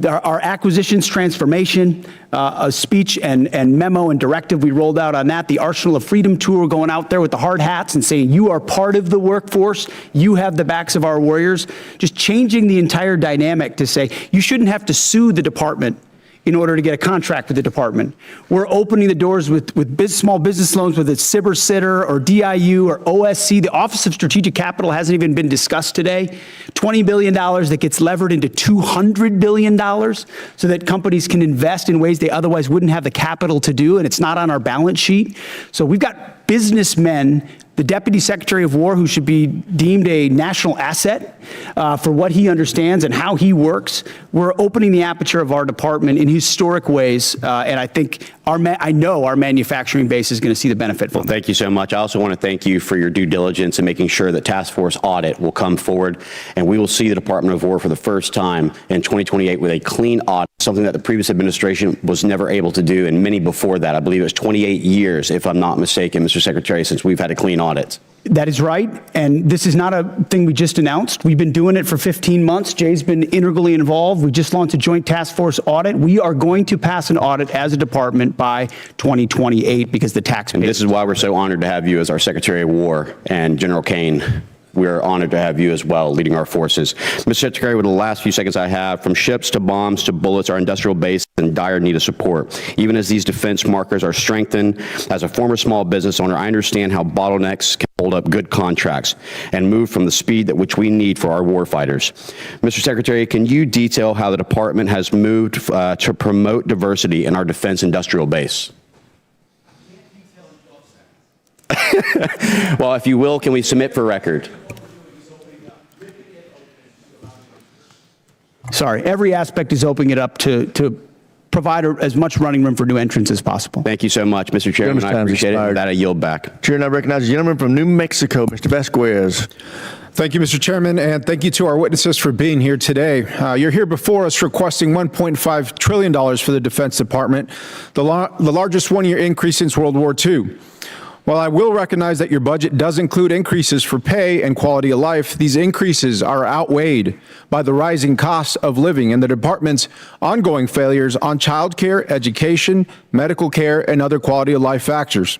our acquisitions transformation, a speech and memo and directive we rolled out on that, the Arsenal of Freedom tour, going out there with the hard hats and saying, you are part of the workforce, you have the backs of our warriors, just changing the entire dynamic to say, you shouldn't have to sue the department in order to get a contract with the department. We're opening the doors with small business loans, whether it's SIBR, SITR, or DIU, or OSC. The Office of Strategic Capital hasn't even been discussed today. $20 billion that gets levered into $200 billion so that companies can invest in ways they otherwise wouldn't have the capital to do, and it's not on our balance sheet. So we've got businessmen, the Deputy Secretary of War, who should be deemed a national asset for what he understands and how he works. We're opening the aperture of our department in historic ways, and I think I know our manufacturing base is going to see the benefit from it. Thank you so much. I also want to thank you for your due diligence in making sure that Task Force Audit will come forward, and we will see the Department of War for the first time in 2028 with a clean audit, something that the previous administration was never able to do, and many before that. I believe it was 28 years, if I'm not mistaken, Mr. Secretary, since we've had a clean audit. That is right, and this is not a thing we just announced. We've been doing it for 15 months. Jay's been integrally involved. We just launched a joint task force audit. We are going to pass an audit as a department by 2028 because the tax. And this is why we're so honored to have you as our Secretary of War, and General Caine. We're honored to have you as well, leading our forces. Mr. Secretary, with the last few seconds I have, from ships to bombs to bullets, our industrial base is in dire need of support. Even as these defense markers are strengthened, as a former small business owner, I understand how bottlenecks can hold up good contracts and move from the speed at which we need for our warfighters. Mr. Secretary, can you detail how the department has moved to promote diversity in our defense industrial base? Well, if you will, can we submit for record? Sorry, every aspect is opening it up to provide as much running room for new entrants as possible. Thank you so much, Mr. Chairman. I appreciate it. With that, I yield back. Chair now recognizes the gentleman from New Mexico, Mr. Vasquez. Thank you, Mr. Chairman, and thank you to our witnesses for being here today. You're here before us requesting $1.5 trillion for the Defense Department, the largest one-year increase since World War II. While I will recognize that your budget does include increases for pay and quality of life, these increases are outweighed by the rising costs of living and the department's ongoing failures on child care, education, medical care, and other quality of life factors.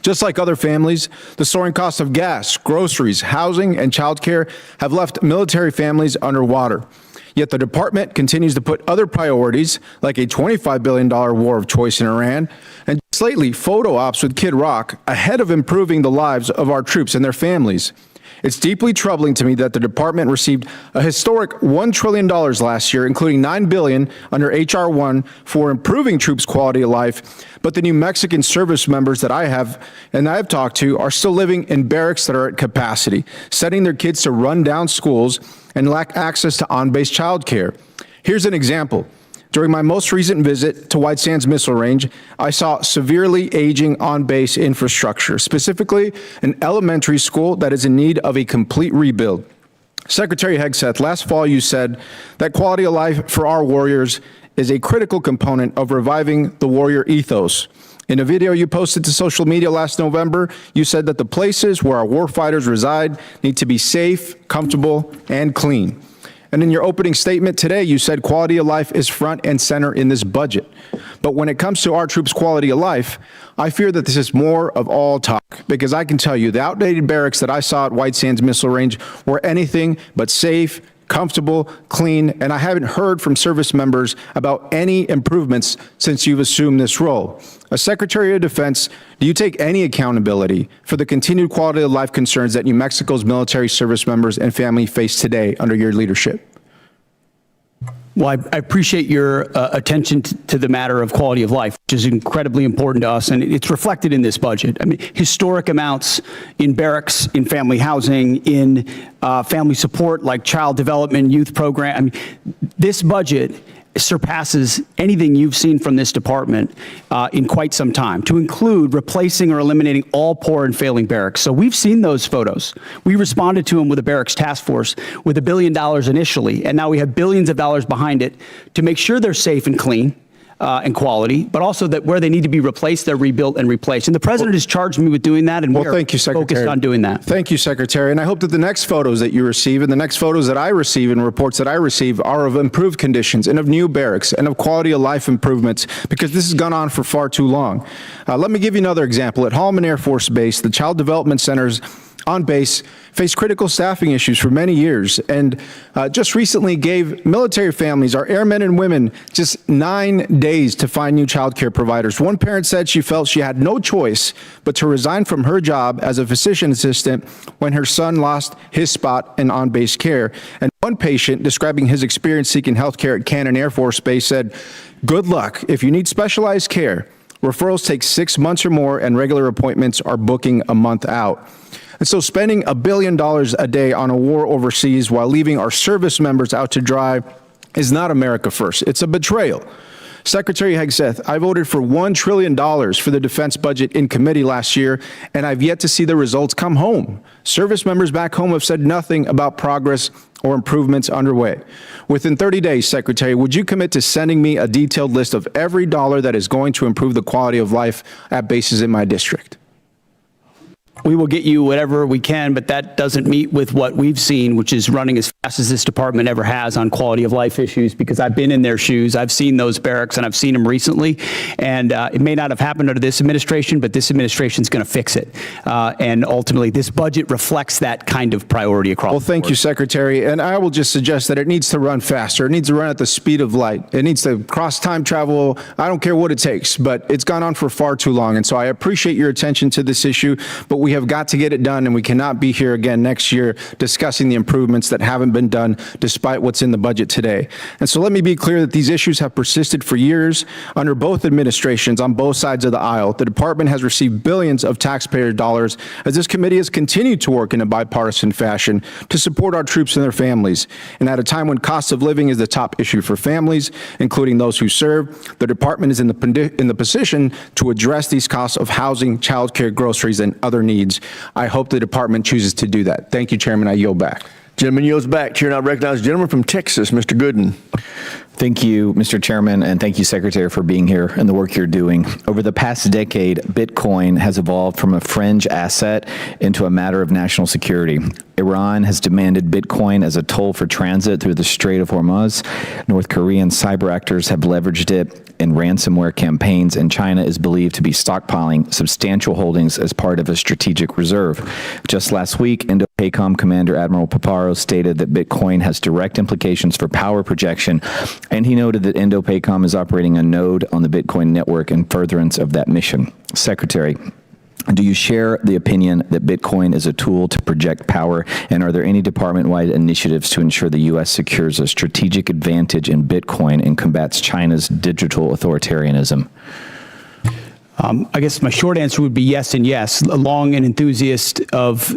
Just like other families, the soaring costs of gas, groceries, housing, and child care have left military families underwater. Yet the department continues to put other priorities, like a $25 billion war of choice in Iran, and just lately, photo ops with Kid Rock, ahead of improving the lives of our troops and their families. It's deeply troubling to me that the department received a historic $1 trillion last year, including $9 billion under H.R. 1 for improving troops' quality of life, but the New Mexican service members that I have talked to are still living in barracks that are at capacity, sending their kids to run-down schools and lack access to on-base child care. Here's an example. During my most recent visit to White Sands Missile Range, I saw severely aging on-base infrastructure, specifically an elementary school that is in need of a complete rebuild. Secretary Hegseth, last fall you said that quality of life for our warriors is a critical component of reviving the warrior ethos. In a video you posted to social media last November, you said that the places where our warfighters reside need to be safe, comfortable, and clean. And in your opening statement today, you said quality of life is front and center in this budget. But when it comes to our troops' quality of life, I fear that this is more of all talk, because I can tell you the outdated barracks that I saw at White Sands Missile Range were anything but safe, comfortable, clean, and I haven't heard from service members about any improvements since you've assumed this role. As Secretary of Defense, do you take any accountability for the continued quality of life concerns that New Mexico's military service members and family face today under your leadership? Well, I appreciate your attention to the matter of quality of life, which is incredibly important to us, and it's reflected in this budget. I mean, historic amounts in barracks, in family housing, in family support like child development, youth program. I mean, this budget surpasses anything you've seen from this department in quite some time, to include replacing or eliminating all poor and failing barracks. So we've seen those photos. We responded to them with a barracks task force with $1 billion initially, and now we have billions of dollars behind it to make sure they're safe and clean and quality, but also that where they need to be replaced, they're rebuilt and replaced. And the president has charged me with doing that, and we're focused on doing that. Thank you, Secretary. And I hope that the next photos that you receive and the next photos that I receive and reports that I receive are of improved conditions and of new barracks and of quality of life improvements, because this has gone on for far too long. Let me give you another example. At Holloman Air Force Base, the Child Development Centers on base faced critical staffing issues for many years, and just recently gave military families, our airmen and women, just 9 days to find new child care providers. One parent said she felt she had no choice but to resign from her job as a physician assistant when her son lost his spot in on-base care. And one patient, describing his experience seeking health care at Caine Air Force Base, said, "Good luck. If you need specialized care, referrals take 6 months or more, and regular appointments are booking a month out." And so spending $1 billion a day on a war overseas while leaving our service members out to dry is not America first. It's a betrayal. Secretary Hegseth, I voted for $1 trillion for the defense budget in committee last year, and I've yet to see the results come home. Service members back home have said nothing about progress or improvements underway. Within 30 days, Secretary, would you commit to sending me a detailed list of every dollar that is going to improve the quality of life at bases in my district? We will get you whatever we can, but that doesn't meet with what we've seen, which is running as fast as this department ever has on quality of life issues, because I've been in their shoes. I've seen those barracks, and I've seen them recently. And it may not have happened under this administration, but this administration is going to fix it. And ultimately, this budget reflects that kind of priority across the board. Well, thank you, Secretary. And I will just suggest that it needs to run faster. It needs to run at the speed of light. It needs to cross time travel. I don't care what it takes, but it's gone on for far too long. And so I appreciate your attention to this issue, but we have got to get it done, and we cannot be here again next year discussing the improvements that haven't been done despite what's in the budget today. And so let me be clear that these issues have persisted for years under both administrations on both sides of the aisle. The department has received billions of taxpayer dollars as this committee has continued to work in a bipartisan fashion to support our troops and their families. And at a time when cost of living is the top issue for families, including those who serve, the department is in the position to address these costs of housing, childcare, groceries, and other needs. I hope the department chooses to do that. Thank you, Chairman. I yield back. Gentleman yields back. Chair now recognizes the gentleman from Texas, Mr. Gooden. Thank you, Mr. Chairman, and thank you, Secretary, for being here and the work you're doing. Over the past decade, Bitcoin has evolved from a fringe asset into a matter of national security. Iran has demanded Bitcoin as a toll for transit through the Strait of Hormuz. North Korean cyber actors have leveraged it in ransomware campaigns, and China is believed to be stockpiling substantial holdings as part of a strategic reserve. Just last week, Indo-PACOM Commander Admiral Paparo stated that Bitcoin has direct implications for power projection, and he noted that Indo-PACOM is operating a node on the Bitcoin network in furtherance of that mission. Secretary, do you share the opinion that Bitcoin is a tool to project power, and are there any department-wide initiatives to ensure the U.S. secures a strategic advantage in Bitcoin and combats China's digital authoritarianism? I guess my short answer would be yes and yes. Long an enthusiast of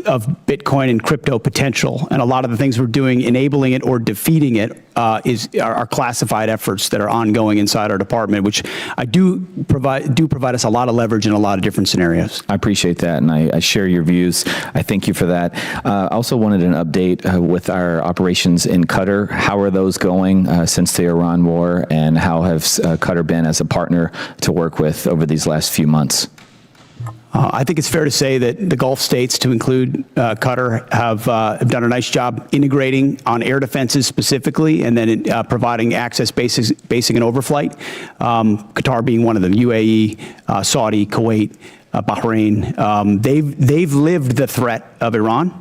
Bitcoin and crypto potential, and a lot of the things we're doing, enabling it or defeating it, are classified efforts that are ongoing inside our department, which do provide us a lot of leverage in a lot of different scenarios. I appreciate that, and I share your views. I thank you for that. I also wanted an update with our operations in Qatar. How are those going since the Iran war, and how has Qatar been as a partner to work with over these last few months? I think it's fair to say that the Gulf states, to include Qatar, have done a nice job integrating on air defenses specifically, and then providing access basing and overflight. Qatar being one of them, UAE, Saudi, Kuwait, Bahrain. They've lived the threat of Iran.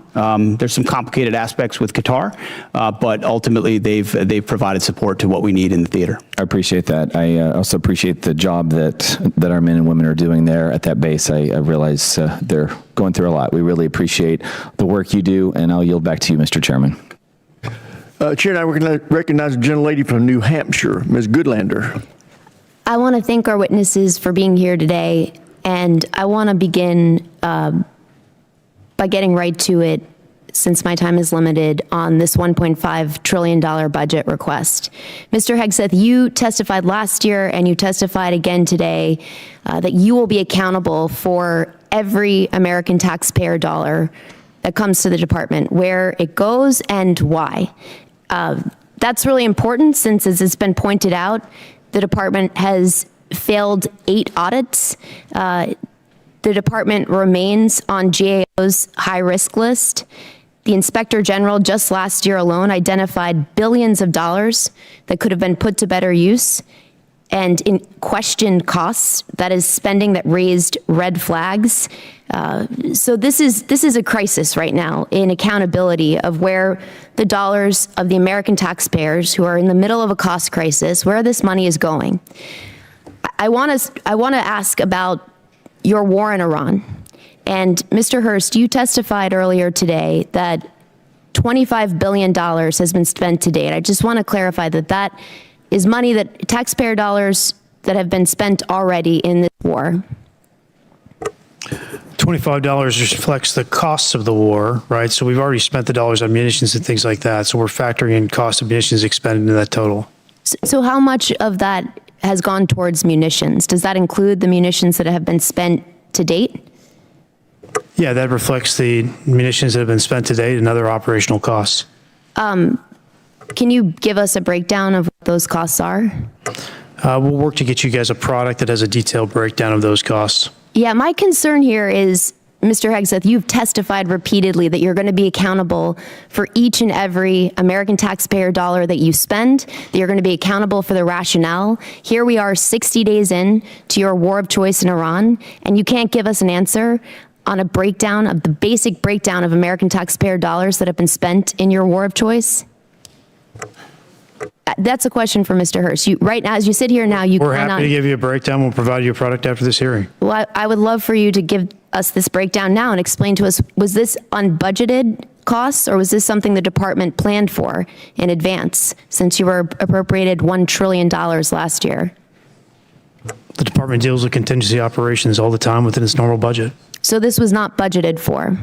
There's some complicated aspects with Qatar, but ultimately they've provided support to what we need in the theater. I appreciate that. I also appreciate the job that our men and women are doing there at that base. I realize they're going through a lot. We really appreciate the work you do, and I'll yield back to you, Mr. Chairman. Chair, now we're going to recognize a gentlelady from New Hampshire, Ms. Goodlander. I want to thank our witnesses for being here today, and I want to begin by getting right to it, since my time is limited, on this $1.5 trillion budget request. Mr. Hegseth, you testified last year and you testified again today that you will be accountable for every American taxpayer dollar that comes to the department, where it goes and why. That's really important, since, as has been pointed out, the department has failed 8 audits. The department remains on GAO's high-risk list. The Inspector General just last year alone identified billions of dollars that could have been put to better use, and in questioned costs, that is spending that raised red flags. So this is a crisis right now in accountability of where the dollars of the American taxpayers, who are in the middle of a cost crisis, where this money is going. I want to ask about your war in Iran. And Mr. Hurst, you testified earlier today that $25 billion has been spent to date. I just want to clarify that that is money, that taxpayer dollars that have been spent already in this war. $25 reflects the costs of the war, right? So we've already spent the dollars on munitions and things like that. So we're factoring in cost of munitions expended into that total. So how much of that has gone towards munitions? Does that include the munitions that have been spent to date? Yeah, that reflects the munitions that have been spent to date and other operational costs. Can you give us a breakdown of what those costs are? We'll work to get you guys a product that has a detailed breakdown of those costs. Yeah, my concern here is, Mr. Hegseth, you've testified repeatedly that you're going to be accountable for each and every American taxpayer dollar that you spend, that you're going to be accountable for the rationale. Here we are 60 days in to your war of choice in Iran, and you can't give us an answer on a breakdown of the basic breakdown of American taxpayer dollars that have been spent in your war of choice? That's a question for Mr. Hurst. Right now, as you sit here now, We're happy to give you a breakdown. We'll provide you a product after this hearing. Well, I would love for you to give us this breakdown now and explain to us, was this unbudgeted costs, or was this something the department planned for in advance, since you were appropriated $1 trillion last year? The department deals with contingency operations all the time within its normal budget. So this was not budgeted for.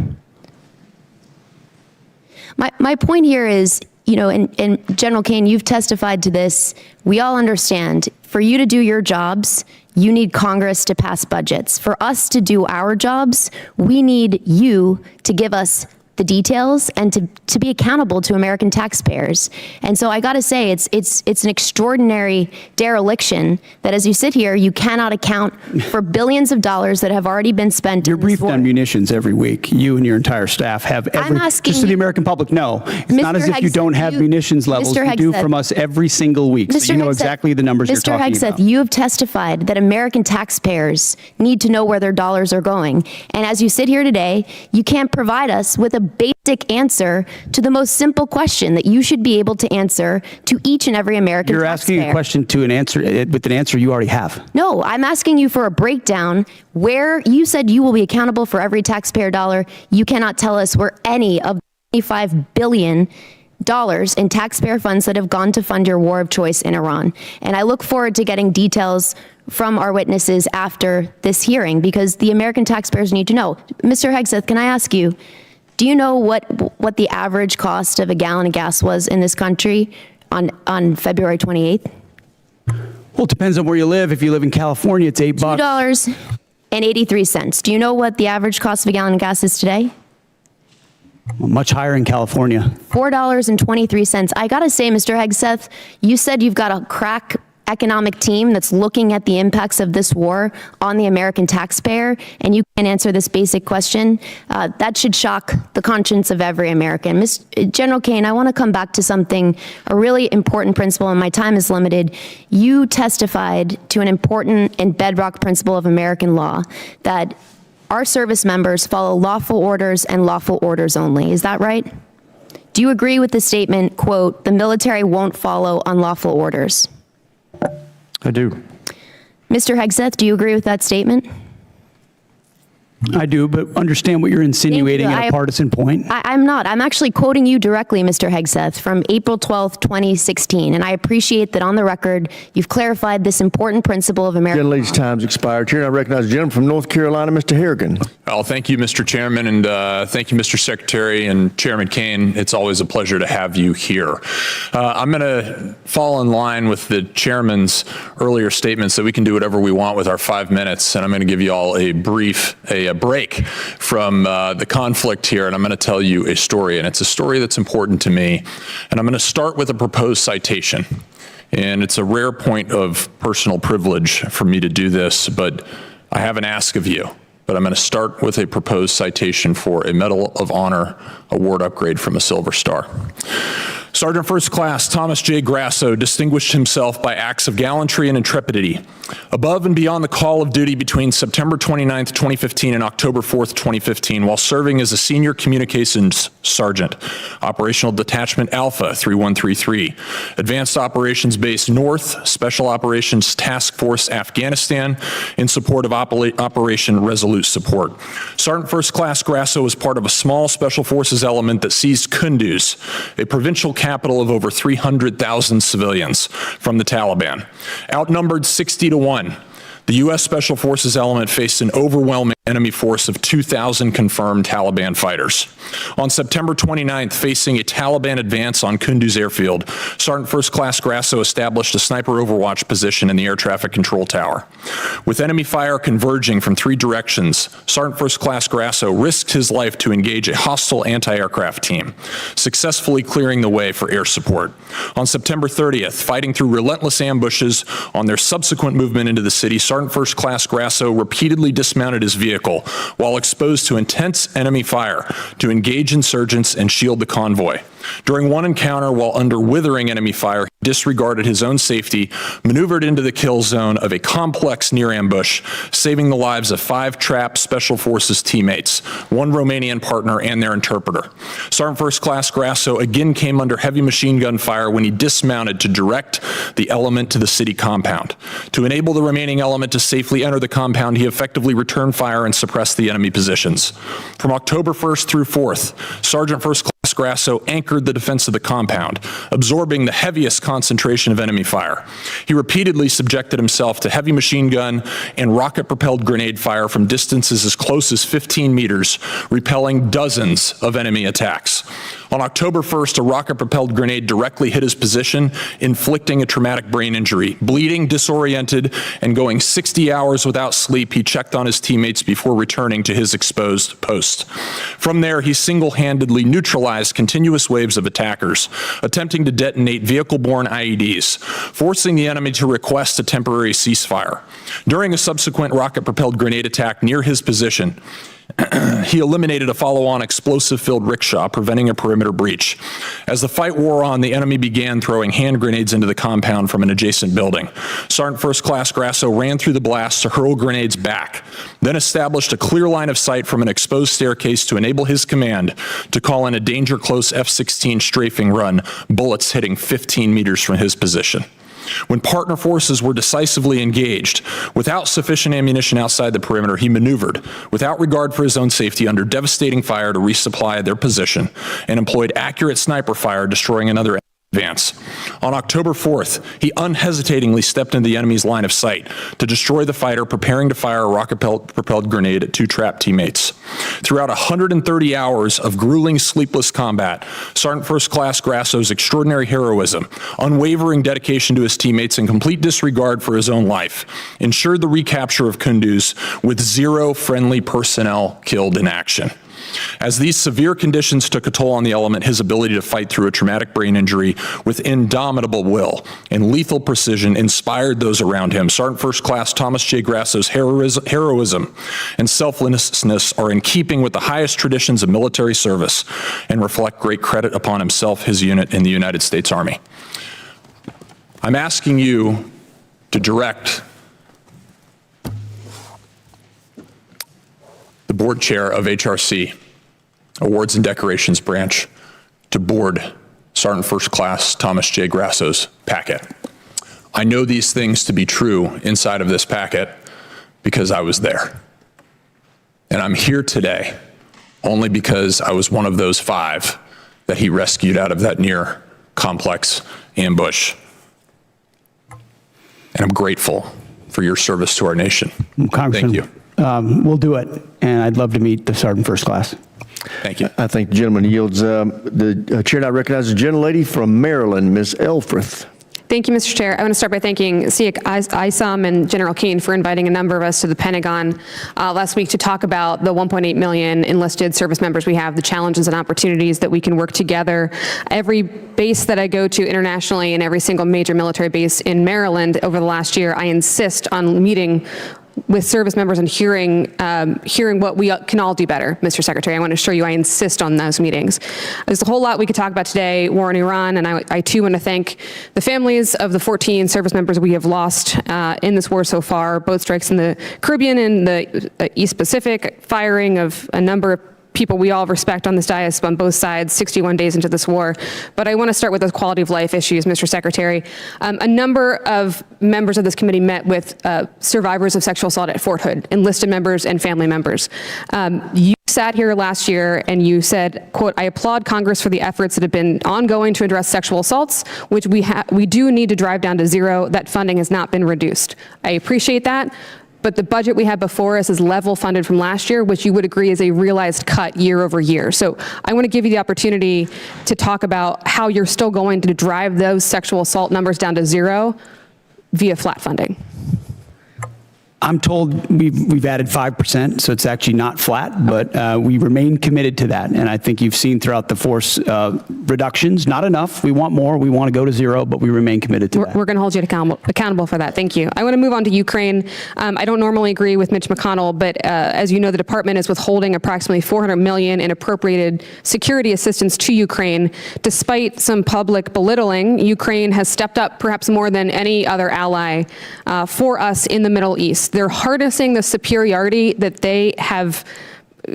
My point here is, you know, and General Kaine, you've testified to this. We all understand, for you to do your jobs, you need Congress to pass budgets. For us to do our jobs, we need you to give us the details and to be accountable to American taxpayers. And so I got to say, it's an extraordinary dereliction that, as you sit here, you cannot account for billions of dollars that have already been spent. You're briefed on munitions every week. You and your entire staff have every, just so the American public know, it's not as if you don't have munitions levels. You do from us every single week. So you know exactly the numbers you're talking about. Mr. Hegseth, you have testified that American taxpayers need to know where their dollars are going. And as you sit here today, you can't provide us with a basic answer to the most simple question that you should be able to answer to each and every American taxpayer. You're asking a question to an answer with an answer you already have. No, I'm asking you for a breakdown where you said you will be accountable for every taxpayer dollar. You cannot tell us where any of the $25 billion in taxpayer funds that have gone to fund your war of choice in Iran. And I look forward to getting details from our witnesses after this hearing, because the American taxpayers need to know. Mr. Hegseth, can I ask you, do you know what the average cost of a gallon of gas was in this country on February 28th? Well, it depends on where you live. If you live in California, it's $8. $2.83. Do you know what the average cost of a gallon of gas is today? Well, much higher in California. $4.23. I gotta say, Mr. Hegseth, you said you've got a crack economic team that's looking at the impacts of this war on the American taxpayer, and you can't answer this basic question. That should shock the conscience of every American. General Kaine, I want to come back to something, a really important principle, and my time is limited. You testified to an important and bedrock principle of American law, that our service members follow lawful orders and lawful orders only. Is that right? Do you agree with the statement, quote, "The military won't follow unlawful orders"? I do. Mr. Hegseth, do you agree with that statement? I do, but understand what you're insinuating at a partisan point. I'm not. I'm actually quoting you directly, Mr. Hegseth, from April 12th, 2016. And I appreciate that on the record, you've clarified this important principle of American law. Gentlelady's time's expired. Here, I recognize the gentleman from North Carolina, Mr. Harrigan. Well, thank you, Mr. Chairman, and thank you, Mr. Secretary and Chairman Kaine. It's always a pleasure to have you here. I'm going to fall in line with the chairman's earlier statements that we can do whatever we want with our 5 minutes, and I'm going to give you all a break from the conflict here, and I'm going to tell you a story, and it's a story that's important to me. And I'm going to start with a proposed citation. And it's a rare point of personal privilege for me to do this, but I have an ask of you. But I'm going to start with a proposed citation for a Medal of Honor award upgrade from a Silver Star. Sergeant First Class Thomas J. Grasso distinguished himself by acts of gallantry and intrepidity. Above and beyond the call of duty between September 29th, 2015 and October 4th, 2015, while serving as a senior communications sergeant, Operational Detachment Alpha 3133, Advanced Operations Base North, Special Operations Task Force Afghanistan, in support of Operation Resolute Support. Sergeant First Class Grasso was part of a small Special Forces element that seized Kunduz, a provincial capital of over 300,000 civilians, from the Taliban. Outnumbered 60-1, the U.S. Special Forces element faced an overwhelming enemy force of 2,000 confirmed Taliban fighters. On September 29th, facing a Taliban advance on Kunduz airfield, Sergeant First Class Grasso established a sniper overwatch position in the air traffic control tower. With enemy fire converging from 3 directions, Sergeant First Class Grasso risked his life to engage a hostile anti-aircraft team, successfully clearing the way for air support. On September 30th, fighting through relentless ambushes on their subsequent movement into the city, Sergeant First Class Grasso repeatedly dismounted his vehicle while exposed to intense enemy fire to engage insurgents and shield the convoy. During one encounter, while under withering enemy fire, he disregarded his own safety, maneuvered into the kill zone of a complex near ambush, saving the lives of 5 trapped Special Forces teammates, 1 Romanian partner, and their interpreter. Sergeant First Class Grasso again came under heavy machine gun fire when he dismounted to direct the element to the city compound. To enable the remaining element to safely enter the compound, he effectively returned fire and suppressed the enemy positions. From October 1st through 4th, Sergeant First Class Grasso anchored the defense of the compound, absorbing the heaviest concentration of enemy fire. He repeatedly subjected himself to heavy machine gun and rocket-propelled grenade fire from distances as close as 15 meters, repelling dozens of enemy attacks. On October 1st, a rocket-propelled grenade directly hit his position, inflicting a traumatic brain injury. Bleeding, disoriented, and going 60 hours without sleep, he checked on his teammates before returning to his exposed post. From there, he single-handedly neutralized continuous waves of attackers, attempting to detonate vehicle-borne IEDs, forcing the enemy to request a temporary ceasefire. During a subsequent rocket-propelled grenade attack near his position, he eliminated a follow-on explosive-filled rickshaw, preventing a perimeter breach. As the fight wore on, the enemy began throwing hand grenades into the compound from an adjacent building. Sergeant First Class Grasso ran through the blast to hurl grenades back, then established a clear line of sight from an exposed staircase to enable his command to call in a danger-close F-16 strafing run, bullets hitting 15 meters from his position. When partner forces were decisively engaged, without sufficient ammunition outside the perimeter, he maneuvered, without regard for his own safety, under devastating fire to resupply their position, and employed accurate sniper fire, destroying another advance. On October 4th, he unhesitatingly stepped into the enemy's line of sight to destroy the fighter preparing to fire a rocket-propelled grenade at 2 trapped teammates. Throughout 130 hours of grueling, sleepless combat, Sergeant First Class Grasso's extraordinary heroism, unwavering dedication to his teammates, and complete disregard for his own life ensured the recapture of Kunduz with 0 friendly personnel killed in action. As these severe conditions took a toll on the element, his ability to fight through a traumatic brain injury with indomitable will and lethal precision inspired those around him. Sergeant First Class Thomas J. Grasso's heroism and selflessness are in keeping with the highest traditions of military service and reflect great credit upon himself, his unit, and the United States Army. I'm asking you to direct the board chair of HRC, Awards and Decorations Branch, to board Sergeant First Class Thomas J. Grasso's packet. I know these things to be true inside of this packet because I was there. And I'm here today only because I was one of those 5 that he rescued out of that near complex ambush. And I'm grateful for your service to our nation. Thank you. We'll do it, and I'd love to meet the Sergeant First Class. Thank you. I think the gentleman yields. The chair now recognizes the gentlelady from Maryland, Ms. Elfreth. Thank you, Mr. Chair. I want to start by thanking ISOM and General Caine for inviting a number of us to the Pentagon last week to talk about the 1.8 million enlisted service members we have, the challenges and opportunities that we can work together. Every base that I go to internationally and every single major military base in Maryland over the last year, I insist on meeting with service members and hearing what we can all do better, Mr. Secretary. I want to assure you I insist on those meetings. There's a whole lot we could talk about today, war in Iran, and I too want to thank the families of the 14 service members we have lost in this war so far, both strikes in the Caribbean and the East Pacific, firing of a number of people we all respect on this dais on both sides 61 days into this war. But I want to start with those quality of life issues, Mr. Secretary. A number of members of this committee met with survivors of sexual assault at Fort Hood, enlisted members and family members. You sat here last year and you said, quote, "I applaud Congress for the efforts that have been ongoing to address sexual assaults, which we do need to drive down to 0. That funding has not been reduced." I appreciate that. But the budget we have before us is level funded from last year, which you would agree is a realized cut year over year. So I want to give you the opportunity to talk about how you're still going to drive those sexual assault numbers down to 0 via flat funding. I'm told we've added 5%, so it's actually not flat, but we remain committed to that. And I think you've seen throughout the force reductions, not enough. We want more. We want to go to 0, but we remain committed to that. We're going to hold you accountable for that. Thank you. I want to move on to Ukraine. I don't normally agree with Mitch McConnell, but as you know, the department is withholding approximately $400 million in appropriated security assistance to Ukraine. Despite some public belittling, Ukraine has stepped up perhaps more than any other ally for us in the Middle East. They're harnessing the superiority that they have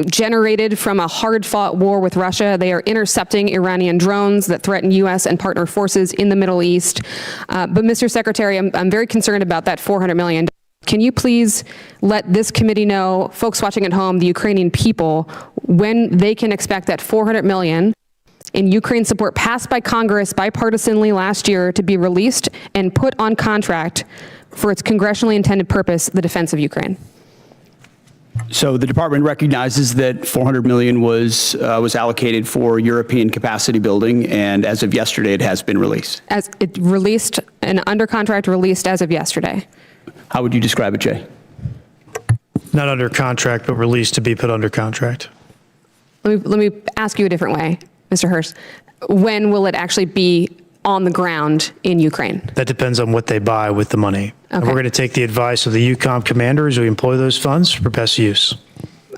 generated from a hard-fought war with Russia. They are intercepting Iranian drones that threaten U.S. and partner forces in the Middle East. But Mr. Secretary, I'm very concerned about that $400 million. Can you please let this committee know, folks watching at home, the Ukrainian people, when they can expect that $400 million in Ukraine support passed by Congress bipartisanly last year to be released and put on contract for its congressionally intended purpose, the defense of Ukraine? So the department recognizes that $400 million was allocated for European capacity building, and as of yesterday, it has been released. As it released, and under contract released as of yesterday. How would you describe it, Jay? Not under contract, but released to be put under contract. Let me ask you a different way, Mr. Hurst. When will it actually be on the ground in Ukraine? That depends on what they buy with the money. Okay. And we're going to take the advice of the EUCOM commander as we employ those funds for best use.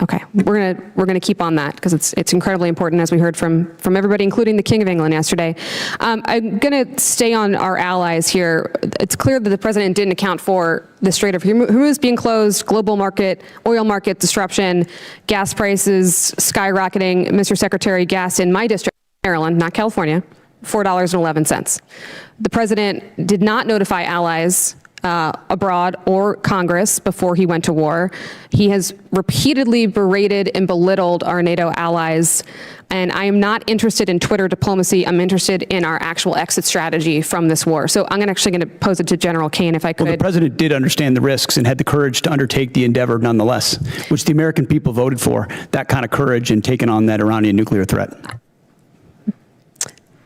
Okay, we're gonna keep on that because it's incredibly important, as we heard from everybody, including the King of England yesterday. I'm gonna stay on our allies here. It's clear that the president didn't account for the Strait of Hormuz being closed, global market, oil market disruption, gas prices skyrocketing. Mr. Secretary, gas in my district, Maryland, not California, $4.11. The president did not notify allies abroad or Congress before he went to war. He has repeatedly berated and belittled our NATO allies, and I am not interested in Twitter diplomacy. I'm interested in our actual exit strategy from this war. So I'm actually going to pose it to General Kaine if I could. Well, the president did understand the risks and had the courage to undertake the endeavor nonetheless, which the American people voted for, that kind of courage in taking on that Iranian nuclear threat.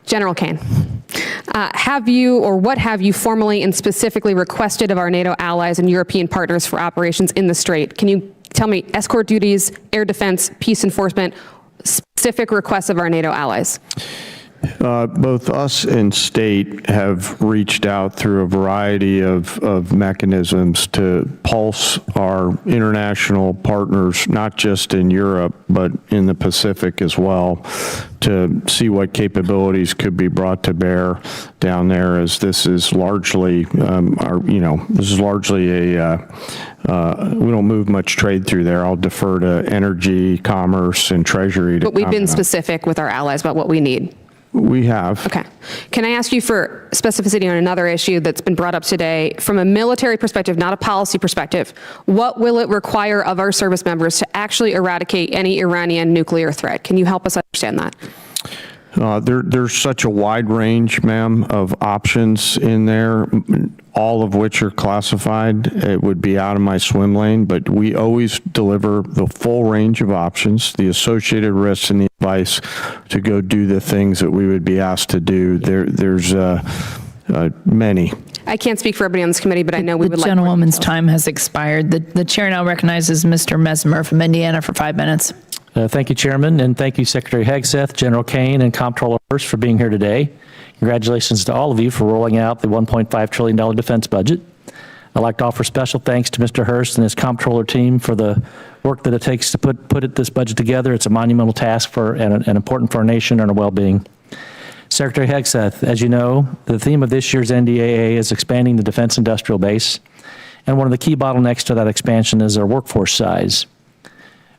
General Kaine, have you or what have you formally and specifically requested of our NATO allies and European partners for operations in the Strait? Can you tell me escort duties, air defense, peace enforcement, specific requests of our NATO allies? Both us and state have reached out through a variety of mechanisms to pulse our international partners, not just in Europe, but in the Pacific as well, to see what capabilities could be brought to bear down there, as this is largely, we don't move much trade through there. I'll defer to energy, commerce, and treasury to But we've been comment on. specific with our allies about what we need. We have. Okay. Can I ask you for specificity on another issue that's been brought up today? From a military perspective, not a policy perspective, what will it require of our service members to actually eradicate any Iranian nuclear threat? Can you help us understand that? There's such a wide range, ma'am, of options in there, all of which are classified. It would be out of my swim lane, but we always deliver the full range of options, the associated risks, and the advice to go do the things that we would be asked to do. There's many. I can't speak for everybody on this committee, but I know we would The like. gentlewoman's time has expired. The chair now recognizes Mr. Mesmer from Indiana for 5 minutes. Thank you, Chairman, and thank you, Secretary Hegseth, General Kaine, and Comptroller Hearst for being here today. Congratulations to all of you for rolling out the $1.5 trillion defense budget. I'd like to offer special thanks to Mr. Hearst and his Comptroller team for the work that it takes to put this budget together. It's a monumental task and important for our nation and our well-being. Secretary Hegseth, as you know, the theme of this year's NDAA is expanding the defense industrial base, and one of the key bottlenecks to that expansion is our workforce size.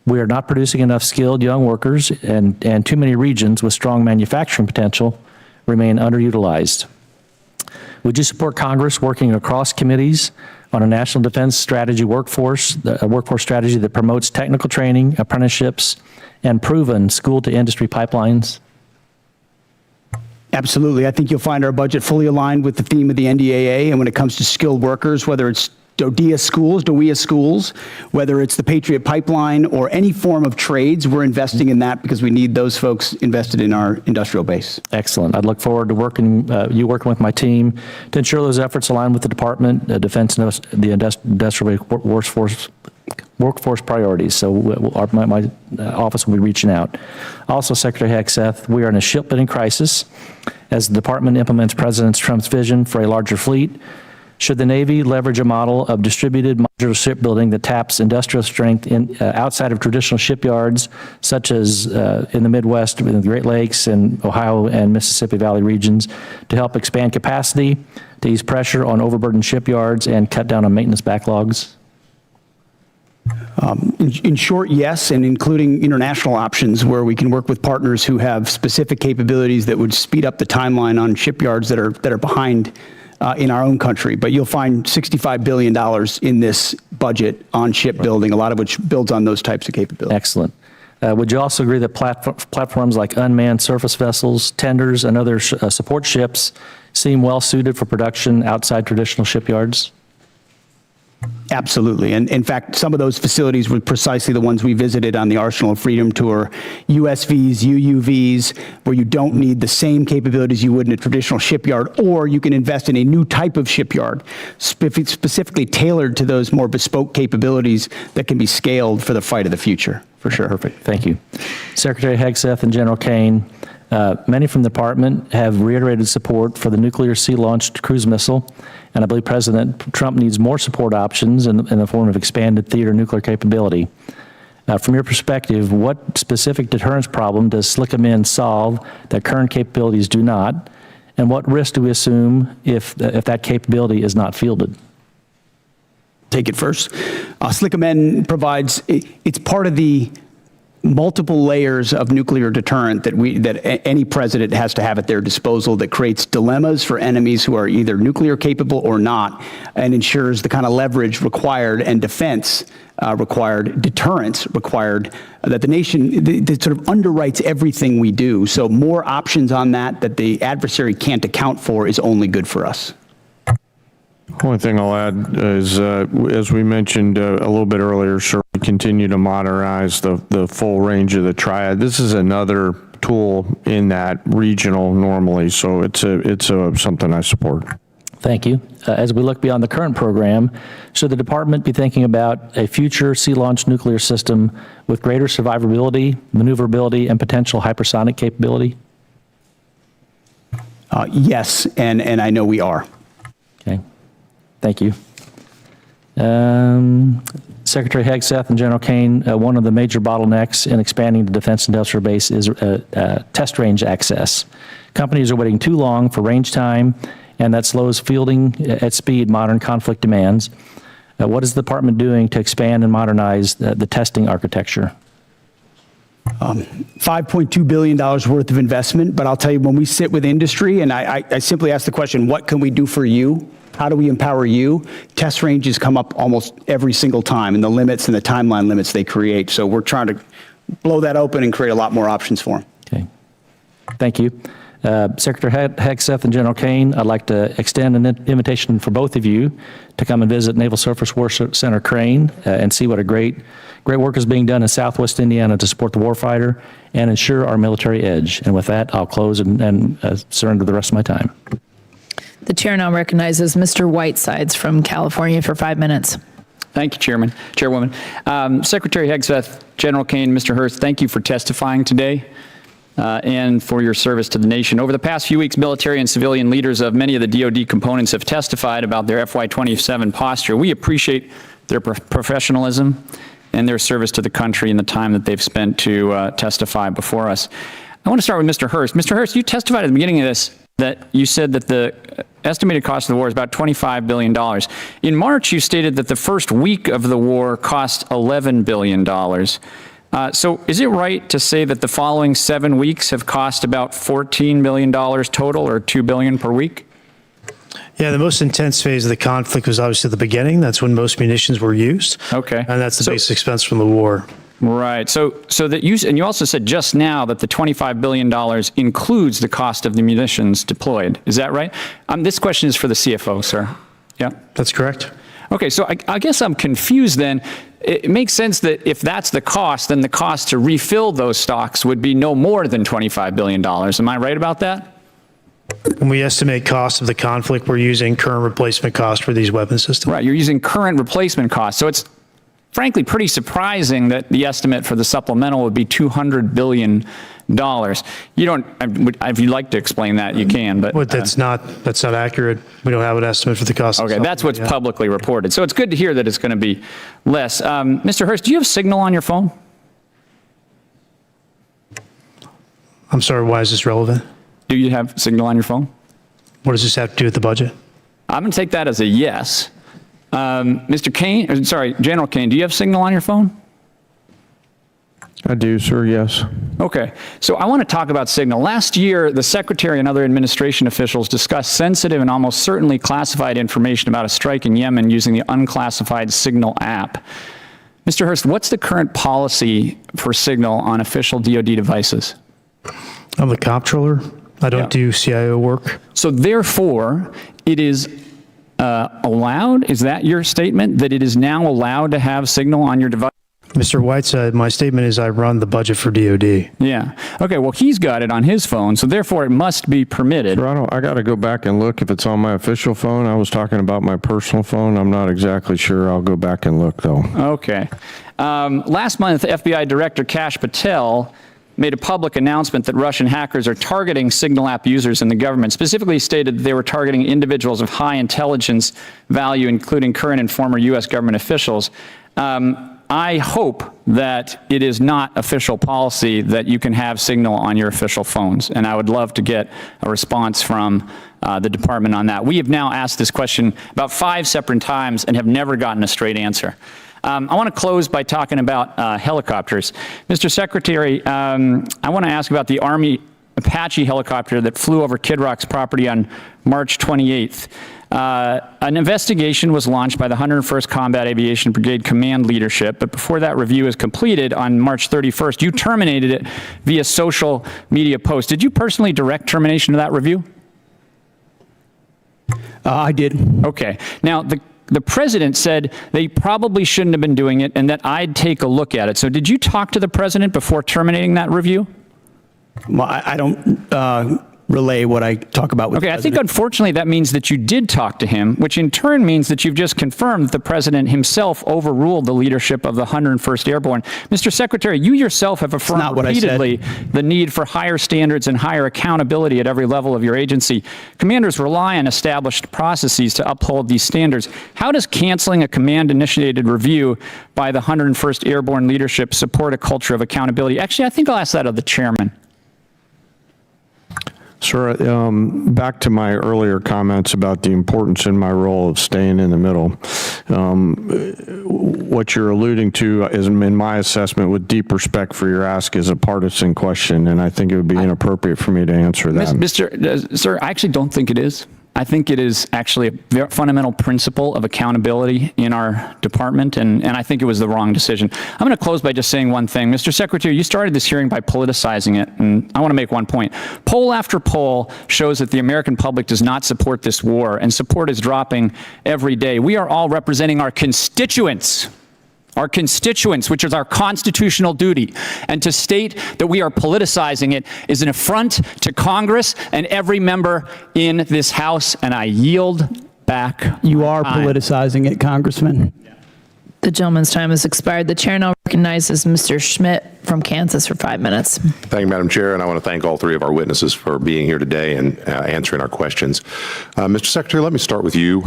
We are not producing enough skilled young workers, and too many regions with strong manufacturing potential remain underutilized. Would you support Congress working across committees on a national defense strategy workforce, a workforce strategy that promotes technical training, apprenticeships, and proven school-to-industry pipelines? Absolutely. I think you'll find our budget fully aligned with the theme of the NDAA, and when it comes to skilled workers, whether it's DOEA schools, whether it's the Patriot Pipeline or any form of trades, we're investing in that because we need those folks invested in our industrial base. Excellent. I'd look forward to working with my team to ensure those efforts align with the Department, Defense, and the industrial workforce priorities. So my office will be reaching out. Also, Secretary Hegseth, we are in a shipbuilding crisis as the department implements President Trump's vision for a larger fleet. Should the Navy leverage a model of distributed modular shipbuilding that taps industrial strength outside of traditional shipyards, such as in the Midwest, in the Great Lakes, and Ohio and Mississippi Valley regions, to help expand capacity, to ease pressure on overburdened shipyards, and cut down on maintenance backlogs? In short, yes, and including international options where we can work with partners who have specific capabilities that would speed up the timeline on shipyards that are behind in our own country. But you'll find $65 billion in this budget on shipbuilding, a lot of which builds on those types of capabilities. Excellent. Would you also agree that platforms like unmanned surface vessels, tenders, and other support ships seem well suited for production outside traditional shipyards? Absolutely. And in fact, some of those facilities were precisely the ones we visited on the Arsenal of Freedom tour, USVs, UUVs, where you don't need the same capabilities you would in a traditional shipyard, or you can invest in a new type of shipyard, specifically tailored to those more bespoke capabilities that can be scaled for the fight of the future, for sure. Perfect. Thank you. Secretary Hegseth and General Kaine, many from the department have reiterated support for the nuclear sea-launched cruise missile, and I believe President Trump needs more support options in the form of expanded theater nuclear capability. From your perspective, what specific deterrence problem does SLCM solve that current capabilities do not, and what risk do we assume if that capability is not fielded? Take it first. SLCM provides, it's part of the multiple layers of nuclear deterrent that any president has to have at their disposal, that creates dilemmas for enemies who are either nuclear capable or not, and ensures the kind of leverage required and defense required, deterrence required, that the nation that sort of underwrites everything we do. So more options on that the adversary can't account for is only good for us. Only thing I'll add is, as we mentioned a little bit earlier, sir, we continue to modernize the full range of the triad. This is another tool in that regional normally, so it's something I support. Thank you. As we look beyond the current program, should the department be thinking about a future sea-launched nuclear system with greater survivability, maneuverability, and potential hypersonic capability? Yes, and I know we are. Okay. Thank you. Secretary Hegseth and General Caine, one of the major bottlenecks in expanding the defense industrial base is test range access. Companies are waiting too long for range time, and that slows fielding at speed modern conflict demands. What is the department doing to expand and modernize the testing architecture? $5.2 billion worth of investment, but I'll tell you, when we sit with industry, and I simply ask the question, what can we do for you? How do we empower you? Test ranges come up almost every single time, and the limits and the timeline limits they create. So we're trying to blow that open and create a lot more options for them. Okay. Thank you. Secretary Hegseth and General Caine, I'd like to extend an invitation for both of you to come and visit Naval Surface Warfare Center Caine and see what a great work is being done in Southwest Indiana to support the warfighter and ensure our military edge. And with that, I'll close and surrender the rest of my time. The chair now recognizes Mr. Whitesides from California for 5 minutes. Thank you, Chairwoman. Secretary Hegseth, General Caine, Mr. Hurst, thank you for testifying today and for your service to the nation. Over the past few weeks, military and civilian leaders of many of the DoD components have testified about their FY27 posture. We appreciate their professionalism and their service to the country and the time that they've spent to testify before us. I want to start with Mr. Hurst. Mr. Hurst, you testified at the beginning of this that you said that the estimated cost of the war is about $25 billion. In March, you stated that the first week of the war cost $11 billion. So is it right to say that the following 7 weeks have cost about $14 million total, or $2 billion per week? Yeah, the most intense phase of the conflict was obviously the beginning. That's when most munitions were used. Okay. And that's the base expense from the war. Right. So that you also said just now that the $25 billion includes the cost of the munitions deployed. Is that right? This question is for the CFO, sir. Yeah. That's correct. Okay. So I guess I'm confused then. It makes sense that if that's the cost, then the cost to refill those stocks would be no more than $25 billion. Am I right about that? When we estimate cost of the conflict, we're using current replacement cost for these weapon systems. Right. You're using current replacement cost. So it's frankly pretty surprising that the estimate for the supplemental would be $200 billion. You don't, if you'd like to explain that, you can, but. That's not accurate. We don't have an estimate for the cost. Okay, that's what's publicly reported. So it's good to hear that it's going to be less. Mr. Hurst, do you have Signal on your phone? I'm sorry, why is this relevant? Do you have Signal on your phone? What does this have to do with the budget? I'm going to take that as a yes. Mr. Caine, sorry, General Caine, do you have Signal on your phone? I do, sir, yes. Okay, so I want to talk about Signal. Last year, the Secretary and other administration officials discussed sensitive and almost certainly classified information about a strike in Yemen using the unclassified Signal app. Mr. Hurst, what's the current policy for Signal on official DoD devices? I'm the comptroller. I don't do CIO work. So therefore, it is allowed, is that your statement, that it is now allowed to have Signal on your device? Mr. Whiteside, my statement is I run the budget for DoD. Yeah. Okay, well, he's got it on his phone, so therefore it must be permitted. Sir, I got to go back and look if it's on my official phone. I was talking about my personal phone. I'm not exactly sure. I'll go back and look, though. Okay. Last month, FBI Director Kash Patel made a public announcement that Russian hackers are targeting Signal app users in the government, specifically stated that they were targeting individuals of high intelligence value, including current and former U.S. government officials. I hope that it is not official policy that you can have Signal on your official phones, and I would love to get a response from the department on that. We have now asked this question about 5 separate times and have never gotten a straight answer. I want to close by talking about helicopters. Mr. Secretary, I want to ask about the Army Apache helicopter that flew over Kid Rock's property on March 28th. An investigation was launched by the 101st Combat Aviation Brigade Command Leadership, but before that review is completed on March 31st, you terminated it via social media post. Did you personally direct termination of that review? I did. Okay. Now, the president said they probably shouldn't have been doing it and that I'd take a look at it. So did you talk to the president before terminating that review? Well, I don't relay what I talk about with the Okay, I president. think unfortunately that means that you did talk to him, which in turn means that you've just confirmed that the president himself overruled the leadership of the 101st Airborne. Mr. Secretary, you yourself have affirmed not what I said. repeatedly the need for higher standards and higher accountability at every level of your agency. Commanders rely on established processes to uphold these standards. How does canceling a command-initiated review by the 101st Airborne leadership support a culture of accountability? Actually, I think I'll ask that of the chairman. Sir, back to my earlier comments about the importance in my role of staying in the middle. What you're alluding to is, in my assessment, with deep respect for your ask, is a partisan question, and I think it would be inappropriate for me to answer that. Sir, I actually don't think it is. I think it is actually a very fundamental principle of accountability in our department, and I think it was the wrong decision. I'm going to close by just saying one thing. Mr. Secretary, you started this hearing by politicizing it, and I want to make one point. Poll after poll shows that the American public does not support this war, and support is dropping every day. We are all representing our constituents, which is our constitutional duty. And to state that we are politicizing it is an affront to Congress and every member in this House, and I yield back. You are politicizing it, Congressman. The gentleman's time has expired. The chair now recognizes Mr. Schmidt from Kansas for 5 minutes. Thank you, Madam Chair, and I want to thank all three of our witnesses for being here today and answering our questions. Mr. Secretary, let me start with you.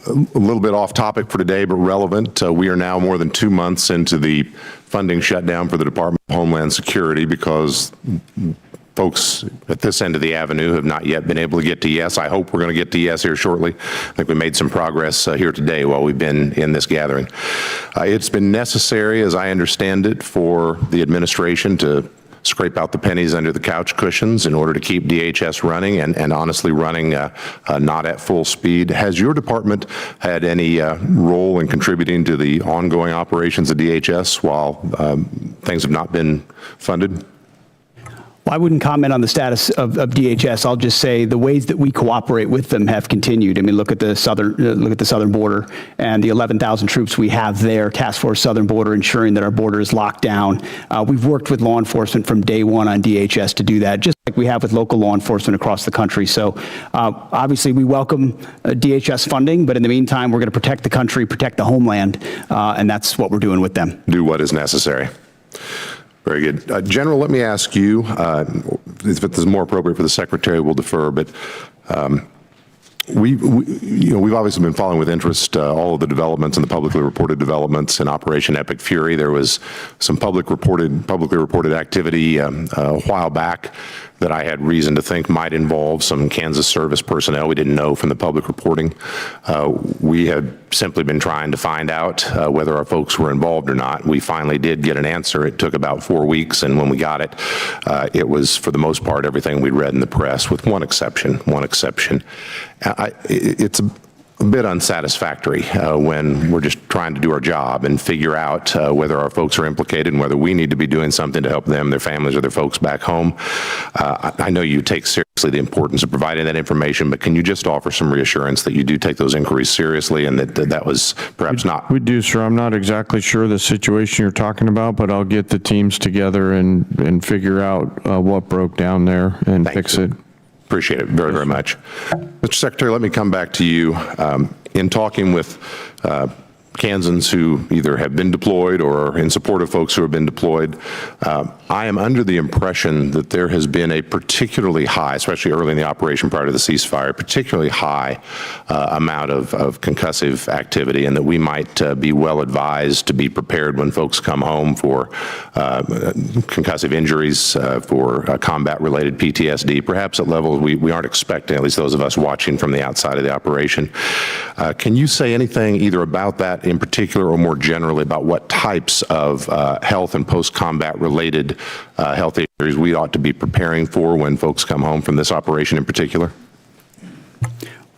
A little bit off topic for today, but relevant. We are now more than 2 months into the funding shutdown for the Department of Homeland Security because folks at this end of the avenue have not yet been able to get to yes. I hope we're going to get to yes here shortly. I think we made some progress here today while we've been in this gathering. It's been necessary, as I understand it, for the administration to scrape out the pennies under the couch cushions in order to keep DHS running and honestly running not at full speed. Has your department had any role in contributing to the ongoing operations of DHS while things have not been funded? Well, I wouldn't comment on the status of DHS. I'll just say the ways that we cooperate with them have continued. I mean, look at the southern border and the 11,000 troops we have there, Task Force Southern Border, ensuring that our border is locked down. We've worked with law enforcement from day one on DHS to do that, just like we have with local law enforcement across the country. So obviously we welcome DHS funding, but in the meantime, we're going to protect the country, protect the homeland, and that's what we're doing with them. Do what is necessary. Very good. General, let me ask you, if it is more appropriate for the Secretary, we'll defer, but we've obviously been following with interest all of the developments and the publicly reported developments in Operation Epic Fury. There was some publicly reported activity a while back that I had reason to think might involve some Kansas service personnel. We didn't know from the public reporting. We had simply been trying to find out whether our folks were involved or not. We finally did get an answer. It took about 4 weeks, and when we got it, it was, for the most part, everything we'd read in the press, with one exception. It's a bit unsatisfactory when we're just trying to do our job and figure out whether our folks are implicated and whether we need to be doing something to help them, their families, or their folks back home. I know you take seriously the importance of providing that information, but can you just offer some reassurance that you do take those inquiries seriously and that was perhaps not? We do, sir. I'm not exactly sure the situation you're talking about, but I'll get the teams together and figure out what broke down there and fix it. Appreciate it very, very much. Mr. Secretary, let me come back to you. In talking with Kansans who either have been deployed or are in support of folks who have been deployed, I am under the impression that there has been a particularly high, especially early in the operation prior to the ceasefire, particularly high amount of concussive activity, and that we might be well advised to be prepared when folks come home for concussive injuries, for combat-related PTSD, perhaps at levels we aren't expecting, at least those of us watching from the outside of the operation. Can you say anything either about that that in particular, or more generally about what types of health and post-combat related health issues we ought to be preparing for when folks come home from this operation in particular?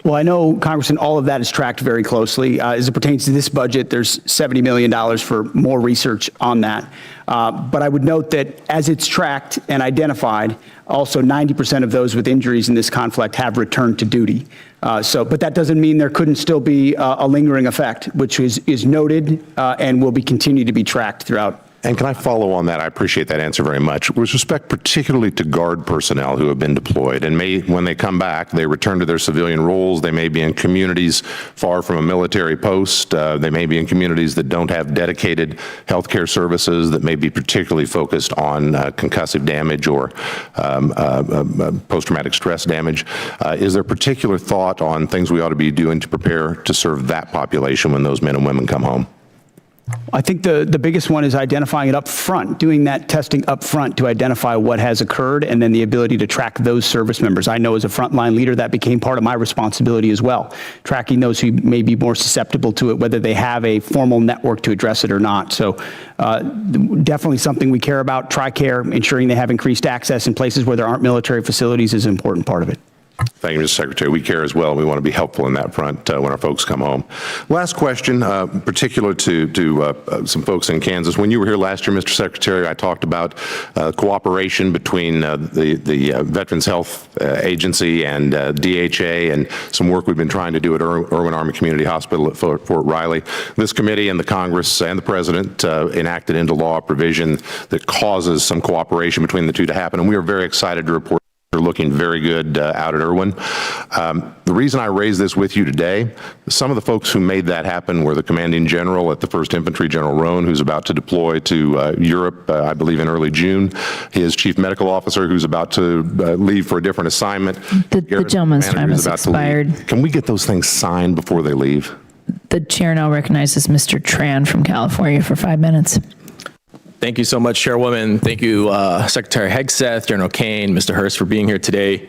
Well, I know, Congressman, all of that is tracked very closely. As it pertains to this budget, there's $70 million for more research on that. But I would note that as it's tracked and identified, also 90% of those with injuries in this conflict have returned to duty. But that doesn't mean there couldn't still be a lingering effect, which is noted and will be continued to be tracked throughout. And can I follow on that? I appreciate that answer very much. With respect particularly to Guard personnel who have been deployed and when they come back, they return to their civilian roles. They may be in communities far from a military post. They may be in communities that don't have dedicated healthcare services, that may be particularly focused on concussive damage or post-traumatic stress damage. Is there particular thought on things we ought to be doing to prepare to serve that population when those men and women come home? I think the biggest one is identifying it up front, doing that testing up front to identify what has occurred, and then the ability to track those service members. I know as a frontline leader that became part of my responsibility as well, tracking those who may be more susceptible to it, whether they have a formal network to address it or not. So definitely something we care about. TRICARE, ensuring they have increased access in places where there aren't military facilities is an important part of it. Thank you, Mr. Secretary. We care as well. We want to be helpful in that front when our folks come home. Last question, particular to some folks in Kansas. When you were here last year, Mr. Secretary, I talked about cooperation between the Veterans Health Agency and DHA and some work we've been trying to do at Irwin Army Community Hospital at Fort Riley. This committee and the Congress and the President enacted into law a provision that causes some cooperation between the two to happen, and we are very excited to report are looking very good out at Irwin. The reason I raise this with you today, some of the folks who made that happen were the commanding general at the 1st Infantry, General Roan, who's about to deploy to Europe, I believe in early June. His chief medical officer, who's about to leave for a different assignment. The gentleman's time has expired. Can we get those things signed before they leave? The chair now recognizes Mr. Tran from California for 5 minutes. Thank you so much, Chairwoman. Thank you, Secretary Hegseth, General Caine, Mr. Hurst, for being here today.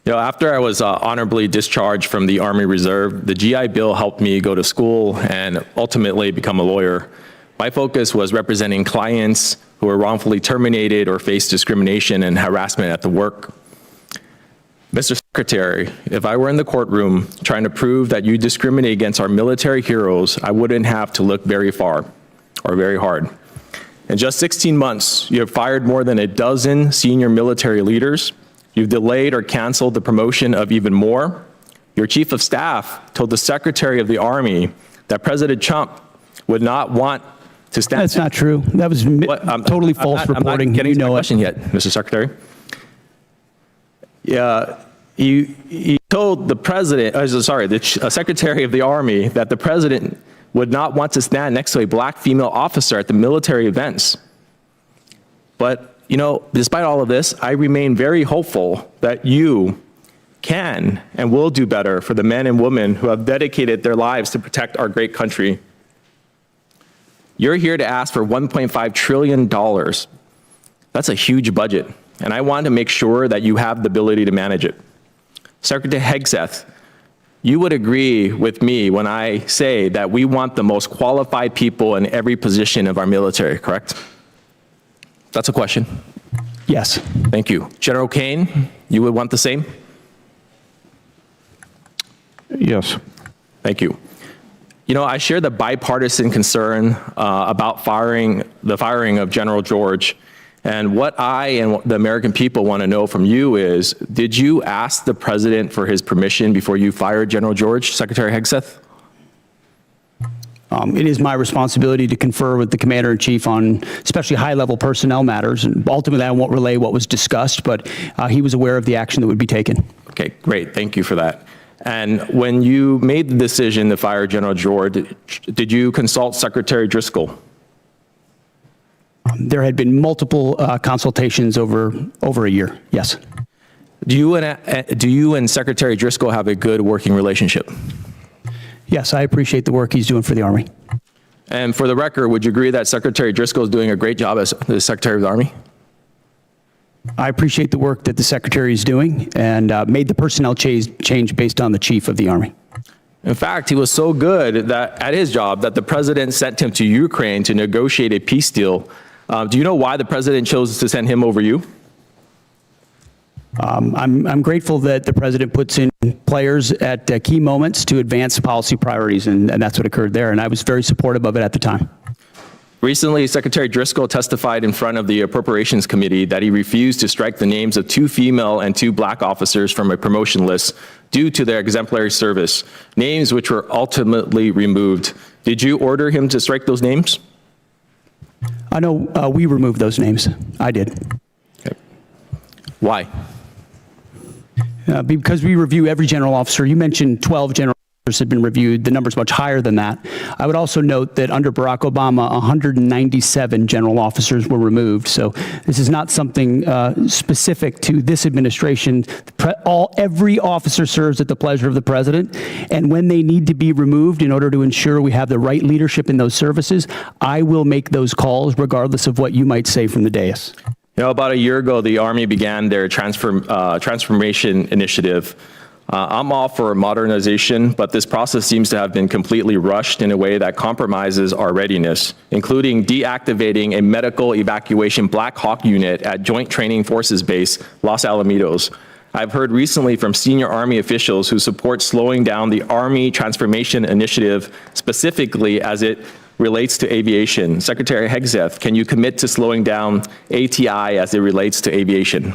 You know, after I was honorably discharged from the Army Reserve, the GI Bill helped me go to school and ultimately become a lawyer. My focus was representing clients who were wrongfully terminated or faced discrimination and harassment at the work. Mr. Secretary, if I were in the courtroom trying to prove that you discriminate against our military heroes, I wouldn't have to look very far or very hard. In just 16 months, you have fired more than a dozen senior military leaders. You've delayed or canceled the promotion of even more. Your chief of staff told the Secretary of the Army that President Trump would not want to stand. That's not true. That was totally false reporting. I'm not getting to my question yet, Mr. Secretary. Yeah, you told the President, the Secretary of the Army that the President would not want to stand next to a black female officer at the military events. But, you know, despite all of this, I remain very hopeful that you can and will do better for the men and women who have dedicated their lives to protect our great country. You're here to ask for $1.5 trillion. That's a huge budget, and I want to make sure that you have the ability to manage it. Secretary Hegseth, you would agree with me when I say that we want the most qualified people in every position of our military, correct? That's a question. Yes. Thank you. General Caine, you would want the same? Yes. Thank you. You know, I share the bipartisan concern about the firing of General George. And what I and the American people want to know from you is, did you ask the President for his permission before you fired General George, Secretary Hegseth? It is my responsibility to confer with the Commander-in-Chief on especially high-level personnel matters. And ultimately, I won't relay what was discussed, but he was aware of the action that would be taken. Okay, great. Thank you for that. And when you made the decision to fire General George, did you consult Secretary Driscoll? There had been multiple consultations over a year, yes. Do you and Secretary Driscoll have a good working relationship? Yes, I appreciate the work he's doing for the Army. And for the record, would you agree that Secretary Driscoll is doing a great job as the Secretary of the Army? I appreciate the work that the Secretary is doing and made the personnel change based on the Chief of the Army. In fact, he was so good that at his job that the president sent him to Ukraine to negotiate a peace deal. Do you know why the president chose to send him over you? I'm grateful that the president puts in players at key moments to advance policy priorities, and that's what occurred there, and I was very supportive of it at the time. Recently, Secretary Driscoll testified in front of the Appropriations Committee that he refused to strike the names of 2 female and 2 black officers from a promotion list due to their exemplary service, names which were ultimately removed. Did you order him to strike those names? I know we removed those names. I did. Okay. Why? Because we review every general officer. You mentioned 12 general officers have been reviewed. The number's much higher than that. I would also note that under Barack Obama, 197 general officers were removed. So this is not something specific to this administration. Every officer serves at the pleasure of the president. And when they need to be removed in order to ensure we have the right leadership in those services, I will make those calls regardless of what you might say from the dais. You know, about a year ago, the Army began their transformation initiative. I'm all for modernization, but this process seems to have been completely rushed in a way that compromises our readiness, including deactivating a medical evacuation Black Hawk unit at Joint Training Forces Base, Los Alamitos. I've heard recently from senior Army officials who support slowing down the Army Transformation Initiative, specifically as it relates to aviation. Secretary Hegseth, can you commit to slowing down ATI as it relates to aviation?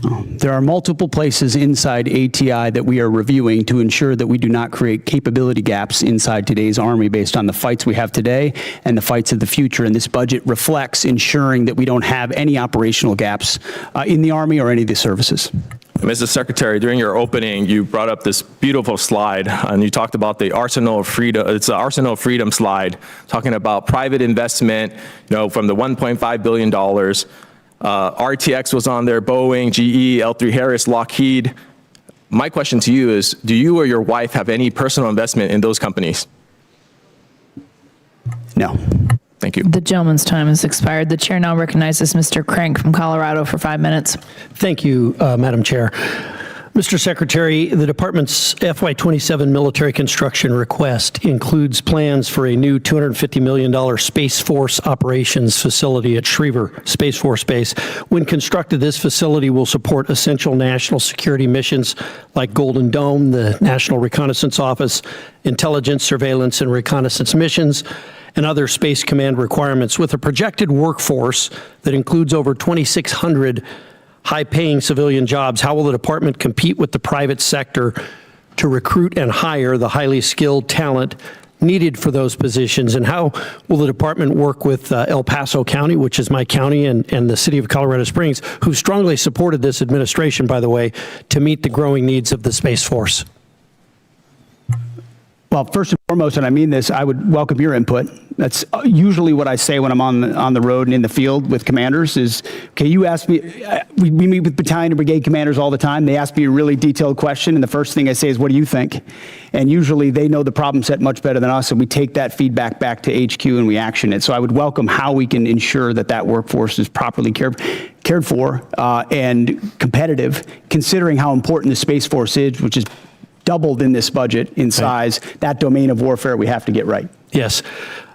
There are multiple places inside ATI that we are reviewing to ensure that we do not create capability gaps inside today's Army based on the fights we have today and the fights of the future. And this budget reflects ensuring that we don't have any operational gaps in the Army or any of the services. Mr. Secretary, during your opening, you brought up this beautiful slide, and you talked about the Arsenal of Freedom. It's the Arsenal of Freedom slide, talking about private investment, you know, from the $1.5 billion. RTX was on there, Boeing, GE, L3 Harris, Lockheed. My question to you is, do you or your wife have any personal investment in those companies? No. Thank you. The gentleman's time has expired. The chair now recognizes Mr. Crank from Colorado for 5 minutes. Thank you, Madam Chair. Mr. Secretary, the Department's FY27 military construction request includes plans for a new $250 million Space Force operations facility at Schriever Space Force Base. When constructed, this facility will support essential national security missions like Golden Dome, the National Reconnaissance Office, intelligence, surveillance, and reconnaissance missions, and other Space Command requirements. With a projected workforce that includes over 2,600 high-paying civilian jobs, how will the department compete with the private sector to recruit and hire the highly skilled talent needed for those positions? And how will the department work with El Paso County, which is my county, and the city of Colorado Springs, who strongly supported this administration, by the way, to meet the growing needs of the Space Force? Well, first and foremost, and I mean this, I would welcome your input. That's usually what I say when I'm on the road and in the field with commanders is, okay, you ask me, we meet with battalion and brigade commanders all the time. They ask me a really detailed question, and the first thing I say is, what do you think? And usually they know the problem set much better than us, and we take that feedback back to HQ and we action it. So I would welcome how we can ensure that that workforce is properly cared for and competitive, considering how important the Space Force is, which is doubled in this budget in size. Right. That domain of warfare we have to get right. Yes.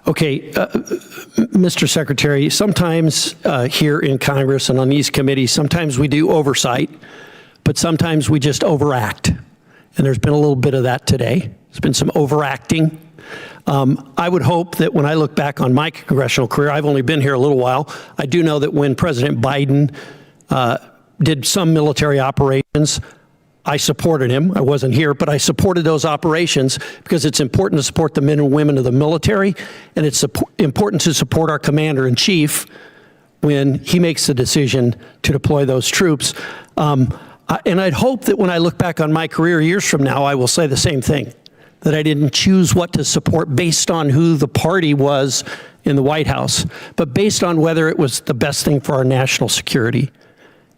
Okay, Mr. Secretary, sometimes here in Congress and on these committees, sometimes we do oversight, but sometimes we just overact. And there's been a little bit of that today. There's been some overacting. I would hope that when I look back on my congressional career, I've only been here a little while, I do know that when President Biden did some military operations, I supported him. I wasn't here, but I supported those operations because it's important to support the men and women of the military, and it's important to support our commander-in-chief when he makes the decision to deploy those troops. And I'd hope that when I look back on my career years from now, I will say the same thing, that I didn't choose what to support based on who the party was in the White House, but based on whether it was the best thing for our national security.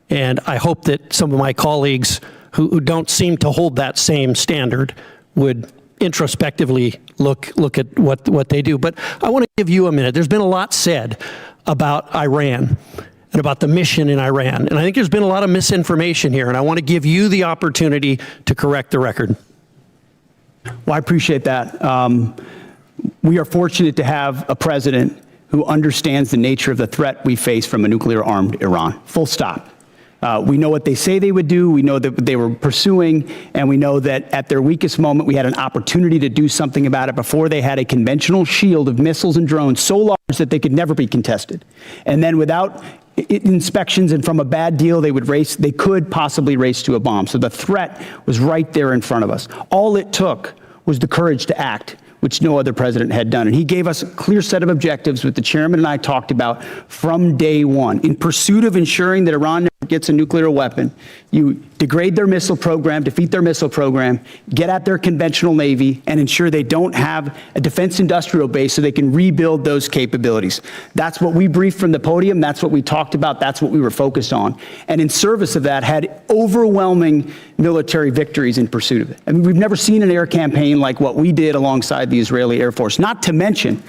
And I hope that some of my colleagues who don't seem to hold that same standard would introspectively look at what they do. But I want to give you a minute. There's been a lot said about Iran and about the mission in Iran. And I think there's been a lot of misinformation here, and I want to give you the opportunity to correct the record. Well, I appreciate that. We are fortunate to have a president who understands the nature of the threat we face from a nuclear-armed Iran. Full stop. We know what they say they would do, we know that they were pursuing, and we know that at their weakest moment, we had an opportunity to do something about it before they had a conventional shield of missiles and drones so large that they could never be contested. And then without inspections and from a bad deal, they could possibly race to a bomb. So the threat was right there in front of us. All it took was the courage to act, which no other president had done. And he gave us a clear set of objectives, which the chairman and I talked about from day one. In pursuit of ensuring that Iran never gets a nuclear weapon, you degrade their missile program, defeat their missile program, get at their conventional navy, and ensure they don't have a defense industrial base so they can rebuild those capabilities. That's what we briefed from the podium. That's what we talked about. That's what we were focused on. And in service of that, had overwhelming military victories in pursuit of it. I mean, we've never seen an air campaign like what we did alongside the Israeli Air Force, not to mention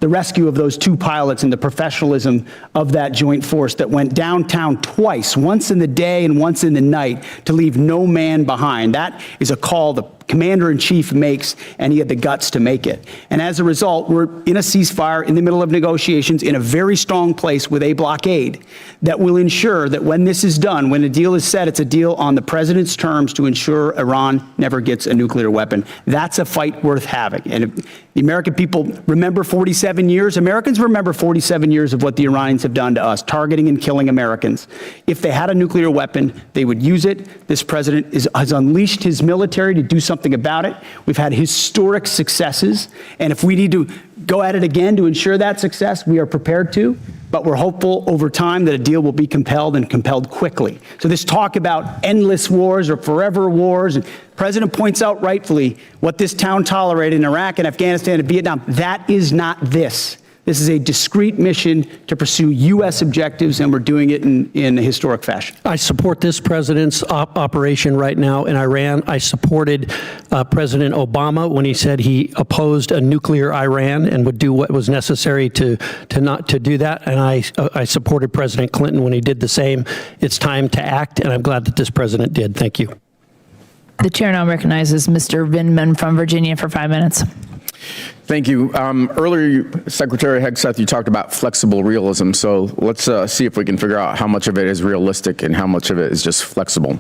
the rescue of those 2 pilots and the professionalism of that joint force that went downtown twice, once in the day and once in the night, to leave no man behind. That is a call the commander-in-chief makes, and he had the guts to make it. And as a result, we're in a ceasefire in the middle of negotiations in a very strong place with a blockade that will ensure that when this is done, when a deal is set, it's a deal on the president's terms to ensure Iran never gets a nuclear weapon. That's a fight worth having. And if the American people remember 47 years, Americans remember 47 years of what the Iranians have done to us, targeting and killing Americans. If they had a nuclear weapon, they would use it. This president has unleashed his military to do something about it. We've had historic successes, and if we need to go at it again to ensure that success, we are prepared to, but we're hopeful over time that a deal will be compelled and compelled quickly. So this talk about endless wars or forever wars, and the president points out rightfully what this town tolerated in Iraq and Afghanistan and Vietnam, that is not this. This is a discrete mission to pursue U.S. objectives, and we're doing it in a historic fashion. I support this president's operation right now in Iran. I supported President Obama when he said he opposed a nuclear Iran and would do what was necessary to not to do that. And I supported President Clinton when he did the same. It's time to act, and I'm glad that this president did. Thank you. The chair now recognizes Mr. Vindman from Virginia for 5 minutes. Thank you. Earlier, Secretary Hegseth, you talked about flexible realism. So let's see if we can figure out how much of it is realistic and how much of it is just flexible.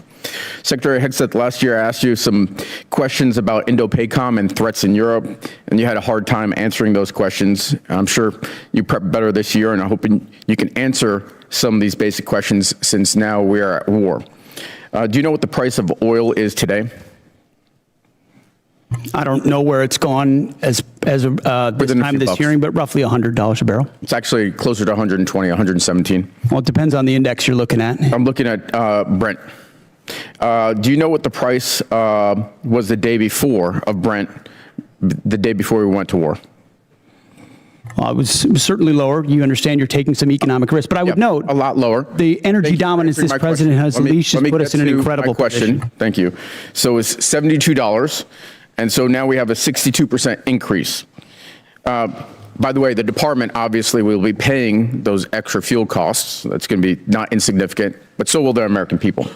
Secretary Hegseth, last year I asked you some questions about Indo-PACOM and threats in Europe, and you had a hard time answering those questions. I'm sure you prepped better this year, and I'm hoping you can answer some of these basic questions since now we are at war. Do you know what the price of oil is today? I don't know where it's gone as this time of this hearing, but roughly $100 a barrel. It's actually closer to 120, 117. Well, it depends on the index you're looking at. I'm looking at Brent. Do you know what the price was the day before of Brent, the day before we went to war? It was certainly lower. You understand you're taking some economic risk, but I would note a lot lower. The energy dominance this president has unleashed has put us in an incredible question. Thank you. So it's $72, and so now we have a 62% increase. By the way, the department obviously will be paying those extra fuel costs. That's going to be not insignificant, but so will the American people.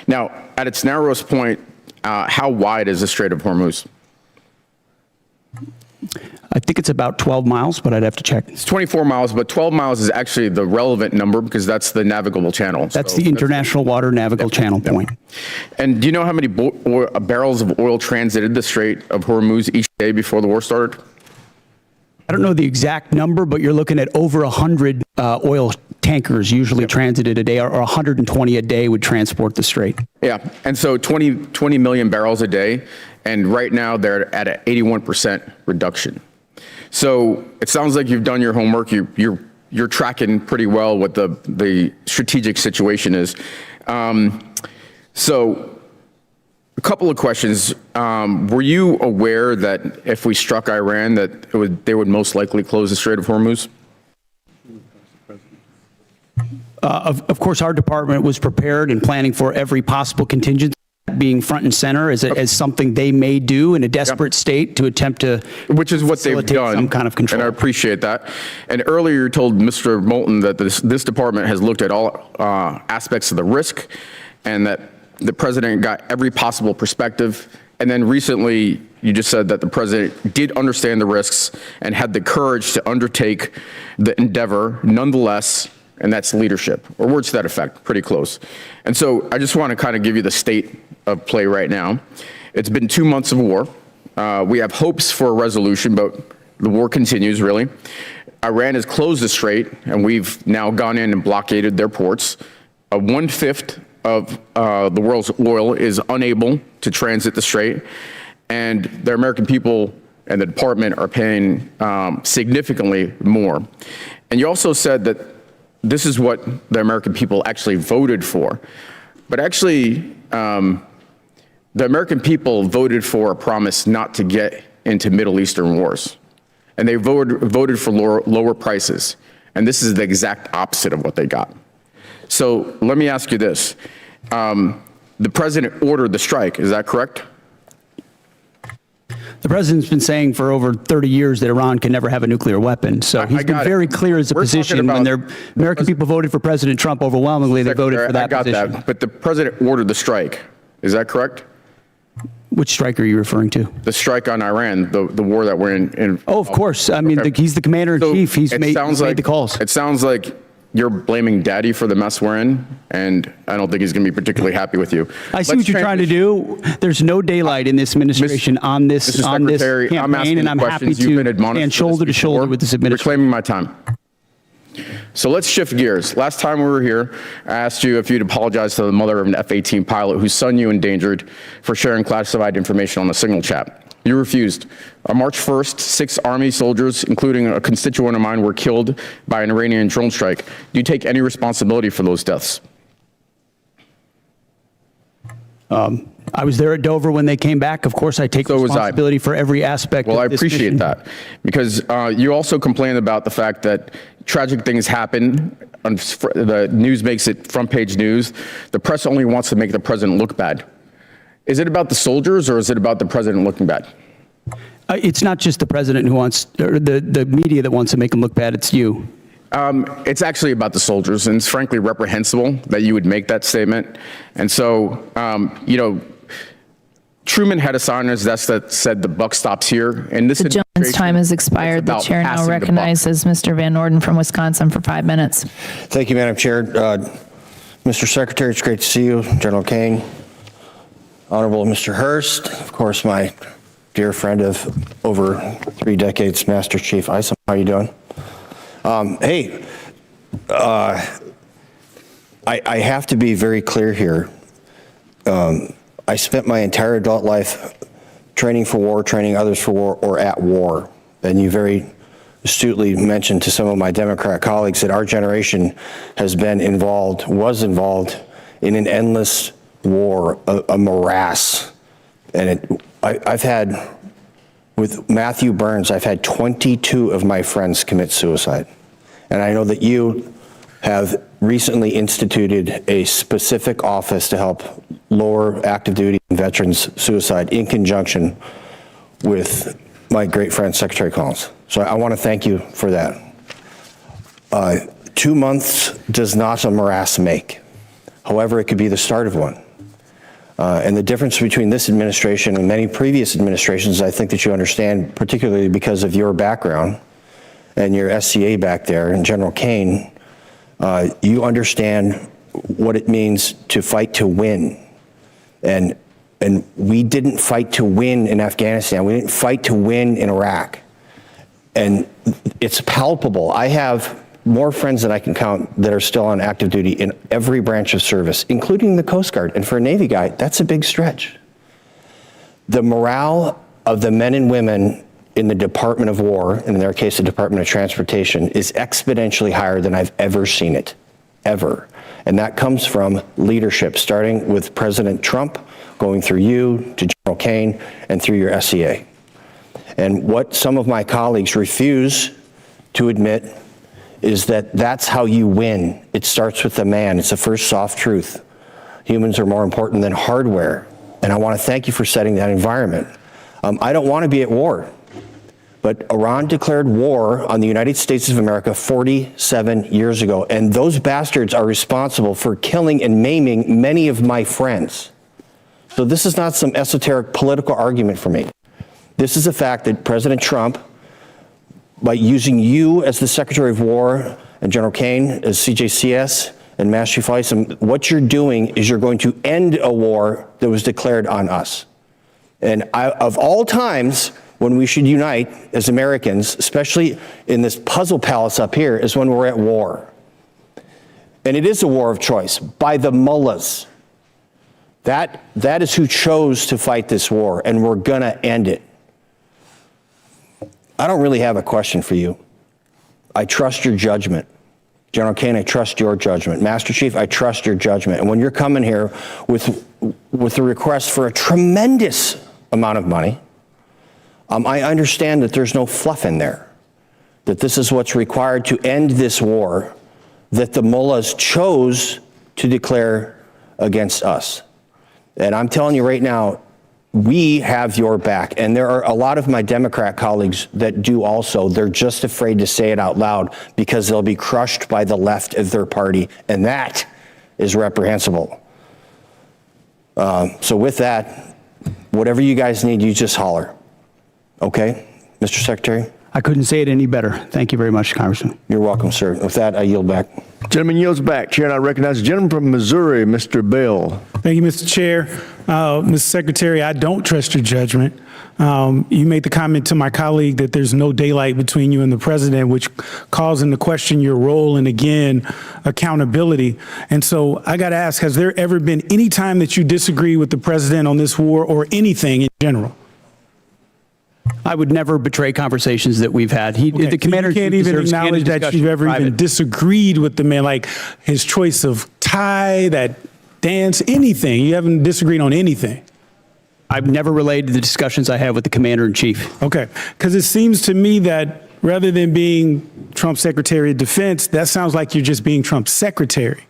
Now, at its narrowest point, how wide is the Strait of Hormuz? I think it's about 12 miles, but I'd have to check. It's 24 miles, but 12 miles is actually the relevant number because that's the navigable channel. That's the international water navigable channel point. And do you know how many barrels of oil transited the Strait of Hormuz each day before the war started? I don't know the exact number, but you're looking at over 100 oil tankers usually transited a day, or 120 a day would transport the strait. Yeah, and so 20 million barrels a day, and right now they're at an 81% reduction. So it sounds like you've done your homework. You're tracking pretty well what the strategic situation is. So a couple of questions. Were you aware that if we struck Iran, that they would most likely close the Strait of Hormuz? Of course, our department was prepared and planning for every possible contingency, being front and center as something they may do in a desperate state to attempt to, which is what they've done, some kind of control. And I appreciate that. And earlier you told Mr. Moulton that this department has looked at all aspects of the risk, and that the president got every possible perspective And then recently, you just said that the president did understand the risks and had the courage to undertake the endeavor nonetheless, and that's leadership, or words to that effect, pretty close. And so I just want to kind of give you the state of play right now. It's been 2 months of war. We have hopes for a resolution, but the war continues, really. Iran has closed the strait, and we've now gone in and blockaded their ports. 1/5 of the world's oil is unable to transit the strait, and the American people and the department are paying significantly more. And you also said that this is what the American people actually voted for. But actually, the American people voted for a promise not to get into Middle Eastern wars. And they voted for lower prices. And this is the exact opposite of what they got. So let me ask you this. The president ordered the strike, is that correct? The president's been saying for over 30 years that Iran can never have a nuclear weapon. So he's been very clear as a position. When the American people voted for President Trump overwhelmingly, they voted for that position. I got that, but the president ordered the strike. Is that correct? Which strike are you referring to? The strike on Iran, the war that we're in. Oh, of course. I mean, he's the commander-in-chief. He's made the calls. It sounds like you're blaming Daddy for the mess we're in, and I don't think he's going to be particularly happy with you. I see what you're trying to do. There's no daylight in this administration on this campaign, and I'm happy to stand shoulder to shoulder with this administration. Reclaiming my time. So let's shift gears. Last time we were here, I asked you if you'd apologize to the mother of an F-18 pilot whose son you endangered for sharing classified information on the Signal chat. You refused. On March 1st, 6 Army soldiers, including a constituent of mine, were killed by an Iranian drone strike. Do you take any responsibility for those deaths? I was there at Dover when they came back. Of course, I take responsibility for every aspect of this Well, I appreciate mission. that, because you also complained about the fact that tragic things happen. The news makes it front page news. The press only wants to make the president look bad. Is it about the soldiers, or is it about the president looking bad? It's not just the president who wants, or the media that wants to make him look bad. It's you. It's actually about the soldiers, and it's frankly reprehensible that you would make that statement. And so, you know, Truman had a sign on his desk that said the buck stops here. And this The gentleman's time has expired. The chair now recognizes Mr. Van Orden from Wisconsin for 5 minutes. Thank you, Madam Chair. Mr. Secretary, it's great to see you. General Kaine, Honorable Mr. Hurst, of course, my dear friend of over 3 decades, Master Chief Isom. How are you doing? Hey, I have to be very clear here. I spent my entire adult life training for war, training others for war, or at war. And you very astutely mentioned to some of my Democrat colleagues that our generation was involved in an endless war, a morass. And I've had, with Matthew Burns, I've had 22 of my friends commit suicide. And I know that you have recently instituted a specific office to help lower active duty and veterans suicide in conjunction with my great friend, Secretary Collins. So I want to thank you for that. 2 months does not a morass make. However, it could be the start of one. And the difference between this administration and many previous administrations, I think that you understand, particularly because of your background and your SCA back there, and General Kaine, you understand what it means to fight to win. And we didn't fight to win in Afghanistan. We didn't fight to win in Iraq. And it's palpable. I have more friends than I can count that are still on active duty in every branch of service, including the Coast Guard. And for a Navy guy, that's a big stretch. The morale of the men and women in the Department of War, and in their case, the Department of Transportation, is exponentially higher than I've ever seen it, ever. And that comes from leadership, starting with President Trump, going through you to General Kaine, and through your SCA. And what some of my colleagues refuse to admit is that that's how you win. It starts with the man. It's the first soft truth. Humans are more important than hardware. And I want to thank you for setting that environment. I don't want to be at war, but Iran declared war on the United States of America 47 years ago. And those bastards are responsible for killing and maiming many of my friends. So this is not some esoteric political argument for me. This is a fact that President Trump, by using you as the Secretary of War and General Caine as CJCS and Master Chief Hegseth, what you're doing is you're going to end a war that was declared on us. And of all times when we should unite as Americans, especially in this puzzle palace up here, is when we're at war. And it is a war of choice by the mullahs. That is who chose to fight this war, and we're gonna end it. I don't really have a question for you. I trust your judgment. General Caine, I trust your judgment. Master Chief, I trust your judgment. And when you're coming here with a request for a tremendous amount of money, I understand that there's no fluff in there, that this is what's required to end this war that the mullahs chose to declare against us. And I'm telling you right now, we have your back. And there are a lot of my Democrat colleagues that do also. They're just afraid to say it out loud because they'll be crushed by the left of their party. And that is reprehensible. So with that, whatever you guys need, you just holler. Okay, Mr. Secretary? I couldn't say it any better. Thank you very much, Congressman. You're welcome, sir. With that, I yield back. Gentleman yields back. Chair, and I recognize the gentleman from Missouri, Mr. Bell. Thank you, Mr. Chair. Mr. Secretary, I don't trust your judgment. You made the comment to my colleague that there's no daylight between you and the president, which calls into question your role and, again, accountability. And so I got to ask, has there ever been any time that you disagree with the president on this war or anything in general? I would never betray conversations that we've had. Okay, The commander you can't even acknowledge that you've ever even disagreed with the man, like his choice of tie, that dance, anything. You haven't disagreed on anything. I've never relayed the discussions I have with the commander-in-chief. Okay, because it seems to me that rather than being Trump's Secretary of Defense, that sounds like you're just being Trump's secretary.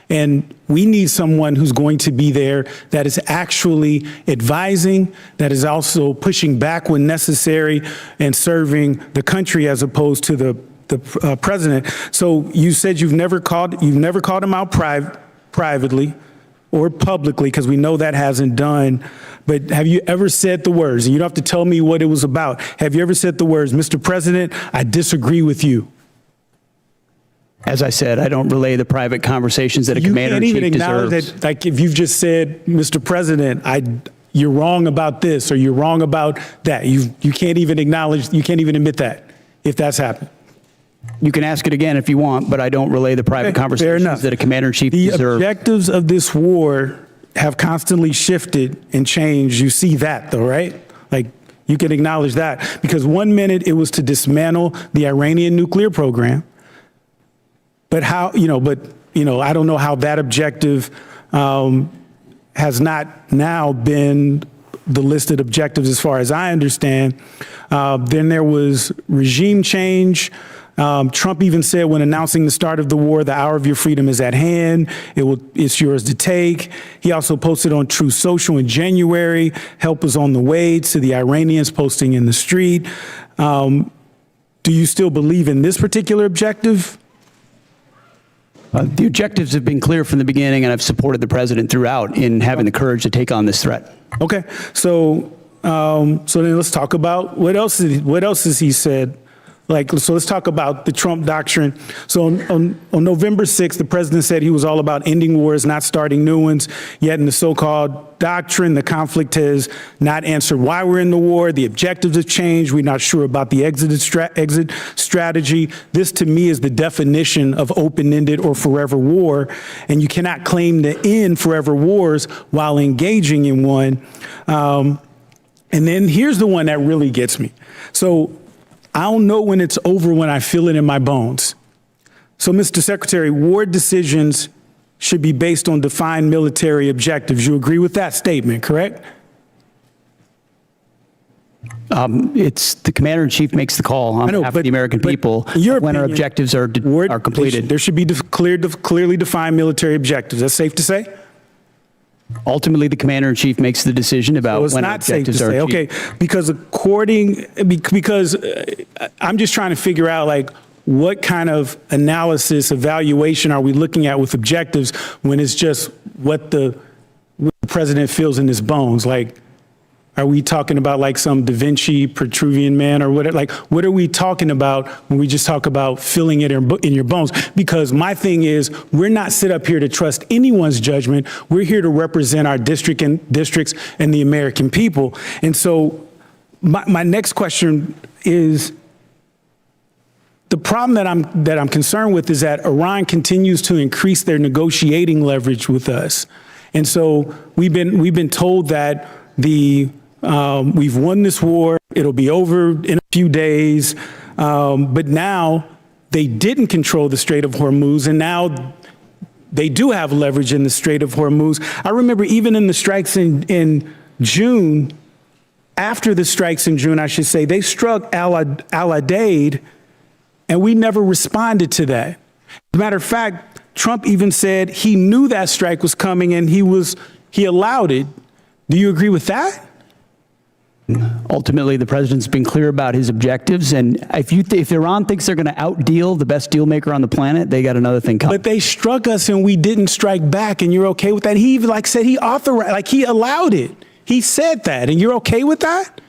And we need someone who's going to be there that is actually advising, that is also pushing back when necessary and serving the country as opposed to the president. So you said you've never called him out privately or publicly, because we know that hasn't done. But have you ever said the words, and you don't have to tell me what it was about, have you ever said the words, Mr. President, I disagree with you? As I said, I don't relay the private conversations that a commander-in-chief deserves. You can't even acknowledge that, like if you've just said, Mr. President, you're wrong about this or you're wrong about that. You can't even acknowledge, you can't even admit that, if that's happened. You can ask it again if you want, but I don't relay the private conversations that a commander-in-chief deserves. The objectives of this war have constantly shifted and changed. You see that though, right? Like you can acknowledge that, because 1 minute it was to dismantle the Iranian nuclear program. But I don't know how that objective has not now been the listed objectives as far as I understand. Then there was regime change. Trump even said when announcing the start of the war, the hour of your freedom is at hand. It's yours to take. He also posted on Truth Social in January, help is on the way, to the Iranians posting in the street. Do you still believe in this particular objective? The objectives have been clear from the beginning, and I've supported the president throughout in having the courage to take on this threat. Okay, so then let's talk about what else has he said. So let's talk about the Trump doctrine. So on November 6th, the president said he was all about ending wars, not starting new ones. Yet in the so-called doctrine, the conflict has not answered why we're in the war. The objectives have changed. We're not sure about the exit strategy. This, to me, is the definition of open-ended or forever war. And you cannot claim to end forever wars while engaging in one. And then here's the one that really gets me. So I don't know when it's over when I feel it in my bones. So, Mr. Secretary, war decisions should be based on defined military objectives. You agree with that statement, correct? It's the commander-in-chief makes the call on behalf of the American people when our objectives are completed. There should be clearly defined military objectives. That's safe to say? Ultimately, the commander-in-chief makes the decision about when our objectives are achieved. Okay, because I'm just trying to figure out, like, what kind of analysis, evaluation are we looking at with objectives when it's just what the what the president feels in his bones. Like, are we talking about like some Da Vinci Petruvian man or what? Like, what are we talking about when we just talk about feeling it in your bones? Because my thing is, we're not set up here to trust anyone's judgment. We're here to represent our districts and the American people. And so my next question is, the problem that I'm concerned with is that Iran continues to increase their negotiating leverage with us. And so we've been told that we've won this war, it'll be over in a few days, but now they didn't control the Strait of Hormuz, and now they do have leverage in the Strait of Hormuz. I remember even in the strikes in June, after the strikes in June, I should say, they struck Al-Udeid, and we never responded to that. As a matter of fact, Trump even said he knew that strike was coming and he allowed it. Do you agree with that? Ultimately, the president's been clear about his objectives, and if Iran thinks they're going to outdeal the best deal maker on the planet, they got another thing coming. But they struck us and we didn't strike back, and you're okay with that? He even said he authorized, he allowed it. He said that, and you're okay with that?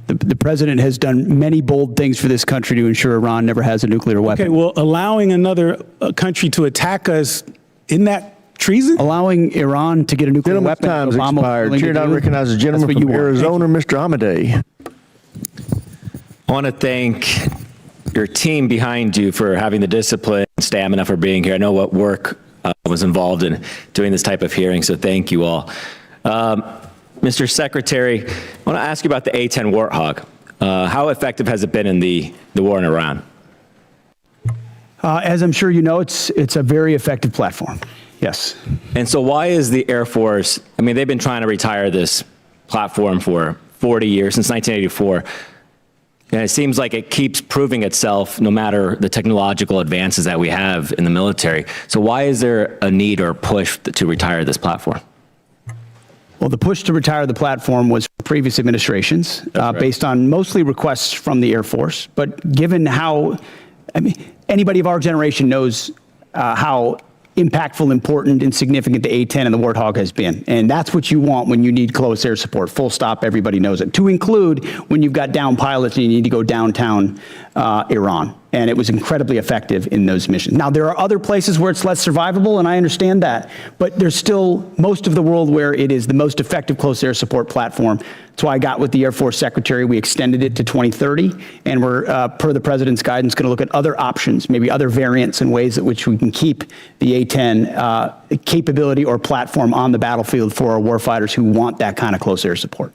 The president has done many bold things for this country to ensure Iran never has a nuclear weapon. Okay, well, allowing another country to attack us, isn't that treason? Allowing Iran to get a nuclear weapon. Time's expired. Chair now recognizes the gentleman from Arizona, Mr. Amadei. I want to thank your team behind you for having the discipline and stamina for being here. I know what work was involved in doing this type of hearing, so thank you all. Mr. Secretary, I want to ask you about the A-10 Warthog. How effective has it been in the war in Iran? As I'm sure you know, it's a very effective platform. Yes. And so why is the Air Force, I mean, they've been trying to retire this platform for 40 years, since 1984. And it seems like it keeps proving itself no matter the technological advances that we have in the military. So why is there a need or a push to retire this platform? Well, the push to retire the platform was from previous administrations, based on mostly requests from the Air Force. But given how, anybody of our generation knows how impactful, important, and significant the A-10 and the Warthog has been. And that's what you want when you need close air support. Full stop, everybody knows it. To include when you've got down pilots and you need to go downtown Iran. And it was incredibly effective in those missions. Now, there are other places where it's less survivable, and I understand that. But there's still most of the world where it is the most effective close air support platform. That's why I got with the Air Force Secretary. We extended it to 2030, and we're, per the President's guidance, going to look at other options, maybe other variants and ways in which we can keep the A-10 capability or platform on the battlefield for our warfighters who want that kind of close air support.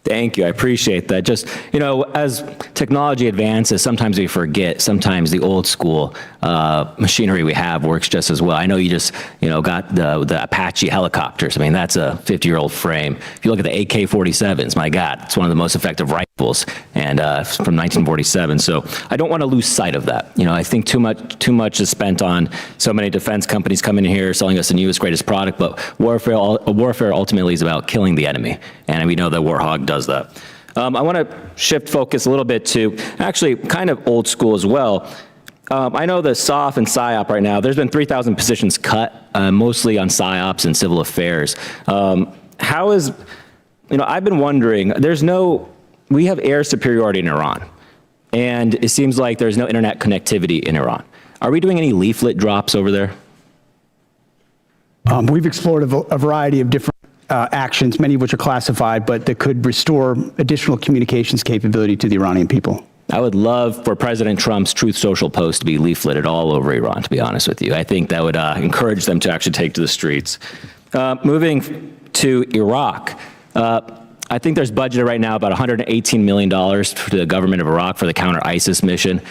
Thank you. I appreciate that. Just, you know, as technology advances, sometimes we forget, sometimes the old school machinery we have works just as well. I know you just, you know, got the Apache helicopters. I mean, that's a 50-year-old frame. If you look at the AK-47s, my God, it's one of the most effective rifles, and from 1947. So I don't want to lose sight of that. You know, I think too much is spent on so many defense companies coming in here selling us the newest, greatest product, but warfare ultimately is about killing the enemy, and we know that Warthog does that. I want to shift focus a little bit to actually kind of old school as well. I know the SOF and PSYOP right now, there's been 3,000 positions cut, mostly on PSYOPs and civil affairs. How is, you know, I've been wondering, we have air superiority in Iran, and it seems like there's no internet connectivity in Iran. Are we doing any leaflet drops over there? We've explored a variety of different actions, many of which are classified, but that could restore additional communications capability to the Iranian people. I would love for President Trump's Truth Social post to be leafleted all over Iran, to be honest with you. I think that would encourage them to actually take to the streets. Moving to Iraq, I think there's budgeted right now about $118 million to the government of Iraq for the counter-ISIS mission.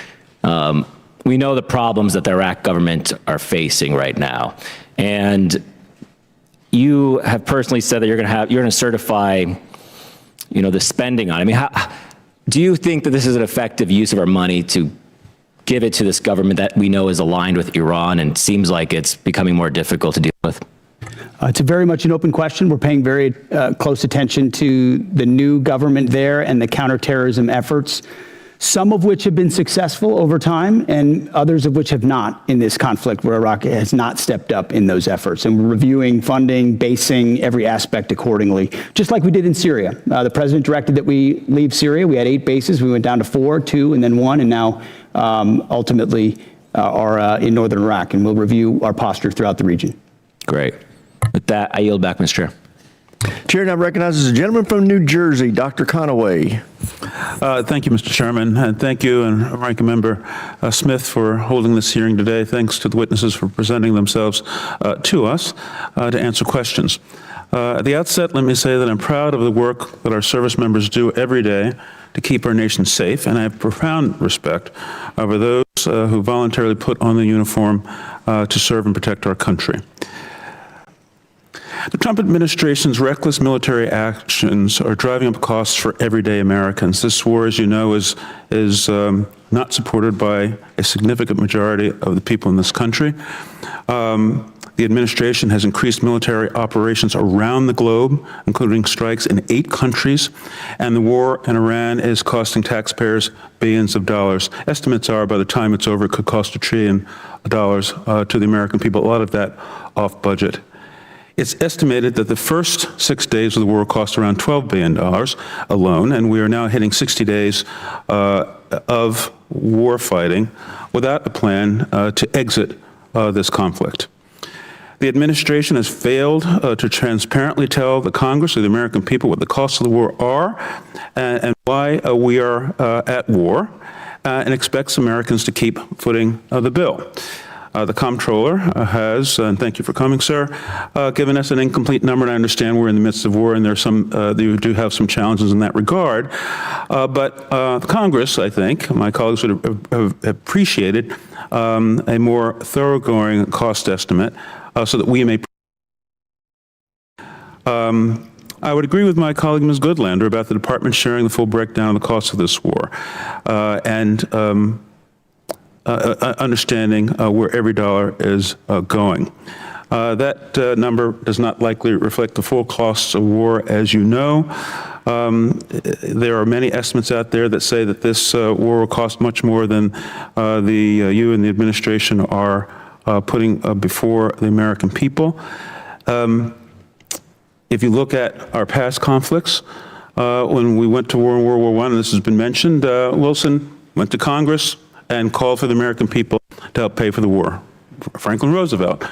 We know the problems that the Iraq government are facing right now. And you have personally said that you're going to certify, you know, the spending on it. I mean, do you think that this is an effective use of our money to give it to this government that we know is aligned with Iran and seems like it's becoming more difficult to deal with? It's a very much an open question. We're paying very close attention to the new government there and the counterterrorism efforts. some of which have been successful over time and others of which have not in this conflict where Iraq has not stepped up in those efforts. And we're reviewing funding, basing every aspect accordingly, just like we did in Syria. The president directed that we leave Syria. We had 8 bases. We went down to 4, 2, and then 1, and now ultimately are in northern Iraq. And we'll review our posture throughout the region. Great. With that, I yield back, Mr. Chair. Chair now recognizes a gentleman from New Jersey, Dr. Conaway. Thank you, Mr. Chairman, and thank you and Ranking Member Smith for holding this hearing today. Thanks to the witnesses for presenting themselves to us to answer questions. At the outset, let me say that I'm proud of the work that our service members do every day to keep our nation safe, and I have profound respect for those who voluntarily put on the uniform to serve and protect our country. The Trump administration's reckless military actions are driving up costs for everyday Americans. This war, as you know, is not supported by a significant majority of the people in this country. The administration has increased military operations around the globe, including strikes in 8 countries, and the war in Iran is costing taxpayers billions of dollars. Estimates are by the time it's over, it could cost $1 trillion to the American people, a lot of that off budget. It's estimated that the first 6 days of the war cost around $12 billion alone, and we are now hitting 60 days of war fighting without a plan to exit this conflict. The administration has failed to transparently tell the Congress or the American people what the costs of the war are and why we are at war, and expects Americans to keep footing the bill. The comptroller has, and thank you for coming, sir, given us an incomplete number, and I understand we're in the midst of war and there's you do have some challenges in that regard. But Congress, I think, my colleagues would have appreciated a more thoroughgoing cost estimate so that we may. I would agree with my colleague, Ms. Goodlander, about the department sharing the full breakdown of the costs of this war and understanding where every dollar is going. That number does not likely reflect the full costs of war, as you know. There are many estimates out there that say that this war will cost much more than you and the administration are putting before the American people. If you look at our past conflicts, when we went to war in World War I, and this has been mentioned, Wilson went to Congress and called for the American people to help pay for the war. Franklin Roosevelt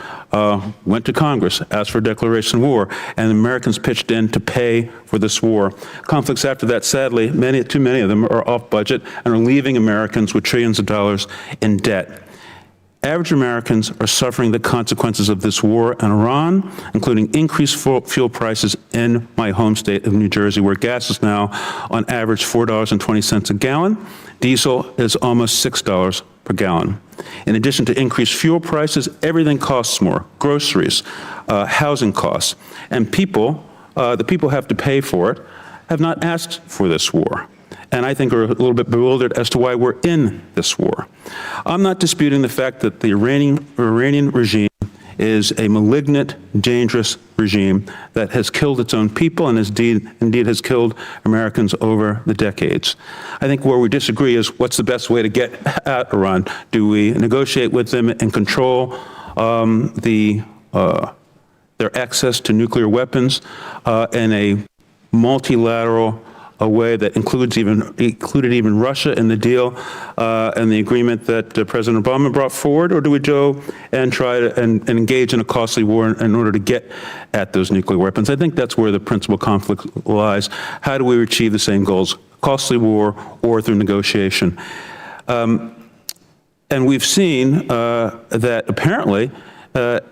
went to Congress, asked for a declaration of war, and the Americans pitched in to pay for this war. Conflicts after that, sadly, too many of them are off budget and are leaving Americans with trillions of dollars in debt. Average Americans are suffering the consequences of this war in Iran, including increased fuel prices in my home state of New Jersey, where gas is now on average $4.20 a gallon. Diesel is almost $6 per gallon. In addition to increased fuel prices, everything costs more: groceries, housing costs, and the people have to pay for it, have not asked for this war, and I think are a little bit bewildered as to why we're in this war. I'm not disputing the fact that the Iranian regime is a malignant, dangerous regime that has killed its own people and indeed has killed Americans over the decades. I think where we disagree is what's the best way to get at Iran. Do we negotiate with them and control their access to nuclear weapons in a multilateral way that included even Russia in the deal and the agreement that President Obama brought forward, or do we go and try to and engage in a costly war in order to get at those nuclear weapons? I think that's where the principal conflict lies. How do we achieve the same goals? Costly war or through negotiation? And we've seen that apparently there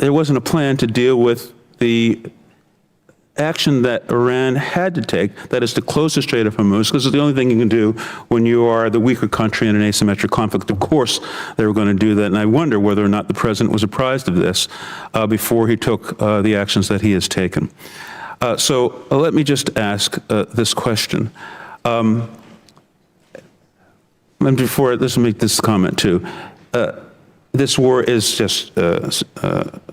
wasn't a plan to deal with the action that Iran had to take, that is to close the Strait of Hormuz, because it's the only thing you can do when you are the weaker country in an asymmetric conflict. Of course, they were going to do that, and I wonder whether or not the president was apprised of this before he took the actions that he has taken. So let me just ask this question. And before this, make this comment too. This war is just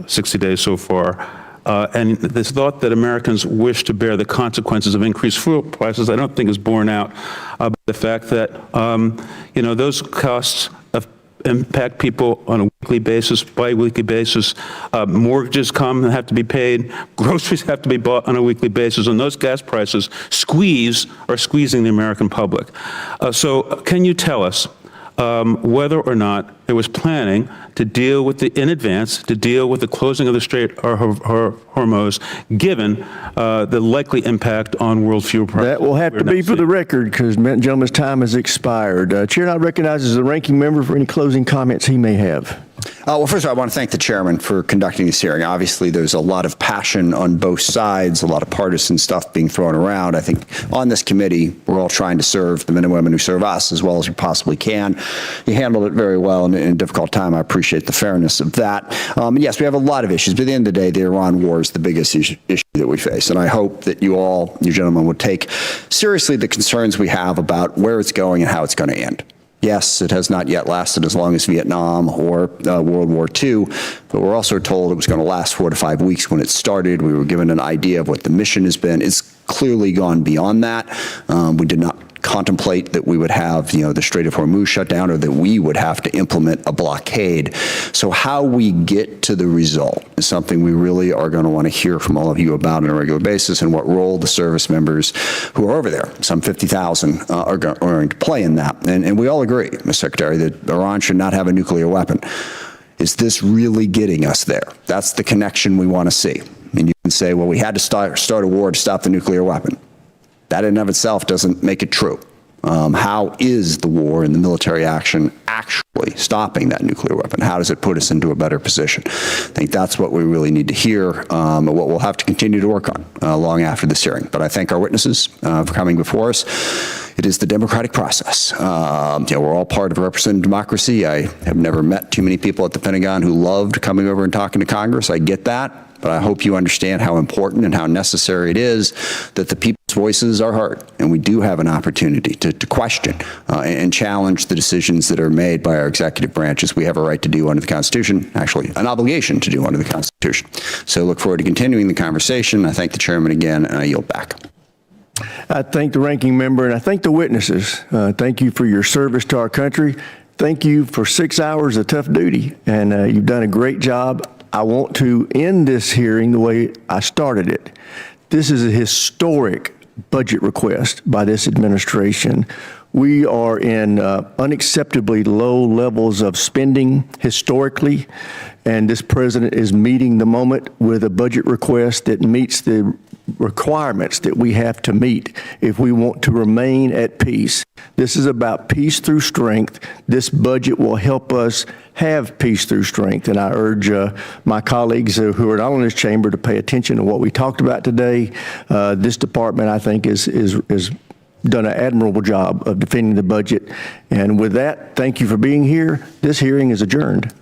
60 days so far. And this thought that Americans wish to bear the consequences of increased fuel prices, I don't think is borne out by the fact that, those costs impact people on a weekly basis, bi-weekly basis. Mortgages come and have to be paid. Groceries have to be bought on a weekly basis. And those gas prices are squeezing the American public. So can you tell us whether or not there was planning to deal with in advance, to deal with the closing of the Strait of Hormuz, given the likely impact on world fuel prices? That will have to be for the record, because the gentleman's time has expired. Chair now recognizes the ranking member for any closing comments he may have. Well, first of all, I want to thank the chairman for conducting this hearing. Obviously, there's a lot of passion on both sides, a lot of partisan stuff being thrown around. I think on this committee, we're all trying to serve the men and women who serve us as well as we possibly can. You handled it very well in a difficult time. I appreciate the fairness of that. Yes, we have a lot of issues, but at the end of the day, the Iran war is the biggest issue that we face. And I hope that you gentlemen, would take seriously the concerns we have about where it's going and how it's going to end. Yes, it has not yet lasted as long as Vietnam or World War II, but we're also told it was going to last 4 to 5 weeks when it started. We were given an idea of what the mission has been. It's clearly gone beyond that. We did not contemplate that we would have, the Strait of Hormuz shut down or that we would have to implement a blockade. So how we get to the result is something we really are going to want to hear from all of you about on a regular basis, and what role the service members who are over there, some 50,000, are going to play in that. And we all agree, Mr. Secretary, that Iran should not have a nuclear weapon. Is this really getting us there? That's the connection we want to see. I mean, you can say, well, we had to start a war to stop the nuclear weapon. That in and of itself doesn't make it true. How is the war and the military action actually stopping that nuclear weapon? How does it put us into a better position? I think that's what we really need to hear, and what we'll have to continue to work on long after this hearing. But I thank our witnesses for coming before us. It is the democratic process. We're all part of a representative democracy. I have never met too many people at the Pentagon who loved coming over and talking to Congress. I get that. But I hope you understand how important and how necessary it is that the people's voices are heard. And we do have an opportunity to question and challenge the decisions that are made by our executive branches. We have a right to do under the Constitution, actually an obligation to do under the Constitution. So look forward to continuing the conversation. I thank the chairman again, and I yield back. I thank the ranking member, and I thank the witnesses. Thank you for your service to our country. Thank you for 6 hours of tough duty, and you've done a great job. I want to end this hearing the way I started it. This is a historic budget request by this administration. We are in unacceptably low levels of spending historically, and this president is meeting the moment with a budget request that meets the requirements that we have to meet if we want to remain at peace. This is about peace through strength. This budget will help us have peace through strength, and I urge my colleagues who are not in this chamber to pay attention to what we talked about today. This department, I think, is done an admirable job of defending the budget. And with that, thank you for being here. This hearing is adjourned.